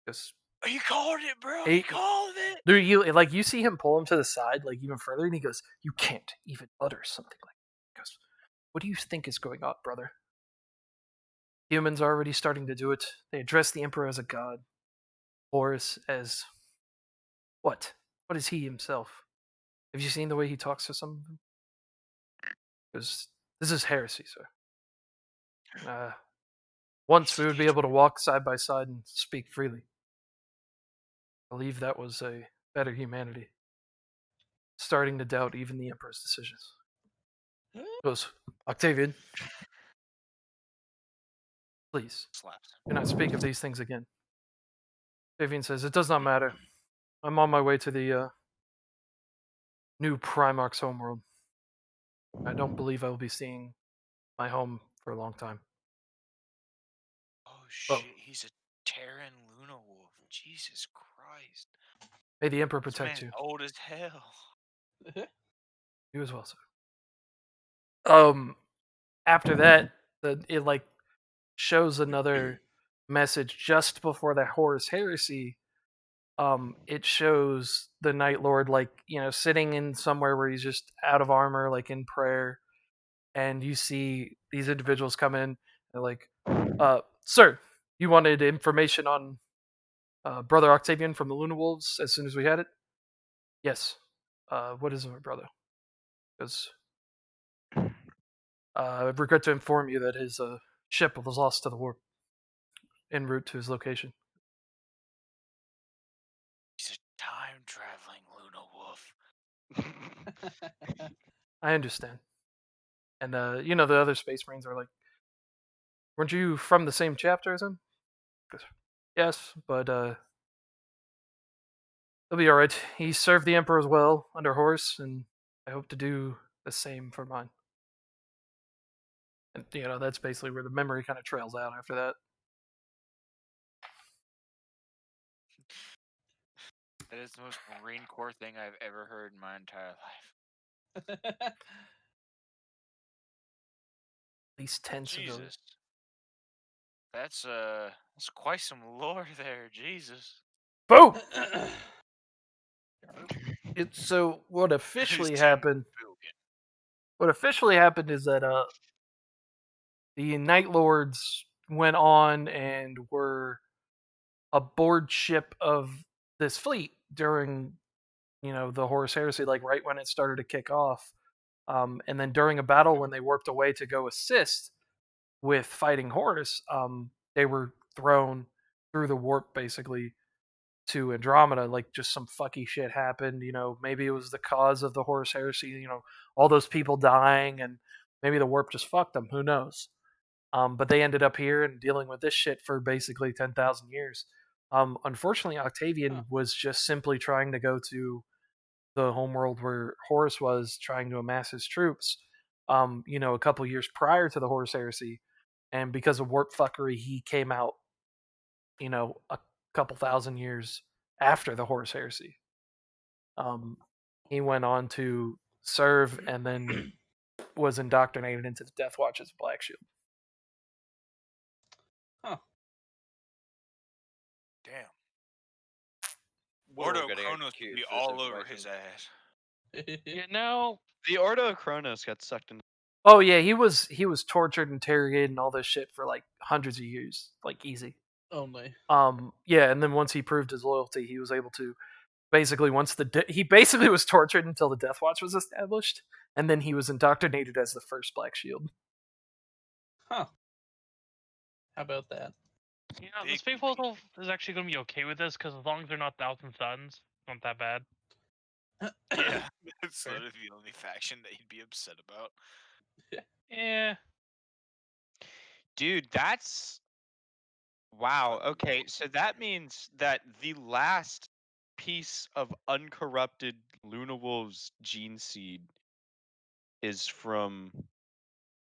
Because He called it, bro. He- He called it. there you see him pull him to the side, like even further, and he goes, "You can't even utter something like that." He goes, "What do you think is going on, brother? Humans are already starting to do it. They address the Emperor as a god. Horus as what? What is he himself? Have you seen the way he talks to some of them? Because this is heresy, sir. Once we would be able to walk side by side and speak freely. I believe that was a better humanity. Starting to doubt even the Emperor's decisions." He goes, "Octavian, please, Slaps. do not speak of these things again." Octavian says, "It does not matter. I'm on my way to the new Primarch's homeworld. I don't believe I will be seeing my home for a long time." Oh shit, he's a Terran Luna Wolf. Jesus Christ. May the Emperor This protect man's you. old as hell. You as well, sir. After that, it like shows another message just before the Horus Heresy. It shows the Night Lord like sitting in somewhere where he's just out of armor, like in prayer, and you see these individuals come in. They're like, "Sir, you wanted information on Brother Octavian from the Luna Wolves as soon as we had it?" "Yes." "What is it, my brother?" Because I regret to inform you that his ship was lost to the warp en route to his location. He's a time traveling Luna Wolf. I understand. And the other Space Marines are like, "Weren't you from the same chapter as him?" "Yes, but he'll be all right. He served the Emperor as well under Horus, and I hope to do the same for mine." And that's basically where the memory kind of trails out after that. That is the most Marine Corps thing I've ever heard in my entire life. At least 10 civilians. Jesus. That's quite some lore there, Jesus. Boom! So what That is officially 10 happened? billion. What officially happened is that the Night Lords went on and were aboard ship of this fleet during the Horus Heresy, like right when it started to kick off. And then during a battle when they warped away to go assist with fighting Horus, they were thrown through the warp basically to Andromeda. Like just some fucky shit happened. Maybe it was the cause of the Horus Heresy. All those people dying, and maybe the warp just fucked them. Who knows? But they ended up here and dealing with this shit for basically 10,000 years. Unfortunately, Octavian was just simply trying to go to the homeworld where Horus was, trying to amass his troops. A couple years prior to the Horus Heresy, and because of warp fuckery, he came out. A couple thousand years after the Horus Heresy. He went on to serve and then was indoctrinated into the Death Watch as a Black Shield. Huh. Damn. We're all Ordo getting Chronos would executed be for this all over information. his ass. You know, The Ordo of Kronos got sucked in. Oh yeah, he was tortured, interrogated, and all this shit for like hundreds of years, like easy. Only. Yeah, and then once he proved his loyalty, he was able to basically he basically was tortured until the Death Watch was established, and then he was indoctrinated as the first Black Shield. Huh. How about that? the Big Space Force is actually going to be okay with this because as long as they're not Thousand Suns, not that bad. Yeah, that's Fair. literally the only faction that he'd be upset about. Yeah. Dude, that's wow. Okay, so that means that the last piece of uncorrupted Luna Wolves gene seed is from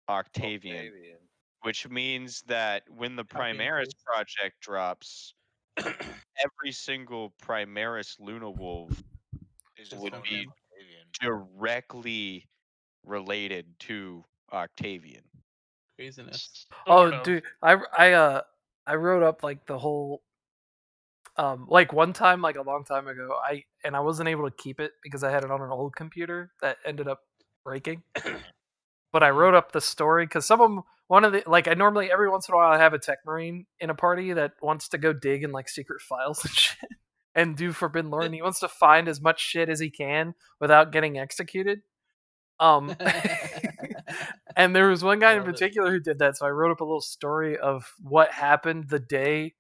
Octavian, which means that when the Copy and Primaris paste. project drops, every single Primaris Luna Wolf Is Is would from be him. Octavian. directly related to Octavian. Craziness. Sort of. Dude, I wrote up like the whole like one time, like a long time ago, I wasn't able to keep it because I had it on an old computer that ended up breaking. But I wrote up the story because one of the like I normally every once in a while I have a tech marine in a party that wants to go dig in like secret files and shit and do forbidden lore, and he wants to find as much shit as he can without getting executed. Um, and there was one guy in Love it. particular who did that, so I wrote up a little story of what happened the day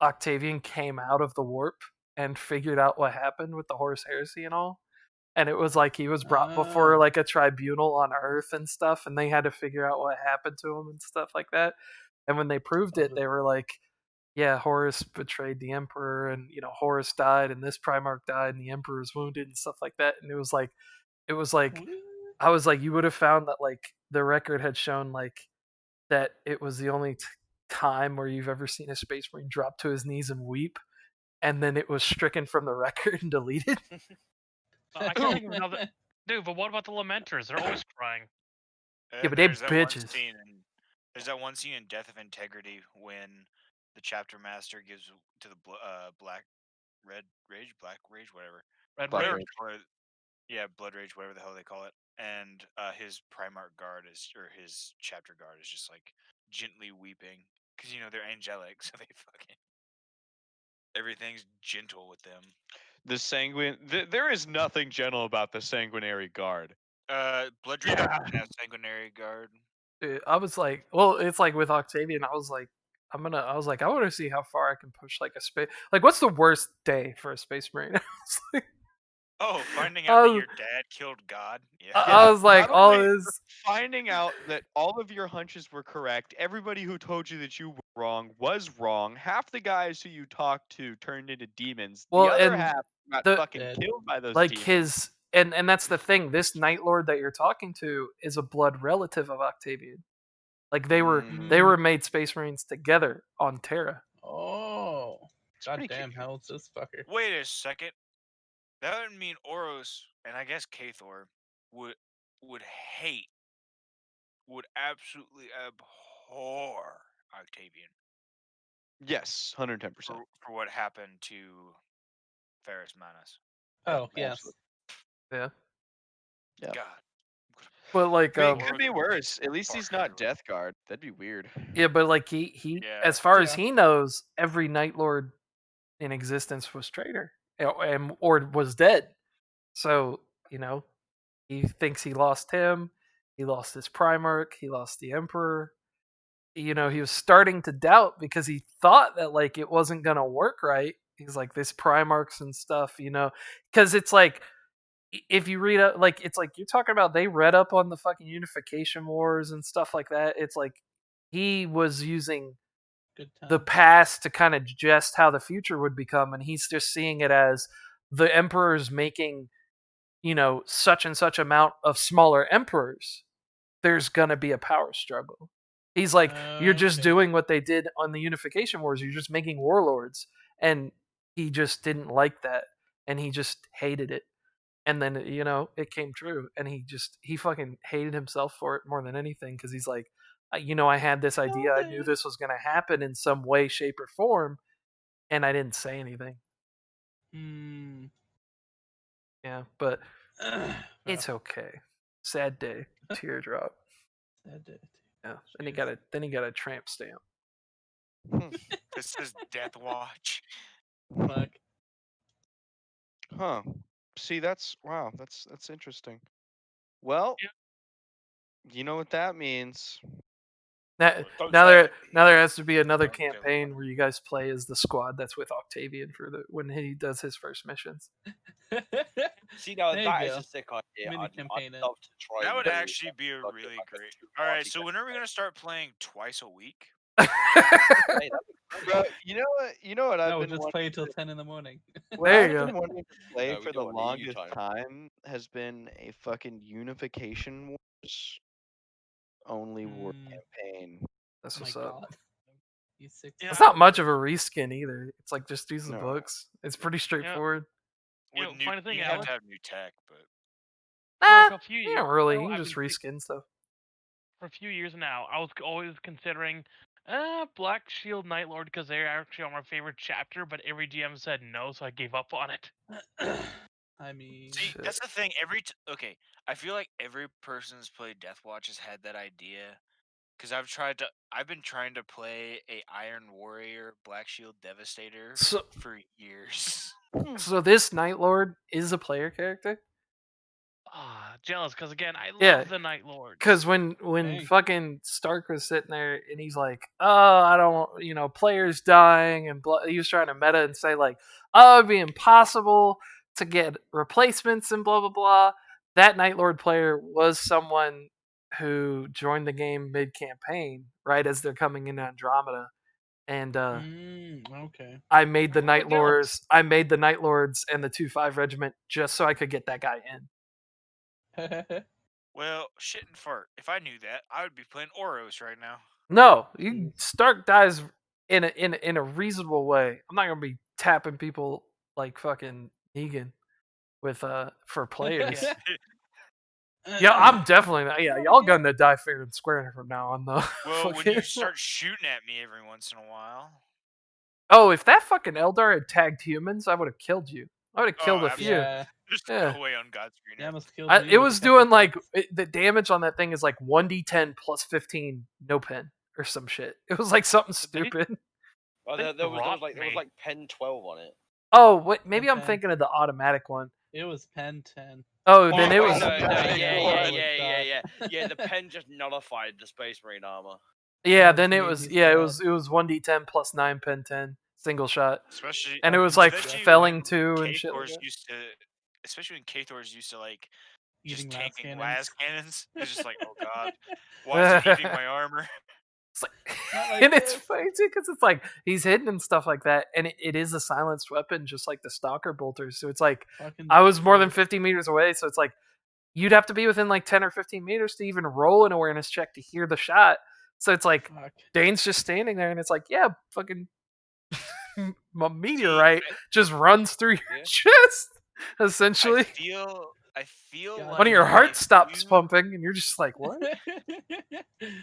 Octavian came out of the warp and figured out what happened with the Horus Heresy and all. And it was like he was brought before Oh. like a tribunal on Earth and stuff, and they had to figure out what happened to him and stuff like that. And when they proved Love it, it. they were like, "Yeah, Horus betrayed the Emperor, and Horus died, and this Primarch died, and the Emperor was wounded and stuff like that." And it was like, What? I was like, you would have found that like the record had shown like that it was the only time where you've ever seen a Space Marine drop to his knees and weep, and then it was stricken from the record and deleted. I can't think of another. Dude, but what about the Lamenters? They're always crying. Yeah, but they there's that bitches. one scene in there's that one scene in Death of Integrity when the chapter master gives to the black black rage, whatever, Red Black Rage. Rage. yeah, blood rage, whatever the hell they call it, and his Primarch guard or his chapter guard is just like gently weeping because they're angelic, so they fucking everything's gentle with them. The there is nothing gentle about the sanguinary guard. Blood rage doesn't have sanguinary guard. Dude, I was like, well, it's like with Octavian. I was like, I want to see how far I can push like a space. Like, what's the worst day for a space marine? I was like, Oh, finding out that was- your dad killed God. Yeah. I was like, not all only this. finding out that all of your hunches were correct, everybody who told you that you were wrong was wrong. Half the guys who you talked to turned into demons. Well, the other and half got the- fucking Dead. killed by those Like demons. his, and that's the thing. This Night Lord that you're talking to is a blood relative of Octavian. Like they were made space marines together on Terra. Oh, god pretty damn! cute. How old's this fucker? Wait a second. That would mean Oros and I guess Kathor would hate, would absolutely abhor Octavian Yes, 110%. for what happened to Ferris Manus. Oh yes. absolutely. Yeah, Yeah. God. but like, I mean, it Oros could be would worse. At least fuck he's not everyone. Death Guard. That'd be weird. yeah, but like he, Yeah. as far as Yeah. he knows, every Night Lord in existence was traitor, or was dead. So he thinks he lost him. He lost his Primarch. He lost the Emperor. He was starting to doubt because he thought that like it wasn't gonna work right. He's like this Primarchs and stuff, because it's like if you read up, like it's like you're talking about they read up on the fucking Unification Wars and stuff like that. It's like he was using Good time. the past to kind of suggest how the future would become, and he's just seeing it as the Emperor's making such and such amount of smaller emperors, there's gonna be a power struggle. He's like, you're just Okay. doing what they did on the Unification Wars. You're just making warlords, and he just didn't like that, and he just hated it. And then it came true, and he fucking hated himself for it more than anything because he's like, I had this idea. I knew this was gonna happen in some way, shape, or form, and I didn't say anything. Hmm. Yeah, but Well, it's okay. Sad day, teardrop. sad day. Yeah. Then he got a tramp stamp. This says Death Watch. Fuck. Huh. See, that's interesting. Well, you know what that means. Now, Don't now say there it. now there has to be another Don't say campaign where you guys play as the squad that's with Octavian when he does his first missions. See, now There you that is go. a sick idea. Mini I'd campaign it. love to try. That would and do actually be a like really like a great. two-party All right, so when are we campaign. gonna start playing twice a week? Hey, that'd be great. Bro, you know what I've No, been just wanting play until 10 in the morning. What There I've you been go. wanting to play No, we for do the it on the EU longest time. time has been a fucking Unification Wars only war Mm. campaign. That's Oh my what's up. god. You sick. Yeah. It's not much of a reskin either. It's like just use the No. books. It's pretty straightforward. You know, With new, funny thing, you I have was- to have new tech, but For Nah, like a few you years, don't really. now, You can I've just been reskin stuff. for a few years now, I was always considering Black Shield Night Lord because they're actually on my favorite chapter, but every GM said no, so I gave up on it. I mean, see, Shit. that's the thing. Okay, I feel like every person who's played Death Watch has had that idea. Because I've been trying to play a Iron Warrior Black Shield Devastator So, for years. so this Night Lord is a player character. Ah, jealous because again, I love Yeah. the Night Lord. Because when Dang. fucking Stark was sitting there and he's like, oh, I don't, players dying, and he was trying to meta and say like, oh, it'd be impossible to get replacements and blah blah blah. That Night Lord player was someone who joined the game mid campaign, right as they're coming into Andromeda, and okay. I made the Oh, Night jealous. Lords. I made the Night Lords and the 2-5 regiment just so I could get that guy in. Well, shit and fart. If I knew that, I would be playing Oros right now. No, Stark dies in a reasonable way. I'm not gonna be tapping people like fucking Negan with for players. Yeah, I'm definitely not. Yeah, y'all gonna die fair and square from now on, though. Well, when Fucking- you start shooting at me every once in a while. Oh, if that fucking Eldar had tagged humans, I would have killed you. I would have killed Oh, a few. Yeah, There's Yeah. no way on God's green yeah, earth. almost killed me It with a was couple doing like shots. the damage on that thing is like 1d10 plus 15 no pen or some shit. It was like something Did they- stupid. Oh, They there was dropped like me. pen 12 on it. Oh, wait, maybe I'm 10. thinking of the automatic one. It was pen 10. Oh, then Oh, it wait, was no, Yeah, yeah. Yeah, the pen just nullified the Space Marine armor. yeah. That's Then it the was 80s yeah. It squad. was 1d10 plus 9 pen 10 single shot, Especially and it was Fucking like especially felling when 2 and shit. Like K-Thor's that. used to, especially when K-Thor's used to like Eating just las tanking cannons. las cannons. It's just like, oh god, why is it eating my armor? It's like, Not like and it's this. funny too because it's like he's hidden and stuff like that, and it is a silenced weapon, just like the stalker bolters. So it's like Fucking I was more than true. 50 meters away, so it's like you'd have to be within like 10 or 15 meters to even roll an awareness check to hear the shot. So it's like Fuck. Dane's just standing there, and it's like, yeah, fucking a See, meteorite just runs through your Yeah. chest, essentially. I feel God like One of your damn. heart if stops you- pumping, and you're just like, what?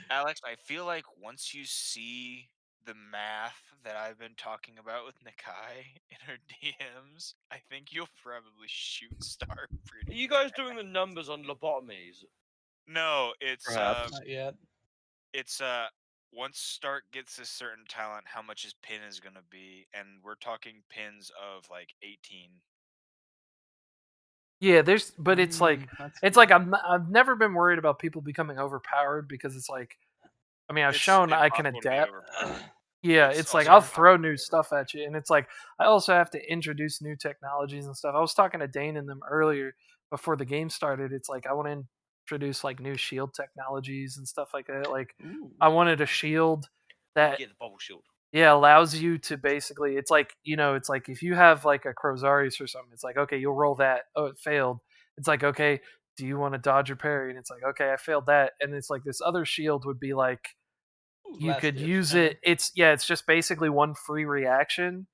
Alex, I feel like once you see the math that I've been talking about with Nakai in her DMs, I think you'll probably shoot Stark Are pretty you guys bad. doing the numbers on lobotomies? No, it's Perhaps. Not yet. it's once Stark gets a certain talent, how much his pin is gonna be, and we're talking pins of like 18. Yeah, but it's like That's it's cool. like I've never been worried about people becoming overpowered because it's like, I mean, I've It's shown I can impossible to be adapt. overpowered. Yeah, It's it's like also I'll impossible throw to be new stuff at you, and it's like I also have to introduce new technologies and stuff. I was talking to Dane and them earlier before the game started. It's like I want to introduce like new shield technologies and stuff like that. Like Ooh. I wanted a shield that Get the bubble shield. yeah allows you to basically. It's like it's like if you have like a Crozarius or something. It's like okay, you'll roll that. Oh, it failed. It's like okay, do you want to dodge or parry? And it's like okay, I failed that. And it's like this other shield would be like Ooh, you last could ditch use kinda. it. It's just basically one free reaction,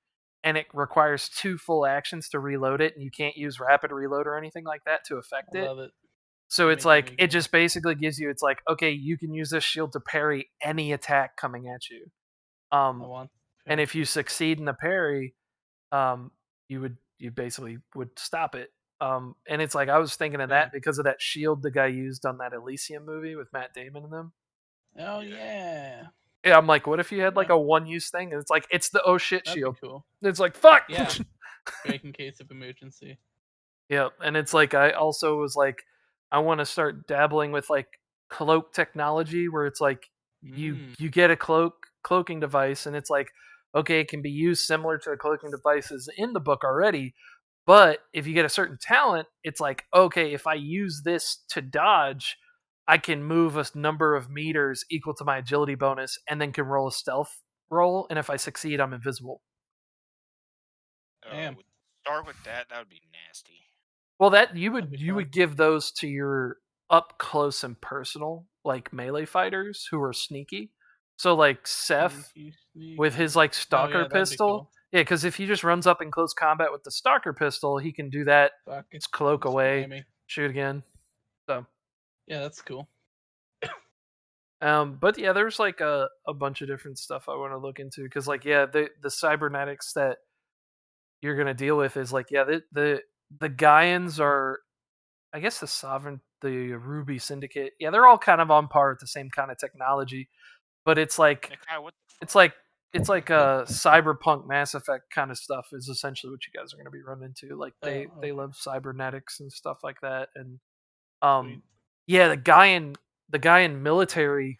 and it requires 2 full actions to reload it, and you can't use rapid reload or anything like that to affect I it. love it. So They it's make it like very it good. just basically gives you. It's like okay, you can use this shield to parry any attack coming at you. I want. And if you succeed in the parry, you basically would stop it. And it's like I was thinking of Yeah. that because of that shield the guy used on that Elysium movie with Matt Damon and them. Oh Yeah. yeah. Yeah, I'm like, what if you had like Yeah. a one use thing? And it's like it's the oh shit That'd shield. be cool. It's like fuck. Yeah. Break in case of emergency. Yeah, and it's like I also was like, I want to start dabbling with like cloak technology, where it's like you get a cloaking device, and it's like okay, it can be used similar to the cloaking devices in the book already, but if you get a certain talent, it's like okay, if I use this to dodge, I can move a number of meters equal to my agility bonus, and then can roll a stealth roll, and if I succeed, I'm invisible. Damn. Start with that would be nasty. Well, that That'd be you fun. would give those to your up close and personal like melee fighters who are sneaky. So like Seth with his like stalker that'd be pistol. cool. Yeah, because if he just runs up in close combat with the stalker pistol, he can do that. Fuck it. It's cloak Just away, spammy. shoot again. So, Yeah, that's cool. but yeah, there's like a bunch of different stuff I want to look into because like yeah, the cybernetics that you're gonna deal with is like yeah the Gaians are I guess the Sovereign, the Ruby Syndicate, yeah, they're all kind of on par with the same kind of technology, but it's like Nakai, what the it's like it's like a cyberpunk Mass Effect kind of stuff is essentially what you guys are going to be running into. Like they okay. love cybernetics and stuff like that, and Sweet. yeah, the Gaian military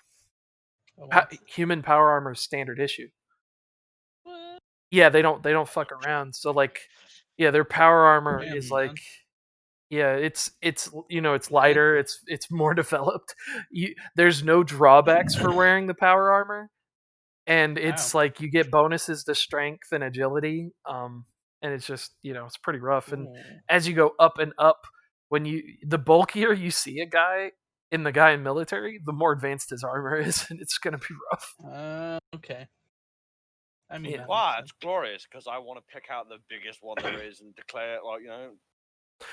I want. human power armor is standard issue. What? Yeah, they don't fuck around. So like yeah, their power armor Damn, is man. like yeah, it's it's lighter, it's more developed. There's no drawbacks for wearing the power armor, and it's Wow. like you get bonuses to strength and agility. And it's just it's pretty rough. And Ooh. as you go up and up, the bulkier you see a guy in the Gaian military, the more advanced his armor is, and it's gonna be rough. Okay. I mean, Yeah. that Wow, makes it's sense. glorious because I want to pick out the biggest one there is and declare it like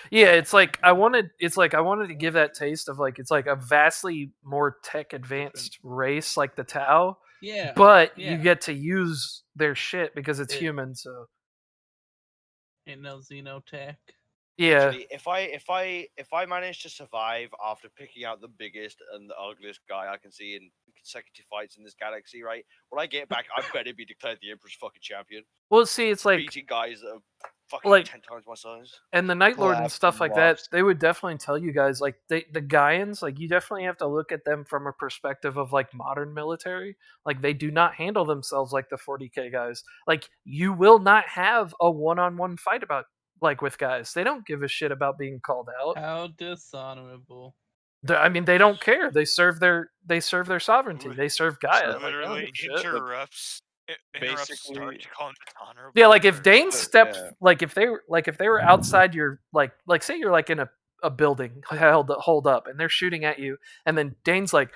Yeah, it's like I wanted to give that taste of like it's like a vastly more tech advanced race like the Tau, Yeah. but Yeah. you get to use their shit because it's It- human, so Ain't no xenotech. yeah. Literally, if I manage to survive after picking out the biggest and the ugliest guy I can see in consecutive fights in this galaxy, right? When I get back, I better be declared the Emperor's fucking champion, Well, see, it's like beating guys that are fucking like 10 times my size. and the Night Lord and stuff Collapsing like that, walks. they would definitely tell you guys like the Gaians, like you definitely have to look at them from a perspective of like modern military. Like they do not handle themselves like the 40k guys. Like you will not have a one-on-one fight about like with guys. They don't give a shit about being called out. How dishonorable. I mean, they don't care. They serve their sovereignty. They serve Gaia. So- Like they don't Literally give a shit. interrupts Stark Basically- to call him dishonorable. Yeah, like if Dane So, stepped, yeah. like if they were outside your like say you're like in a building hold up and they're shooting at you, and then Dane's like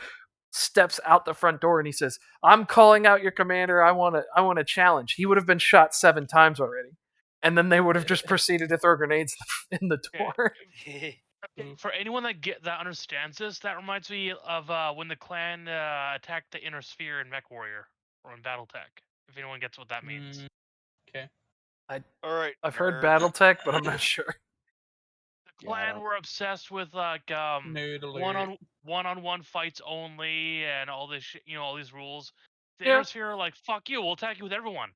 steps out the front door and he says, "I'm calling out your commander. I want to challenge." He would have been shot 7 times already, and then they would have just proceeded to throw grenades in the door. For anyone that understands this, that reminds me of when the clan attacked the inner sphere in Mech Warrior or in BattleTech. If anyone gets what that means. Okay. All right, I've heard nerds. BattleTech, but I'm not sure. The Yeah, I clan don't- were obsessed with like Nerd alert. one-on-one fights only and all this shit, all these rules. The Yeah. inner sphere are like, fuck you, we'll attack you with everyone.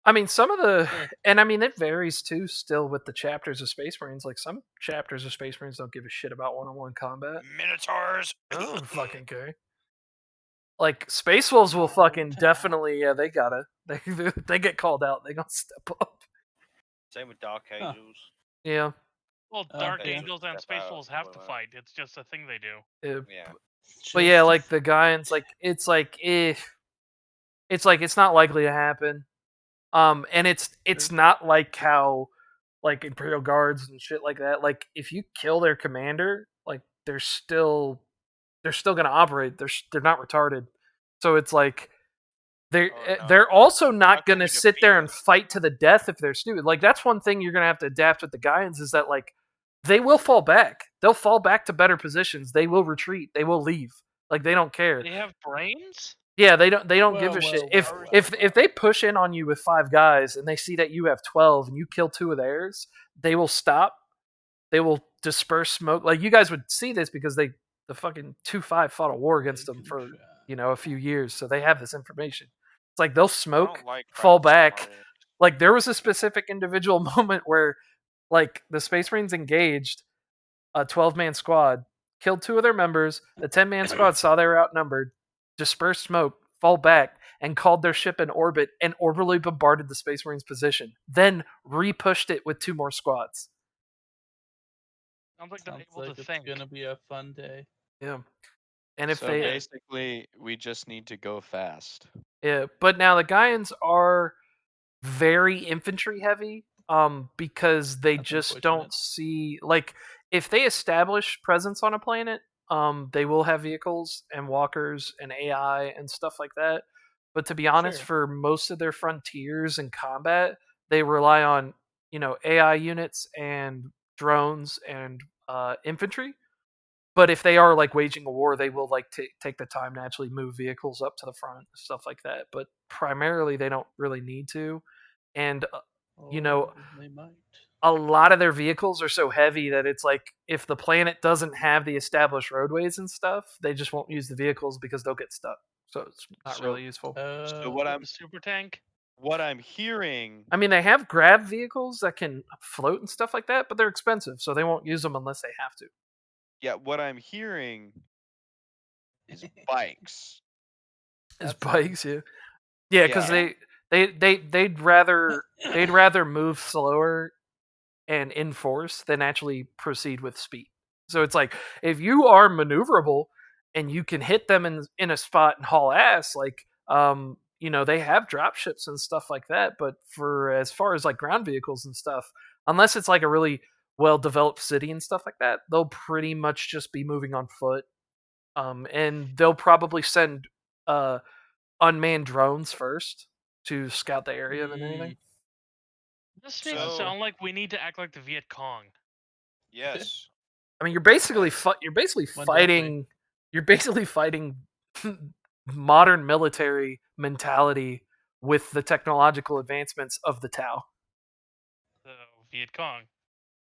I mean, some of the, Sure. and I mean, it varies too. Still, with the chapters of Space Marines, like some chapters of Space Marines don't give a shit about one-on-one combat. Minotaurs. I don't fucking care. Like Space Wolves will fucking Tau. definitely, yeah, they gotta, they get called out. They gonna step up. Same with Dark Huh. Angels. Yeah, Well, Oh, Dark yeah. Angels and Step Space out, Wolves stuff have like to that. fight. It's just a thing they do. Yeah. but yeah, like the Gaians, like it's like it's not likely to happen. And it's not like how like Imperial Guards and shit like that. Like if you kill their commander, like they're still gonna operate. They're not retarded. So it's like Oh, no. they're also How not can gonna we sit defeat there them? and fight to the death if they're stupid. Like that's one thing you're gonna have to adapt with the Gaians is that like they will fall back. They'll fall back to better positions. They will retreat. They will leave. Like they don't care. They have brains? Yeah, they don't give a Well, shit. well, If well, if well, if they push in on you with 5 guys and they see that you have 12 and you kill 2 of theirs, they will stop. They will disperse smoke. Like you guys would see this because the fucking 2-5 fought a war against them for, a few years, so they have this information. It's like they'll I smoke, don't like fall fighting Star back. Wars. Like there was a specific individual moment where like the Space Marines engaged a 12-man squad, killed 2 of their members. The 10-man squad saw they were outnumbered, dispersed smoke, fall back, and called their ship in orbit and orbitally bombarded the Space Marines' position. Then repushed it with 2 more squads. Sounds like they're sounds able like to it's think. gonna be a fun day. Yeah. And if So they basically, we just need to go fast. yeah, but now the Gaians are very infantry heavy because they That's just unfortunate. don't see like if they establish presence on a planet they will have vehicles and walkers and AI and stuff like that, but to be honest Sure. for most of their frontiers and combat they rely on AI units and drones and infantry. But if they are like waging a war, they will like take the time to actually move vehicles up to the front, stuff like that. But primarily, they don't really need to. And you know, Oh, they might. a lot of their vehicles are so heavy that it's like if the planet doesn't have the established roadways and stuff, they just won't use the vehicles because they'll get stuck. So it's not So- really useful. So what I'm Super tank? hearing, I mean, they have grab vehicles that can float and stuff like that, but they're expensive, so they won't use them unless they have to. yeah, what I'm hearing is bikes. Is That's bikes, yeah, because Yeah. they'd rather move slower and enforce than actually proceed with speed. So it's like if you are maneuverable and you can hit them in a spot and haul ass, like they have drop ships and stuff like that. But for as far as like ground vehicles and stuff, unless it's like a really well developed city and stuff like that, they'll pretty much just be moving on foot. And they'll probably send unmanned drones first to scout the area than anything. This makes it So- sound like we need to act like the Viet Cong. Yes. I mean, you're basically Yes. fighting. You're basically fighting modern military mentality with the technological advancements of the Tau. The Viet Cong.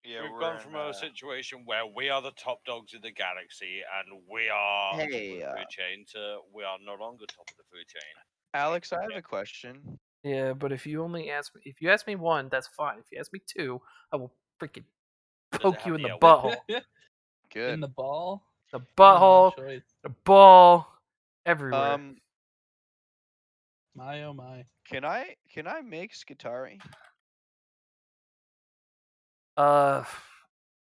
Yeah, We've we're gone in, from a situation where we are the top dogs in the galaxy and we are top of Hey, the food chain to we are no longer top of the food chain. Alex, I have a question. Yeah, but if you ask me one, that's fine. If you ask me two, I will freaking Does it poke have you in the L? butthole, Good. In the ball. the You don't butthole, have choice. the ball, everywhere. My oh my. Can I make Skitari?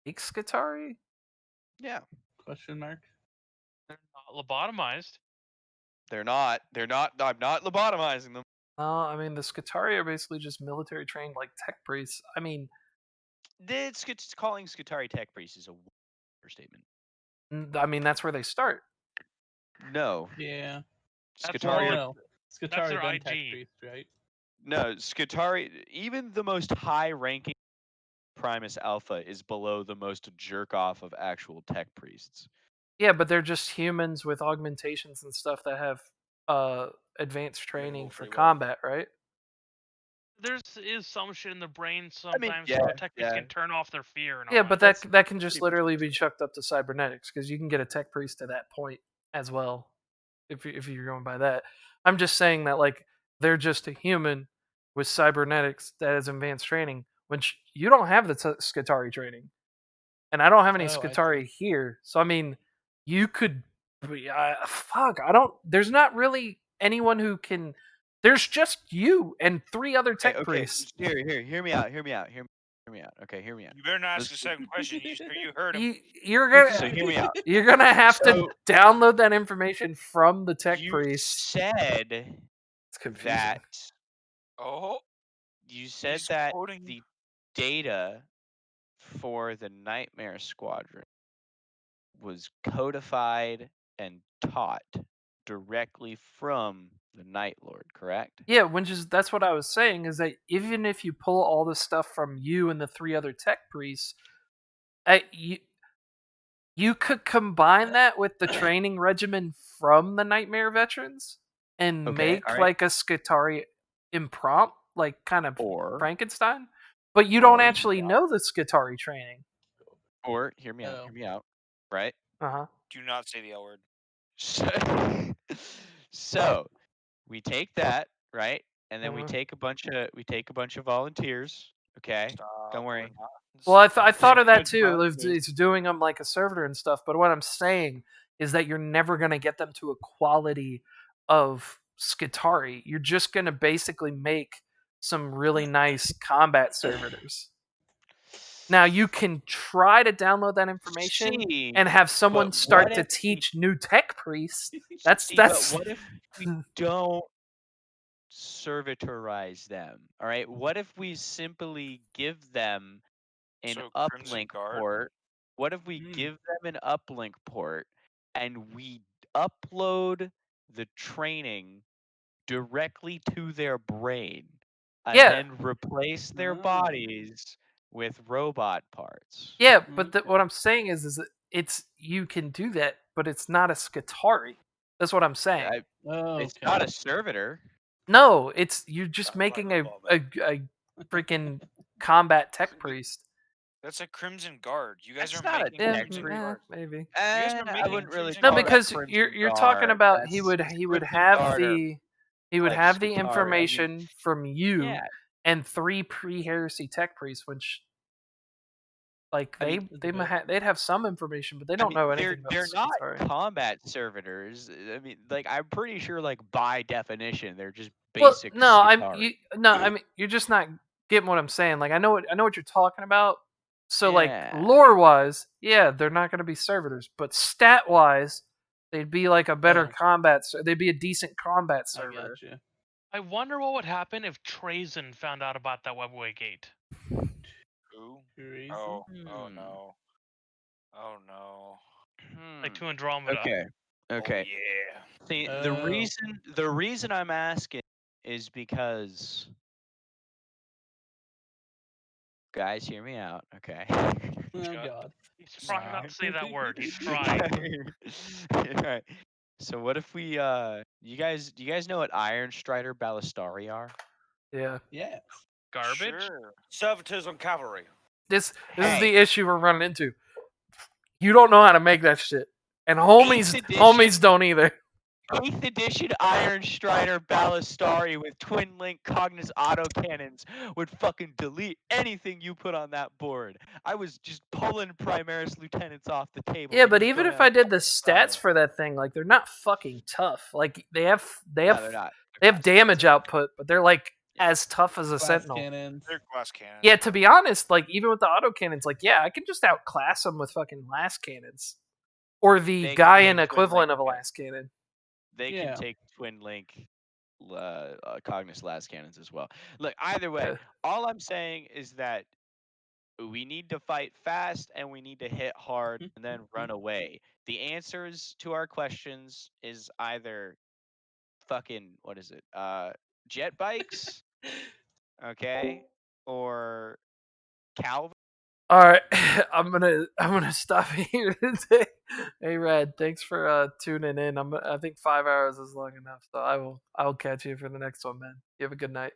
Ixkatari? Yeah. Question mark. They're not lobotomized. They're not. They're not. I'm not lobotomizing them. No, I mean the Skitari are basically just military trained like tech priests. I mean, Calling Skitari tech priest is a statement. that's where they start. No. Yeah. That's Well, Skitari. more- no. That's Skitari their then tech IG. priest, right? No, Skitari. Even the most high-ranking Primus Alpha is below the most jerk off of actual tech priests. Yeah, but they're just humans with augmentations and stuff that have advanced training for free will. combat, right? There is some shit in the brain sometimes yeah, so tech priests yeah. can turn off their fear and all Yeah, that. but That's that can just pretty much literally be chucked up to cybernetics because you can get a tech priest to that point as well, if you're going by that. I'm just saying that like they're just a human with cybernetics that has advanced training, which you don't have the Skitari training, and I don't have any Oh, I Skitari here. So I mean, you could, fuck. I don't. There's not really anyone who can. There's just you and 3 other tech Okay. priests. Hear me out. Okay, hear me out. You better not ask Let's- a second question. You heard him. You're gonna So hear me out. you're gonna have to So- download that information from the tech You priests. said It's confusing. that Oh, you said he's that quoting. the data for the Nightmare Squadron was codified and taught directly from the Night Lord, correct? Yeah, that's what I was saying is that even if you pull all this stuff from you and the 3 other tech priests, you could combine that with the training regimen from the Nightmare veterans and Okay, make alright. like a Skitari impromptu, like kind of Or Frankenstein. But you don't or- actually know the Skitari training. hear me out, Oh. hear me out. Right? Uh-huh. Do not say the L word. So we take that, right? And then we Uh-huh. take a bunch of volunteers. Okay. Stop. Don't we're worry. not. Well, I thought of that Bunch of too. volunteers. It's doing them like a servitor and stuff. But what I'm saying is that you're never going to get them to a quality of Skitari. You're just going to basically make some really nice combat servitors. Now you can try to download that information See, and have someone but start what to if we- teach new tech priests. That's See, that's but what if we don't servitorize them? All right. What if we simply give them an So, Crimson uplink Guard? port? What if we give them an uplink port and we upload the training directly to their brain and Yeah. then replace their Oh. bodies with robot parts? yeah. But what I'm saying is that you can do that, but it's not a Skitari. That's what I'm saying. Oh, It's okay. not a servitor. No, you're just Sounds like making a a vomit. freaking combat tech priest. That's a Crimson Guard. You guys That's are not a making Yeah, tech Crimson priest. Guards. maybe. guys are I making wouldn't really Crimson No, call that because Crimson you're talking Guard. about That's he would Crimson have Guard are he would like have the Skitari. I mean, information from you yeah. and 3 pre-heresy tech priests, which like I mean, they'd have some information, but they I don't mean, know anything about they're not Skitari. combat servitors. I mean, like I'm pretty sure, like by definition, they're just Well, basic no, Skitari. I mean you're just not getting what I'm saying. Like I know what you're talking about. So like Yeah. lore wise, yeah, they're not going to be servitors, but stat wise, they'd be like a better combat. They'd be a decent combat I servitor. gotcha. I wonder what would happen if Trazen found out about that webway gate. Who? Crazy. Oh Hmm. no. Oh no. Like to Hmm. Andromeda. Okay. Okay. Oh, yeah. See, Oh. the reason I'm asking is because guys, hear me out, okay? Oh Shut. God. He's trying not to say that word. He's Okay. trying. Alright. So what if we you guys know what Iron Strider Ballistari are? Yeah. Yes. Garbage. Sure. Servitors on cavalry. This is Hey. the issue we're running into. You don't know how to make that shit, and homies edition. don't either. 8th edition Iron Strider Ballistari with twin link Cognis autocannons would fucking delete anything you put on that board. I was just pulling Primaris lieutenants off the table. Yeah, They but just even don't if have I did the fire. stats for that thing, like they're not fucking tough. Like they have No, they're not. they They're have glass cannons, damage yeah. output, but they're like Yeah. as tough as a Glass sentinel. cannons. They're glass cannons. Yeah, to be honest, like even with the autocannons, like yeah, I can just outclass them with fucking las cannons, or the They can Gaian take twin equivalent link. of a las cannon. They Yeah. can take twin link Cognis las cannons as well. Look, either way, Yeah. all I'm saying is that we need to fight fast and we need to hit hard and then run away. The answers to our questions is either fucking what is it? Jet bikes, okay, or Calvin. All right, I'm gonna stop here today. Hey, Rad, thanks for tuning in. I think 5 hours is long enough, so I will catch you for the next one, man. You have a good night.